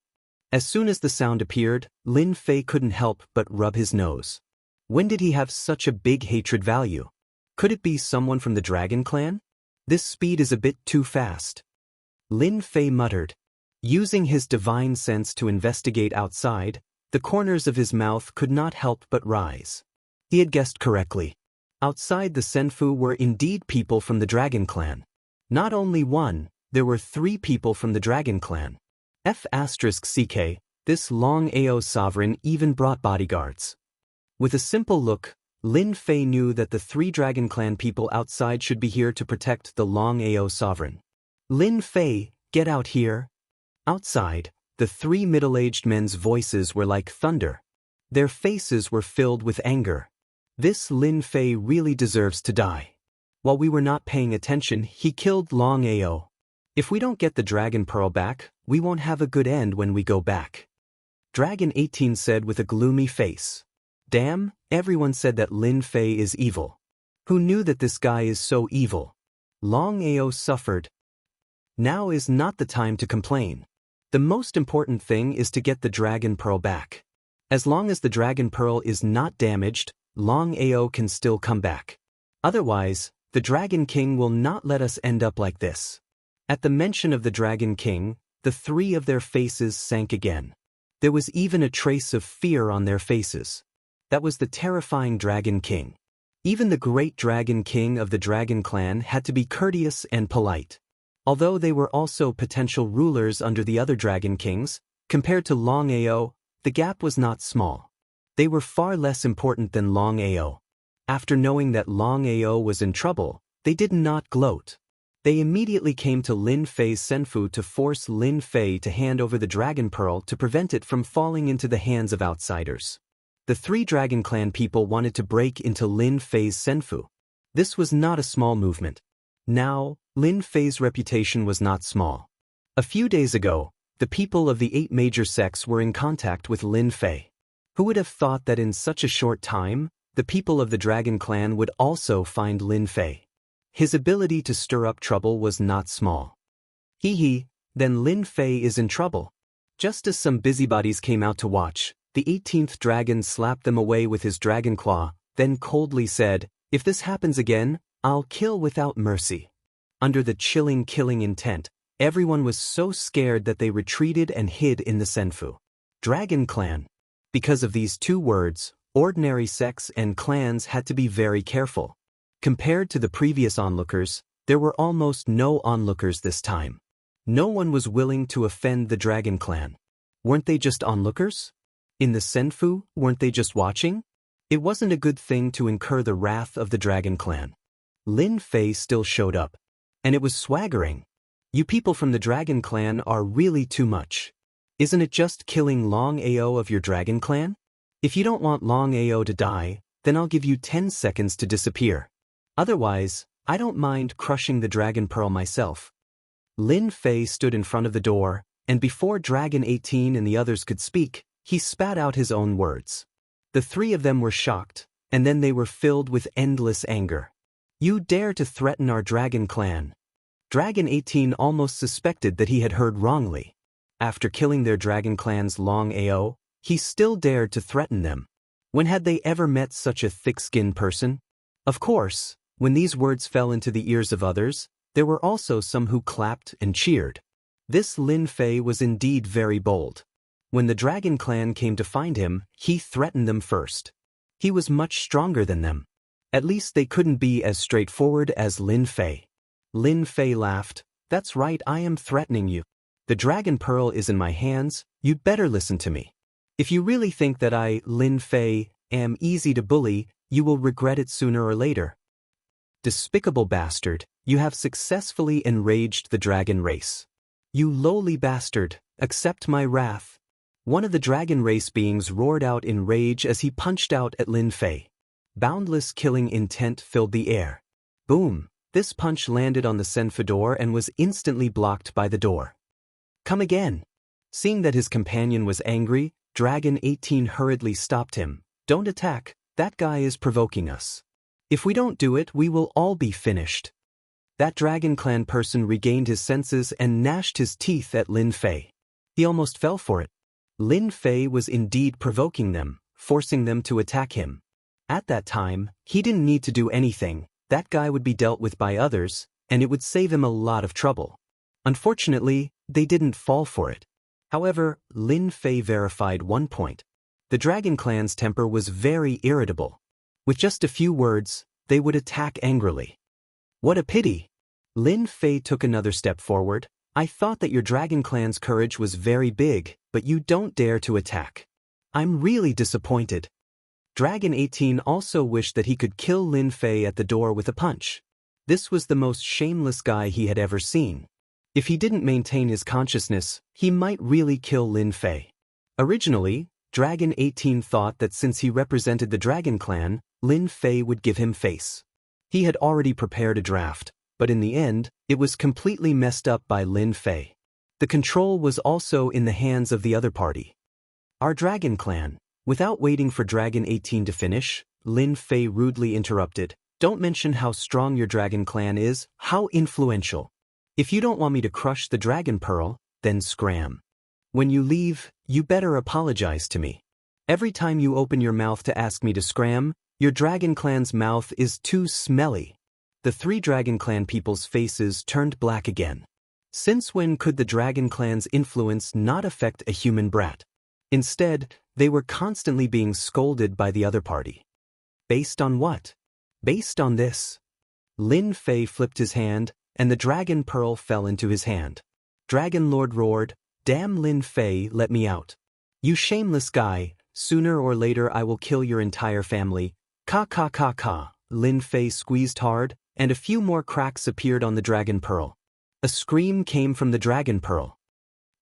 As soon as the sound appeared, Lin Fei couldn't help but rub his nose. When did he have such a big hatred value? Could it be someone from the Dragon Clan? This speed is a bit too fast. Lin Fei muttered. Using his divine sense to investigate outside, the corners of his mouth could not help but rise. He had guessed correctly. Outside the Senfu were indeed people from the Dragon Clan. Not only one, there were 3 people from the Dragon Clan. F***ck, this Long Ao sovereign even brought bodyguards. With a simple look, Lin Fei knew that the 3 Dragon Clan people outside should be here to protect the Long Ao sovereign. Lin Fei, get out here. Outside, the 3 middle-aged men's voices were like thunder. Their faces were filled with anger. This Lin Fei really deserves to die. While we were not paying attention, he killed Long Ao. If we don't get the Dragon Pearl back, we won't have a good end when we go back. Dragon 18 said with a gloomy face. Damn, everyone said that Lin Fei is evil. Who knew that this guy is so evil? Long Ao suffered. Now is not the time to complain. The most important thing is to get the Dragon Pearl back. As long as the Dragon Pearl is not damaged, Long Ao can still come back. Otherwise, the Dragon King will not let us end up like this. At the mention of the Dragon King, the 3 of their faces sank again. There was even a trace of fear on their faces. That was the terrifying Dragon King. Even the great Dragon King of the Dragon Clan had to be courteous and polite. Although they were also potential rulers under the other Dragon Kings, compared to Long Ao, the gap was not small. They were far less important than Long Ao. After knowing that Long Ao was in trouble, they did not gloat. They immediately came to Lin Fei's Senfu to force Lin Fei to hand over the Dragon Pearl to prevent it from falling into the hands of outsiders. The 3 Dragon Clan people wanted to break into Lin Fei's Senfu. This was not a small movement. Now, Lin Fei's reputation was not small. A few days ago, the people of the 8 major sects were in contact with Lin Fei. Who would have thought that in such a short time, the people of the Dragon Clan would also find Lin Fei? his ability to stir up trouble was not small. Hee hee, then Lin Fei is in trouble. Just as some busybodies came out to watch, the 18th dragon slapped them away with his dragon claw, then coldly said, "If this happens again, I'll kill without mercy." Under the chilling killing intent, everyone was so scared that they retreated and hid in the Senfu Dragon Clan. Because of these two words, ordinary sects and clans had to be very careful. Compared to the previous onlookers, there were almost no onlookers this time. No one was willing to offend the Dragon Clan. Weren't they just onlookers? In the Senfu, weren't they just watching? It wasn't a good thing to incur the wrath of the Dragon Clan. Lin Fei still showed up. And it was swaggering. "You people from the Dragon Clan are really too much. Isn't it just killing Long Ao of your Dragon Clan? If you don't want Long Ao to die, then I'll give you 10 seconds to disappear. Otherwise, I don't mind crushing the Dragon Pearl myself." Lin Fei stood in front of the door, and before Dragon 18 and the others could speak, he spat out his own words. The three of them were shocked, and then they were filled with endless anger. "You dare to threaten our Dragon Clan." Dragon 18 almost suspected that he had heard wrongly. After killing their Dragon Clan's Long Ao, he still dared to threaten them. When had they ever met such a thick-skinned person? Of course, when these words fell into the ears of others, there were also some who clapped and cheered. This Lin Fei was indeed very bold. When the Dragon Clan came to find him, he threatened them first. He was much stronger than them. At least they couldn't be as straightforward as Lin Fei. Lin Fei laughed. "That's right, I am threatening you. The Dragon Pearl is in my hands, you'd better listen to me. If you really think that I, Lin Fei, am easy to bully, you will regret it sooner or later. Despicable bastard, you have successfully enraged the dragon race. You lowly bastard, accept my wrath." One of the dragon race beings roared out in rage as he punched out at Lin Fei. Boundless killing intent filled the air. Boom! This punch landed on the Senfu door and was instantly blocked by the door. "Come again." Seeing that his companion was angry, Dragon 18 hurriedly stopped him. "Don't attack, that guy is provoking us. If we don't do it, we will all be finished." That Dragon Clan person regained his senses and gnashed his teeth at Lin Fei. He almost fell for it. Lin Fei was indeed provoking them, forcing them to attack him. At that time, he didn't need to do anything. That guy would be dealt with by others, and it would save him a lot of trouble. Unfortunately, they didn't fall for it. However, Lin Fei verified one point. The Dragon Clan's temper was very irritable. With just a few words, they would attack angrily. What a pity! Lin Fei took another step forward. "I thought that your Dragon Clan's courage was very big, but you don't dare to attack. I'm really disappointed." Dragon 18 also wished that he could kill Lin Fei at the door with a punch. This was the most shameless guy he had ever seen. If he didn't maintain his consciousness, he might really kill Lin Fei. Originally, Dragon 18 thought that since he represented the Dragon Clan, Lin Fei would give him face. He had already prepared a draft, but in the end, it was completely messed up by Lin Fei. The control was also in the hands of the other party. Our Dragon Clan. Without waiting for Dragon 18 to finish, Lin Fei rudely interrupted. "Don't mention how strong your Dragon Clan is, how influential. If you don't want me to crush the Dragon Pearl, then scram. When you leave, you better apologize to me. Every time you open your mouth to ask me to scram, your Dragon Clan's mouth is too smelly." The three Dragon Clan people's faces turned black again. Since when could the Dragon Clan's influence not affect a human brat? Instead, they were constantly being scolded by the other party. Based on what? Based on this. Lin Fei flipped his hand, and the Dragon Pearl fell into his hand. Dragon Lord roared, "Damn Lin Fei, let me out. You shameless guy, sooner or later I will kill your entire family." "Ka ka ka ka." Lin Fei squeezed hard, and a few more cracks appeared on the Dragon Pearl. A scream came from the Dragon Pearl.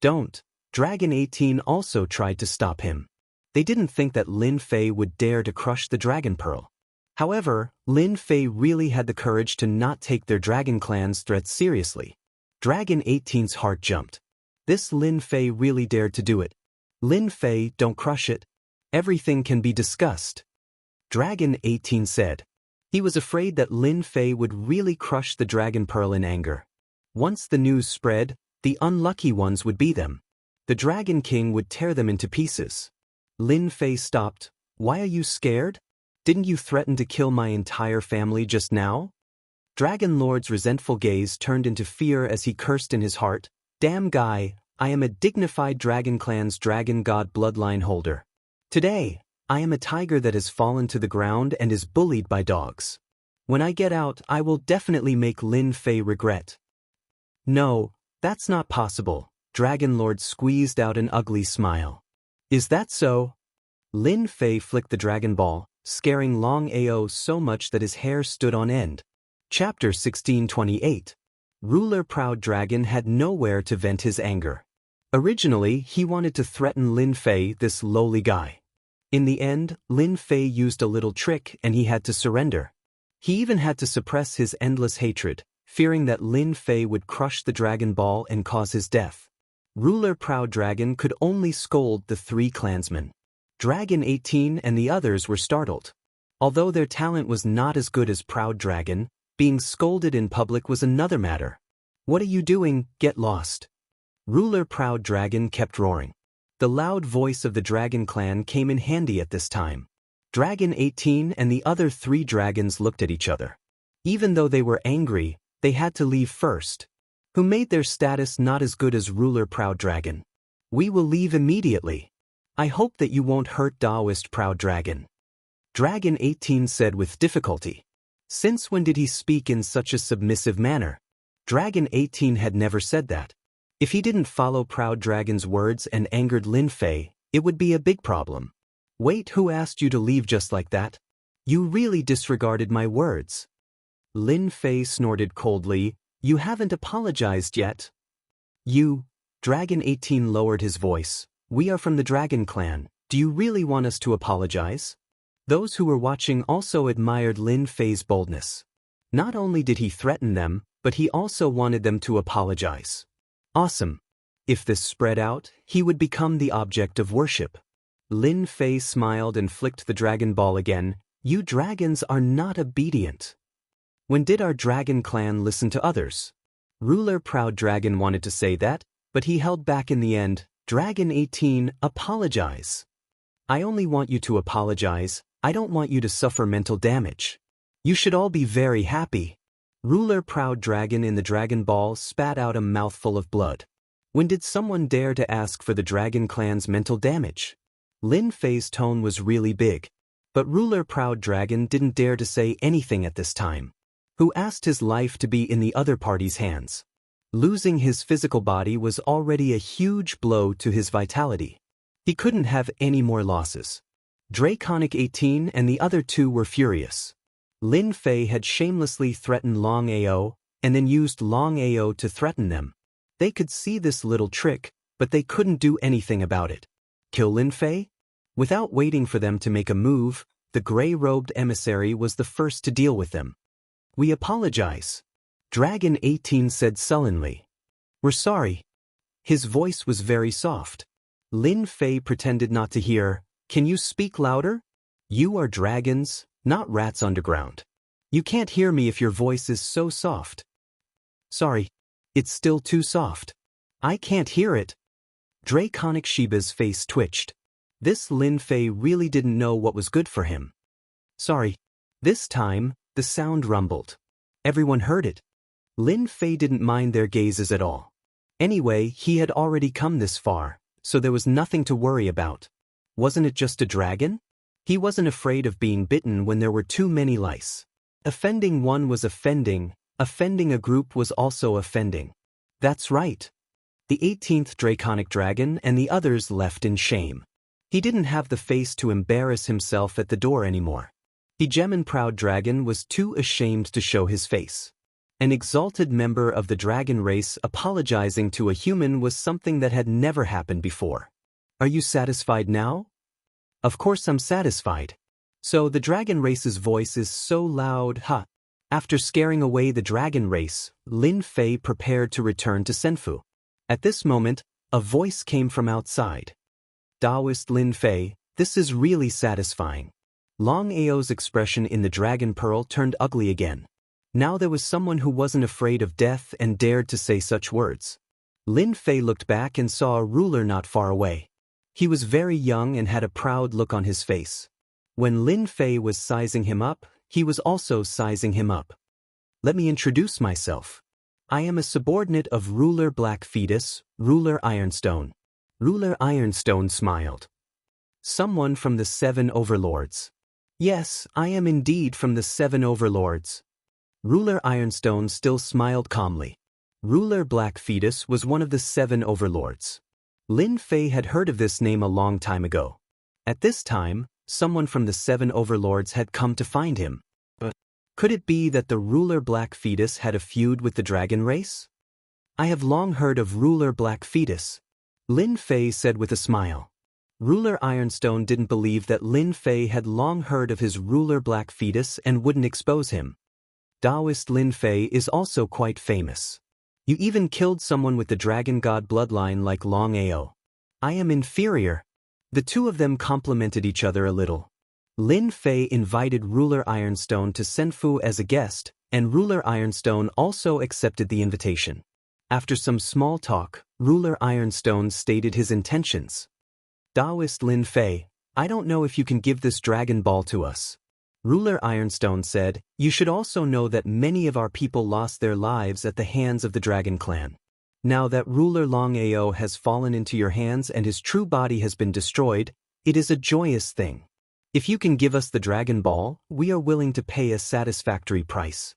"Don't." Dragon 18 also tried to stop him. They didn't think that Lin Fei would dare to crush the Dragon Pearl. However, Lin Fei really had the courage to not take their Dragon Clan's threats seriously. Dragon 18's heart jumped. This Lin Fei really dared to do it. "Lin Fei, don't crush it. Everything can be discussed." Dragon 18 said. He was afraid that Lin Fei would really crush the dragon pearl in anger. Once the news spread, the unlucky ones would be them. The Dragon King would tear them into pieces. Lin Fei stopped. Why are you scared? Didn't you threaten to kill my entire family just now? Dragon Lord's resentful gaze turned into fear as he cursed in his heart. Damn guy, I am a dignified Dragon Clan's Dragon God bloodline holder. Today, I am a tiger that has fallen to the ground and is bullied by dogs. When I get out, I will definitely make Lin Fei regret. No, that's not possible. Dragon Lord squeezed out an ugly smile. Is that so? Lin Fei flicked the Dragon Ball, scaring Long Ao so much that his hair stood on end. Chapter 1628. Ruler Proud Dragon had nowhere to vent his anger. Originally, he wanted to threaten Lin Fei, this lowly guy. In the end, Lin Fei used a little trick and he had to surrender. He even had to suppress his endless hatred, fearing that Lin Fei would crush the Dragon Ball and cause his death. Ruler Proud Dragon could only scold the three clansmen. Dragon 18 and the others were startled. Although their talent was not as good as Proud Dragon, being scolded in public was another matter. What are you doing? Get lost. Ruler Proud Dragon kept roaring. The loud voice of the Dragon Clan came in handy at this time. Dragon 18 and the other three dragons looked at each other. Even though they were angry, they had to leave first. Who made their status not as good as Ruler Proud Dragon? We will leave immediately. I hope that you won't hurt Taoist Proud Dragon. Dragon 18 said with difficulty. Since when did he speak in such a submissive manner? Dragon 18 had never said that. If he didn't follow Proud Dragon's words and angered Lin Fei, it would be a big problem. Wait, who asked you to leave just like that? You really disregarded my words. Lin Fei snorted coldly. You haven't apologized yet. You, Dragon 18 lowered his voice. We are from the Dragon Clan. Do you really want us to apologize? Those who were watching also admired Lin Fei's boldness. Not only did he threaten them, but he also wanted them to apologize. Awesome. If this spread out, he would become the object of worship. Lin Fei smiled and flicked the Dragon Ball again. You dragons are not obedient. When did our Dragon Clan listen to others? Ruler Proud Dragon wanted to say that, but he held back in the end. Dragon 18, apologize. I only want you to apologize. I don't want you to suffer mental damage. You should all be very happy. Ruler Proud Dragon in the Dragon Ball spat out a mouthful of blood. When did someone dare to ask for the Dragon Clan's mental damage? Lin Fei's tone was really big. But Ruler Proud Dragon didn't dare to say anything at this time. Who asked his life to be in the other party's hands? Losing his physical body was already a huge blow to his vitality. He couldn't have any more losses. Draconic 18 and the other two were furious. Lin Fei had shamelessly threatened Long Ao, and then used Long Ao to threaten them. They could see this little trick, but they couldn't do anything about it. Kill Lin Fei? Without waiting for them to make a move, the gray-robed emissary was the first to deal with them. We apologize. Dragon 18 said sullenly. We're sorry. His voice was very soft. Lin Fei pretended not to hear. Can you speak louder? You are dragons, not rats underground. You can't hear me if your voice is so soft. Sorry. It's still too soft. I can't hear it. Draconic Shiba's face twitched. This Lin Fei really didn't know what was good for him. Sorry. This time, the sound rumbled. Everyone heard it. Lin Fei didn't mind their gazes at all. Anyway, he had already come this far, so there was nothing to worry about. Wasn't it just a dragon? He wasn't afraid of being bitten when there were too many lice. Offending one was offending a group was also offending. That's right. The 18th Draconic Dragon and the others left in shame. He didn't have the face to embarrass himself at the door anymore. Hegemon Proud Dragon was too ashamed to show his face. An exalted member of the dragon race apologizing to a human was something that had never happened before. Are you satisfied now? Of course I'm satisfied. So the dragon race's voice is so loud, huh? After scaring away the dragon race, Lin Fei prepared to return to Senfu. At this moment, a voice came from outside. Taoist Lin Fei, this is really satisfying. Long Ao's expression in the dragon pearl turned ugly again. Now there was someone who wasn't afraid of death and dared to say such words. Lin Fei looked back and saw a ruler not far away. He was very young and had a proud look on his face. When Lin Fei was sizing him up, he was also sizing him up. Let me introduce myself. I am a subordinate of Ruler Black Fetus, Ruler Ironstone. Ruler Ironstone smiled. Someone from the 7 Overlords. Yes, I am indeed from the 7 Overlords. Ruler Ironstone still smiled calmly. Ruler Black Fetus was one of the 7 Overlords. Lin Fei had heard of this name a long time ago. At this time, someone from the 7 Overlords had come to find him. But could it be that the Ruler Black Fetus had a feud with the dragon race? I have long heard of Ruler Black Fetus, Lin Fei said with a smile. Ruler Ironstone didn't believe that Lin Fei had long heard of his Ruler Black Fetus and wouldn't expose him. Taoist Lin Fei is also quite famous. You even killed someone with the dragon god bloodline like Long Ao. I am inferior. The two of them complimented each other a little. Lin Fei invited Ruler Ironstone to Senfu as a guest, and Ruler Ironstone also accepted the invitation. After some small talk, Ruler Ironstone stated his intentions. Taoist Lin Fei, I don't know if you can give this dragon ball to us. Ruler Ironstone said, you should also know that many of our people lost their lives at the hands of the dragon clan. Now that Ruler Long Ao has fallen into your hands and his true body has been destroyed, it is a joyous thing. If you can give us the dragon ball, we are willing to pay a satisfactory price.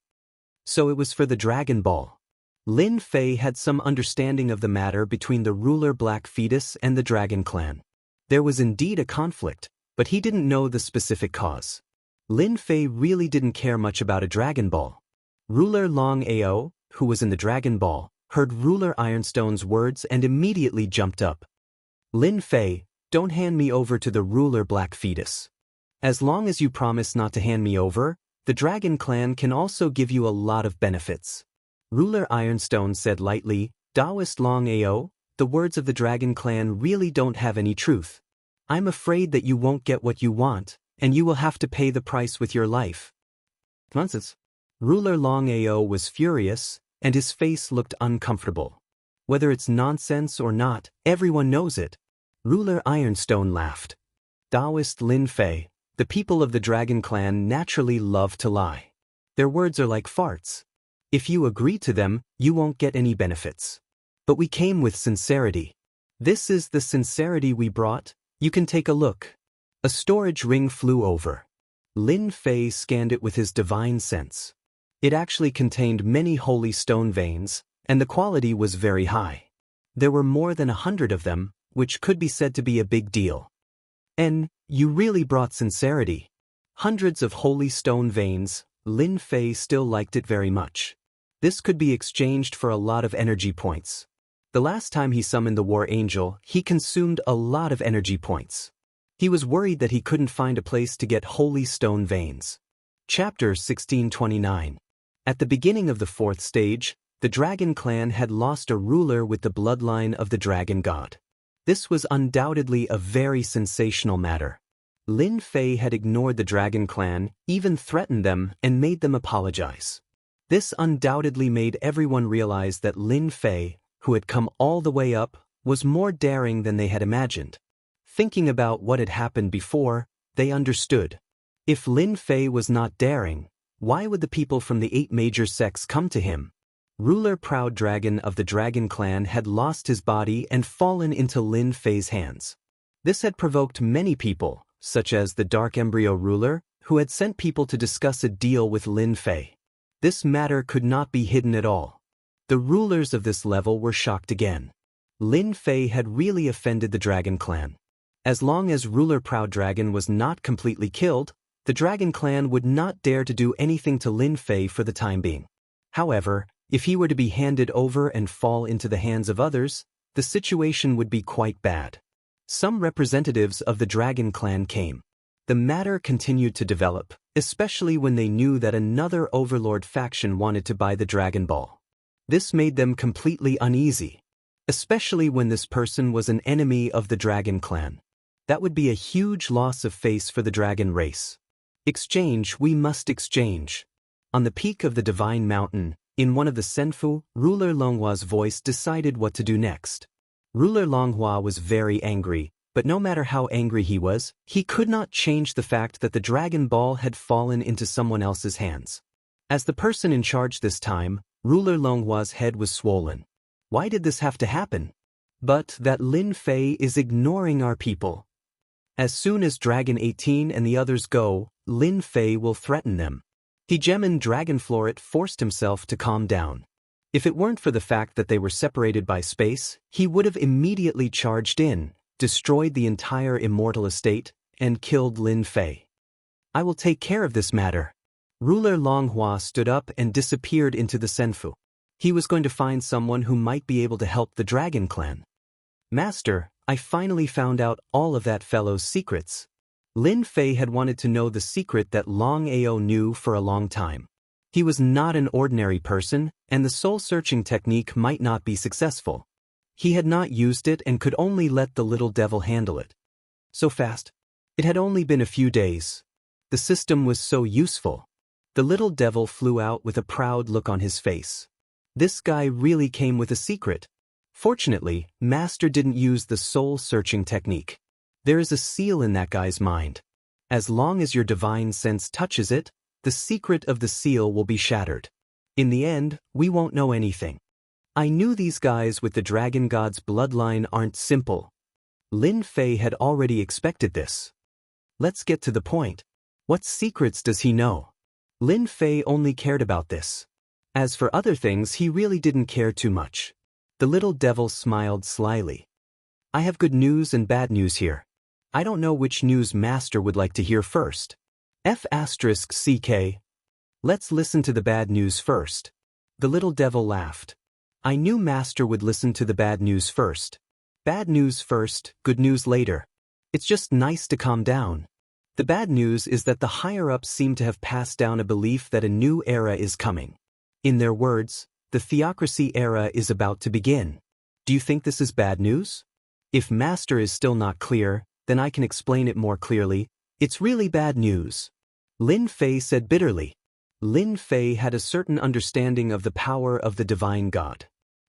So it was for the dragon ball. Lin Fei had some understanding of the matter between the Ruler Black Fetus and the dragon clan. There was indeed a conflict, but he didn't know the specific cause. Lin Fei really didn't care much about a dragon ball. Ruler Long Ao, who was in the dragon ball, heard Ruler Ironstone's words and immediately jumped up. Lin Fei, don't hand me over to the Ruler Black Fetus. As long as you promise not to hand me over, the dragon clan can also give you a lot of benefits. Ruler Ironstone said lightly, Taoist Long Ao, the words of the dragon clan really don't have any truth. I'm afraid that you won't get what you want, and you will have to pay the price with your life. Nonsense. Ruler Long Ao was furious, and his face looked uncomfortable. Whether it's nonsense or not, everyone knows it. Ruler Ironstone laughed. Taoist Lin Fei, the people of the dragon clan naturally love to lie. Their words are like farts. If you agree to them, you won't get any benefits. But we came with sincerity. This is the sincerity we brought. You can take a look. A storage ring flew over. Lin Fei scanned it with his divine sense. It actually contained many holy stone veins, and the quality was very high. There were more than 100 of them, which could be said to be a big deal. And you really brought sincerity. Hundreds of holy stone veins, Lin Fei still liked it very much. This could be exchanged for a lot of energy points. The last time he summoned the War Angel, he consumed a lot of energy points. He was worried that he couldn't find a place to get holy stone veins. Chapter 1629. At the beginning of the 4th stage, the dragon clan had lost a ruler with the bloodline of the dragon god. This was undoubtedly a very sensational matter. Lin Fei had ignored the dragon clan, even threatened them, and made them apologize. This undoubtedly made everyone realize that Lin Fei, who had come all the way up, was more daring than they had imagined. Thinking about what had happened before, they understood. If Lin Fei was not daring, why would the people from the 8 major sects come to him? Ruler Proud Dragon of the Dragon Clan had lost his body and fallen into Lin Fei's hands. This had provoked many people, such as the Dark Embryo ruler, who had sent people to discuss a deal with Lin Fei. This matter could not be hidden at all. The rulers of this level were shocked again. Lin Fei had really offended the Dragon Clan. As long as Ruler Proud Dragon was not completely killed, the Dragon Clan would not dare to do anything to Lin Fei for the time being. However, if he were to be handed over and fall into the hands of others, the situation would be quite bad. Some representatives of the Dragon Clan came. The matter continued to develop, especially when they knew that another Overlord faction wanted to buy the Dragon Ball. This made them completely uneasy, especially when this person was an enemy of the Dragon Clan. That would be a huge loss of face for the dragon race. Exchange, we must exchange. On the peak of the divine mountain, in one of the Senfu, ruler Longhua's voice decided what to do next. Ruler Longhua was very angry, but no matter how angry he was, he could not change the fact that the Dragon Ball had fallen into someone else's hands. As the person in charge this time, ruler Longhua's head was swollen. Why did this have to happen? But that Lin Fei is ignoring our people. As soon as Dragon 18 and the others go, Lin Fei will threaten them. Hegemon Dragonfloret forced himself to calm down. If it weren't for the fact that they were separated by space, he would have immediately charged in, destroyed the entire immortal estate, and killed Lin Fei. I will take care of this matter. Ruler Longhua stood up and disappeared into the Senfu. He was going to find someone who might be able to help the Dragon Clan. Master, I finally found out all of that fellow's secrets. Lin Fei had wanted to know the secret that Long Ao knew for a long time. He was not an ordinary person, and the soul-searching technique might not be successful. He had not used it and could only let the little devil handle it. So fast. It had only been a few days. The system was so useful. The little devil flew out with a proud look on his face. This guy really came with a secret. Fortunately, Master didn't use the soul-searching technique. There is a seal in that guy's mind. As long as your divine sense touches it, the secret of the seal will be shattered. In the end, we won't know anything. I knew these guys with the Dragon God's bloodline aren't simple. Lin Fei had already expected this. Let's get to the point. What secrets does he know? Lin Fei only cared about this. As for other things, he really didn't care too much. The little devil smiled slyly. I have good news and bad news here. I don't know which news Master would like to hear first. F***CK. Let's listen to the bad news first. The little devil laughed. I knew Master would listen to the bad news first. Bad news first, good news later. It's just nice to calm down. The bad news is that the higher-ups seem to have passed down a belief that a new era is coming. In their words, the theocracy era is about to begin. Do you think this is bad news? If Master is still not clear, then I can explain it more clearly. It's really bad news. Lin Fei said bitterly. Lin Fei had a certain understanding of the power of the divine god.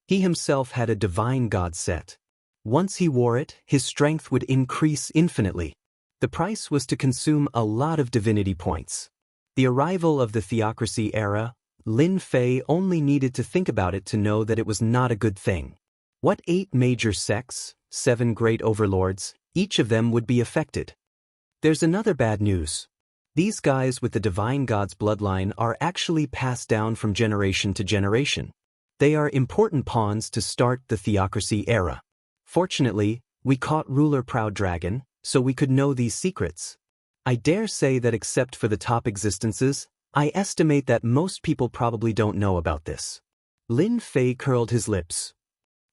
He himself had a divine god set. Once he wore it, his strength would increase infinitely. The price was to consume a lot of divinity points. The arrival of the theocracy era, Lin Fei only needed to think about it to know that it was not a good thing. What 8 major sects, 7 great overlords, each of them would be affected. There's another bad news. These guys with the divine god's bloodline are actually passed down from generation to generation. They are important pawns to start the theocracy era. Fortunately, we caught ruler Proud Dragon, so we could know these secrets. I dare say that except for the top existences, I estimate that most people probably don't know about this. Lin Fei curled his lips.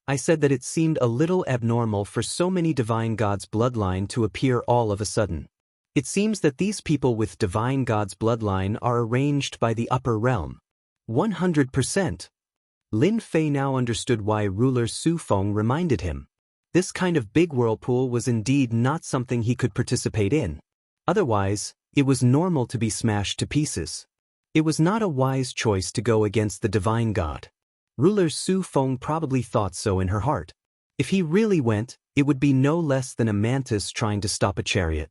I said that it seemed a little abnormal for so many divine gods' bloodline to appear all of a sudden. It seems that these people with divine gods' bloodline are arranged by the upper realm. 100%. Lin Fei now understood why ruler Su Feng reminded him. This kind of big whirlpool was indeed not something he could participate in. Otherwise, it was normal to be smashed to pieces. It was not a wise choice to go against the divine god. Ruler Su Feng probably thought so in her heart. If he really went, it would be no less than a mantis trying to stop a chariot.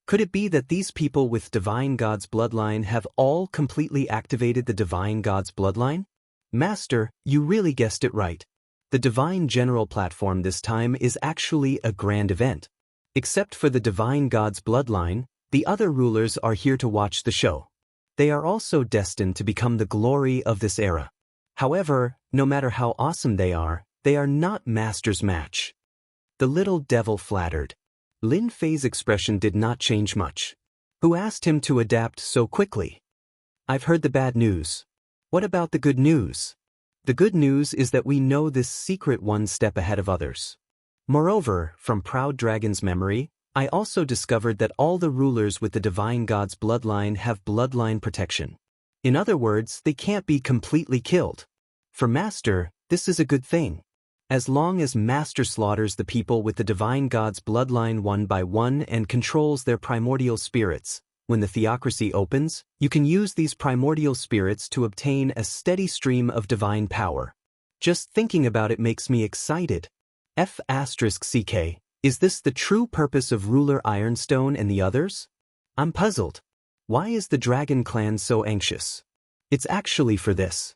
Could it be that these people with divine god's bloodline have all completely activated the divine god's bloodline? Master, you really guessed it right. The divine general platform this time is actually a grand event. Except for the divine god's bloodline, the other rulers are here to watch the show. They are also destined to become the glory of this era. However, no matter how awesome they are not Master's match. The little devil flattered. Lin Fei's expression did not change much. Who asked him to adapt so quickly? I've heard the bad news. What about the good news? The good news is that we know this secret one step ahead of others. Moreover, from Proud Dragon's memory, I also discovered that all the rulers with the divine god's bloodline have bloodline protection. In other words, they can't be completely killed. For Master, this is a good thing. As long as Master slaughters the people with the divine god's bloodline one by one and controls their primordial spirits, When the theocracy opens, you can use these primordial spirits to obtain a steady stream of divine power. Just thinking about it makes me excited. F***CK, is this the true purpose of Ruler Ironstone and the others? I'm puzzled. Why is the Dragon Clan so anxious? It's actually for this.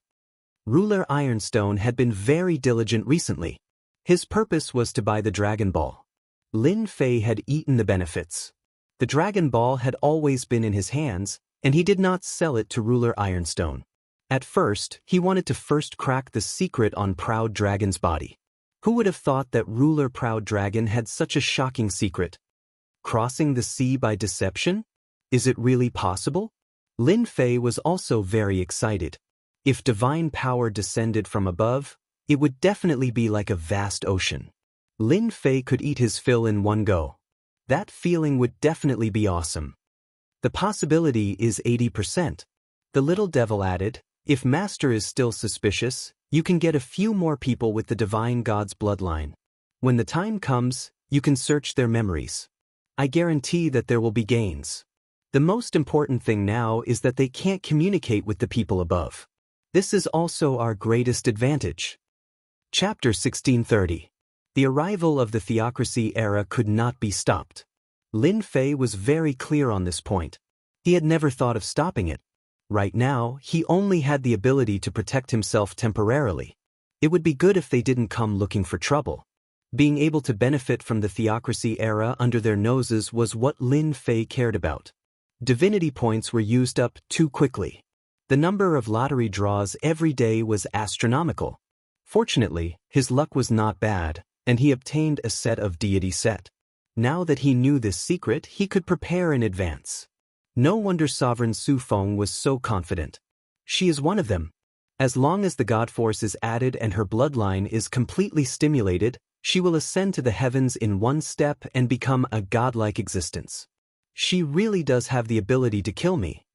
Ruler Ironstone had been very diligent recently. His purpose was to buy the Dragon Ball. Lin Fei had eaten the benefits. The Dragon Ball had always been in his hands, and he did not sell it to Ruler Ironstone. At first, he wanted to first crack the secret on Proud Dragon's body. Who would have thought that Ruler Proud Dragon had such a shocking secret? Crossing the sea by deception? Is it really possible? Lin Fei was also very excited. If divine power descended from above, it would definitely be like a vast ocean. Lin Fei could eat his fill in one go. That feeling would definitely be awesome. The possibility is 80%. The little devil added, if Master is still suspicious, you can get a few more people with the divine god's bloodline. When the time comes, you can search their memories. I guarantee that there will be gains. The most important thing now is that they can't communicate with the people above. This is also our greatest advantage. Chapter 1630. The arrival of the theocracy era could not be stopped. Lin Fei was very clear on this point. He had never thought of stopping it. Right now, he only had the ability to protect himself temporarily. It would be good if they didn't come looking for trouble. Being able to benefit from the theocracy era under their noses was what Lin Fei cared about. Divinity points were used up too quickly. The number of lottery draws every day was astronomical. Fortunately, his luck was not bad, and he obtained a set of deity set. Now that he knew this secret, he could prepare in advance. No wonder Sovereign Su Feng was so confident. She is one of them. As long as the God Force is added and her bloodline is completely stimulated, she will ascend to the heavens in one step and become a godlike existence. She really does have the ability to kill me.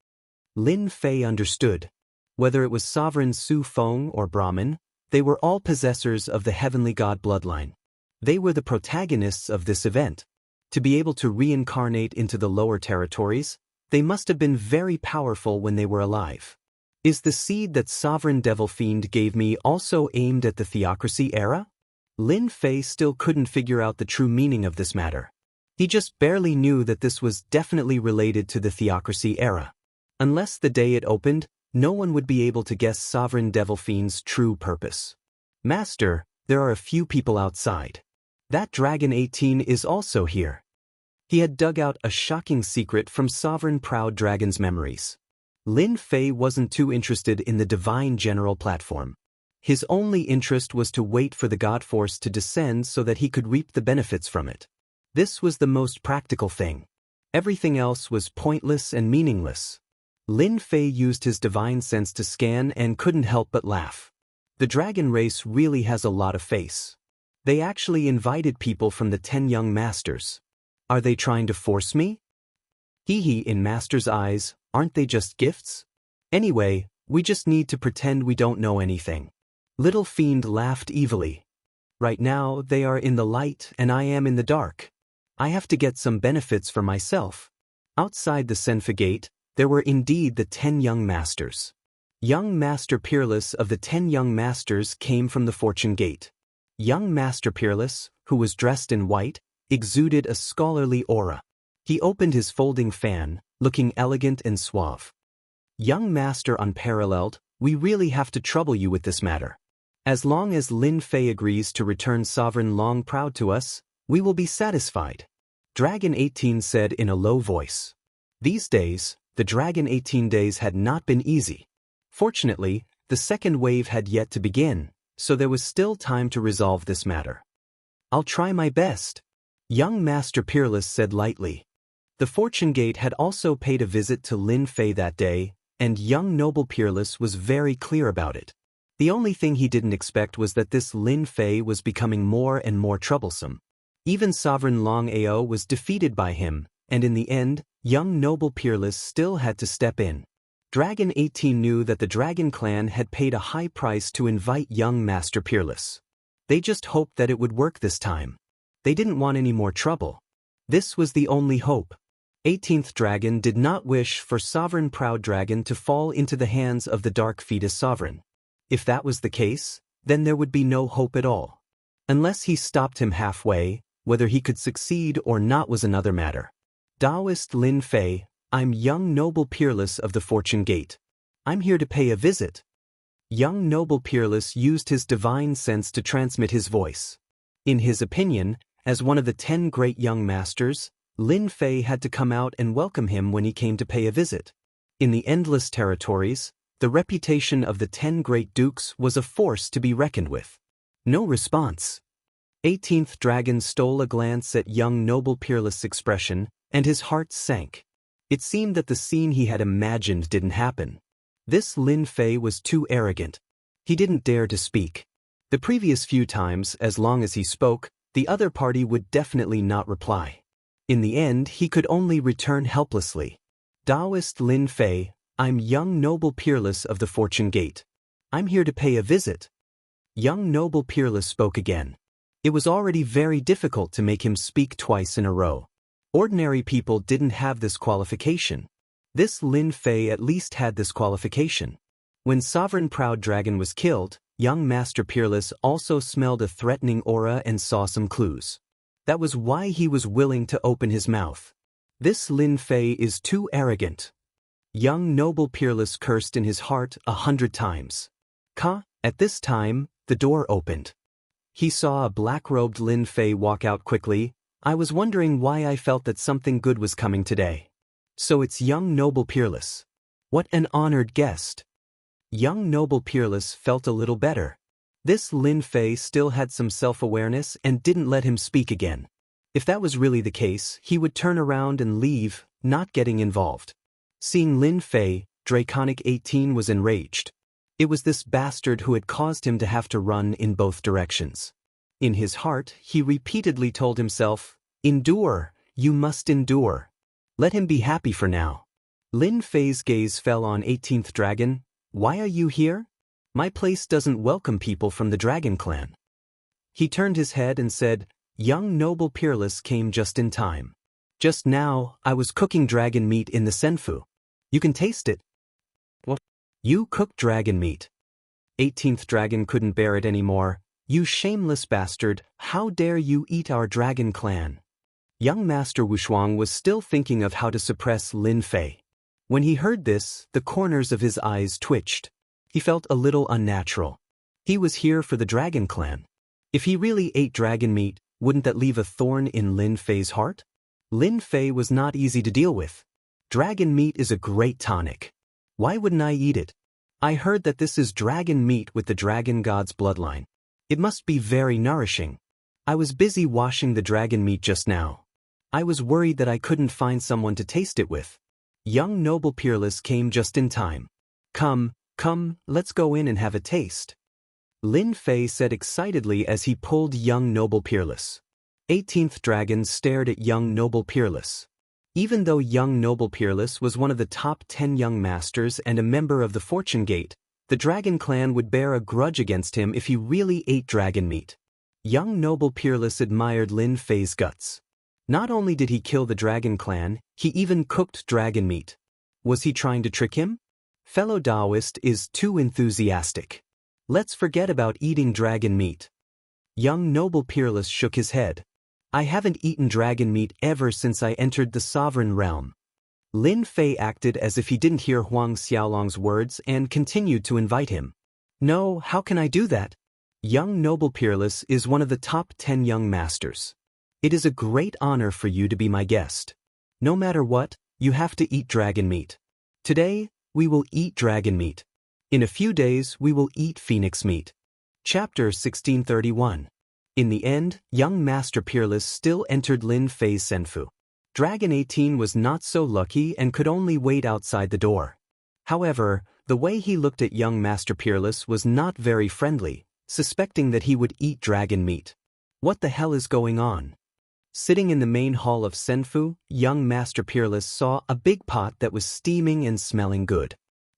Lin Fei understood. Whether it was Sovereign Su Feng or Brahmin, they were all possessors of the heavenly god bloodline. They were the protagonists of this event. To be able to reincarnate into the lower territories, they must have been very powerful when they were alive. Is the seed that Sovereign Devil Fiend gave me also aimed at the theocracy era? Lin Fei still couldn't figure out the true meaning of this matter. He just barely knew that this was definitely related to the theocracy era. Unless the day it opened, no one would be able to guess Sovereign Devil Fiend's true purpose. Master, there are a few people outside. That Dragon 18 is also here. He had dug out a shocking secret from Sovereign Proud Dragon's memories. Lin Fei wasn't too interested in the divine general platform. His only interest was to wait for the God Force to descend so that he could reap the benefits from it. This was the most practical thing. Everything else was pointless and meaningless. Lin Fei used his divine sense to scan and couldn't help but laugh. The dragon race really has a lot of face. They actually invited people from the 10 young masters. Are they trying to force me? Hee in Master's eyes, aren't they just gifts? Anyway, we just need to pretend we don't know anything. Little Fiend laughed evilly. Right now, they are in the light and I am in the dark. I have to get some benefits for myself. Outside the Senfa Gate, there were indeed the 10 young masters. Young Master Peerless of the 10 young masters came from the Fortune Gate. Young Master Peerless, who was dressed in white, exuded a scholarly aura. He opened his folding fan, looking elegant and suave. Young Master Unparalleled, we really have to trouble you with this matter. As long as Lin Fei agrees to return Sovereign Long Proud to us, we will be satisfied. Dragon 18 said in a low voice. These days, the Dragon 18 days had not been easy. Fortunately, the second wave had yet to begin, so there was still time to resolve this matter. I'll try my best. Young Master Peerless said lightly. The Fortune Gate had also paid a visit to Lin Fei that day, and young Noble Peerless was very clear about it. The only thing he didn't expect was that this Lin Fei was becoming more and more troublesome. Even Sovereign Long Ao was defeated by him, and in the end, young Noble Peerless still had to step in. Dragon 18 knew that the Dragon Clan had paid a high price to invite young Master Peerless. They just hoped that it would work this time. They didn't want any more trouble. This was the only hope. 18th Dragon did not wish for Sovereign Proud Dragon to fall into the hands of the Dark Fetus Sovereign. If that was the case, then there would be no hope at all. Unless he stopped him halfway, whether he could succeed or not was another matter. Taoist Lin Fei, I'm young noble peerless of the Fortune Gate. I'm here to pay a visit. Young noble peerless used his divine sense to transmit his voice. In his opinion, as one of the 10 great young masters, Lin Fei had to come out and welcome him when he came to pay a visit. In the endless territories, the reputation of the 10 great dukes was a force to be reckoned with. No response. 18th Dragon stole a glance at young noble peerless' expression, and his heart sank. It seemed that the scene he had imagined didn't happen. This Lin Fei was too arrogant. He didn't dare to speak. The previous few times, as long as he spoke, the other party would definitely not reply. In the end, he could only return helplessly. Taoist Lin Fei, I'm young noble peerless of the Fortune Gate. I'm here to pay a visit. Young noble peerless spoke again. It was already very difficult to make him speak twice in a row. Ordinary people didn't have this qualification. This Lin Fei at least had this qualification. When Sovereign Proud Dragon was killed, young Master Peerless also smelled a threatening aura and saw some clues. That was why he was willing to open his mouth. This Lin Fei is too arrogant. Young noble peerless cursed in his heart 100 times. At this time, the door opened. He saw a black-robed Lin Fei walk out quickly. I was wondering why I felt that something good was coming today. So it's young noble peerless. What an honored guest. Young noble peerless felt a little better. This Lin Fei still had some self-awareness and didn't let him speak again. If that was really the case, he would turn around and leave, not getting involved. Seeing Lin Fei, Draconic 18 was enraged. It was this bastard who had caused him to have to run in both directions. In his heart, he repeatedly told himself, "Endure, you must endure. Let him be happy for now." Lin Fei's gaze fell on 18th Dragon. Why are you here? My place doesn't welcome people from the Dragon Clan. He turned his head and said, Young noble peerless came just in time. Just now, I was cooking dragon meat in the senfu. You can taste it. What? You cooked dragon meat? 18th Dragon couldn't bear it anymore. You shameless bastard, how dare you eat our Dragon Clan? Young Master Wushuang was still thinking of how to suppress Lin Fei. When he heard this, the corners of his eyes twitched. He felt a little unnatural. He was here for the Dragon Clan. If he really ate dragon meat, wouldn't that leave a thorn in Lin Fei's heart? Lin Fei was not easy to deal with. Dragon meat is a great tonic. Why wouldn't I eat it? I heard that this is dragon meat with the dragon god's bloodline. It must be very nourishing. I was busy washing the dragon meat just now. I was worried that I couldn't find someone to taste it with. Young noble peerless came just in time. Come, let's go in and have a taste. Lin Fei said excitedly as he pulled young noble peerless. 18th Dragon stared at young noble peerless. Even though young noble peerless was one of the top 10 young masters and a member of the Fortune Gate, the Dragon Clan would bear a grudge against him if he really ate dragon meat. Young noble peerless admired Lin Fei's guts. Not only did he kill the Dragon Clan, he even cooked dragon meat. Was he trying to trick him? Fellow Taoist is too enthusiastic. Let's forget about eating dragon meat. Young noble peerless shook his head. I haven't eaten dragon meat ever since I entered the sovereign realm. Lin Fei acted as if he didn't hear Huang Xiaolong's words and continued to invite him. No, how can I do that? Young noble peerless is one of the top 10 young masters. It is a great honor for you to be my guest. No matter what, you have to eat dragon meat. Today, we will eat dragon meat. In a few days, we will eat phoenix meat. Chapter 1631. In the end, young Master Peerless still entered Lin Fei's senfu. Dragon 18 was not so lucky and could only wait outside the door. However, the way he looked at young Master Peerless was not very friendly, suspecting that he would eat dragon meat. What the hell is going on? Sitting in the main hall of senfu, young Master Peerless saw a big pot that was steaming and smelling good.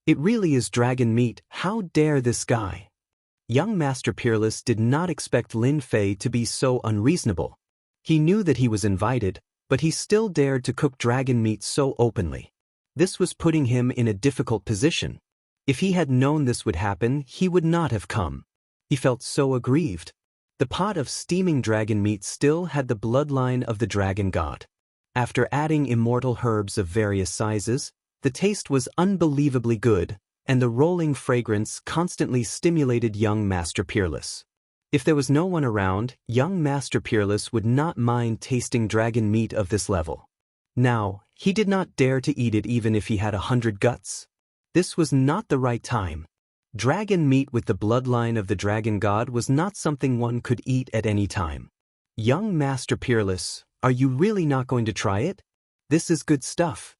It really is dragon meat, how dare this guy? Young Master Peerless did not expect Lin Fei to be so unreasonable. He knew that he was invited, But he still dared to cook dragon meat so openly. This was putting him in a difficult position. If he had known this would happen, he would not have come. He felt so aggrieved. The pot of steaming dragon meat still had the bloodline of the dragon god. After adding immortal herbs of various sizes, the taste was unbelievably good, and the rolling fragrance constantly stimulated young Master Peerless. If there was no one around, young Master Peerless would not mind tasting dragon meat of this level. Now, he did not dare to eat it even if he had 100 guts. This was not the right time. Dragon meat with the bloodline of the dragon god was not something one could eat at any time. Young Master Peerless, are you really not going to try it? This is good stuff.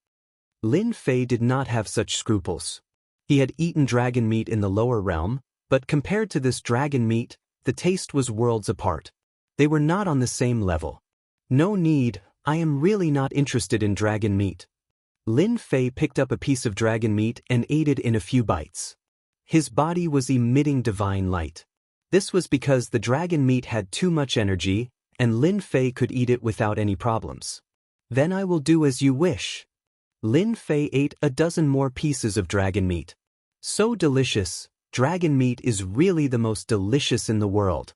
Lin Fei did not have such scruples. He had eaten dragon meat in the lower realm, but compared to this dragon meat, the taste was worlds apart. They were not on the same level. No need, I am really not interested in dragon meat. Lin Fei picked up a piece of dragon meat and ate it in a few bites. His body was emitting divine light. This was because the dragon meat had too much energy, and Lin Fei could eat it without any problems. Then I will do as you wish. Lin Fei ate a dozen more pieces of dragon meat. So delicious, dragon meat is really the most delicious in the world.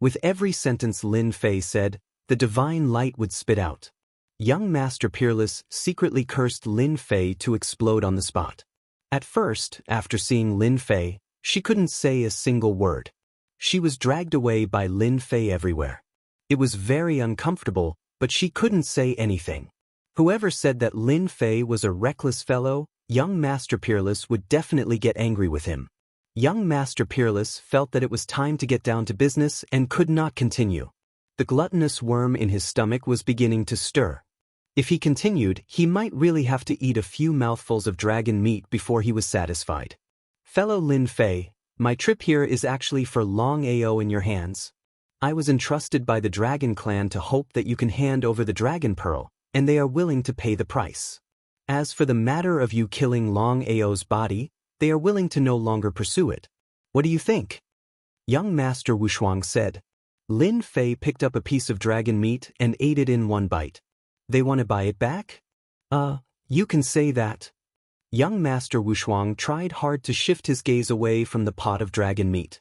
With every sentence Lin Fei said, the divine light would spit out. Young Master Peerless secretly cursed Lin Fei to explode on the spot. At first, after seeing Lin Fei, she couldn't say a single word. She was dragged away by Lin Fei everywhere. It was very uncomfortable, but she couldn't say anything. Whoever said that Lin Fei was a reckless fellow, young Master Peerless would definitely get angry with him. Young Master Peerless felt that it was time to get down to business and could not continue. The gluttonous worm in his stomach was beginning to stir. If he continued, he might really have to eat a few mouthfuls of dragon meat before he was satisfied. Fellow Lin Fei, my trip here is actually for Long Ao in your hands. I was entrusted by the Dragon Clan to hope that you can hand over the Dragon Pearl, and they are willing to pay the price. As for the matter of you killing Long Ao's body, they are willing to no longer pursue it. What do you think? Young Master Wushuang said. Lin Fei picked up a piece of dragon meat and ate it in one bite. They want to buy it back? You can say that. Young Master Wushuang tried hard to shift his gaze away from the pot of dragon meat.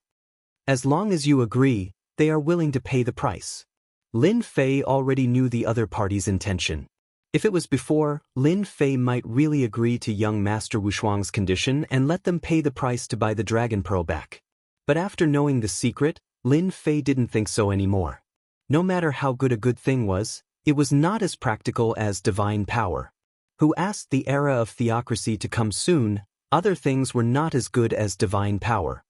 As long as you agree, they are willing to pay the price. Lin Fei already knew the other party's intention. If it was before, Lin Fei might really agree to young Master Wushuang's condition and let them pay the price to buy the Dragon Pearl back. But after knowing the secret, Lin Fei didn't think so anymore. No matter how good a good thing was, it was not as practical as divine power. Who asked the era of theocracy to come soon, other things were not as good as divine power.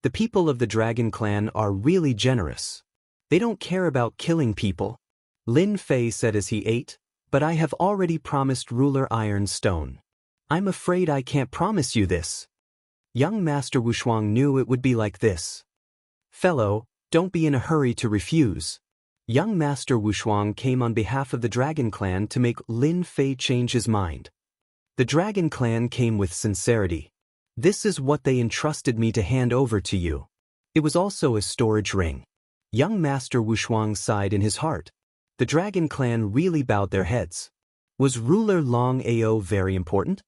The people of the Dragon Clan are really generous. They don't care about killing people. Lin Fei said as he ate, but I have already promised Ruler Iron Stone. I'm afraid I can't promise you this. Young Master Wushuang knew it would be like this. Fellow, don't be in a hurry to refuse. Young Master Wushuang came on behalf of the Dragon Clan to make Lin Fei change his mind. The Dragon Clan came with sincerity. This is what they entrusted me to hand over to you. It was also a storage ring. Young Master Wushuang sighed in his heart. The Dragon Clan really bowed their heads. Was Ruler Long Ao very important?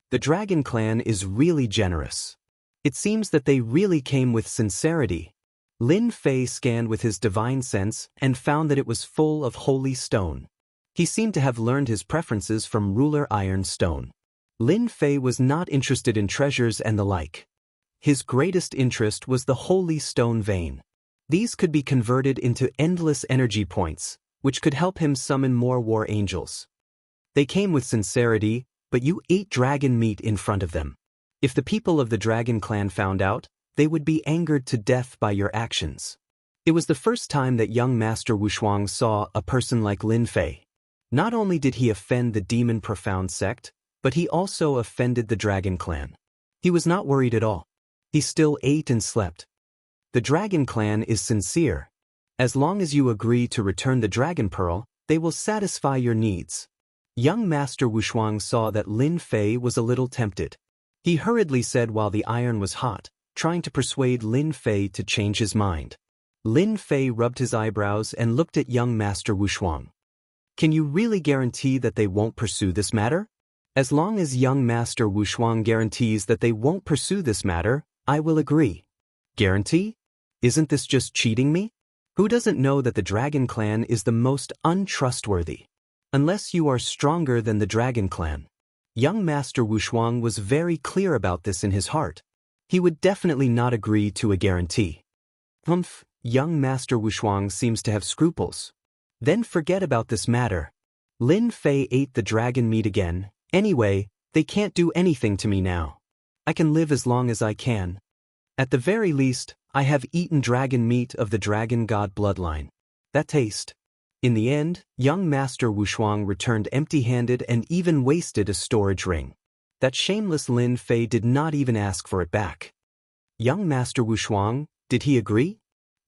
The Dragon Clan is really generous. It seems that they really came with sincerity. Lin Fei scanned with his divine sense and found that it was full of holy stone. He seemed to have learned his preferences from Ruler Iron Stone. Lin Fei was not interested in treasures and the like. His greatest interest was the holy stone vein. These could be converted into endless energy points, which could help him summon more war angels. They came with sincerity, but you ate dragon meat in front of them. If the people of the Dragon Clan found out, they would be angered to death by your actions. It was the first time that young Master Wushuang saw a person like Lin Fei. Not only did he offend the Demon Profound sect, but he also offended the Dragon Clan. He was not worried at all. He still ate and slept. The Dragon Clan is sincere. As long as you agree to return the Dragon Pearl, they will satisfy your needs. Young Master Wushuang saw that Lin Fei was a little tempted. He hurriedly said while the iron was hot, trying to persuade Lin Fei to change his mind. Lin Fei rubbed his eyebrows and looked at young Master Wushuang. Can you really guarantee that they won't pursue this matter? As long as young Master Wushuang guarantees that they won't pursue this matter, I will agree. Guarantee? Isn't this just cheating me? Who doesn't know that the Dragon Clan is the most untrustworthy? Unless you are stronger than the Dragon Clan. Young Master Wushuang was very clear about this in his heart. He would definitely not agree to a guarantee. Young Master Wushuang seems to have scruples. Then forget about this matter. Lin Fei ate the dragon meat again. Anyway, they can't do anything to me now. I can live as long as I can. At the very least, I have eaten dragon meat of the dragon god bloodline. That taste. In the end, young Master Wushuang returned empty-handed and even wasted a storage ring. That shameless Lin Fei did not even ask for it back. Young Master Wushuang, did he agree?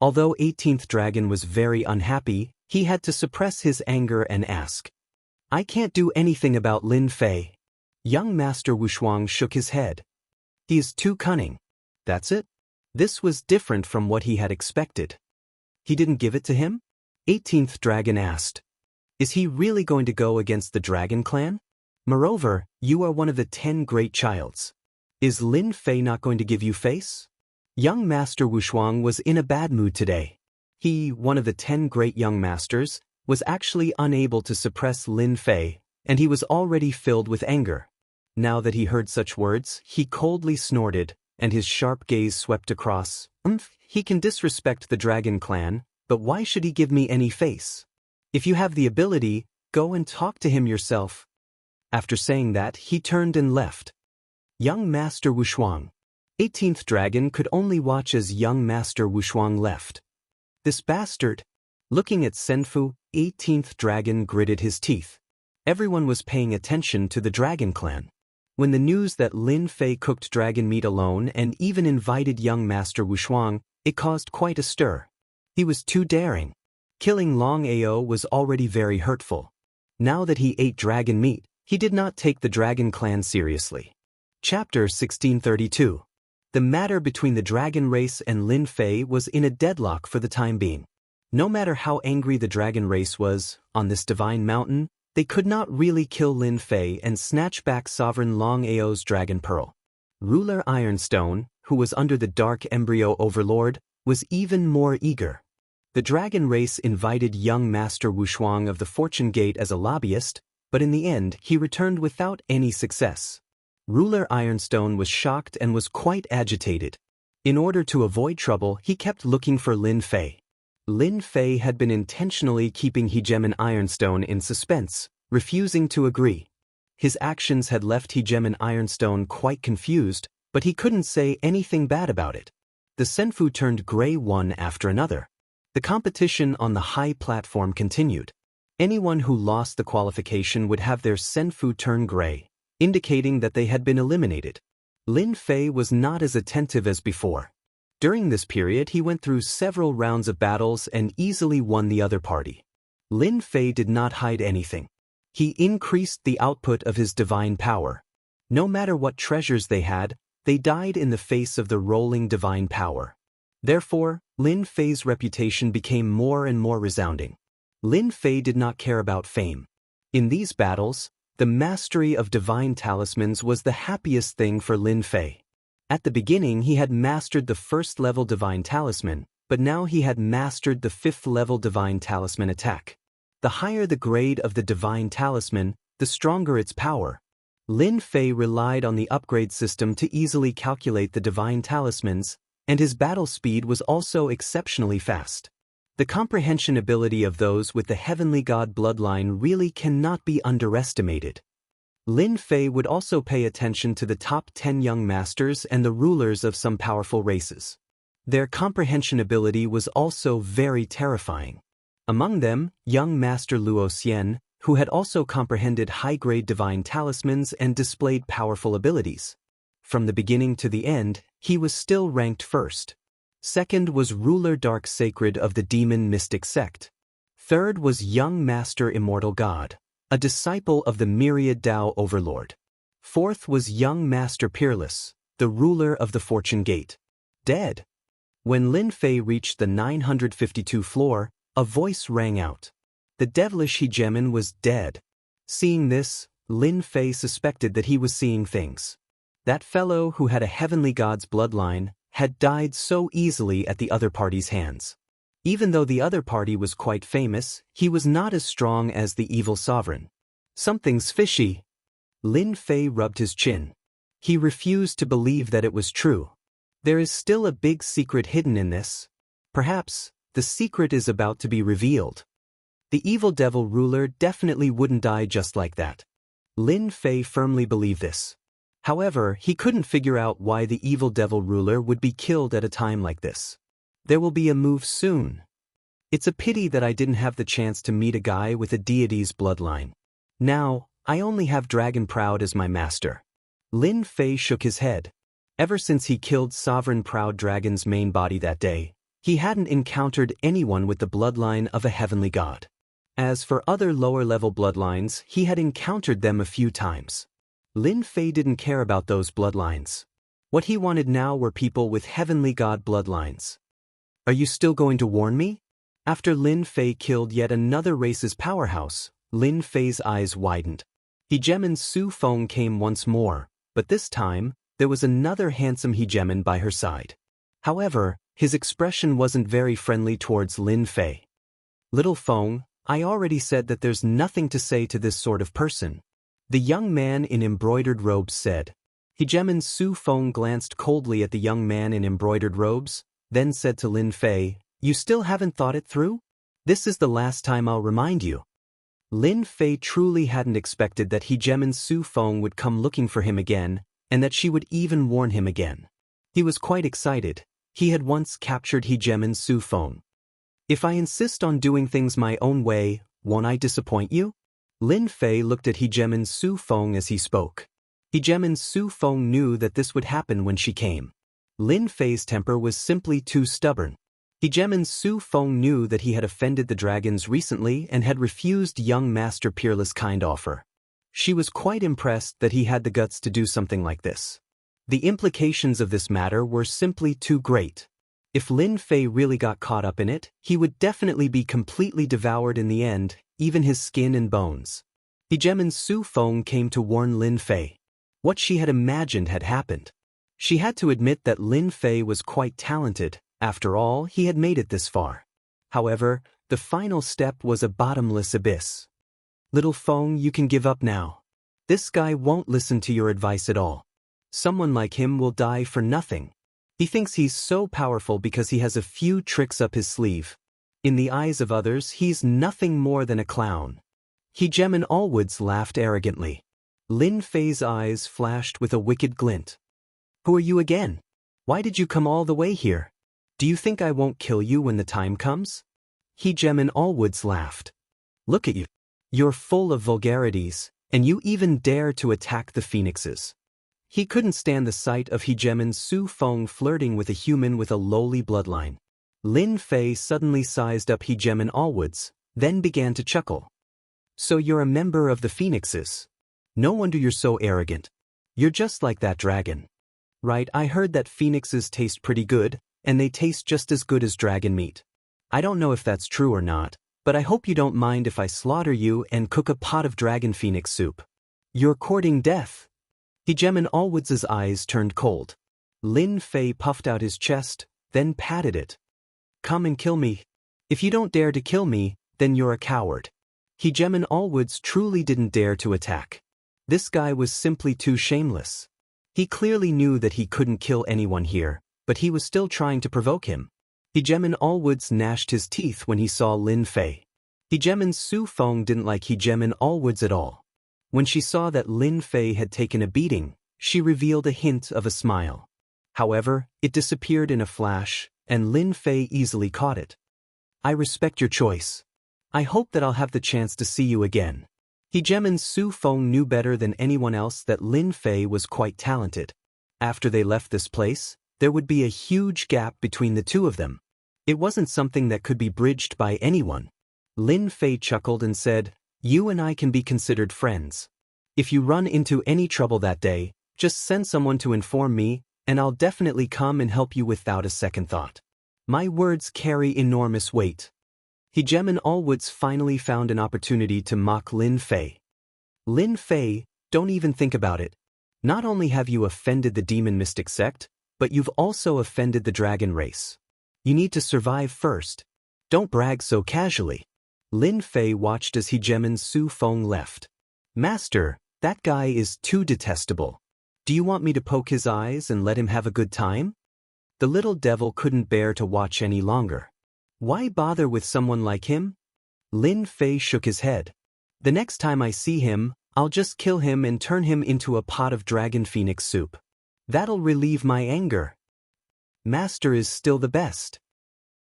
Although 18th Dragon was very unhappy, he had to suppress his anger and ask. I can't do anything about Lin Fei. Young Master Wushuang shook his head. He is too cunning. That's it? This was different from what he had expected. He didn't give it to him? 18th Dragon asked. Is he really going to go against the Dragon Clan? Moreover, you are one of the 10 great childs. Is Lin Fei not going to give you face? Young Master Wushuang was in a bad mood today. He, one of the 10 great young masters, was actually unable to suppress Lin Fei, and he was already filled with anger. Now that he heard such words, he coldly snorted, and his sharp gaze swept across. He can disrespect the Dragon Clan, but why should he give me any face? If you have the ability, go and talk to him yourself. After saying that, he turned and left. Young Master Wushuang. 18th Dragon could only watch as young Master Wushuang left. This bastard. Looking at Senfu, 18th Dragon gritted his teeth. Everyone was paying attention to the Dragon Clan. When the news that Lin Fei cooked dragon meat alone and even invited young Master Wushuang, it caused quite a stir. He was too daring. Killing Long Ao was already very hurtful. Now that he ate dragon meat, he did not take the Dragon Clan seriously. Chapter 1632. The matter between the dragon race and Lin Fei was in a deadlock for the time being. No matter how angry the dragon race was, on this divine mountain, they could not really kill Lin Fei and snatch back Sovereign Long Ao's dragon pearl. Ruler Ironstone, who was under the Dark Embryo Overlord, was even more eager. The dragon race invited young Master Wushuang of the Fortune Gate as a lobbyist, but in the end he returned without any success. Ruler Ironstone was shocked and was quite agitated. In order to avoid trouble, he kept looking for Lin Fei. Lin Fei had been intentionally keeping Hegemon Ironstone in suspense, refusing to agree. His actions had left Hegemon Ironstone quite confused, but he couldn't say anything bad about it. The Senfu turned gray one after another. The competition on the high platform continued. Anyone who lost the qualification would have their Senfu turn gray, indicating that they had been eliminated. Lin Fei was not as attentive as before. During this period, he went through several rounds of battles and easily won the other party. Lin Fei did not hide anything. He increased the output of his divine power. No matter what treasures they had, they died in the face of the rolling divine power. Therefore, Lin Fei's reputation became more and more resounding. Lin Fei did not care about fame. In these battles, the mastery of divine talismans was the happiest thing for Lin Fei. At the beginning he had mastered the first-level divine talisman, but now he had mastered the 5th-level divine talisman attack. The higher the grade of the divine talisman, the stronger its power. Lin Fei relied on the upgrade system to easily calculate the divine talismans, and his battle speed was also exceptionally fast. The comprehension ability of those with the heavenly god bloodline really cannot be underestimated. Lin Fei would also pay attention to the top 10 young masters and the rulers of some powerful races. Their comprehension ability was also very terrifying. Among them, young Master Luo Xian, who had also comprehended high-grade divine talismans and displayed powerful abilities. From the beginning to the end, he was still ranked first. Second was Ruler Dark Sacred of the Demon Mystic Sect. Third was young Master Immortal God, a disciple of the Myriad Tao Overlord. Fourth was young Master Peerless, the ruler of the Fortune Gate. Dead. When Lin Fei reached the 952 floor, a voice rang out. The devilish hegemon was dead. Seeing this, Lin Fei suspected that he was seeing things. That fellow who had a heavenly god's bloodline had died so easily at the other party's hands. Even though the other party was quite famous, he was not as strong as the evil sovereign. Something's fishy. Lin Fei rubbed his chin. He refused to believe that it was true. There is still a big secret hidden in this. Perhaps, the secret is about to be revealed. The evil devil ruler definitely wouldn't die just like that. Lin Fei firmly believed this. However, he couldn't figure out why the evil devil ruler would be killed at a time like this. There will be a move soon. It's a pity that I didn't have the chance to meet a guy with a deity's bloodline. Now, I only have Dragon Proud as my master. Lin Fei shook his head. Ever since he killed Sovereign Proud Dragon's main body that day, he hadn't encountered anyone with the bloodline of a heavenly god. As for other lower-level bloodlines, he had encountered them a few times. Lin Fei didn't care about those bloodlines. What he wanted now were people with heavenly god bloodlines. Are you still going to warn me? After Lin Fei killed yet another race's powerhouse, Lin Fei's eyes widened. Hegemon Su Feng came once more, but this time, there was another handsome hegemon by her side. However, his expression wasn't very friendly towards Lin Fei. Little Feng, I already said that there's nothing to say to this sort of person. The young man in embroidered robes said. Hegemon Su Feng glanced coldly at the young man in embroidered robes, then said to Lin Fei, "You still haven't thought it through? This is the last time I'll remind you." Lin Fei truly hadn't expected that Hegemon Su Feng would come looking for him again, and that she would even warn him again. He was quite excited. He had once captured Hegemon Su Feng. If I insist on doing things my own way, won't I disappoint you? Lin Fei looked at Hegemon Su Feng as he spoke. Hegemon Su Feng knew that this would happen when she came. Lin Fei's temper was simply too stubborn. Hegemon Su Feng knew that he had offended the dragons recently and had refused young Master Peerless' kind offer. She was quite impressed that he had the guts to do something like this. The implications of this matter were simply too great. If Lin Fei really got caught up in it, he would definitely be completely devoured in the end, even his skin and bones. Hegemon Su Feng came to warn Lin Fei. What she had imagined had happened. She had to admit that Lin Fei was quite talented. After all, he had made it this far. However, the final step was a bottomless abyss. Little Feng, you can give up now. This guy won't listen to your advice at all. Someone like him will die for nothing. He thinks he's so powerful because he has a few tricks up his sleeve. In the eyes of others, he's nothing more than a clown. Hegemon Allwoods laughed arrogantly. Lin Fei's eyes flashed with a wicked glint. Who are you again? Why did you come all the way here? Do you think I won't kill you when the time comes? Hegemon Allwoods laughed. Look at you. You're full of vulgarities, and you even dare to attack the phoenixes. He couldn't stand the sight of Hegemon Su Feng flirting with a human with a lowly bloodline. Lin Fei suddenly sized up Hegemon Allwoods, then began to chuckle. So you're a member of the phoenixes. No wonder you're so arrogant. You're just like that dragon. Right, I heard that phoenixes taste pretty good, and they taste just as good as dragon meat. I don't know if that's true or not, but I hope you don't mind if I slaughter you and cook a pot of dragon phoenix soup. You're courting death. Hegemon Allwoods' eyes turned cold. Lin Fei puffed out his chest, then patted it. Come and kill me. If you don't dare to kill me, then you're a coward. Hegemon Allwoods truly didn't dare to attack. This guy was simply too shameless. He clearly knew that he couldn't kill anyone here, but he was still trying to provoke him. Hegemon Allwoods gnashed his teeth when he saw Lin Fei. Hegemon Su Feng didn't like Hegemon Allwoods at all. When she saw that Lin Fei had taken a beating, she revealed a hint of a smile. However, it disappeared in a flash, and Lin Fei easily caught it. I respect your choice. I hope that I'll have the chance to see you again. Hegemon Su Feng knew better than anyone else that Lin Fei was quite talented. After they left this place, there would be a huge gap between the two of them. It wasn't something that could be bridged by anyone. Lin Fei chuckled and said, You and I can be considered friends. If you run into any trouble that day, just send someone to inform me, and I'll definitely come and help you without a second thought. My words carry enormous weight. Hegemon Allwoods finally found an opportunity to mock Lin Fei. Lin Fei, don't even think about it. Not only have you offended the demon mystic sect, but you've also offended the dragon race. You need to survive first. Don't brag so casually. Lin Fei watched as Hegemon Su Feng left. Master, that guy is too detestable. Do you want me to poke his eyes and let him have a good time? The little devil couldn't bear to watch any longer. Why bother with someone like him? Lin Fei shook his head. The next time I see him, I'll just kill him and turn him into a pot of dragon phoenix soup. That'll relieve my anger. Master is still the best.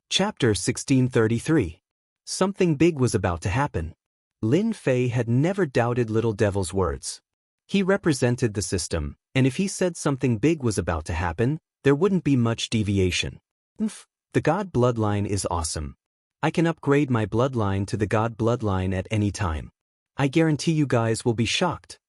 Chapter 1633. Something big was about to happen. Lin Fei had never doubted Little Devil's words. He represented the system, and if he said something big was about to happen, there wouldn't be much deviation. The God bloodline is awesome. I can upgrade my bloodline to the God bloodline at any time. I guarantee you guys will be shocked.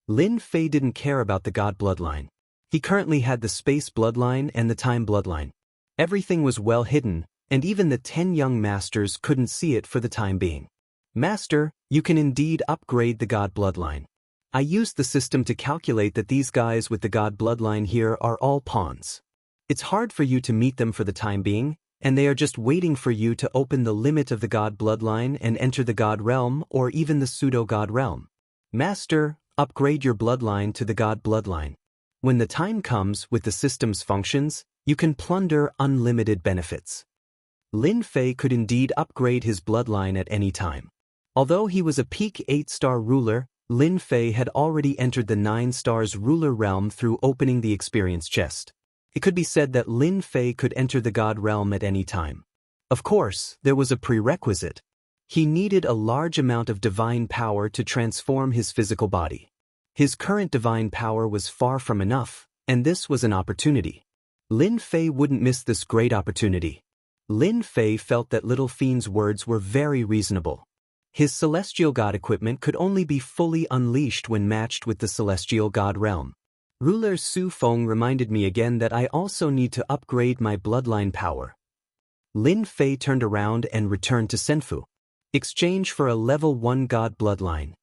Lin Fei didn't care about the God bloodline. He currently had the space bloodline and the time bloodline. Everything was well hidden, and even the 10 young masters couldn't see it for the time being. Master, you can indeed upgrade the God bloodline. I used the system to calculate that these guys with the God bloodline here are all pawns. It's hard for you to meet them for the time being, and they are just waiting for you to open the limit of the God bloodline and enter the God realm or even the pseudo-God realm. Master, upgrade your bloodline to the God bloodline. When the time comes with the system's functions, you can plunder unlimited benefits. Lin Fei could indeed upgrade his bloodline at any time. Although he was a peak 8-star ruler, Lin Fei had already entered the 9 stars ruler realm through opening the experience chest. It could be said that Lin Fei could enter the God realm at any time. Of course, there was a prerequisite. He needed a large amount of divine power to transform his physical body. His current divine power was far from enough, and this was an opportunity. Lin Fei wouldn't miss this great opportunity. Lin Fei felt that Little Fiend's words were very reasonable. His celestial god equipment could only be fully unleashed when matched with the celestial god realm. Ruler Su Feng reminded me again that I also need to upgrade my bloodline power. Lin Fei turned around and returned to Senfu. Exchange for a level 1 god bloodline.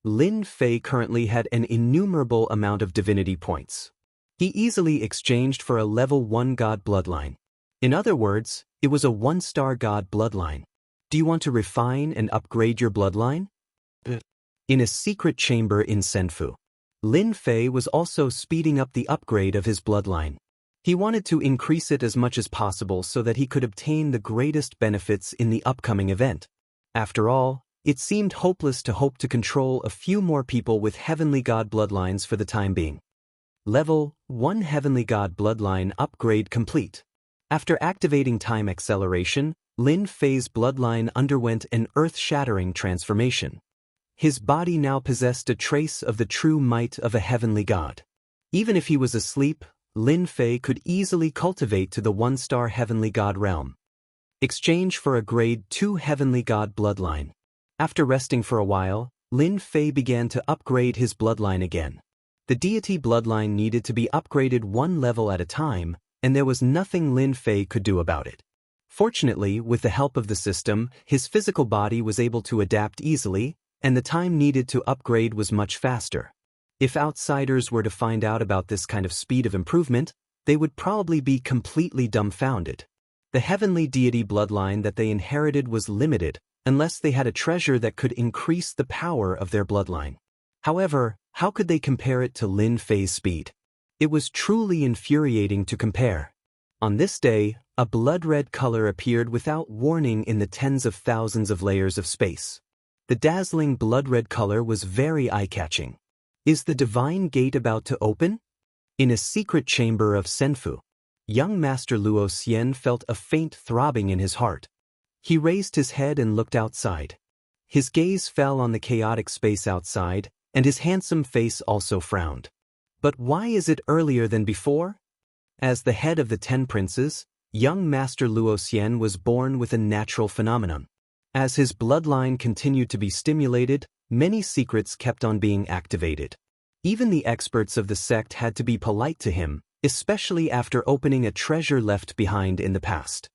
Lin Fei currently had an innumerable amount of divinity points. He easily exchanged for a level 1 god bloodline. In other words, it was a 1-star god bloodline. Do you want to refine and upgrade your bloodline? In a secret chamber in Senfu, Lin Fei was also speeding up the upgrade of his bloodline. He wanted to increase it as much as possible so that he could obtain the greatest benefits in the upcoming event. After all, it seemed hopeless to hope to control a few more people with Heavenly God bloodlines for the time being. Level 1 Heavenly God bloodline upgrade complete. After activating time acceleration, Lin Fei's bloodline underwent an earth-shattering transformation. His body now possessed a trace of the true might of a heavenly god. Even if he was asleep, Lin Fei could easily cultivate to the 1-star heavenly god realm. Exchange for a grade 2 heavenly god bloodline. After resting for a while, Lin Fei began to upgrade his bloodline again. The deity bloodline needed to be upgraded 1 level at a time, and there was nothing Lin Fei could do about it. Fortunately, with the help of the system, his physical body was able to adapt easily, and the time needed to upgrade was much faster. If outsiders were to find out about this kind of speed of improvement, they would probably be completely dumbfounded. The heavenly deity bloodline that they inherited was limited, unless they had a treasure that could increase the power of their bloodline. However, how could they compare it to Lin Fei's speed? It was truly infuriating to compare. On this day, a blood-red color appeared without warning in the tens of thousands of layers of space. The dazzling blood-red color was very eye-catching. Is the divine gate about to open? In a secret chamber of Senfu, young Master Luo Xian felt a faint throbbing in his heart. He raised his head and looked outside. His gaze fell on the chaotic space outside, and his handsome face also frowned. But why is it earlier than before? As the head of the 10 princes, young Master Luo Xian was born with a natural phenomenon. As his bloodline continued to be stimulated, many secrets kept on being activated. Even the experts of the sect had to be polite to him, especially after opening a treasure left behind in the past.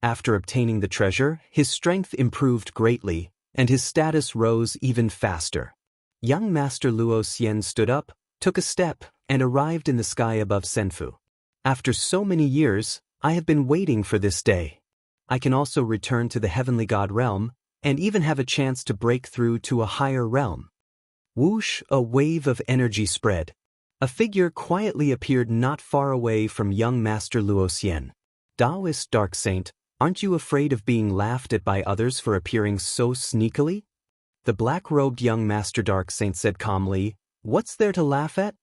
After obtaining the treasure, his strength improved greatly, and his status rose even faster. Young Master Luo Xian stood up, took a step, and arrived in the sky above Senfu. After so many years, I have been waiting for this day. I can also return to the heavenly god realm, and even have a chance to break through to a higher realm. Whoosh, a wave of energy spread. A figure quietly appeared not far away from young Master Luo Xian. Taoist Dark Saint, aren't you afraid of being laughed at by others for appearing so sneakily? The black-robed young Master Dark Saint said calmly, "What's there to laugh at?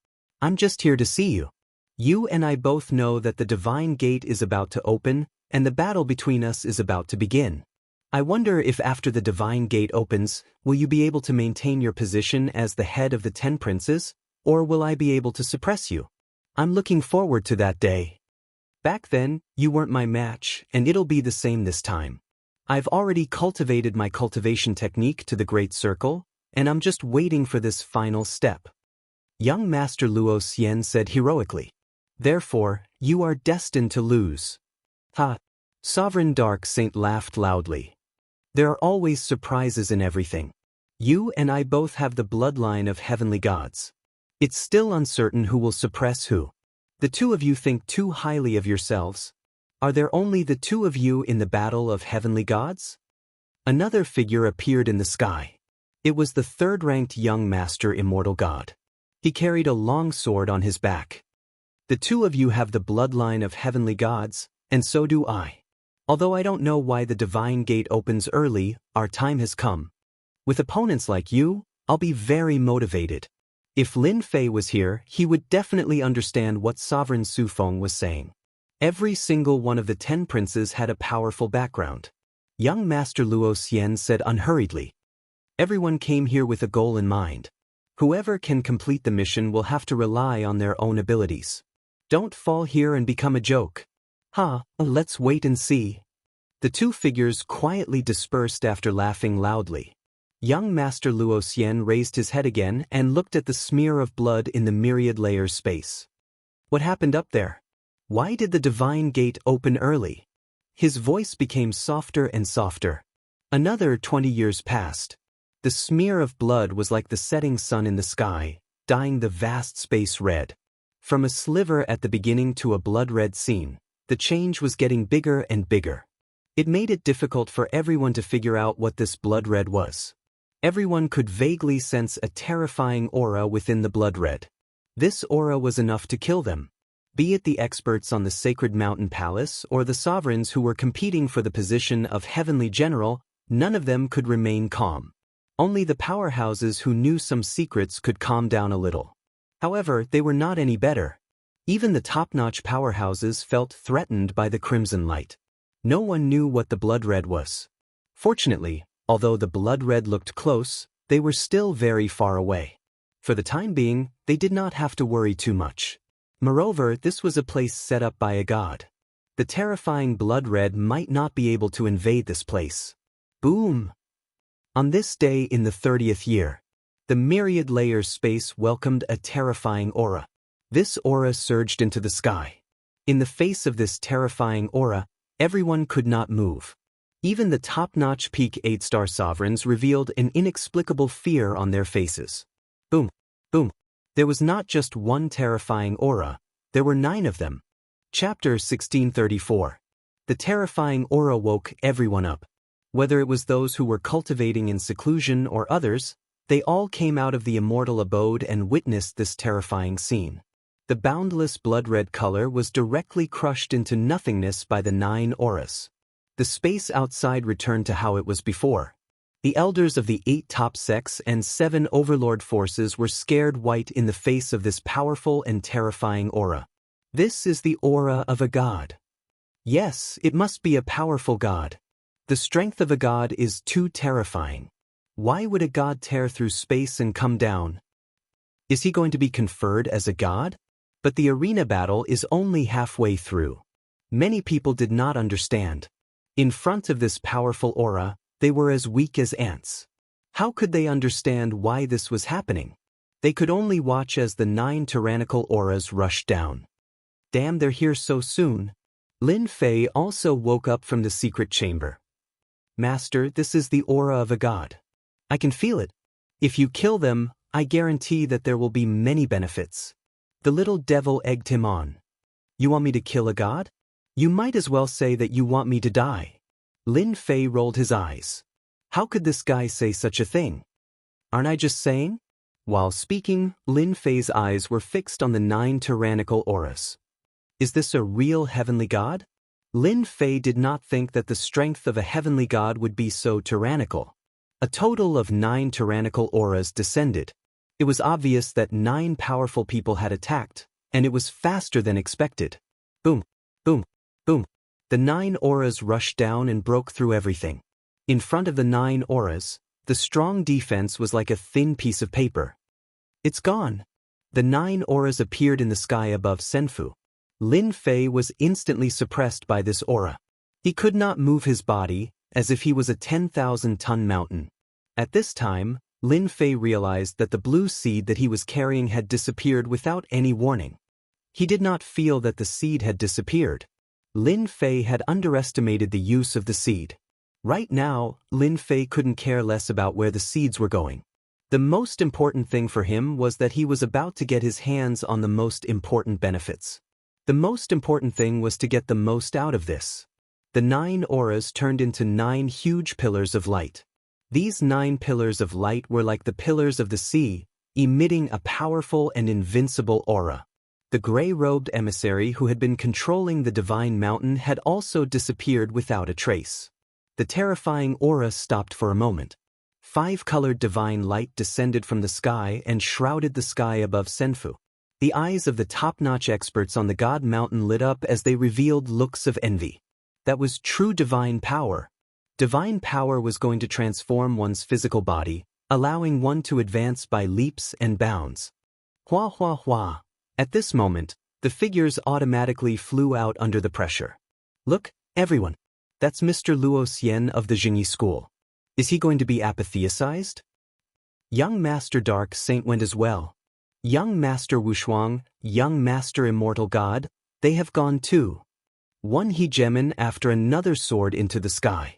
I'm just here to see you. You and I both know that the divine gate is about to open, and the battle between us is about to begin. I wonder if after the divine gate opens, will you be able to maintain your position as the head of the 10 princes, or will I be able to suppress you? I'm looking forward to that day. Back then, you weren't my match, and it'll be the same this time. I've already cultivated my cultivation technique to the Great Circle, and I'm just waiting for this final step." Young Master Luo Xian said heroically. "Therefore, you are destined to lose." Ha! Sovereign Dark Saint laughed loudly. "There are always surprises in everything. You and I both have the bloodline of heavenly gods. It's still uncertain who will suppress who. The two of you think too highly of yourselves. Are there only the two of you in the battle of heavenly gods?" Another figure appeared in the sky. It was the third-ranked young Master Immortal God. He carried a long sword on his back. "The two of you have the bloodline of heavenly gods, and so do I. Although I don't know why the divine gate opens early, our time has come. With opponents like you, I'll be very motivated." If Lin Fei was here, he would definitely understand what Sovereign Su Feng was saying. Every single one of the 10 princes had a powerful background. Young Master Luo Xian said unhurriedly. "Everyone came here with a goal in mind. Whoever can complete the mission will have to rely on their own abilities. Don't fall here and become a joke. Let's wait and see." The two figures quietly dispersed after laughing loudly. Young Master Luo Xian raised his head again and looked at the smear of blood in the myriad layers space. What happened up there? Why did the divine gate open early? His voice became softer and softer. Another 20 years passed. The smear of blood was like the setting sun in the sky, dyeing the vast space red. From a sliver at the beginning to a blood-red scene, the change was getting bigger and bigger. It made it difficult for everyone to figure out what this blood red was. Everyone could vaguely sense a terrifying aura within the blood red. This aura was enough to kill them. Be it the experts on the Sacred Mountain Palace or the sovereigns who were competing for the position of Heavenly General, none of them could remain calm. Only the powerhouses who knew some secrets could calm down a little. However, they were not any better. Even the top-notch powerhouses felt threatened by the crimson light. No one knew what the blood red was. Fortunately, although the blood red looked close, they were still very far away. For the time being, they did not have to worry too much. Moreover, this was a place set up by a god. The terrifying blood red might not be able to invade this place. Boom! On this day in the 30th year, the myriad layers space welcomed a terrifying aura. This aura surged into the sky. In the face of this terrifying aura, everyone could not move. Even the top-notch peak 8-star sovereigns revealed an inexplicable fear on their faces. Boom, boom. There was not just one terrifying aura, there were 9 of them. Chapter 1634. The terrifying aura woke everyone up. Whether it was those who were cultivating in seclusion or others, they all came out of the immortal abode and witnessed this terrifying scene. The boundless blood-red color was directly crushed into nothingness by the 9 auras. The space outside returned to how it was before. The elders of the 8 top sects and 7 overlord forces were scared white in the face of this powerful and terrifying aura. This is the aura of a god. Yes, it must be a powerful god. The strength of a god is too terrifying. Why would a god tear through space and come down? Is he going to be conferred as a god? But the arena battle is only halfway through. Many people did not understand. In front of this powerful aura, they were as weak as ants. How could they understand why this was happening? They could only watch as the 9 tyrannical auras rushed down. Damn, they're here so soon. Lin Fei also woke up from the secret chamber. Master, this is the aura of a god. I can feel it. If you kill them, I guarantee that there will be many benefits. The little devil egged him on. You want me to kill a god? You might as well say that you want me to die. Lin Fei rolled his eyes. How could this guy say such a thing? Aren't I just saying? While speaking, Lin Fei's eyes were fixed on the 9 tyrannical auras. Is this a real heavenly god? Lin Fei did not think that the strength of a heavenly god would be so tyrannical. A total of 9 tyrannical auras descended. It was obvious that 9 powerful people had attacked, and it was faster than expected. Boom, boom, boom. The 9 auras rushed down and broke through everything. In front of the 9 auras, the strong defense was like a thin piece of paper. It's gone. The 9 auras appeared in the sky above Senfu. Lin Fei was instantly suppressed by this aura. He could not move his body, as if he was a 10,000-ton mountain. At this time, Lin Fei realized that the blue seed that he was carrying had disappeared without any warning. He did not feel that the seed had disappeared. Lin Fei had underestimated the use of the seed. Right now, Lin Fei couldn't care less about where the seeds were going. The most important thing for him was that he was about to get his hands on the most important benefits. The most important thing was to get the most out of this. The 9 auras turned into 9 huge pillars of light. These 9 pillars of light were like the pillars of the sea, emitting a powerful and invincible aura. The gray-robed emissary who had been controlling the divine mountain had also disappeared without a trace. The terrifying aura stopped for a moment. 5-colored divine light descended from the sky and shrouded the sky above Senfu. The eyes of the top-notch experts on the God Mountain lit up as they revealed looks of envy. That was true divine power. Divine power was going to transform one's physical body, allowing one to advance by leaps and bounds. Hua hua hua. At this moment, the figures automatically flew out under the pressure. Look, everyone. That's Mr. Luo Xian of the Jingyi School. Is he going to be apotheosized? Young Master Dark Saint went as well. Young Master Wushuang, Young Master Immortal God, they have gone too. One hegemon after another soared into the sky.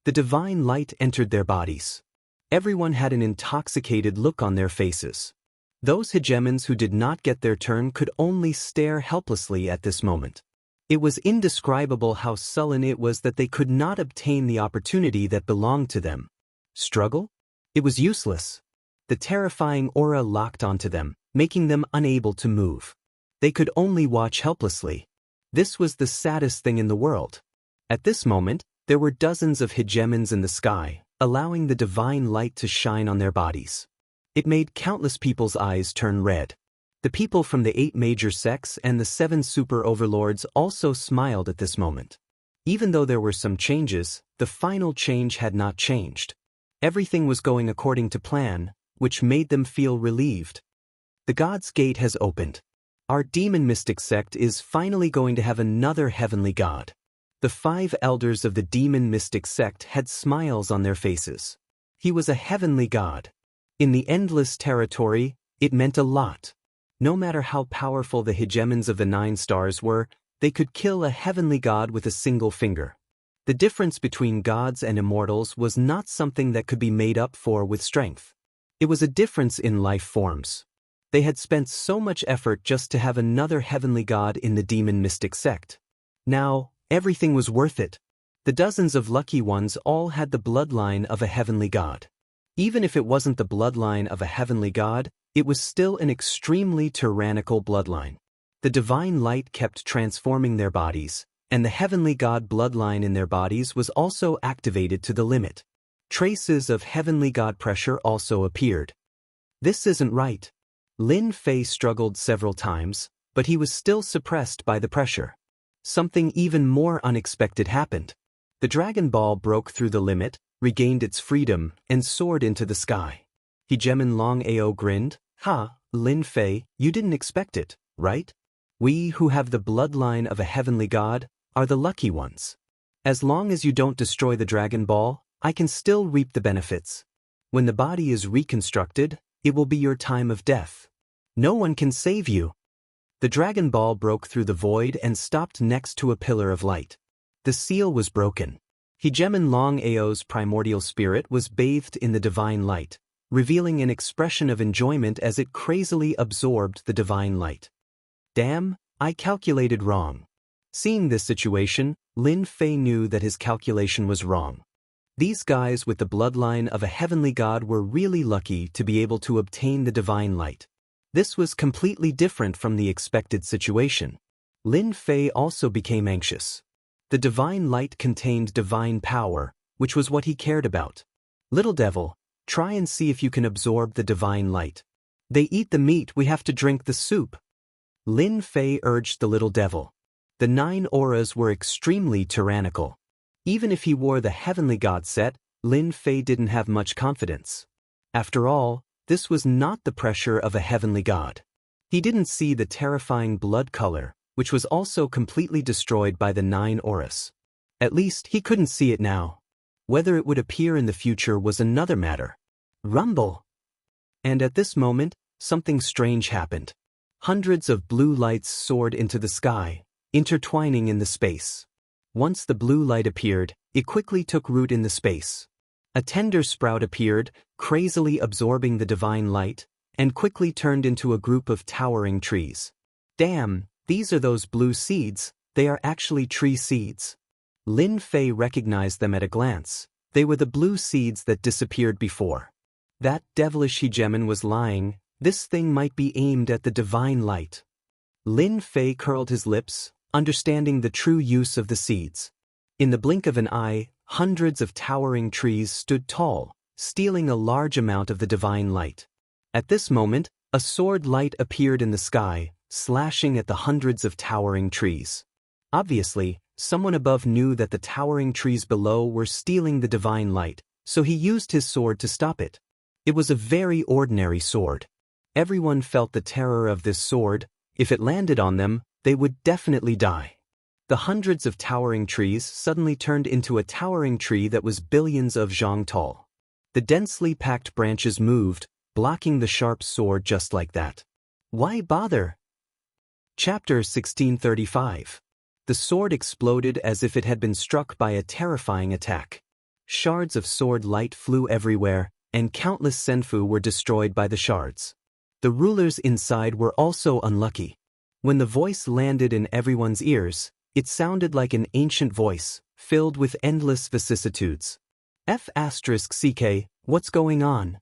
The divine light entered their bodies. Everyone had an intoxicated look on their faces. Those hegemons who did not get their turn could only stare helplessly at this moment. It was indescribable how sullen it was that they could not obtain the opportunity that belonged to them. Struggle? It was useless. The terrifying aura locked onto them, making them unable to move. They could only watch helplessly. This was the saddest thing in the world. At this moment, there were dozens of hegemons in the sky, allowing the divine light to shine on their bodies. It made countless people's eyes turn red. The people from the 8 major sects and the 7 super overlords also smiled at this moment. Even though there were some changes, the final change had not changed. Everything was going according to plan, which made them feel relieved. The God's Gate has opened. Our demon mystic sect is finally going to have another heavenly god. The 5 elders of the demon mystic sect had smiles on their faces. He was a heavenly god. In the endless territory, it meant a lot. No matter how powerful the hegemons of the 9 stars were, they could kill a heavenly god with a single finger. The difference between gods and immortals was not something that could be made up for with strength. It was a difference in life forms. They had spent so much effort just to have another heavenly god in the demon mystic sect. Now, everything was worth it. The dozens of lucky ones all had the bloodline of a heavenly god. Even if it wasn't the bloodline of a heavenly god, it was still an extremely tyrannical bloodline. The divine light kept transforming their bodies, and the heavenly god bloodline in their bodies was also activated to the limit. Traces of heavenly god pressure also appeared. This isn't right. Lin Fei struggled several times, but he was still suppressed by the pressure. Something even more unexpected happened. The Dragon Ball broke through the limit, regained its freedom, and soared into the sky. Hegemon Long Ao grinned. Ha, Lin Fei, you didn't expect it, right? We who have the bloodline of a heavenly god are the lucky ones. As long as you don't destroy the Dragon Ball, I can still reap the benefits. When the body is reconstructed, it will be your time of death. No one can save you. The Dragon Ball broke through the void and stopped next to a pillar of light. The seal was broken. Hegemon Long Ao's primordial spirit was bathed in the divine light, revealing an expression of enjoyment as it crazily absorbed the divine light. Damn, I calculated wrong. Seeing this situation, Lin Fei knew that his calculation was wrong. These guys with the bloodline of a heavenly god were really lucky to be able to obtain the divine light. This was completely different from the expected situation. Lin Fei also became anxious. The divine light contained divine power, which was what he cared about. Little devil, try and see if you can absorb the divine light. They eat the meat, we have to drink the soup. Lin Fei urged the little devil. The 9 auras were extremely tyrannical. Even if he wore the heavenly god set, Lin Fei didn't have much confidence. After all, this was not the pressure of a heavenly god. He didn't see the terrifying blood color, which was also completely destroyed by the 9 auras. At least, he couldn't see it now. Whether it would appear in the future was another matter. Rumble! And at this moment, something strange happened. Hundreds of blue lights soared into the sky, intertwining in the space. Once the blue light appeared, it quickly took root in the space. A tender sprout appeared, crazily absorbing the divine light, and quickly turned into a group of towering trees. Damn, these are those blue seeds, they are actually tree seeds. Lin Fei recognized them at a glance. They were the blue seeds that disappeared before. That devilish hegemon was lying, this thing might be aimed at the divine light. Lin Fei curled his lips, understanding the true use of the seeds. In the blink of an eye, hundreds of towering trees stood tall, stealing a large amount of the divine light. At this moment, a sword light appeared in the sky, slashing at the hundreds of towering trees. Obviously, someone above knew that the towering trees below were stealing the divine light, so he used his sword to stop it. It was a very ordinary sword. Everyone felt the terror of this sword. If it landed on them, they would definitely die. The hundreds of towering trees suddenly turned into a towering tree that was billions of zhang tall. The densely packed branches moved, blocking the sharp sword just like that. Why bother? Chapter 1635. The sword exploded as if it had been struck by a terrifying attack. Shards of sword light flew everywhere, and countless senfu were destroyed by the shards. The rulers inside were also unlucky. When the voice landed in everyone's ears, it sounded like an ancient voice, filled with endless vicissitudes. F***ck, what's going on?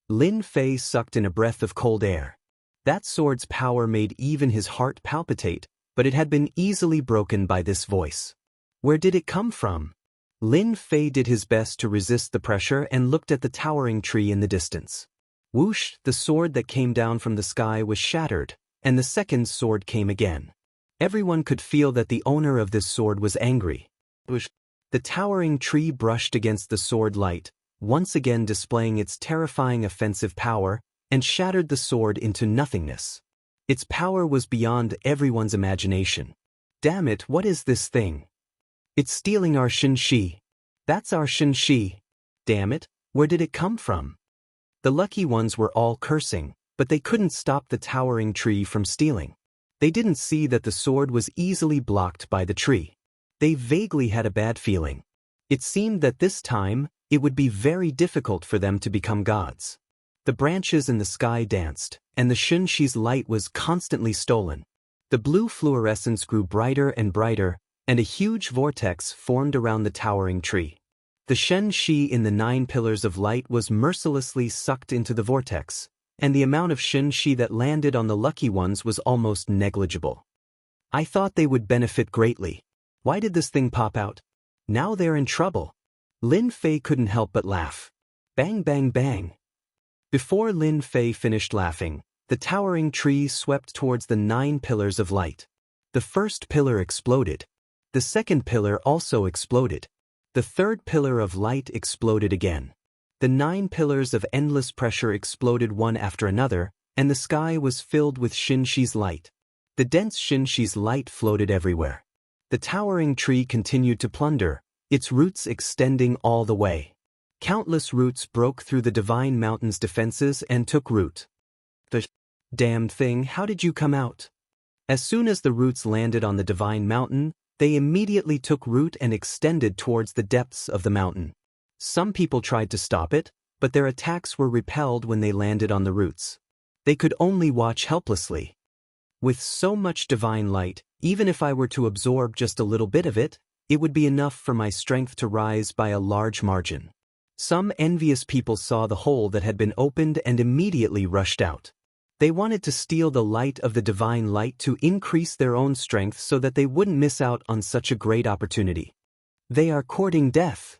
Lin Fei sucked in a breath of cold air. That sword's power made even his heart palpitate, but it had been easily broken by this voice. Where did it come from? Lin Fei did his best to resist the pressure and looked at the towering tree in the distance. Whoosh, the sword that came down from the sky was shattered, and the second sword came again. Everyone could feel that the owner of this sword was angry. Whoosh. The towering tree brushed against the sword light, once again displaying its terrifying offensive power, and shattered the sword into nothingness. Its power was beyond everyone's imagination. Damn it, what is this thing? It's stealing our Shinshi. That's our Shinshi. Damn it, where did it come from? The lucky ones were all cursing, but they couldn't stop the towering tree from stealing. They didn't see that the sword was easily blocked by the tree. They vaguely had a bad feeling. It seemed that this time, it would be very difficult for them to become gods. The branches in the sky danced, and the Shunshi's light was constantly stolen. The blue fluorescence grew brighter and brighter, and a huge vortex formed around the towering tree. The Shenshi in the 9 pillars of light was mercilessly sucked into the vortex, and the amount of Shenshi that landed on the lucky ones was almost negligible. I thought they would benefit greatly. Why did this thing pop out? Now they're in trouble. Lin Fei couldn't help but laugh. Bang bang bang. Before Lin Fei finished laughing, the towering tree swept towards the 9 pillars of light. The first pillar exploded. The second pillar also exploded. The third pillar of light exploded again. The 9 pillars of endless pressure exploded one after another, and the sky was filled with Shinshi's light. The dense Shinshi's light floated everywhere. The towering tree continued to plunder, its roots extending all the way. Countless roots broke through the divine mountain's defenses and took root. The damned thing, how did you come out? As soon as the roots landed on the divine mountain, they immediately took root and extended towards the depths of the mountain. Some people tried to stop it, but their attacks were repelled when they landed on the roots. They could only watch helplessly. With so much divine light, even if I were to absorb just a little bit of it, it would be enough for my strength to rise by a large margin. Some envious people saw the hole that had been opened and immediately rushed out. They wanted to steal the light of the divine light to increase their own strength so that they wouldn't miss out on such a great opportunity. They are courting death.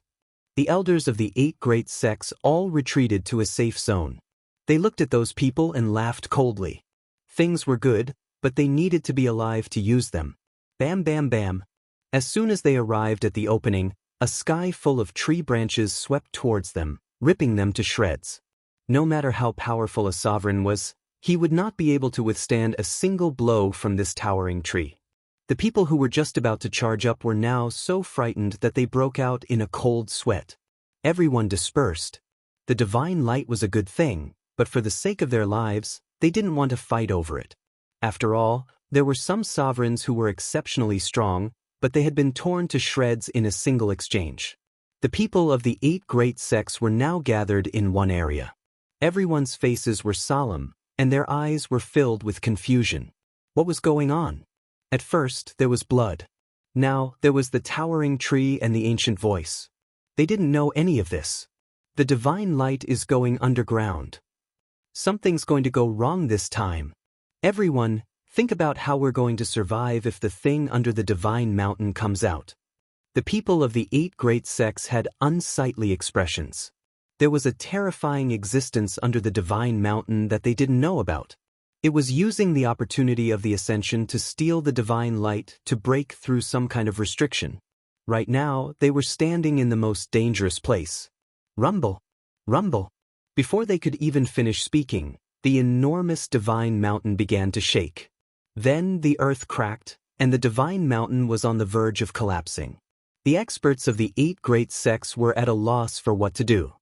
The elders of the 8 great sects all retreated to a safe zone. They looked at those people and laughed coldly. Things were good, but they needed to be alive to use them. Bam bam bam. As soon as they arrived at the opening, a sky full of tree branches swept towards them, ripping them to shreds. No matter how powerful a sovereign was, he would not be able to withstand a single blow from this towering tree. The people who were just about to charge up were now so frightened that they broke out in a cold sweat. Everyone dispersed. The divine light was a good thing, but for the sake of their lives, they didn't want to fight over it. After all, there were some sovereigns who were exceptionally strong, but they had been torn to shreds in a single exchange. The people of the 8 great sects were now gathered in one area. Everyone's faces were solemn, and their eyes were filled with confusion. What was going on? At first, there was blood. Now, there was the towering tree and the ancient voice. They didn't know any of this. The divine light is going underground. Something's going to go wrong this time. Everyone, think about how we're going to survive if the thing under the divine mountain comes out. The people of the 8 great sects had unsightly expressions. There was a terrifying existence under the divine mountain that they didn't know about. It was using the opportunity of the ascension to steal the divine light to break through some kind of restriction. Right now, they were standing in the most dangerous place. Rumble! Rumble! Before they could even finish speaking, the enormous divine mountain began to shake. Then the earth cracked, and the divine mountain was on the verge of collapsing. The experts of the 8 great sects were at a loss for what to do.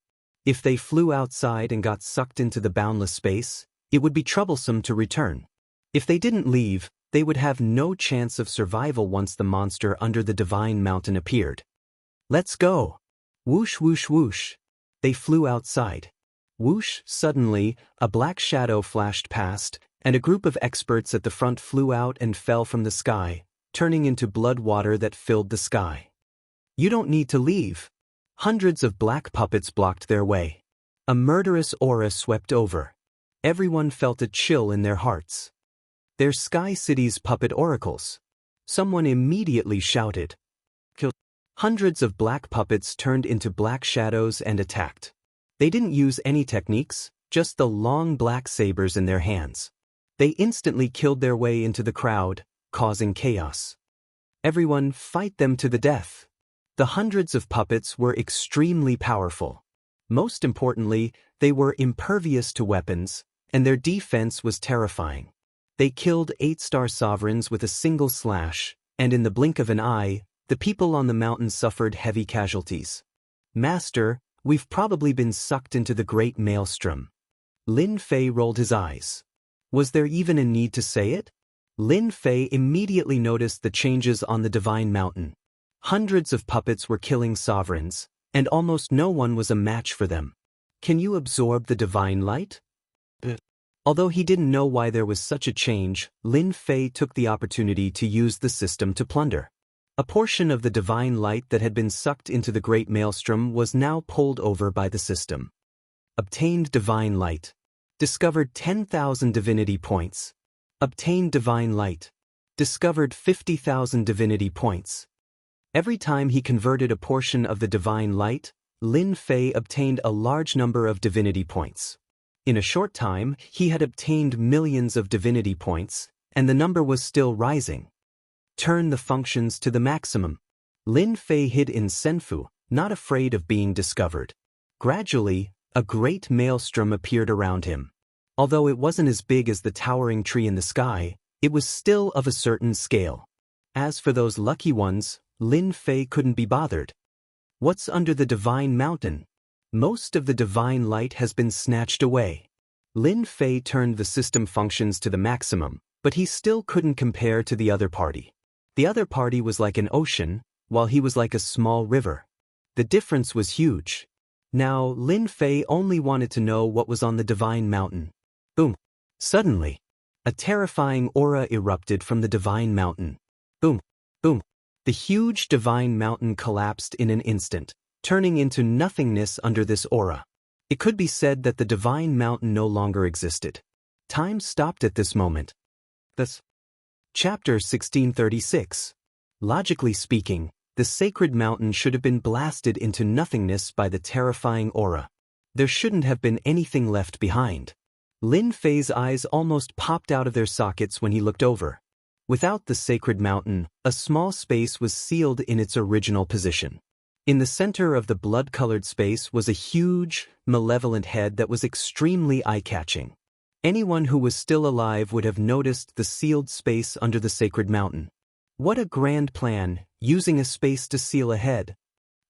If they flew outside and got sucked into the boundless space, it would be troublesome to return. If they didn't leave, they would have no chance of survival once the monster under the divine mountain appeared. Let's go! Whoosh whoosh whoosh. They flew outside. Whoosh, suddenly, a black shadow flashed past, and a group of experts at the front flew out and fell from the sky, turning into blood water that filled the sky. You don't need to leave. Hundreds of black puppets blocked their way. A murderous aura swept over. Everyone felt a chill in their hearts. They're Sky City's puppet oracles. Someone immediately shouted. Kill. Hundreds of black puppets turned into black shadows and attacked. They didn't use any techniques, just the long black sabers in their hands. They instantly killed their way into the crowd, causing chaos. Everyone, fight them to the death. The hundreds of puppets were extremely powerful. Most importantly, they were impervious to weapons, and their defense was terrifying. They killed 8-star sovereigns with a single slash, and in the blink of an eye, the people on the mountain suffered heavy casualties. Master, we've probably been sucked into the great maelstrom. Lin Fei rolled his eyes. Was there even a need to say it? Lin Fei immediately noticed the changes on the divine mountain. Hundreds of puppets were killing sovereigns, and almost no one was a match for them. Can you absorb the divine light? Although he didn't know why there was such a change, Lin Fei took the opportunity to use the system to plunder. A portion of the divine light that had been sucked into the great maelstrom was now pulled over by the system. Obtained divine light. Discovered 10,000 divinity points. Obtained divine light. Discovered 50,000 divinity points. Every time he converted a portion of the divine light, Lin Fei obtained a large number of divinity points. In a short time, he had obtained millions of divinity points, and the number was still rising. Turn the functions to the maximum. Lin Fei hid in Senfu, not afraid of being discovered. Gradually, a great maelstrom appeared around him. Although it wasn't as big as the towering tree in the sky, it was still of a certain scale. As for those lucky ones, Lin Fei couldn't be bothered. What's under the divine mountain? Most of the divine light has been snatched away. Lin Fei turned the system functions to the maximum, But he still couldn't compare to the other party. The other party was like an ocean, while he was like a small river. The difference was huge. Now, Lin Fei only wanted to know what was on the divine mountain. Boom. Suddenly, a terrifying aura erupted from the divine mountain. Boom. Boom. The huge divine mountain collapsed in an instant, turning into nothingness under this aura. It could be said that the divine mountain no longer existed. Time stopped at this moment. Thus, Chapter 1636. Logically speaking, the sacred mountain should have been blasted into nothingness by the terrifying aura. There shouldn't have been anything left behind. Lin Fei's eyes almost popped out of their sockets when he looked over. Without the sacred mountain, a small space was sealed in its original position. In the center of the blood-colored space was a huge, malevolent head that was extremely eye-catching. Anyone who was still alive would have noticed the sealed space under the sacred mountain. What a grand plan, using a space to seal a head.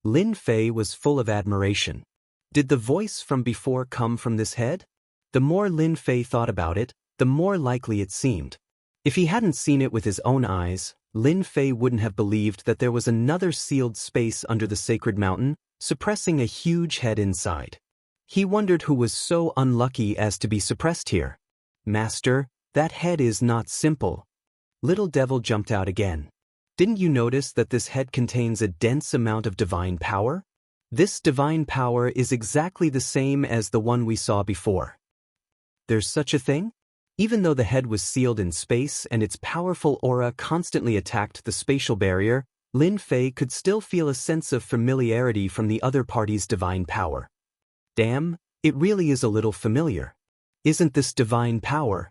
Lin Fei was full of admiration. Did the voice from before come from this head? The more Lin Fei thought about it, the more likely it seemed. If he hadn't seen it with his own eyes, Lin Fei wouldn't have believed that there was another sealed space under the sacred mountain, suppressing a huge head inside. He wondered who was so unlucky as to be suppressed here. Master, that head is not simple. Little Devil jumped out again. Didn't you notice that this head contains a dense amount of divine power? This divine power is exactly the same as the one we saw before. There's such a thing? Even though the head was sealed in space and its powerful aura constantly attacked the spatial barrier, Lin Fei could still feel a sense of familiarity from the other party's divine power. Damn, it really is a little familiar. Isn't this divine power?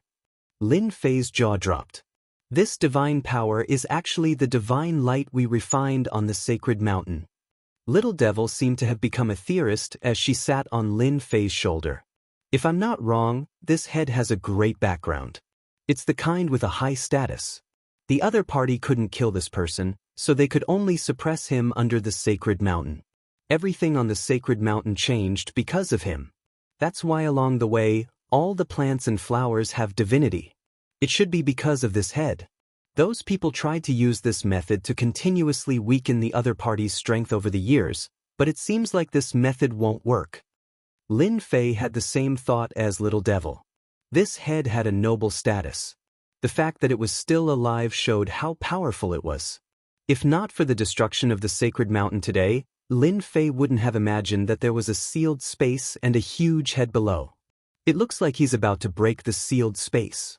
Lin Fei's jaw dropped. This divine power is actually the divine light we refined on the sacred mountain. Little Devil seemed to have become a theorist as she sat on Lin Fei's shoulder. If I'm not wrong, this head has a great background. It's the kind with a high status. The other party couldn't kill this person, so they could only suppress him under the sacred mountain. Everything on the sacred mountain changed because of him. That's why along the way, all the plants and flowers have divinity. It should be because of this head. Those people tried to use this method to continuously weaken the other party's strength over the years, but it seems like this method won't work. Lin Fei had the same thought as Little Devil. This head had a noble status. The fact that it was still alive showed how powerful it was. If not for the destruction of the sacred mountain today, Lin Fei wouldn't have imagined that there was a sealed space and a huge head below. It looks like he's about to break the sealed space.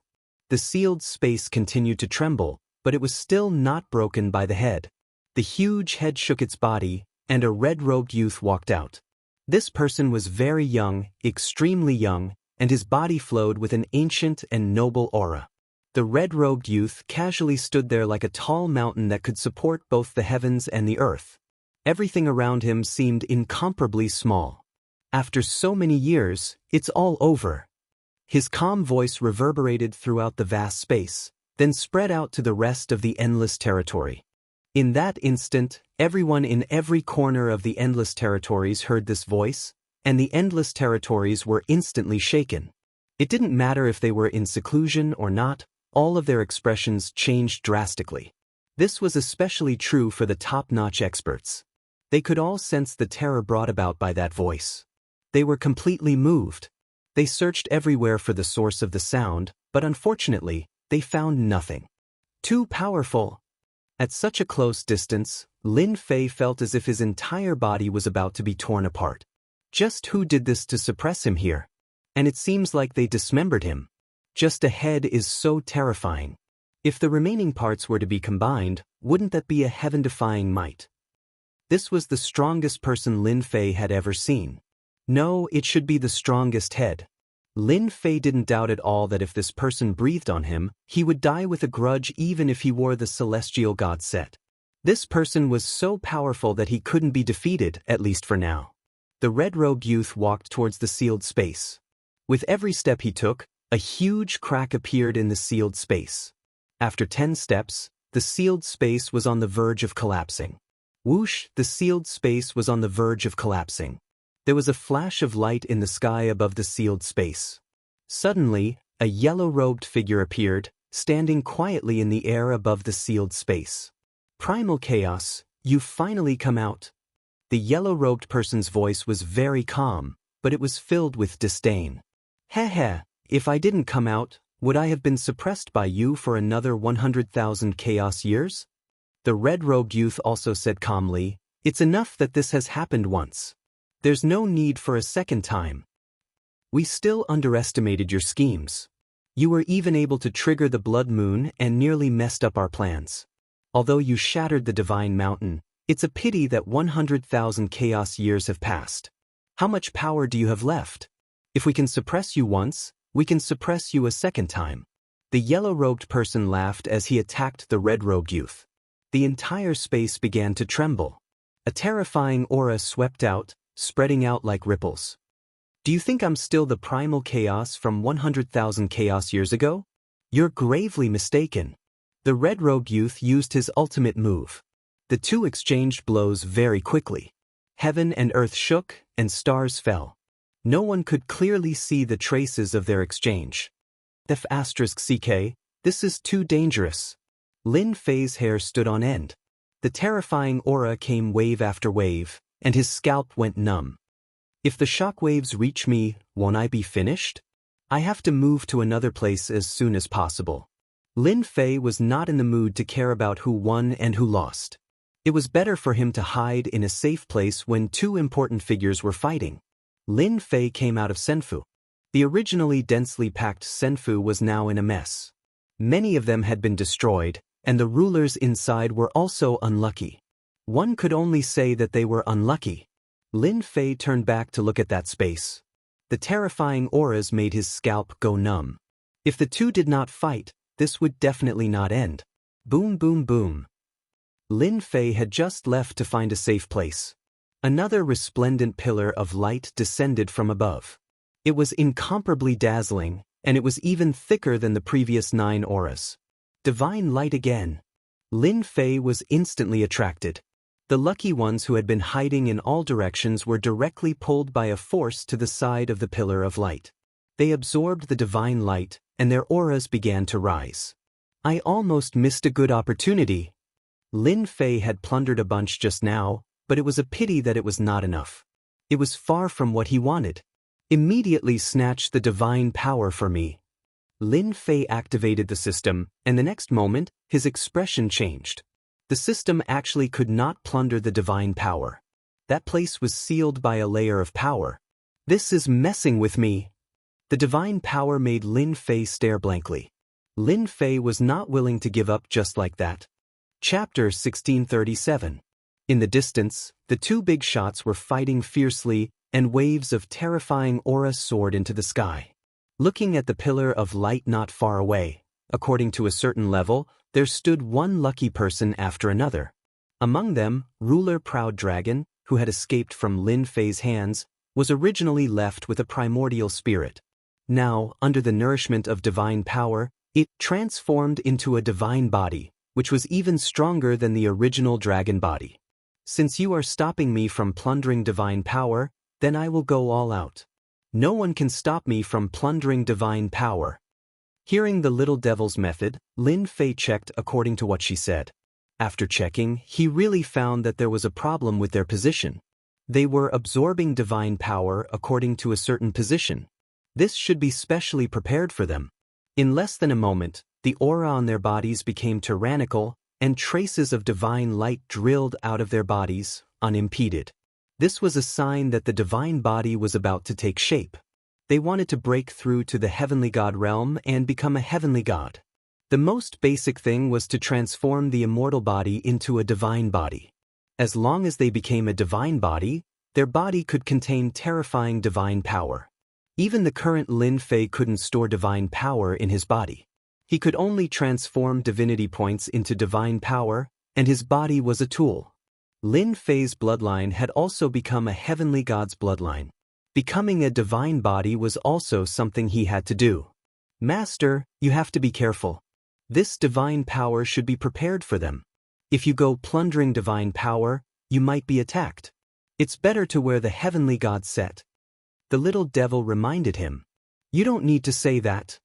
The sealed space continued to tremble, but it was still not broken by the head. The huge head shook its body, and a red-robed youth walked out. This person was very young, extremely young, and his body flowed with an ancient and noble aura. The red-robed youth casually stood there like a tall mountain that could support both the heavens and the earth. Everything around him seemed incomparably small. After so many years, it's all over. His calm voice reverberated throughout the vast space, then spread out to the rest of the endless territory. In that instant, everyone in every corner of the endless territories heard this voice, and the endless territories were instantly shaken. It didn't matter if they were in seclusion or not, all of their expressions changed drastically. This was especially true for the top-notch experts. They could all sense the terror brought about by that voice. They were completely moved. They searched everywhere for the source of the sound, but unfortunately, they found nothing. Too powerful. At such a close distance, Lin Fei felt as if his entire body was about to be torn apart. Just who did this to suppress him here? And it seems like they dismembered him. Just a head is so terrifying. If the remaining parts were to be combined, wouldn't that be a heaven-defying might? This was the strongest person Lin Fei had ever seen. No, it should be the strongest head. Lin Fei didn't doubt at all that if this person breathed on him, he would die with a grudge even if he wore the celestial god set. This person was so powerful that he couldn't be defeated, at least for now. The red-robed youth walked towards the sealed space. With every step he took, a huge crack appeared in the sealed space. After 10 steps, the sealed space was on the verge of collapsing. Whoosh, the sealed space was on the verge of collapsing. There was a flash of light in the sky above the sealed space. Suddenly, a yellow-robed figure appeared, standing quietly in the air above the sealed space. Primal chaos, you've finally come out. The yellow-robed person's voice was very calm, but it was filled with disdain. Heh, if I didn't come out, would I have been suppressed by you for another 100,000 chaos years? The red-robed youth also said calmly, it's enough that this has happened once. There's no need for a second time. We still underestimated your schemes. You were even able to trigger the blood moon and nearly messed up our plans. Although you shattered the divine mountain, it's a pity that 100,000 chaos years have passed. How much power do you have left? If we can suppress you once, we can suppress you a second time. The yellow-robed person laughed as he attacked the red-robed youth. The entire space began to tremble. A terrifying aura swept out, spreading out like ripples. Do you think I'm still the primal chaos from 100,000 chaos years ago? You're gravely mistaken. The red-robed youth used his ultimate move. The two exchanged blows very quickly. Heaven and earth shook, and stars fell. No one could clearly see the traces of their exchange. F***CK, this is too dangerous. Lin Fei's hair stood on end. The terrifying aura came wave after wave, and his scalp went numb. If the shockwaves reach me, won't I be finished? I have to move to another place as soon as possible. Lin Fei was not in the mood to care about who won and who lost. It was better for him to hide in a safe place when two important figures were fighting. Lin Fei came out of Senfu. The originally densely packed Senfu was now in a mess. Many of them had been destroyed, and the rulers inside were also unlucky. One could only say that they were unlucky. Lin Fei turned back to look at that space. The terrifying auras made his scalp go numb. If the two did not fight, this would definitely not end. Boom, boom, boom. Lin Fei had just left to find a safe place. Another resplendent pillar of light descended from above. It was incomparably dazzling, and it was even thicker than the previous 9 auras. Divine light again. Lin Fei was instantly attracted. The lucky ones who had been hiding in all directions were directly pulled by a force to the side of the pillar of light. They absorbed the divine light, and their auras began to rise. I almost missed a good opportunity. Lin Fei had plundered a bunch just now, but it was a pity that it was not enough. It was far from what he wanted. Immediately snatch the divine power for me. Lin Fei activated the system, and the next moment, his expression changed. The system actually could not plunder the divine power. That place was sealed by a layer of power. This is messing with me. The divine power made Lin Fei stare blankly. Lin Fei was not willing to give up just like that. Chapter 1637. In the distance, the two big shots were fighting fiercely, and waves of terrifying aura soared into the sky. Looking at the pillar of light not far away, according to a certain level, there stood one lucky person after another. Among them, ruler Proud Dragon, who had escaped from Lin Fei's hands, was originally left with a primordial spirit. Now, under the nourishment of divine power, it transformed into a divine body, which was even stronger than the original dragon body. Since you are stopping me from plundering divine power, then I will go all out. No one can stop me from plundering divine power. Hearing the little devil's method, Lin Fei checked according to what she said. After checking, he really found that there was a problem with their position. They were absorbing divine power according to a certain position. This should be specially prepared for them. In less than a moment, the aura on their bodies became tyrannical, and traces of divine light drilled out of their bodies, unimpeded. This was a sign that the divine body was about to take shape. They wanted to break through to the heavenly god realm and become a heavenly god. The most basic thing was to transform the immortal body into a divine body. As long as they became a divine body, their body could contain terrifying divine power. Even the current Lin Fei couldn't store divine power in his body. He could only transform divinity points into divine power, and his body was a tool. Lin Fei's bloodline had also become a heavenly god's bloodline. Becoming a divine body was also something he had to do. Master, you have to be careful. This divine power should be prepared for them. If you go plundering divine power, you might be attacked. It's better to wear the heavenly god set. The little devil reminded him. You don't need to say that.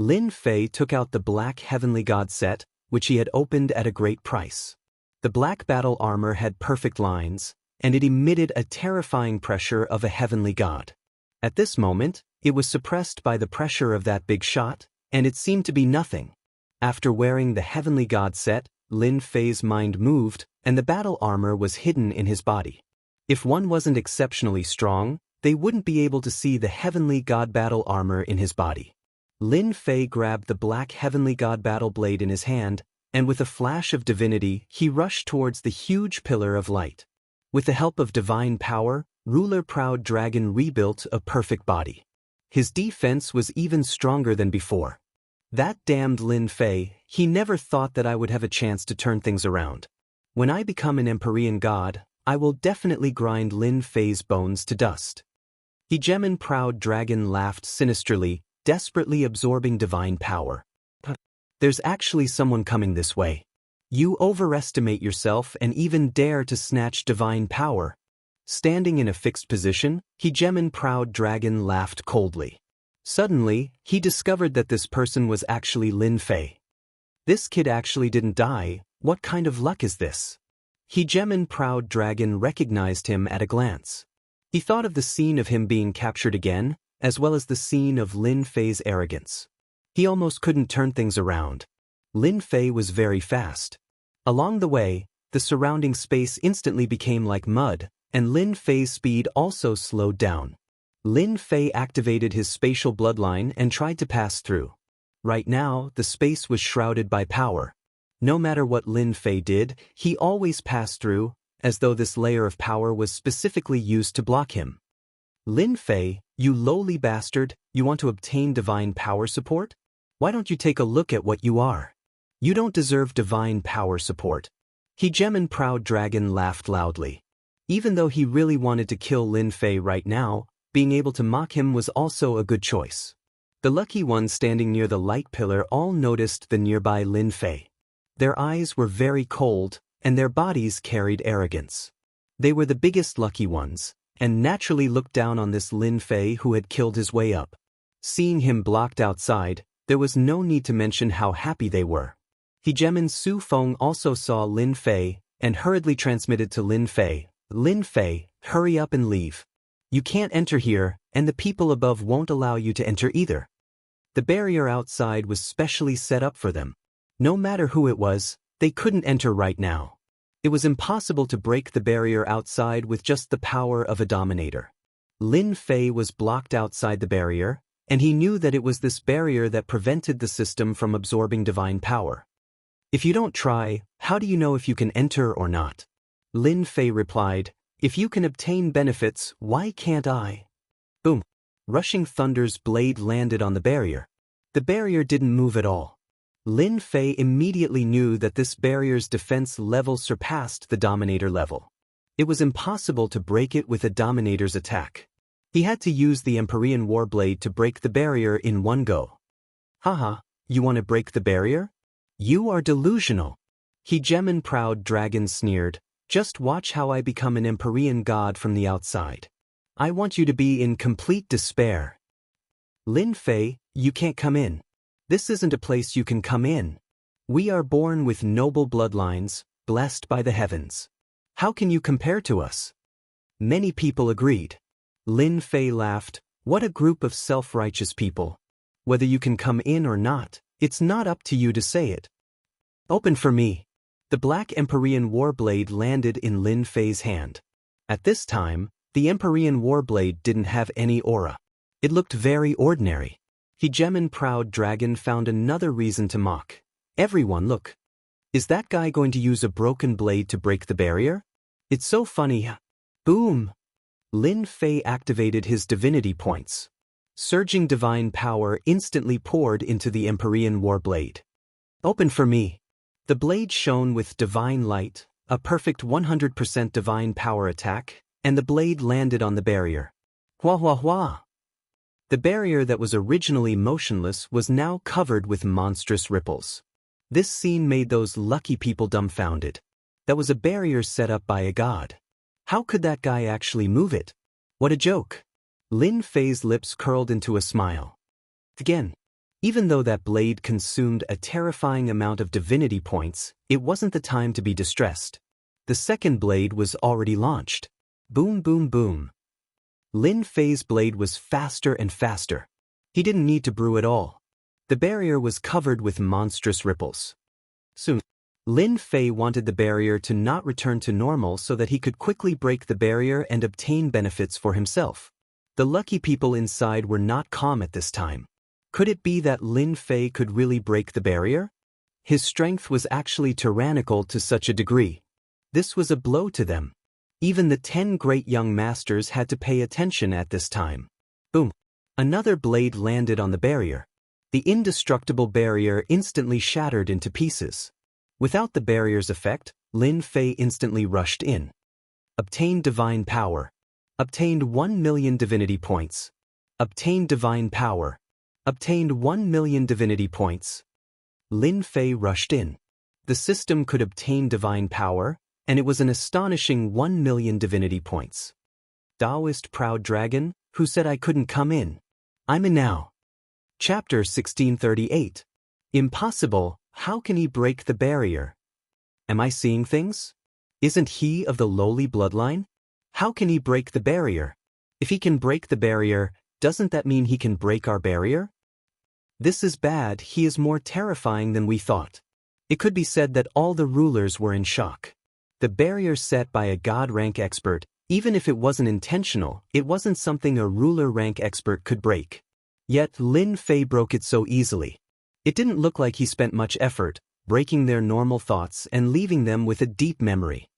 Lin Fei took out the black heavenly god set, which he had opened at a great price. The black battle armor had perfect lines, and it emitted a terrifying pressure of a heavenly god. At this moment, it was suppressed by the pressure of that big shot, and it seemed to be nothing. After wearing the heavenly god set, Lin Fei's mind moved, and the battle armor was hidden in his body. If one wasn't exceptionally strong, they wouldn't be able to see the heavenly god battle armor in his body. Lin Fei grabbed the black heavenly god battle blade in his hand, and with a flash of divinity, he rushed towards the huge pillar of light. With the help of divine power, Ruler Proud Dragon rebuilt a perfect body. His defense was even stronger than before. That damned Lin Fei, he never thought that I would have a chance to turn things around. When I become an Empyrean god, I will definitely grind Lin Fei's bones to dust. Hegemon Proud Dragon laughed sinisterly, desperately absorbing divine power. There's actually someone coming this way. You overestimate yourself and even dare to snatch divine power. Standing in a fixed position, Hegemon Proud Dragon laughed coldly. Suddenly, he discovered that this person was actually Lin Fei. This kid actually didn't die. What kind of luck is this? Hegemon Proud Dragon recognized him at a glance. He thought of the scene of him being captured again, as well as the scene of Lin Fei's arrogance. He almost couldn't turn things around. Lin Fei was very fast. Along the way, the surrounding space instantly became like mud, and Lin Fei's speed also slowed down. Lin Fei activated his spatial bloodline and tried to pass through. Right now, the space was shrouded by power. No matter what Lin Fei did, he always passed through, as though this layer of power was specifically used to block him. Lin Fei, you lowly bastard, you want to obtain divine power support? Why don't you take a look at what you are? You don't deserve divine power support. Hegemon Proud Dragon laughed loudly. Even though he really wanted to kill Lin Fei right now, being able to mock him was also a good choice. The lucky ones standing near the light pillar all noticed the nearby Lin Fei. Their eyes were very cold, and their bodies carried arrogance. They were the biggest lucky ones, and naturally looked down on this Lin Fei who had killed his way up. Seeing him blocked outside, there was no need to mention how happy they were. Hegemon Su Feng also saw Lin Fei, and hurriedly transmitted to Lin Fei, "Lin Fei, hurry up and leave. You can't enter here, and the people above won't allow you to enter either." The barrier outside was specially set up for them. No matter who it was, they couldn't enter right now. It was impossible to break the barrier outside with just the power of a dominator. Lin Fei was blocked outside the barrier, and he knew that it was this barrier that prevented the system from absorbing divine power. "If you don't try, how do you know if you can enter or not?" Lin Fei replied, "If you can obtain benefits, why can't I?" Boom! Rushing thunder's blade landed on the barrier. The barrier didn't move at all. Lin Fei immediately knew that this barrier's defense level surpassed the dominator level. It was impossible to break it with a dominator's attack. He had to use the Empyrean Warblade to break the barrier in one go. "Haha, you want to break the barrier? You are delusional." Hegemon Proud Dragon sneered, "Just watch how I become an Empyrean god from the outside. I want you to be in complete despair." "Lin Fei, you can't come in. This isn't a place you can come in. We are born with noble bloodlines, blessed by the heavens. How can you compare to us?" Many people agreed. Lin Fei laughed, "What a group of self-righteous people. Whether you can come in or not, it's not up to you to say it. Open for me." The black Empyrean Warblade landed in Lin Fei's hand. At this time, the Empyrean Warblade didn't have any aura. It looked very ordinary. Hegemon Proud Dragon found another reason to mock. "Everyone look. Is that guy going to use a broken blade to break the barrier? It's so funny." Boom! Lin Fei activated his divinity points. Surging divine power instantly poured into the Empyrean Warblade. "Open for me." The blade shone with divine light, a perfect 100% divine power attack, and the blade landed on the barrier. Hua hua hua! The barrier that was originally motionless was now covered with monstrous ripples. This scene made those lucky people dumbfounded. That was a barrier set up by a god. How could that guy actually move it? What a joke! Lin Fei's lips curled into a smile. Again. Even though that blade consumed a terrifying amount of divinity points, it wasn't the time to be distressed. The second blade was already launched. Boom, boom, boom. Lin Fei's blade was faster and faster. He didn't need to brew at all. The barrier was covered with monstrous ripples. Soon, Lin Fei wanted the barrier to not return to normal so that he could quickly break the barrier and obtain benefits for himself. The lucky people inside were not calm at this time. Could it be that Lin Fei could really break the barrier? His strength was actually tyrannical to such a degree. This was a blow to them. Even the 10 great young masters had to pay attention at this time. Boom! Another blade landed on the barrier. The indestructible barrier instantly shattered into pieces. Without the barrier's effect, Lin Fei instantly rushed in. Obtained divine power. Obtained 1 million divinity points. Obtained divine power. Obtained 1 million divinity points. Lin Fei rushed in. The system could obtain divine power, and it was an astonishing 1 million divinity points. Taoist proud dragon, who said I couldn't come in? I'm in now. Chapter 1638. Impossible, how can he break the barrier? Am I seeing things? Isn't he of the lowly bloodline? How can he break the barrier? If he can break the barrier, doesn't that mean he can break our barrier? This is bad, he is more terrifying than we thought. It could be said that all the rulers were in shock. The barrier set by a god rank expert, even if it wasn't intentional, it wasn't something a ruler rank expert could break. Yet Lin Fei broke it so easily. It didn't look like he spent much effort, breaking their normal thoughts and leaving them with a deep memory.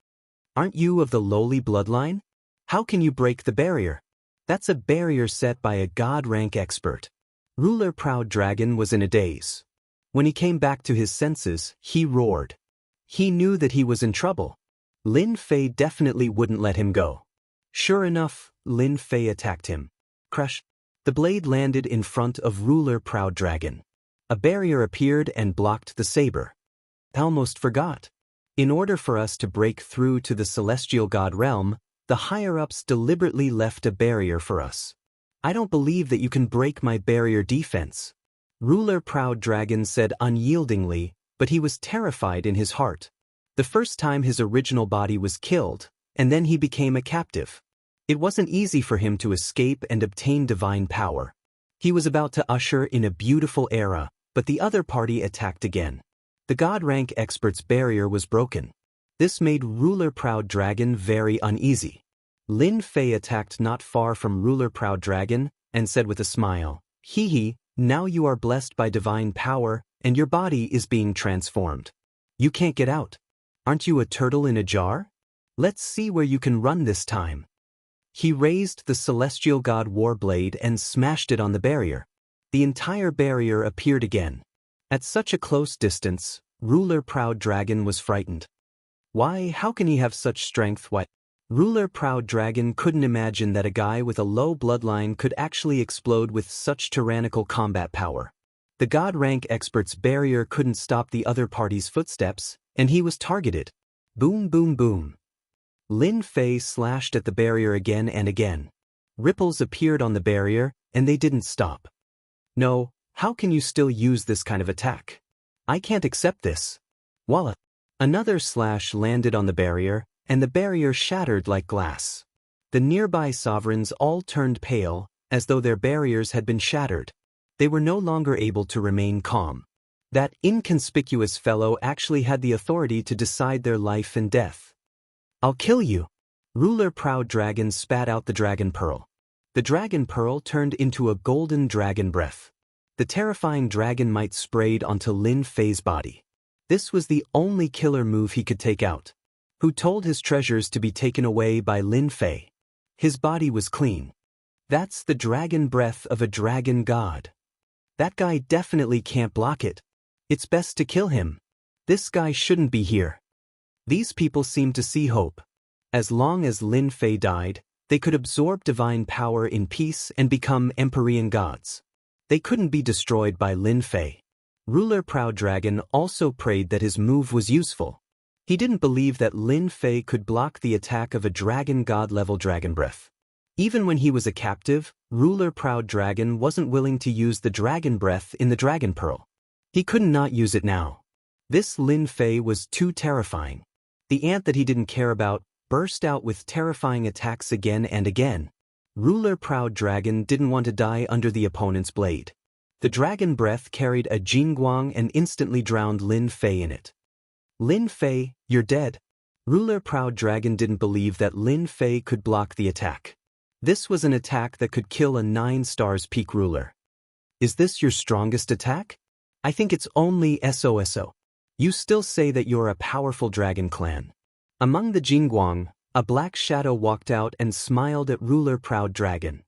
Aren't you of the lowly bloodline? How can you break the barrier? That's a barrier set by a god rank expert. Ruler Proud Dragon was in a daze. When he came back to his senses, he roared. He knew that he was in trouble. Lin Fei definitely wouldn't let him go. Sure enough, Lin Fei attacked him. Crush! The blade landed in front of Ruler Proud Dragon. A barrier appeared and blocked the saber. I almost forgot. In order for us to break through to the celestial god realm, the higher-ups deliberately left a barrier for us. I don't believe that you can break my barrier defense. Ruler Proud Dragon said unyieldingly, but he was terrified in his heart. The first time his original body was killed, and then he became a captive. It wasn't easy for him to escape and obtain divine power. He was about to usher in a beautiful era, but the other party attacked again. The god rank expert's barrier was broken. This made Ruler Proud Dragon very uneasy. Lin Fei attacked not far from Ruler Proud Dragon, and said with a smile, "Hee hee, now you are blessed by divine power, and your body is being transformed. You can't get out. Aren't you a turtle in a jar? Let's see where you can run this time." He raised the celestial god Warblade and smashed it on the barrier. The entire barrier appeared again. At such a close distance, Ruler Proud Dragon was frightened. Why, how can he have such strength? What? Ruler Proud Dragon couldn't imagine that a guy with a low bloodline could actually explode with such tyrannical combat power. The god rank expert's barrier couldn't stop the other party's footsteps, and he was targeted. Boom, boom, boom. Lin Fei slashed at the barrier again and again. Ripples appeared on the barrier, and they didn't stop. No, how can you still use this kind of attack? I can't accept this. Voila! Another slash landed on the barrier, and the barrier shattered like glass. The nearby sovereigns all turned pale, as though their barriers had been shattered. They were no longer able to remain calm. That inconspicuous fellow actually had the authority to decide their life and death. I'll kill you! Ruler Proud Dragon spat out the dragon pearl. The dragon pearl turned into a golden dragon breath. The terrifying dragon might sprayed onto Lin Fei's body. This was the only killer move he could take out. Who told his treasures to be taken away by Lin Fei? His body was clean. That's the dragon breath of a dragon god. That guy definitely can't block it. It's best to kill him. This guy shouldn't be here. These people seemed to see hope. As long as Lin Fei died, they could absorb divine power in peace and become Empyrean gods. They couldn't be destroyed by Lin Fei. Ruler Proud Dragon also prayed that his move was useful. He didn't believe that Lin Fei could block the attack of a dragon god-level dragon breath. Even when he was a captive, ruler Proud Dragon wasn't willing to use the dragon breath in the dragon pearl. He couldn't not use it now. This Lin Fei was too terrifying. The ant that he didn't care about burst out with terrifying attacks again and again. Ruler Proud Dragon didn't want to die under the opponent's blade. The dragon breath carried a jingguang and instantly drowned Lin Fei in it. Lin Fei, you're dead. Ruler Proud Dragon didn't believe that Lin Fei could block the attack. This was an attack that could kill a 9 stars peak ruler. Is this your strongest attack? I think it's only SOSO. You still say that you're a powerful dragon clan. Among the jingguang, a black shadow walked out and smiled at Ruler Proud Dragon.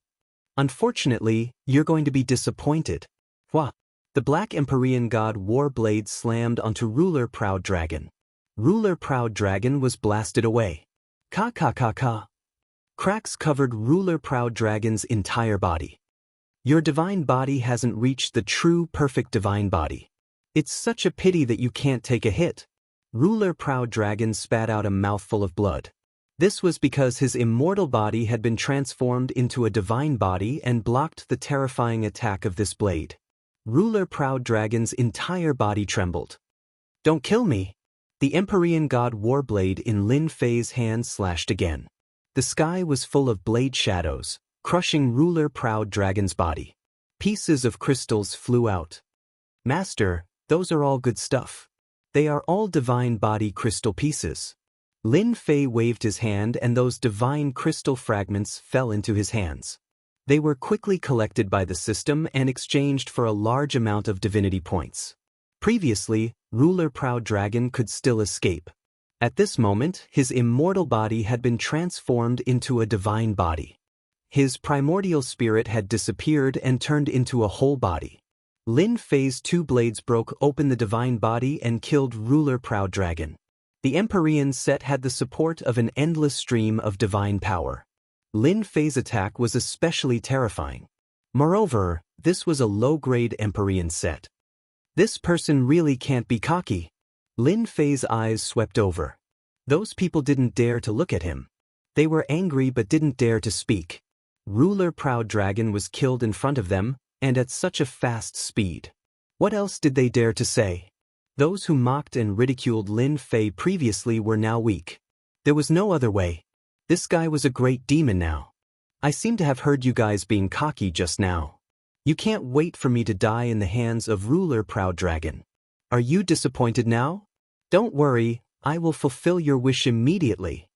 Unfortunately, you're going to be disappointed. Wha? The Black Empyrean God War Blade slammed onto Ruler Proud Dragon. Ruler Proud Dragon was blasted away. Ka ka ka ka. Cracks covered Ruler Proud Dragon's entire body. Your divine body hasn't reached the true perfect divine body. It's such a pity that you can't take a hit. Ruler Proud Dragon spat out a mouthful of blood. This was because his immortal body had been transformed into a divine body and blocked the terrifying attack of this blade. Ruler Proud Dragon's entire body trembled. Don't kill me! The Empyrean God Warblade in Lin Fei's hand slashed again. The sky was full of blade shadows, crushing Ruler Proud Dragon's body. Pieces of crystals flew out. Master, those are all good stuff. They are all divine body crystal pieces. Lin Fei waved his hand and those divine crystal fragments fell into his hands. They were quickly collected by the system and exchanged for a large amount of divinity points. Previously, Ruler Proud Dragon could still escape. At this moment, his immortal body had been transformed into a divine body. His primordial spirit had disappeared and turned into a whole body. Lin Fei's 2 blades broke open the divine body and killed Ruler Proud Dragon. The Empyrean set had the support of an endless stream of divine power. Lin Fei's attack was especially terrifying. Moreover, this was a low-grade Empyrean set. This person really can't be cocky. Lin Fei's eyes swept over. Those people didn't dare to look at him. They were angry but didn't dare to speak. Ruler Proud Dragon was killed in front of them, and at such a fast speed. What else did they dare to say? Those who mocked and ridiculed Lin Fei previously were now weak. There was no other way. This guy was a great demon now. I seem to have heard you guys being cocky just now. You can't wait for me to die in the hands of Ruler Proud Dragon. Are you disappointed now? Don't worry, I will fulfill your wish immediately.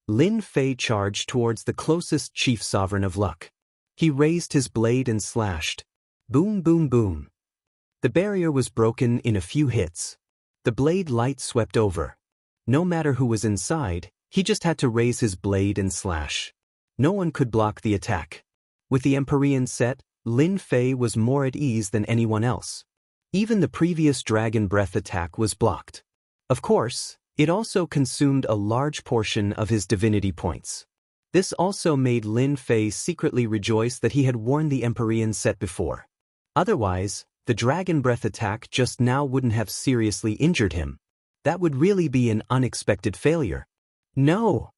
Lin Fei charged towards the closest chief sovereign of luck. He raised his blade and slashed. Boom boom boom. The barrier was broken in a few hits. The blade light swept over. No matter who was inside, he just had to raise his blade and slash. No one could block the attack. With the Empyrean set, Lin Fei was more at ease than anyone else. Even the previous Dragon Breath attack was blocked. Of course, it also consumed a large portion of his divinity points. This also made Lin Fei secretly rejoice that he had worn the Empyrean set before. Otherwise, the Dragon Breath attack just now wouldn't have seriously injured him. That would really be an unexpected failure. No!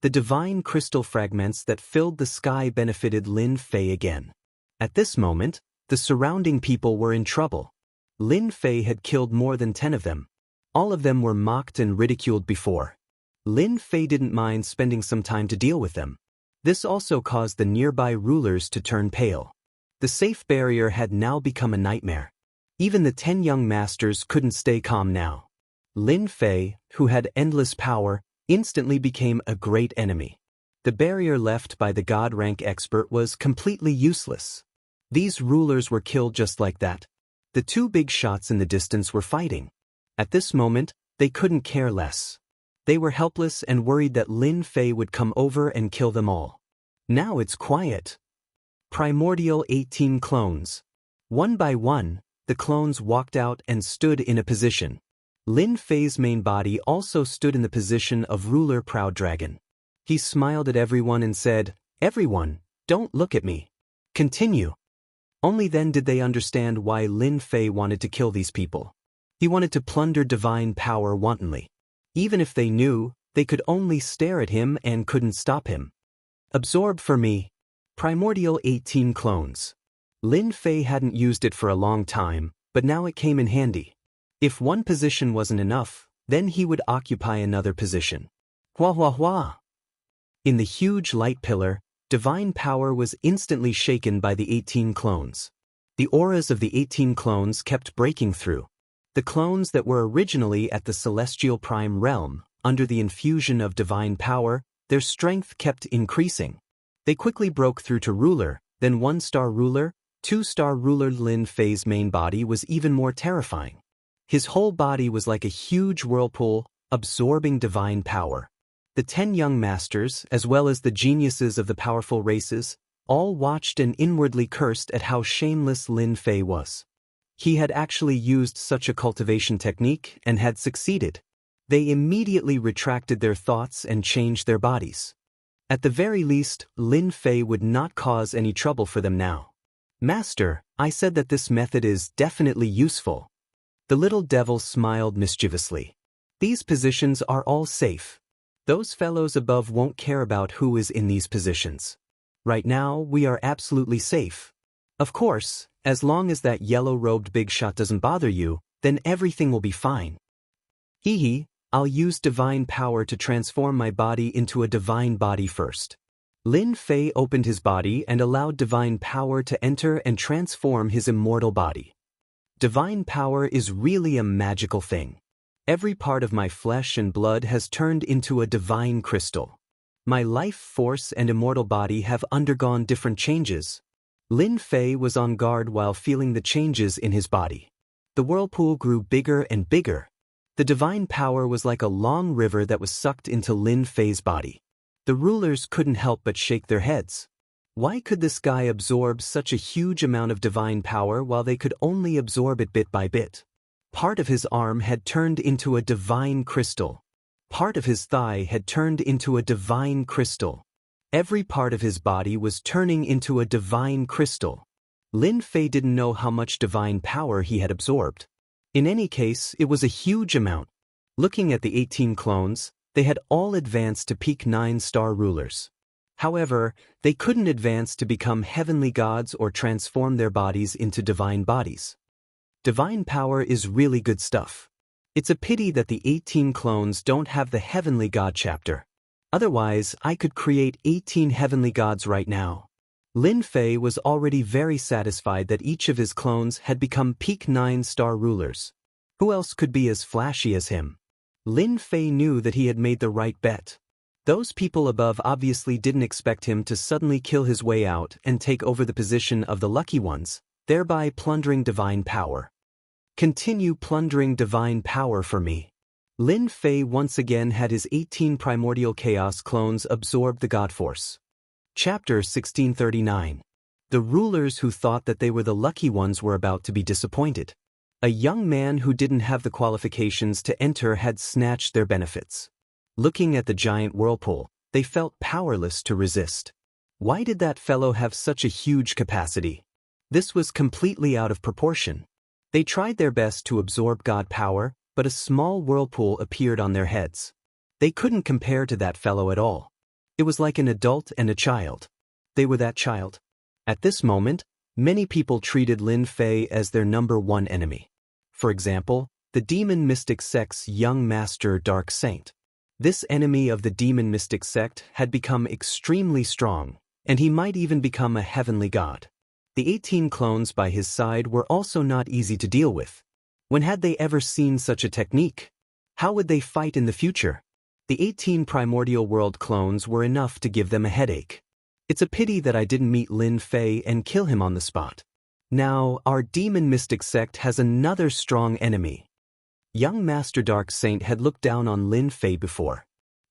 The divine crystal fragments that filled the sky benefited Lin Fei again. At this moment, the surrounding people were in trouble. Lin Fei had killed more than 10 of them. All of them were mocked and ridiculed before. Lin Fei didn't mind spending some time to deal with them. This also caused the nearby rulers to turn pale. The safe barrier had now become a nightmare. Even the 10 young masters couldn't stay calm now. Lin Fei, who had endless power, instantly became a great enemy. The barrier left by the God rank expert was completely useless. These rulers were killed just like that. The 2 big shots in the distance were fighting. At this moment, they couldn't care less. They were helpless and worried that Lin Fei would come over and kill them all. Now it's quiet. Primordial 18 clones. One by one, the clones walked out and stood in a position. Lin Fei's main body also stood in the position of Ruler Proud Dragon. He smiled at everyone and said, "Everyone, don't look at me. Continue." Only then did they understand why Lin Fei wanted to kill these people. He wanted to plunder divine power wantonly. Even if they knew, they could only stare at him and couldn't stop him. Absorb for me. Primordial 18 clones. Lin Fei hadn't used it for a long time, but now it came in handy. If one position wasn't enough, then he would occupy another position. Hua hua hua! In the huge light pillar, divine power was instantly shaken by the 18 clones. The auras of the 18 clones kept breaking through. The clones that were originally at the celestial prime realm, under the infusion of divine power, their strength kept increasing. They quickly broke through to ruler, then 1-star ruler, 2-star ruler. Lin Fei's main body was even more terrifying. His whole body was like a huge whirlpool, absorbing divine power. The 10 young masters, as well as the geniuses of the powerful races, all watched and inwardly cursed at how shameless Lin Fei was. He had actually used such a cultivation technique and had succeeded. They immediately retracted their thoughts and changed their bodies. At the very least, Lin Fei would not cause any trouble for them now. Master, I said that this method is definitely useful. The little devil smiled mischievously. These positions are all safe. Those fellows above won't care about who is in these positions. Right now, we are absolutely safe. Of course, as long as that yellow-robed big shot doesn't bother you, then everything will be fine. Hee hee, I'll use divine power to transform my body into a divine body first. Lin Fei opened his body and allowed divine power to enter and transform his immortal body. Divine power is really a magical thing. Every part of my flesh and blood has turned into a divine crystal. My life force and immortal body have undergone different changes. Lin Fei was on guard while feeling the changes in his body. The whirlpool grew bigger and bigger. The divine power was like a long river that was sucked into Lin Fei's body. The rulers couldn't help but shake their heads. Why could this guy absorb such a huge amount of divine power while they could only absorb it bit by bit? Part of his arm had turned into a divine crystal. Part of his thigh had turned into a divine crystal. Every part of his body was turning into a divine crystal. Lin Fei didn't know how much divine power he had absorbed. In any case, it was a huge amount. Looking at the 18 clones, they had all advanced to peak 9-star rulers. However, they couldn't advance to become heavenly gods or transform their bodies into divine bodies. Divine power is really good stuff. It's a pity that the 18 clones don't have the heavenly god chapter. Otherwise, I could create 18 heavenly gods right now. Lin Fei was already very satisfied that each of his clones had become peak 9-star rulers. Who else could be as flashy as him? Lin Fei knew that he had made the right bet. Those people above obviously didn't expect him to suddenly kill his way out and take over the position of the lucky ones, thereby plundering divine power. Continue plundering divine power for me. Lin Fei once again had his 18 primordial chaos clones absorb the god force. Chapter 1639. The rulers who thought that they were the lucky ones were about to be disappointed. A young man who didn't have the qualifications to enter had snatched their benefits. Looking at the giant whirlpool, they felt powerless to resist. Why did that fellow have such a huge capacity? This was completely out of proportion. They tried their best to absorb god power, but a small whirlpool appeared on their heads. They couldn't compare to that fellow at all. It was like an adult and a child. They were that child. At this moment, many people treated Lin Fei as their #1 enemy. For example, the demon mystic sect's young master Dark Saint. This enemy of the demon mystic sect had become extremely strong, and he might even become a heavenly god. The 18 clones by his side were also not easy to deal with. When had they ever seen such a technique? How would they fight in the future? The 18 primordial world clones were enough to give them a headache. It's a pity that I didn't meet Lin Fei and kill him on the spot. Now, our demon mystic sect has another strong enemy. Young Master Dark Saint had looked down on Lin Fei before.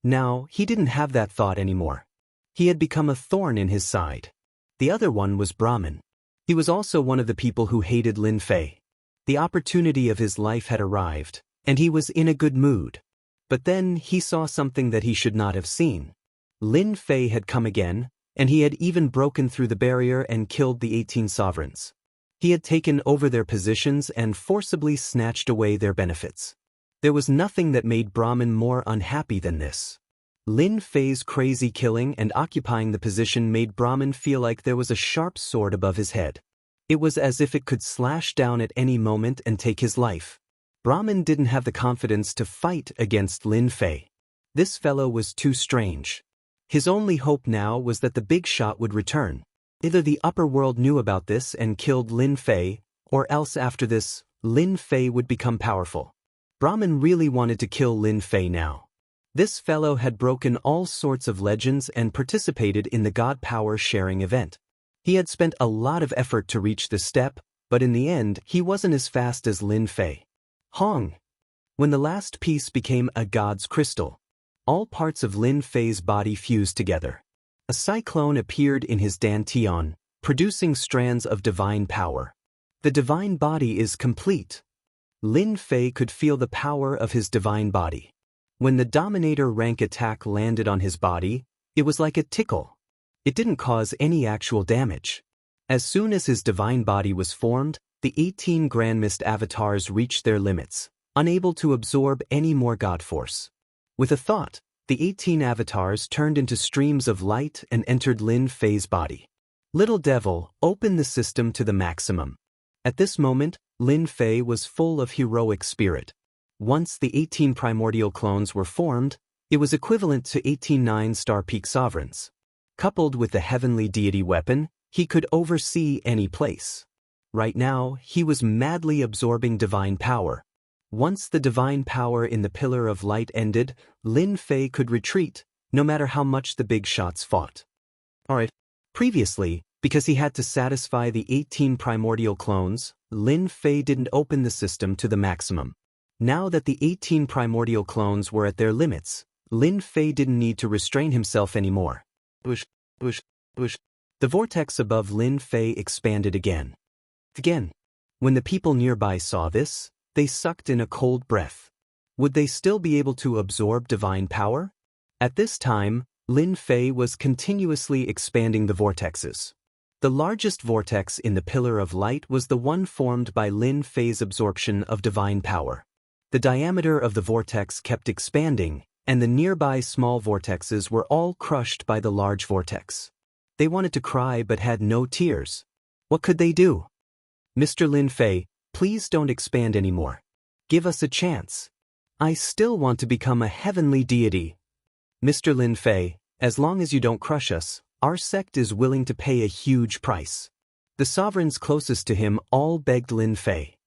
Now, he didn't have that thought anymore. He had become a thorn in his side. The other one was Brahmin. He was also one of the people who hated Lin Fei. The opportunity of his life had arrived, and he was in a good mood. But then he saw something that he should not have seen. Lin Fei had come again, and he had even broken through the barrier and killed the 18 sovereigns. He had taken over their positions and forcibly snatched away their benefits. There was nothing that made Brahmin more unhappy than this. Lin Fei's crazy killing and occupying the position made Brahman feel like there was a sharp sword above his head. It was as if it could slash down at any moment and take his life. Brahman didn't have the confidence to fight against Lin Fei. This fellow was too strange. His only hope now was that the big shot would return. Either the upper world knew about this and killed Lin Fei, or else after this, Lin Fei would become powerful. Brahman really wanted to kill Lin Fei now. This fellow had broken all sorts of legends and participated in the God Power sharing event. He had spent a lot of effort to reach this step, but in the end, he wasn't as fast as Lin Fei. Hong. When the last piece became a god's crystal, all parts of Lin Fei's body fused together. A cyclone appeared in his dantian, producing strands of divine power. The divine body is complete. Lin Fei could feel the power of his divine body. When the Dominator rank attack landed on his body, it was like a tickle. It didn't cause any actual damage. As soon as his divine body was formed, the 18 Grand Mist avatars reached their limits, unable to absorb any more God force. With a thought, the 18 avatars turned into streams of light and entered Lin Fei's body. Little Devil, open the system to the maximum. At this moment, Lin Fei was full of heroic spirit. Once the 18 primordial clones were formed, it was equivalent to 18 9-star peak sovereigns. Coupled with the heavenly deity weapon, he could oversee any place. Right now, he was madly absorbing divine power. Once the divine power in the Pillar of Light ended, Lin Fei could retreat, no matter how much the big shots fought. Alright. Previously, because he had to satisfy the 18 primordial clones, Lin Fei didn't open the system to the maximum. Now that the 18 primordial clones were at their limits, Lin Fei didn't need to restrain himself anymore. The vortex above Lin Fei expanded again. When the people nearby saw this, they sucked in a cold breath. Would they still be able to absorb divine power? At this time, Lin Fei was continuously expanding the vortexes. The largest vortex in the Pillar of Light was the one formed by Lin Fei's absorption of divine power. The diameter of the vortex kept expanding, and the nearby small vortexes were all crushed by the large vortex. They wanted to cry but had no tears. What could they do? Mr. Lin Fei, please don't expand anymore. Give us a chance. I still want to become a heavenly deity. Mr. Lin Fei, as long as you don't crush us, our sect is willing to pay a huge price. The sovereigns closest to him all begged Lin Fei.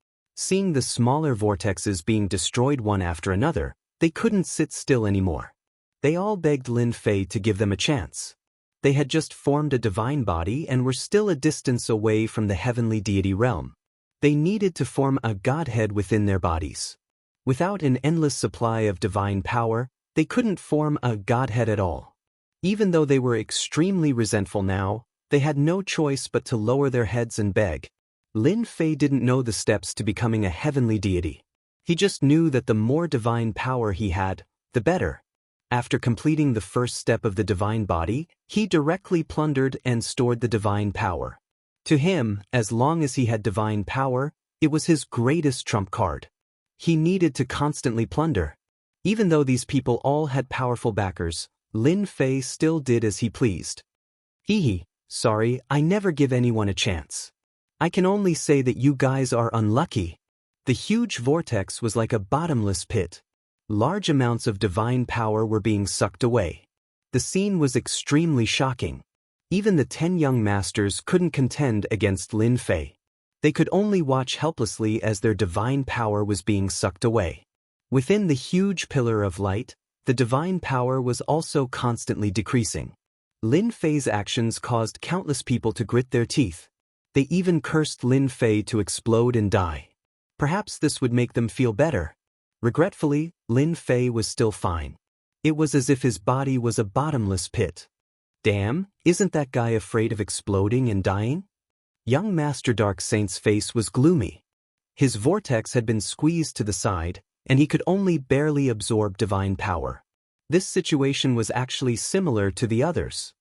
Seeing the smaller vortexes being destroyed one after another, they couldn't sit still anymore. They all begged Lin Fei to give them a chance. They had just formed a divine body and were still a distance away from the heavenly deity realm. They needed to form a godhead within their bodies. Without an endless supply of divine power, they couldn't form a godhead at all. Even though they were extremely resentful now, they had no choice but to lower their heads and beg. Lin Fei didn't know the steps to becoming a heavenly deity. He just knew that the more divine power he had, the better. After completing the first step of the divine body, he directly plundered and stored the divine power. To him, as long as he had divine power, it was his greatest trump card. He needed to constantly plunder. Even though these people all had powerful backers, Lin Fei still did as he pleased. Sorry, I never give anyone a chance. I can only say that you guys are unlucky. The huge vortex was like a bottomless pit. Large amounts of divine power were being sucked away. The scene was extremely shocking. Even the 10 young masters couldn't contend against Lin Fei. They could only watch helplessly as their divine power was being sucked away. Within the huge Pillar of Light, the divine power was also constantly decreasing. Lin Fei's actions caused countless people to grit their teeth. They even cursed Lin Fei to explode and die. Perhaps this would make them feel better. Regretfully, Lin Fei was still fine. It was as if his body was a bottomless pit. Damn, isn't that guy afraid of exploding and dying? Young Master Dark Saint's face was gloomy. His vortex had been squeezed to the side, and he could only barely absorb divine power. This situation was actually similar to the others.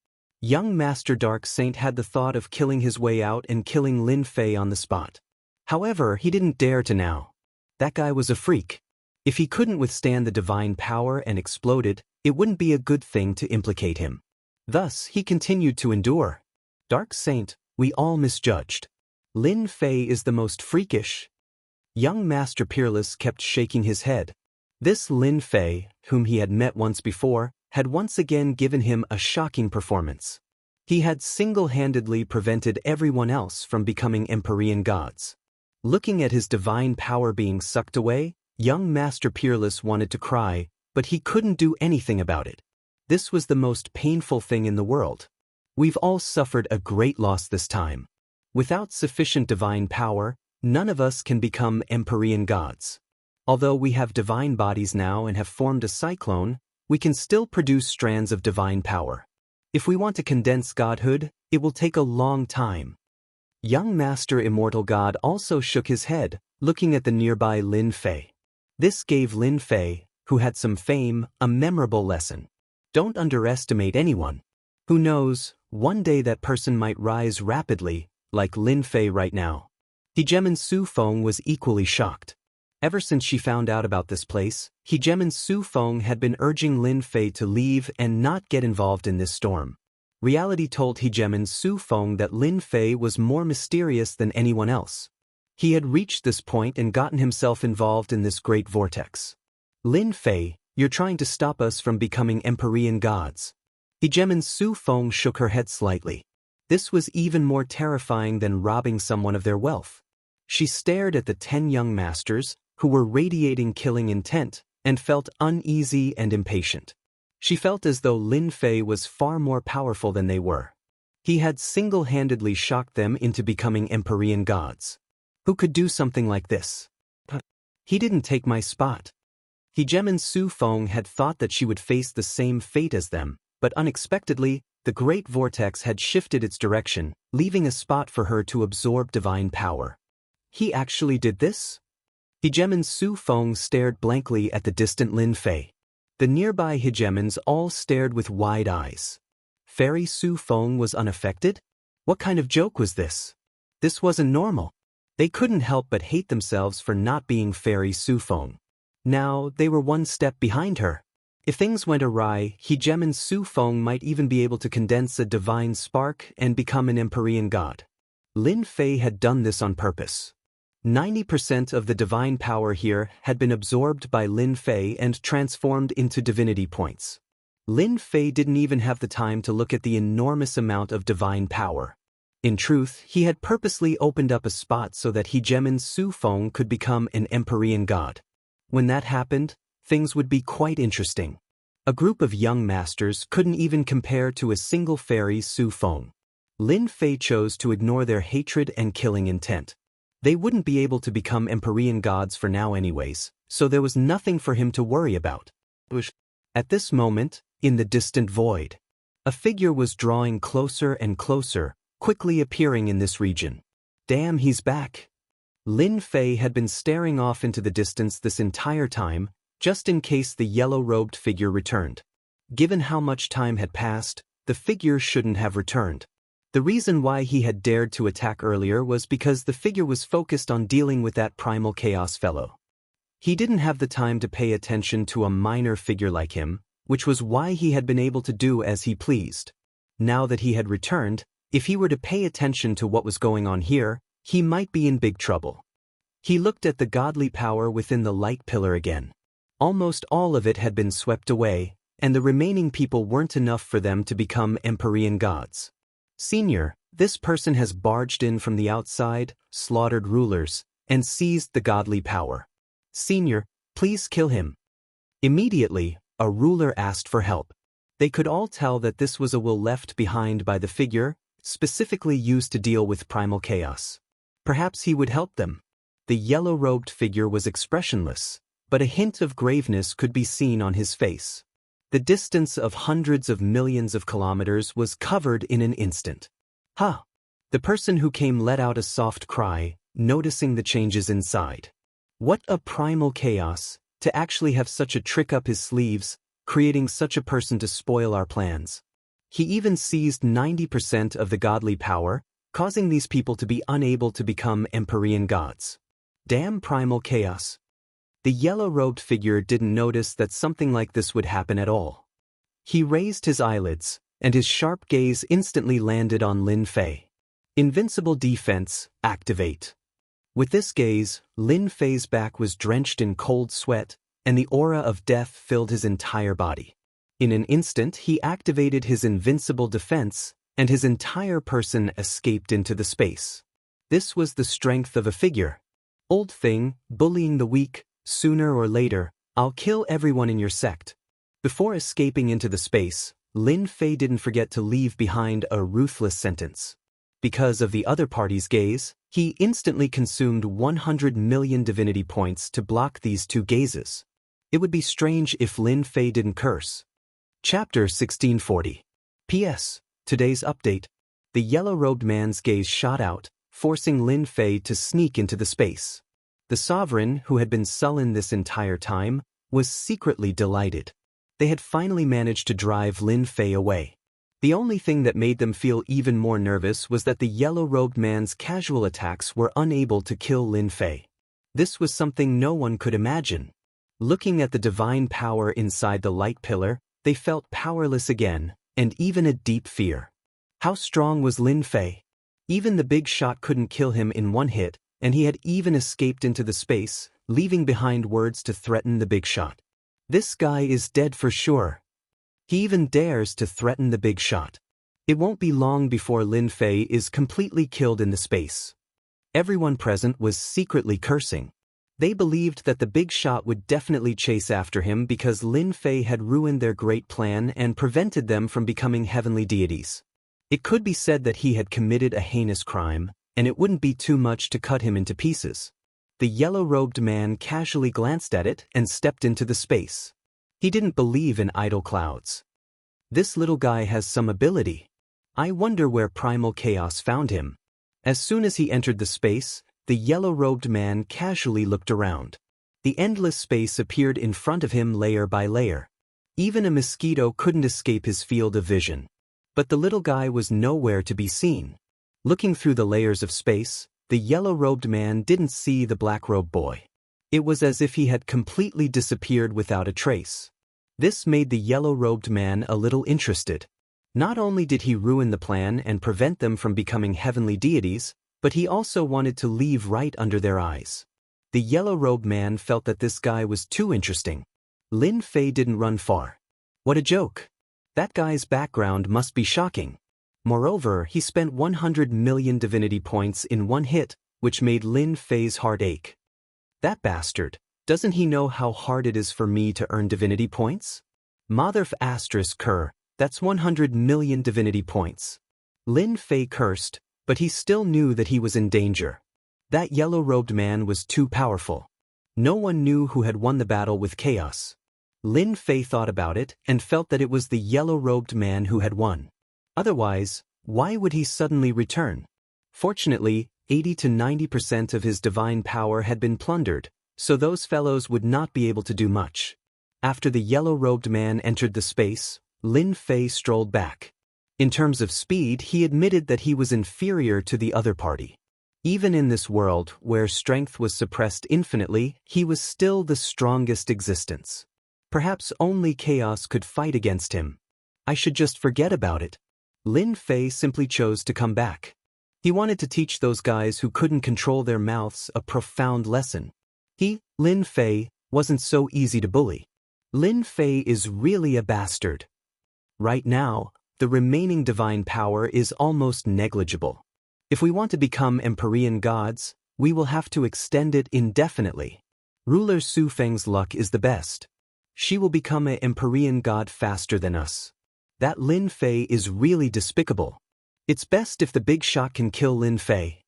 Young Master Dark Saint had the thought of killing his way out and killing Lin Fei on the spot. However, he didn't dare to now. That guy was a freak. If he couldn't withstand the divine power and exploded, It wouldn't be a good thing to implicate him. Thus, he continued to endure. Dark Saint, we all misjudged. Lin Fei is the most freakish. Young Master Peerless kept shaking his head. This Lin Fei, whom he had met once before, had once again given him a shocking performance. He had single-handedly prevented everyone else from becoming Empyrean gods. Looking at his divine power being sucked away, young Master Peerless wanted to cry, but he couldn't do anything about it. This was the most painful thing in the world. We've all suffered a great loss this time. Without sufficient divine power, none of us can become Empyrean gods. Although we have divine bodies now and have formed a cyclone, we can still produce strands of divine power. If we want to condense godhood, it will take a long time. Young Master Immortal God also shook his head, looking at the nearby Lin Fei. This gave Lin Fei, who had some fame, a memorable lesson. Don't underestimate anyone. Who knows, one day that person might rise rapidly, like Lin Fei right now. Hegeman Su Feng was equally shocked. Ever since she found out about this place, Hegeman Su Feng had been urging Lin Fei to leave and not get involved in this storm. Reality told Hegeman Su Feng that Lin Fei was more mysterious than anyone else. He had reached this point and gotten himself involved in this great vortex. Lin Fei, you're trying to stop us from becoming Empyrean gods. Hegeman Su Feng shook her head slightly. This was even more terrifying than robbing someone of their wealth. She stared at the 10 young masters, who were radiating killing intent, and felt uneasy and impatient. She felt as though Lin Fei was far more powerful than they were. He had single-handedly shocked them into becoming Empyrean gods. Who could do something like this? He didn't take my spot. Hegeman Su Feng had thought that she would face the same fate as them, but unexpectedly, the great vortex had shifted its direction, leaving a spot for her to absorb divine power. He actually did this? Hegeman Su Feng stared blankly at the distant Lin Fei. The nearby hegemons all stared with wide eyes. Fairy Su Feng was unaffected? What kind of joke was this? This wasn't normal. They couldn't help but hate themselves for not being Fairy Su Feng. Now, they were one step behind her. If things went awry, Hegeman Su Feng might even be able to condense a divine spark and become an Empyrean god. Lin Fei had done this on purpose. 90% of the divine power here had been absorbed by Lin Fei and transformed into divinity points. Lin Fei didn't even have the time to look at the enormous amount of divine power. In truth, he had purposely opened up a spot so that Hegeman Su Feng could become an Empyrean god. When that happened, things would be quite interesting. A group of young masters couldn't even compare to a single Fairy Su Feng. Lin Fei chose to ignore their hatred and killing intent. They wouldn't be able to become Empyrean gods for now anyways, so there was nothing for him to worry about. At this moment, in the distant void, a figure was drawing closer and closer, quickly appearing in this region. Damn, he's back. Lin Fei had been staring off into the distance this entire time, just in case the yellow-robed figure returned. Given how much time had passed, the figure shouldn't have returned. The reason why he had dared to attack earlier was because the figure was focused on dealing with that primal chaos fellow. He didn't have the time to pay attention to a minor figure like him, which was why he had been able to do as he pleased. Now that he had returned, if he were to pay attention to what was going on here, he might be in big trouble. He looked at the godly power within the light pillar again. Almost all of it had been swept away, and the remaining people weren't enough for them to become Empyrean gods. Senior, this person has barged in from the outside, slaughtered rulers, and seized the godly power. Senior, please kill him. Immediately, a ruler asked for help. They could all tell that this was a will left behind by the figure, specifically used to deal with primal chaos. Perhaps he would help them. The yellow-robed figure was expressionless, but a hint of graveness could be seen on his face. The distance of hundreds of millions of kilometers was covered in an instant. Ha! The person who came let out a soft cry, noticing the changes inside. What a primal chaos, to actually have such a trick up his sleeves, creating such a person to spoil our plans. He even seized 90% of the godly power, causing these people to be unable to become Empyrean gods. Damn primal chaos. The yellow-robed figure didn't notice that something like this would happen at all. He raised his eyelids, and his sharp gaze instantly landed on Lin Fei. Invincible defense, activate. With this gaze, Lin Fei's back was drenched in cold sweat, and the aura of death filled his entire body. In an instant, he activated his invincible defense, and his entire person escaped into the space. This was the strength of a figure. Old thing, bullying the weak, sooner or later, I'll kill everyone in your sect. Before escaping into the space, Lin Fei didn't forget to leave behind a ruthless sentence. Because of the other party's gaze, he instantly consumed 100 million divinity points to block these two gazes. It would be strange if Lin Fei didn't curse. Chapter 1640. P.S. Today's update. The yellow-robed man's gaze shot out, forcing Lin Fei to sneak into the space. The sovereign, who had been sullen this entire time, was secretly delighted. They had finally managed to drive Lin Fei away. The only thing that made them feel even more nervous was that the yellow-robed man's casual attacks were unable to kill Lin Fei. This was something no one could imagine. Looking at the divine power inside the light pillar, they felt powerless again, and even a deep fear. How strong was Lin Fei? Even the big shot couldn't kill him in one hit, and he had even escaped into the space, leaving behind words to threaten the big shot. This guy is dead for sure. He even dares to threaten the big shot. It won't be long before Lin Fei is completely killed in the space. Everyone present was secretly cursing. They believed that the big shot would definitely chase after him because Lin Fei had ruined their great plan and prevented them from becoming heavenly deities. It could be said that he had committed a heinous crime, and it wouldn't be too much to cut him into pieces. The yellow-robed man casually glanced at it and stepped into the space. He didn't believe in idle clouds. This little guy has some ability. I wonder where primal chaos found him. As soon as he entered the space, the yellow-robed man casually looked around. The endless space appeared in front of him layer by layer. Even a mosquito couldn't escape his field of vision. But the little guy was nowhere to be seen. Looking through the layers of space, the yellow-robed man didn't see the black-robed boy. It was as if he had completely disappeared without a trace. This made the yellow-robed man a little interested. Not only did he ruin the plan and prevent them from becoming heavenly deities, but he also wanted to leave right under their eyes. The yellow-robed man felt that this guy was too interesting. Lin Fei didn't run far. What a joke. That guy's background must be shocking. Moreover, he spent 100 million divinity points in one hit, which made Lin Fei's heart ache. That bastard, doesn't he know how hard it is for me to earn divinity points? Motherf asterisk cur, that's 100 million divinity points. Lin Fei cursed, but he still knew that he was in danger. That yellow-robed man was too powerful. No one knew who had won the battle with chaos. Lin Fei thought about it and felt that it was the yellow-robed man who had won. Otherwise, why would he suddenly return? Fortunately, 80 to 90% of his divine power had been plundered, so those fellows would not be able to do much. After the yellow-robed man entered the space, Lin Fei strolled back. In terms of speed, he admitted that he was inferior to the other party. Even in this world, where strength was suppressed infinitely, he was still the strongest existence. Perhaps only chaos could fight against him. I should just forget about it. Lin Fei simply chose to come back. He wanted to teach those guys who couldn't control their mouths a profound lesson. He, Lin Fei, wasn't so easy to bully. Lin Fei is really a bastard. Right now, the remaining divine power is almost negligible. If we want to become Empyrean gods, we will have to extend it indefinitely. Ruler Su Feng's luck is the best. She will become an Empyrean god faster than us. That Lin Fei is really despicable. It's best if the big shot can kill Lin Fei.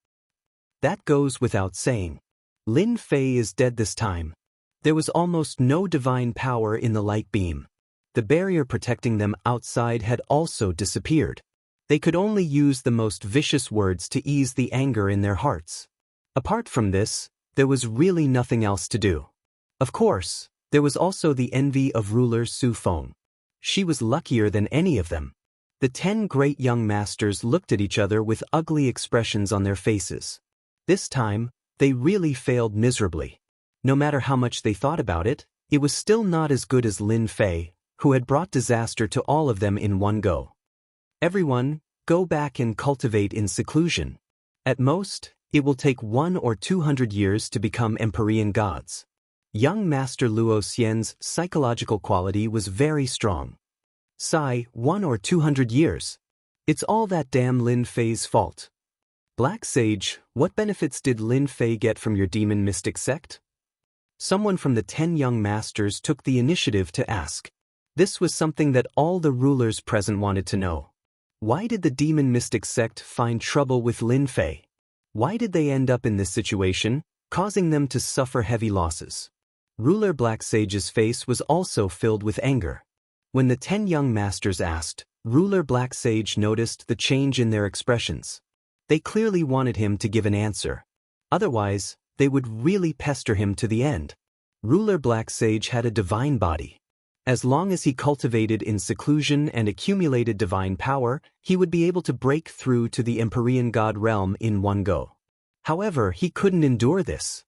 That goes without saying. Lin Fei is dead this time. There was almost no divine power in the light beam. The barrier protecting them outside had also disappeared. They could only use the most vicious words to ease the anger in their hearts. Apart from this, there was really nothing else to do. Of course, there was also the envy of ruler Su Feng. She was luckier than any of them. The 10 great young masters looked at each other with ugly expressions on their faces. This time, they really failed miserably. No matter how much they thought about it, it was still not as good as Lin Fei, who had brought disaster to all of them in one go. Everyone, go back and cultivate in seclusion. At most, it will take 100 or 200 years to become Empyrean gods. Young Master Luo Xian's psychological quality was very strong. Sigh, 100 or 200 years. It's all that damn Lin Fei's fault. Black Sage, what benefits did Lin Fei get from your demon mystic sect? Someone from the 10 young masters took the initiative to ask. This was something that all the rulers present wanted to know. Why did the demon mystic sect find trouble with Lin Fei? Why did they end up in this situation, causing them to suffer heavy losses? Ruler Black Sage's face was also filled with anger. When the 10 young masters asked, Ruler Black Sage noticed the change in their expressions. They clearly wanted him to give an answer. Otherwise, they would really pester him to the end. Ruler Black Sage had a divine body. As long as he cultivated in seclusion and accumulated divine power, he would be able to break through to the Empyrean god realm in one go. However, he couldn't endure this.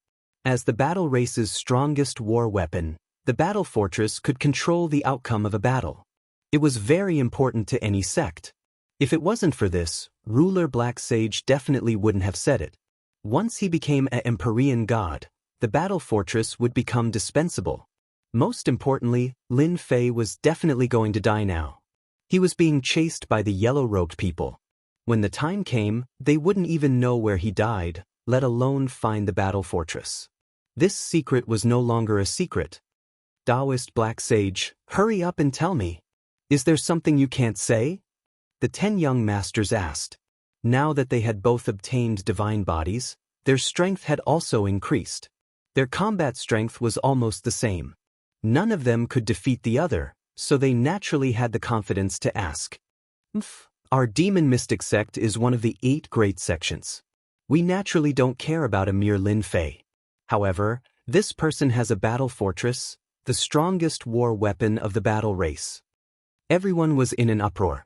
As the battle race's strongest war weapon, the battle fortress could control the outcome of a battle. It was very important to any sect. If it wasn't for this, Ruler Black Sage definitely wouldn't have said it. Once he became an Empyrean god, the battle fortress would become dispensable. Most importantly, Lin Fei was definitely going to die now. He was being chased by the yellow-robed people. When the time came, they wouldn't even know where he died, let alone find the battle fortress. This secret was no longer a secret. Taoist Black Sage, hurry up and tell me. Is there something you can't say? The 10 young masters asked. Now that they had both obtained divine bodies, their strength had also increased. Their combat strength was almost the same. None of them could defeat the other, so they naturally had the confidence to ask. Our demon mystic sect is one of the 8 great sections. We naturally don't care about a mere Lin Fei. However, this person has a battle fortress, the strongest war weapon of the battle race. Everyone was in an uproar.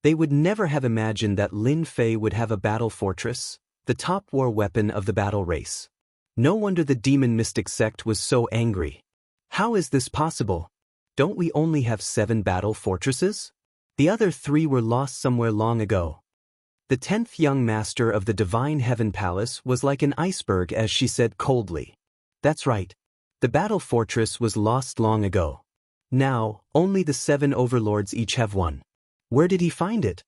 They would never have imagined that Lin Fei would have a battle fortress, the top war weapon of the battle race. No wonder the demon mystic sect was so angry. How is this possible? Don't we only have 7 battle fortresses? The other 3 were lost somewhere long ago. The 10th young master of the Divine Heaven Palace was like an iceberg as she said coldly. That's right. The battle fortress was lost long ago. Now, only the 7 overlords each have one. Where did he find it?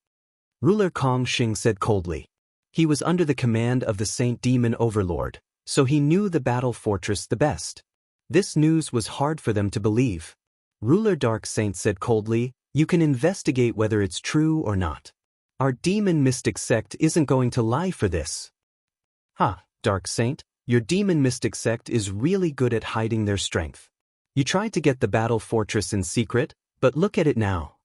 Ruler Kong Xing said coldly. He was under the command of the Saint Demon Overlord, so he knew the battle fortress the best. This news was hard for them to believe. Ruler Dark Saint said coldly, you can investigate whether it's true or not. Our demon mystic sect isn't going to lie for this. Dark Saint, your demon mystic sect is really good at hiding their strength. You tried to get the battle fortress in secret, but look at it now.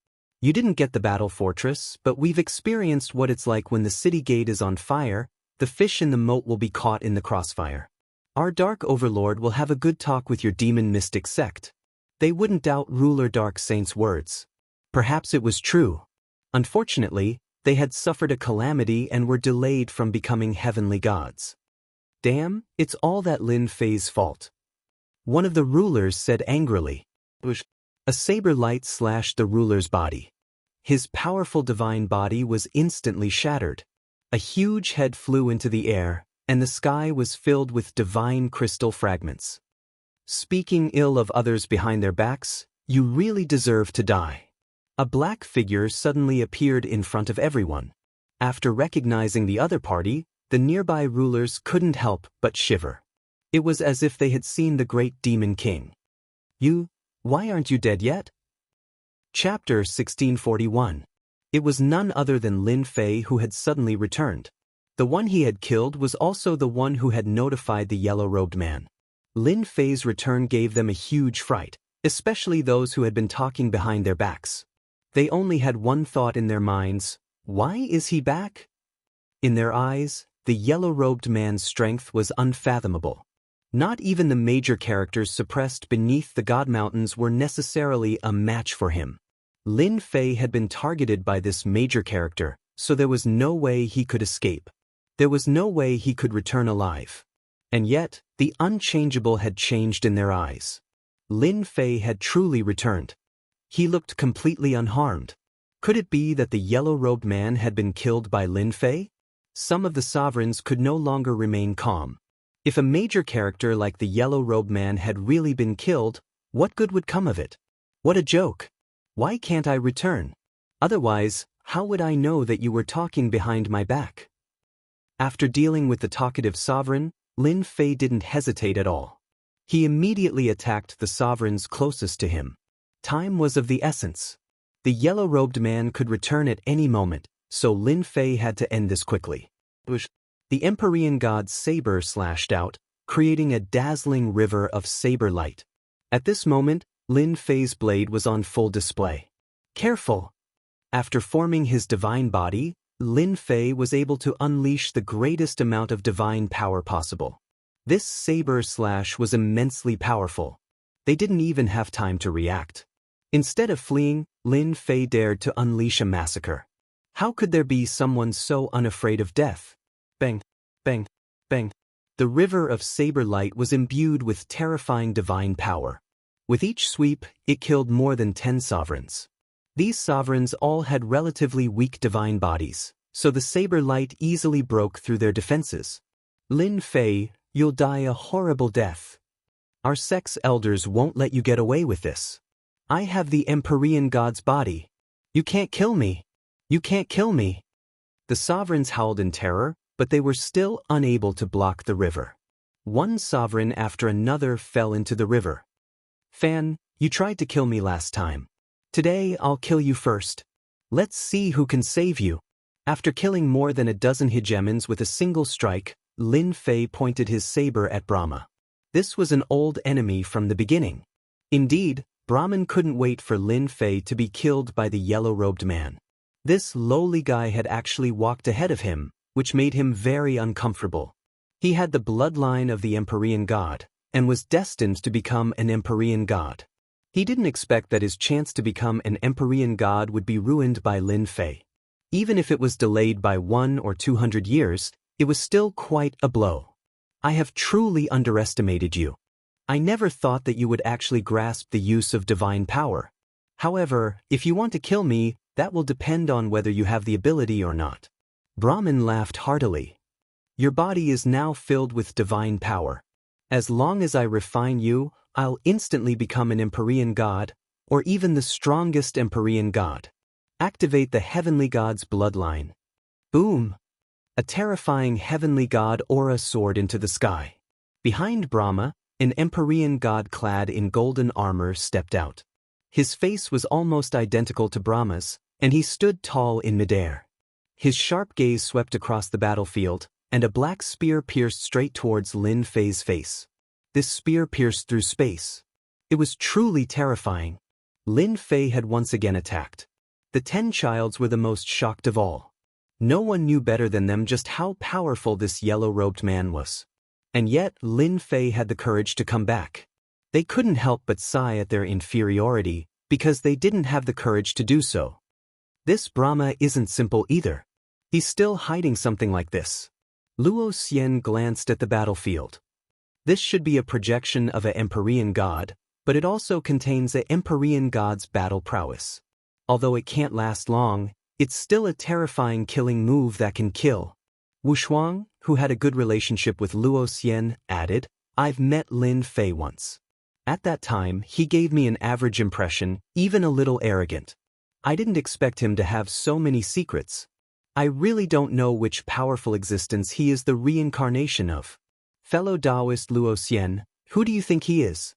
You didn't get the battle fortress, but we've experienced what it's like when the city gate is on fire, the fish in the moat will be caught in the crossfire. Our Dark Overlord will have a good talk with your demon mystic sect. They wouldn't doubt Ruler Dark Saint's words. Perhaps it was true. Unfortunately, they had suffered a calamity and were delayed from becoming heavenly gods. Damn, it's all that Lin Fei's fault. One of the rulers said angrily. A saber light slashed the ruler's body. His powerful divine body was instantly shattered. A huge head flew into the air, and the sky was filled with divine crystal fragments. Speaking ill of others behind their backs, you really deserve to die. A black figure suddenly appeared in front of everyone. After recognizing the other party, the nearby rulers couldn't help but shiver. It was as if they had seen the great demon king. Why aren't you dead yet? Chapter 1641. It was none other than Lin Fei who had suddenly returned. The one he had killed was also the one who had notified the yellow-robed man. Lin Fei's return gave them a huge fright, especially those who had been talking behind their backs. They only had one thought in their minds: why is he back? In their eyes, the yellow-robed man's strength was unfathomable. Not even the major characters suppressed beneath the God Mountains were necessarily a match for him. Lin Fei had been targeted by this major character, so there was no way he could escape. There was no way he could return alive. And yet, the unchangeable had changed in their eyes. Lin Fei had truly returned. He looked completely unharmed. Could it be that the yellow-robed man had been killed by Lin Fei? Some of the sovereigns could no longer remain calm. If a major character like the yellow-robed man had really been killed, what good would come of it? What a joke! Why can't I return? Otherwise, how would I know that you were talking behind my back? After dealing with the talkative sovereign, Lin Fei didn't hesitate at all. He immediately attacked the sovereigns closest to him. Time was of the essence. The yellow-robed man could return at any moment, so Lin Fei had to end this quickly. The Empyrean god's saber slashed out, creating a dazzling river of saber light. At this moment, Lin Fei's blade was on full display. Careful! After forming his divine body, Lin Fei was able to unleash the greatest amount of divine power possible. This saber slash was immensely powerful. They didn't even have time to react. Instead of fleeing, Lin Fei dared to unleash a massacre. How could there be someone so unafraid of death? Bang, bang, bang. The river of saber light was imbued with terrifying divine power. With each sweep, it killed more than 10 sovereigns. These sovereigns all had relatively weak divine bodies, so the saber light easily broke through their defenses. Lin Fei, you'll die a horrible death. Our sect's elders won't let you get away with this. I have the Empyrean god's body. You can't kill me. You can't kill me. The sovereigns howled in terror, but they were still unable to block the river. One sovereign after another fell into the river. Fan, you tried to kill me last time. Today I'll kill you first. Let's see who can save you. After killing more than a dozen hegemons with a single strike, Lin Fei pointed his saber at Brahma. This was an old enemy from the beginning. Indeed, Brahman couldn't wait for Lin Fei to be killed by the yellow-robed man. This lowly guy had actually walked ahead of him, which made him very uncomfortable. He had the bloodline of the Empyrean god, and was destined to become an Empyrean god. He didn't expect that his chance to become an Empyrean god would be ruined by Lin Fei. Even if it was delayed by 100 or 200 years, it was still quite a blow. I have truly underestimated you. I never thought that you would actually grasp the use of divine power. However, if you want to kill me, that will depend on whether you have the ability or not. Brahman laughed heartily. Your body is now filled with divine power. As long as I refine you, I'll instantly become an Empyrean god, or even the strongest Empyrean god. Activate the heavenly god's bloodline. Boom! A terrifying heavenly god aura soared into the sky. Behind Brahma, an Empyrean god clad in golden armor stepped out. His face was almost identical to Brahma's, and he stood tall in midair. His sharp gaze swept across the battlefield, and a black spear pierced straight towards Lin Fei's face. This spear pierced through space. It was truly terrifying. Lin Fei had once again attacked. The 10 childs were the most shocked of all. No one knew better than them just how powerful this yellow-robed man was. And yet, Lin Fei had the courage to come back. They couldn't help but sigh at their inferiority, because they didn't have the courage to do so. This Brahma isn't simple either. He's still hiding something like this. Luo Xian glanced at the battlefield. This should be a projection of an Empyrean god, but it also contains an Empyrean god's battle prowess. Although it can't last long, it's still a terrifying killing move that can kill. Wu Shuang, who had a good relationship with Luo Xian, added, I've met Lin Fei once. At that time, he gave me an average impression, even a little arrogant. I didn't expect him to have so many secrets. I really don't know which powerful existence he is the reincarnation of. Fellow Taoist Luo Xian, who do you think he is?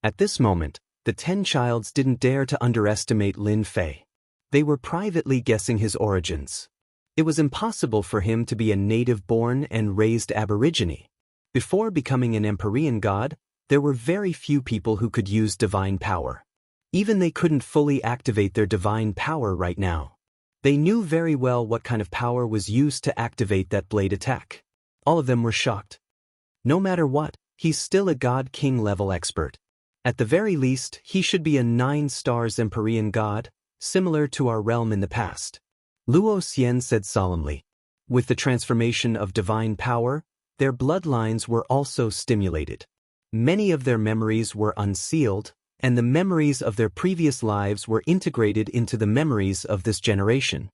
At this moment, the 10 childs didn't dare to underestimate Lin Fei. They were privately guessing his origins. It was impossible for him to be a native-born and raised aborigine. Before becoming an Empyrean god, there were very few people who could use divine power. Even they couldn't fully activate their divine power right now. They knew very well what kind of power was used to activate that blade attack. All of them were shocked. No matter what, he's still a god-king level expert. At the very least, he should be a 9 stars Empyrean god, similar to our realm in the past. Luo Xian said solemnly. With the transformation of divine power, their bloodlines were also stimulated. Many of their memories were unsealed, and the memories of their previous lives were integrated into the memories of this generation.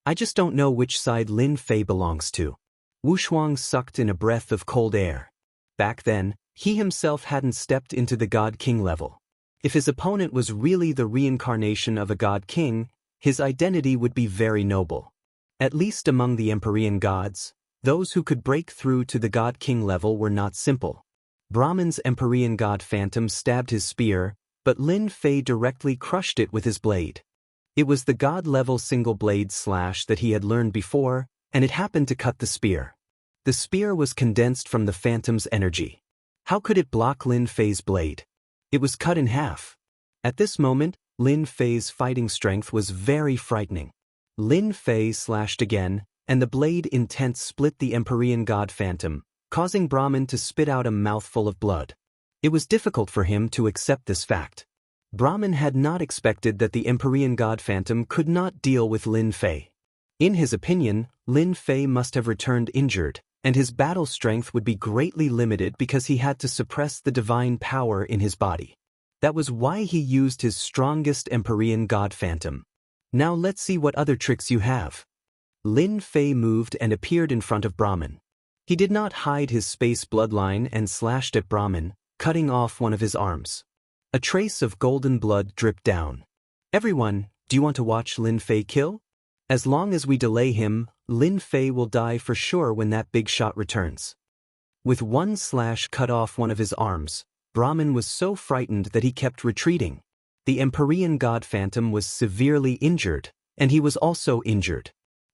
I just don't know which side Lin Fei belongs to. Wu Shuang sucked in a breath of cold air. Back then, he himself hadn't stepped into the God King level. If his opponent was really the reincarnation of a God King, his identity would be very noble. At least among the Empyrean gods, those who could break through to the God King level were not simple. Brahman's Empyrean god Phantom stabbed his spear, but Lin Fei directly crushed it with his blade. It was the god-level single-blade slash that he had learned before, and it happened to cut the spear. The spear was condensed from the Phantom's energy. How could it block Lin Fei's blade? It was cut in half. At this moment, Lin Fei's fighting strength was very frightening. Lin Fei slashed again, and the blade intent split the Empyrean god Phantom, causing Brahman to spit out a mouthful of blood. It was difficult for him to accept this fact. Brahman had not expected that the Empyrean god Phantom could not deal with Lin Fei. In his opinion, Lin Fei must have returned injured, and his battle strength would be greatly limited because he had to suppress the divine power in his body. That was why he used his strongest Empyrean god Phantom. Now let's see what other tricks you have. Lin Fei moved and appeared in front of Brahman. He did not hide his space bloodline and slashed at Brahman, cutting off one of his arms. A trace of golden blood dripped down. Everyone, do you want to watch Lin Fei kill? As long as we delay him, Lin Fei will die for sure when that big shot returns. With one slash cut off one of his arms, Brahman was so frightened that he kept retreating. The Empyrean god Phantom was severely injured, and he was also injured.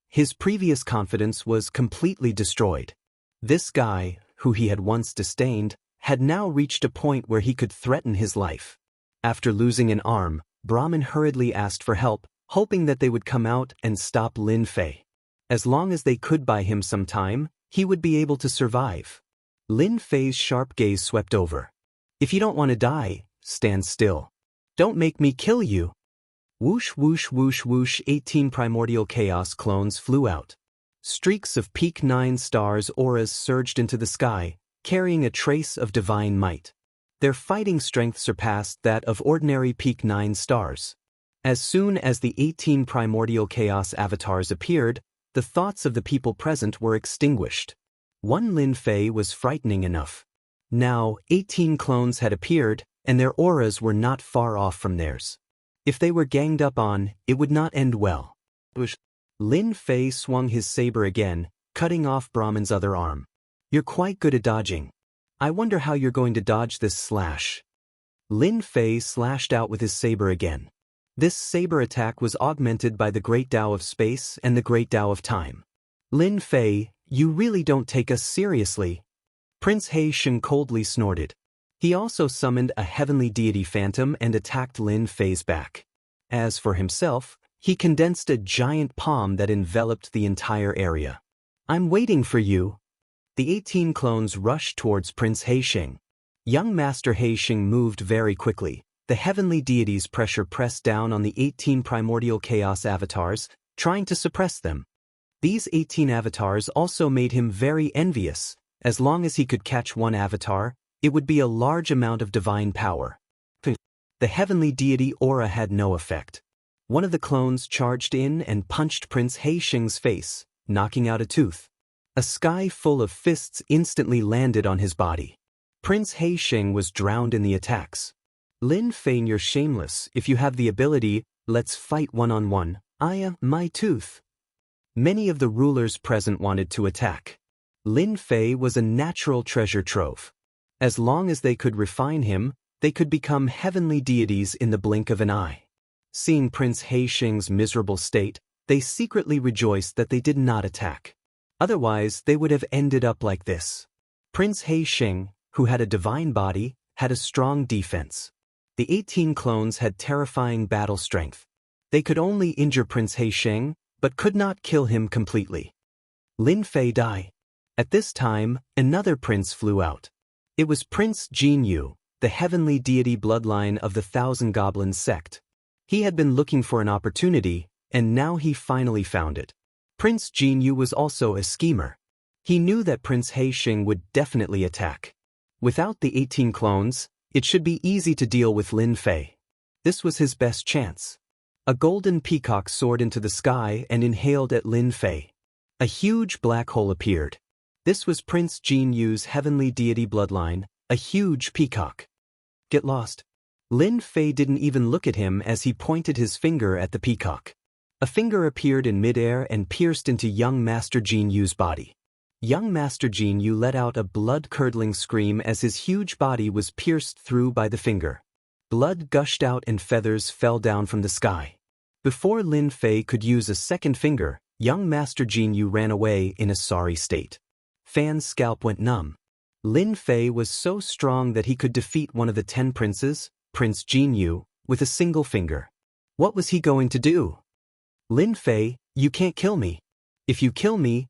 His previous confidence was completely destroyed. This guy, who he had once disdained, had now reached a point where he could threaten his life. After losing an arm, Brahman hurriedly asked for help, hoping that they would come out and stop Lin Fei. As long as they could buy him some time, he would be able to survive. Lin Fei's sharp gaze swept over. If you don't want to die, stand still. Don't make me kill you. Whoosh whoosh whoosh whoosh 18 primordial chaos clones flew out. Streaks of peak 9 stars auras surged into the sky, carrying a trace of divine might. Their fighting strength surpassed that of ordinary peak 9 stars. As soon as the 18 primordial chaos avatars appeared, the thoughts of the people present were extinguished. One Lin Fei was frightening enough. Now, 18 clones had appeared, and their auras were not far off from theirs. If they were ganged up on, it would not end well. Lin Fei swung his saber again, cutting off Brahman's other arm. You're quite good at dodging. I wonder how you're going to dodge this slash. Lin Fei slashed out with his saber again. This saber attack was augmented by the Great Tao of Space and the Great Tao of Time. Lin Fei, you really don't take us seriously. Prince He Sheng coldly snorted. He also summoned a heavenly deity Phantom and attacked Lin Fei's back. As for himself, he condensed a giant palm that enveloped the entire area. I'm waiting for you. The 18 clones rushed towards Prince He Sheng. Young Master He Sheng moved very quickly. The heavenly deity's pressure pressed down on the 18 primordial chaos avatars, trying to suppress them. These 18 avatars also made him very envious. As long as he could catch one avatar, it would be a large amount of divine power. The heavenly deity aura had no effect. One of the clones charged in and punched Prince He Sheng's face, knocking out a tooth. A sky full of fists instantly landed on his body. Prince He Sheng was drowned in the attacks. Lin Fei, you're shameless. If you have the ability, let's fight one-on-one. My tooth. Many of the rulers present wanted to attack. Lin Fei was a natural treasure trove. As long as they could refine him, they could become heavenly deities in the blink of an eye. Seeing Prince He Sheng's miserable state, they secretly rejoiced that they did not attack. Otherwise, they would have ended up like this. Prince He Sheng, who had a divine body, had a strong defense. The 18 clones had terrifying battle strength. They could only injure Prince He Sheng, but could not kill him completely. Lin Fei died. At this time, another prince flew out. It was Prince Jinyu, the heavenly deity bloodline of the Thousand Goblins sect. He had been looking for an opportunity, and now he finally found it. Prince Jinyu was also a schemer. He knew that Prince He Sheng would definitely attack. Without the 18 clones, It should be easy to deal with Lin Fei. This was his best chance. A golden peacock soared into the sky and inhaled at Lin Fei. A huge black hole appeared. This was Prince Jin Yu's heavenly deity bloodline, a huge peacock. Get lost. Lin Fei didn't even look at him as he pointed his finger at the peacock. A finger appeared in midair and pierced into young Master Jin Yu's body. Young Master Jin Yu let out a blood-curdling scream as his huge body was pierced through by the finger. Blood gushed out and feathers fell down from the sky. Before Lin Fei could use a second finger, young Master Jin Yu ran away in a sorry state. Fan's scalp went numb. Lin Fei was so strong that he could defeat one of the 10 princes, Prince Jin Yu, with a single finger. What was he going to do? Lin Fei, you can't kill me. If you kill me,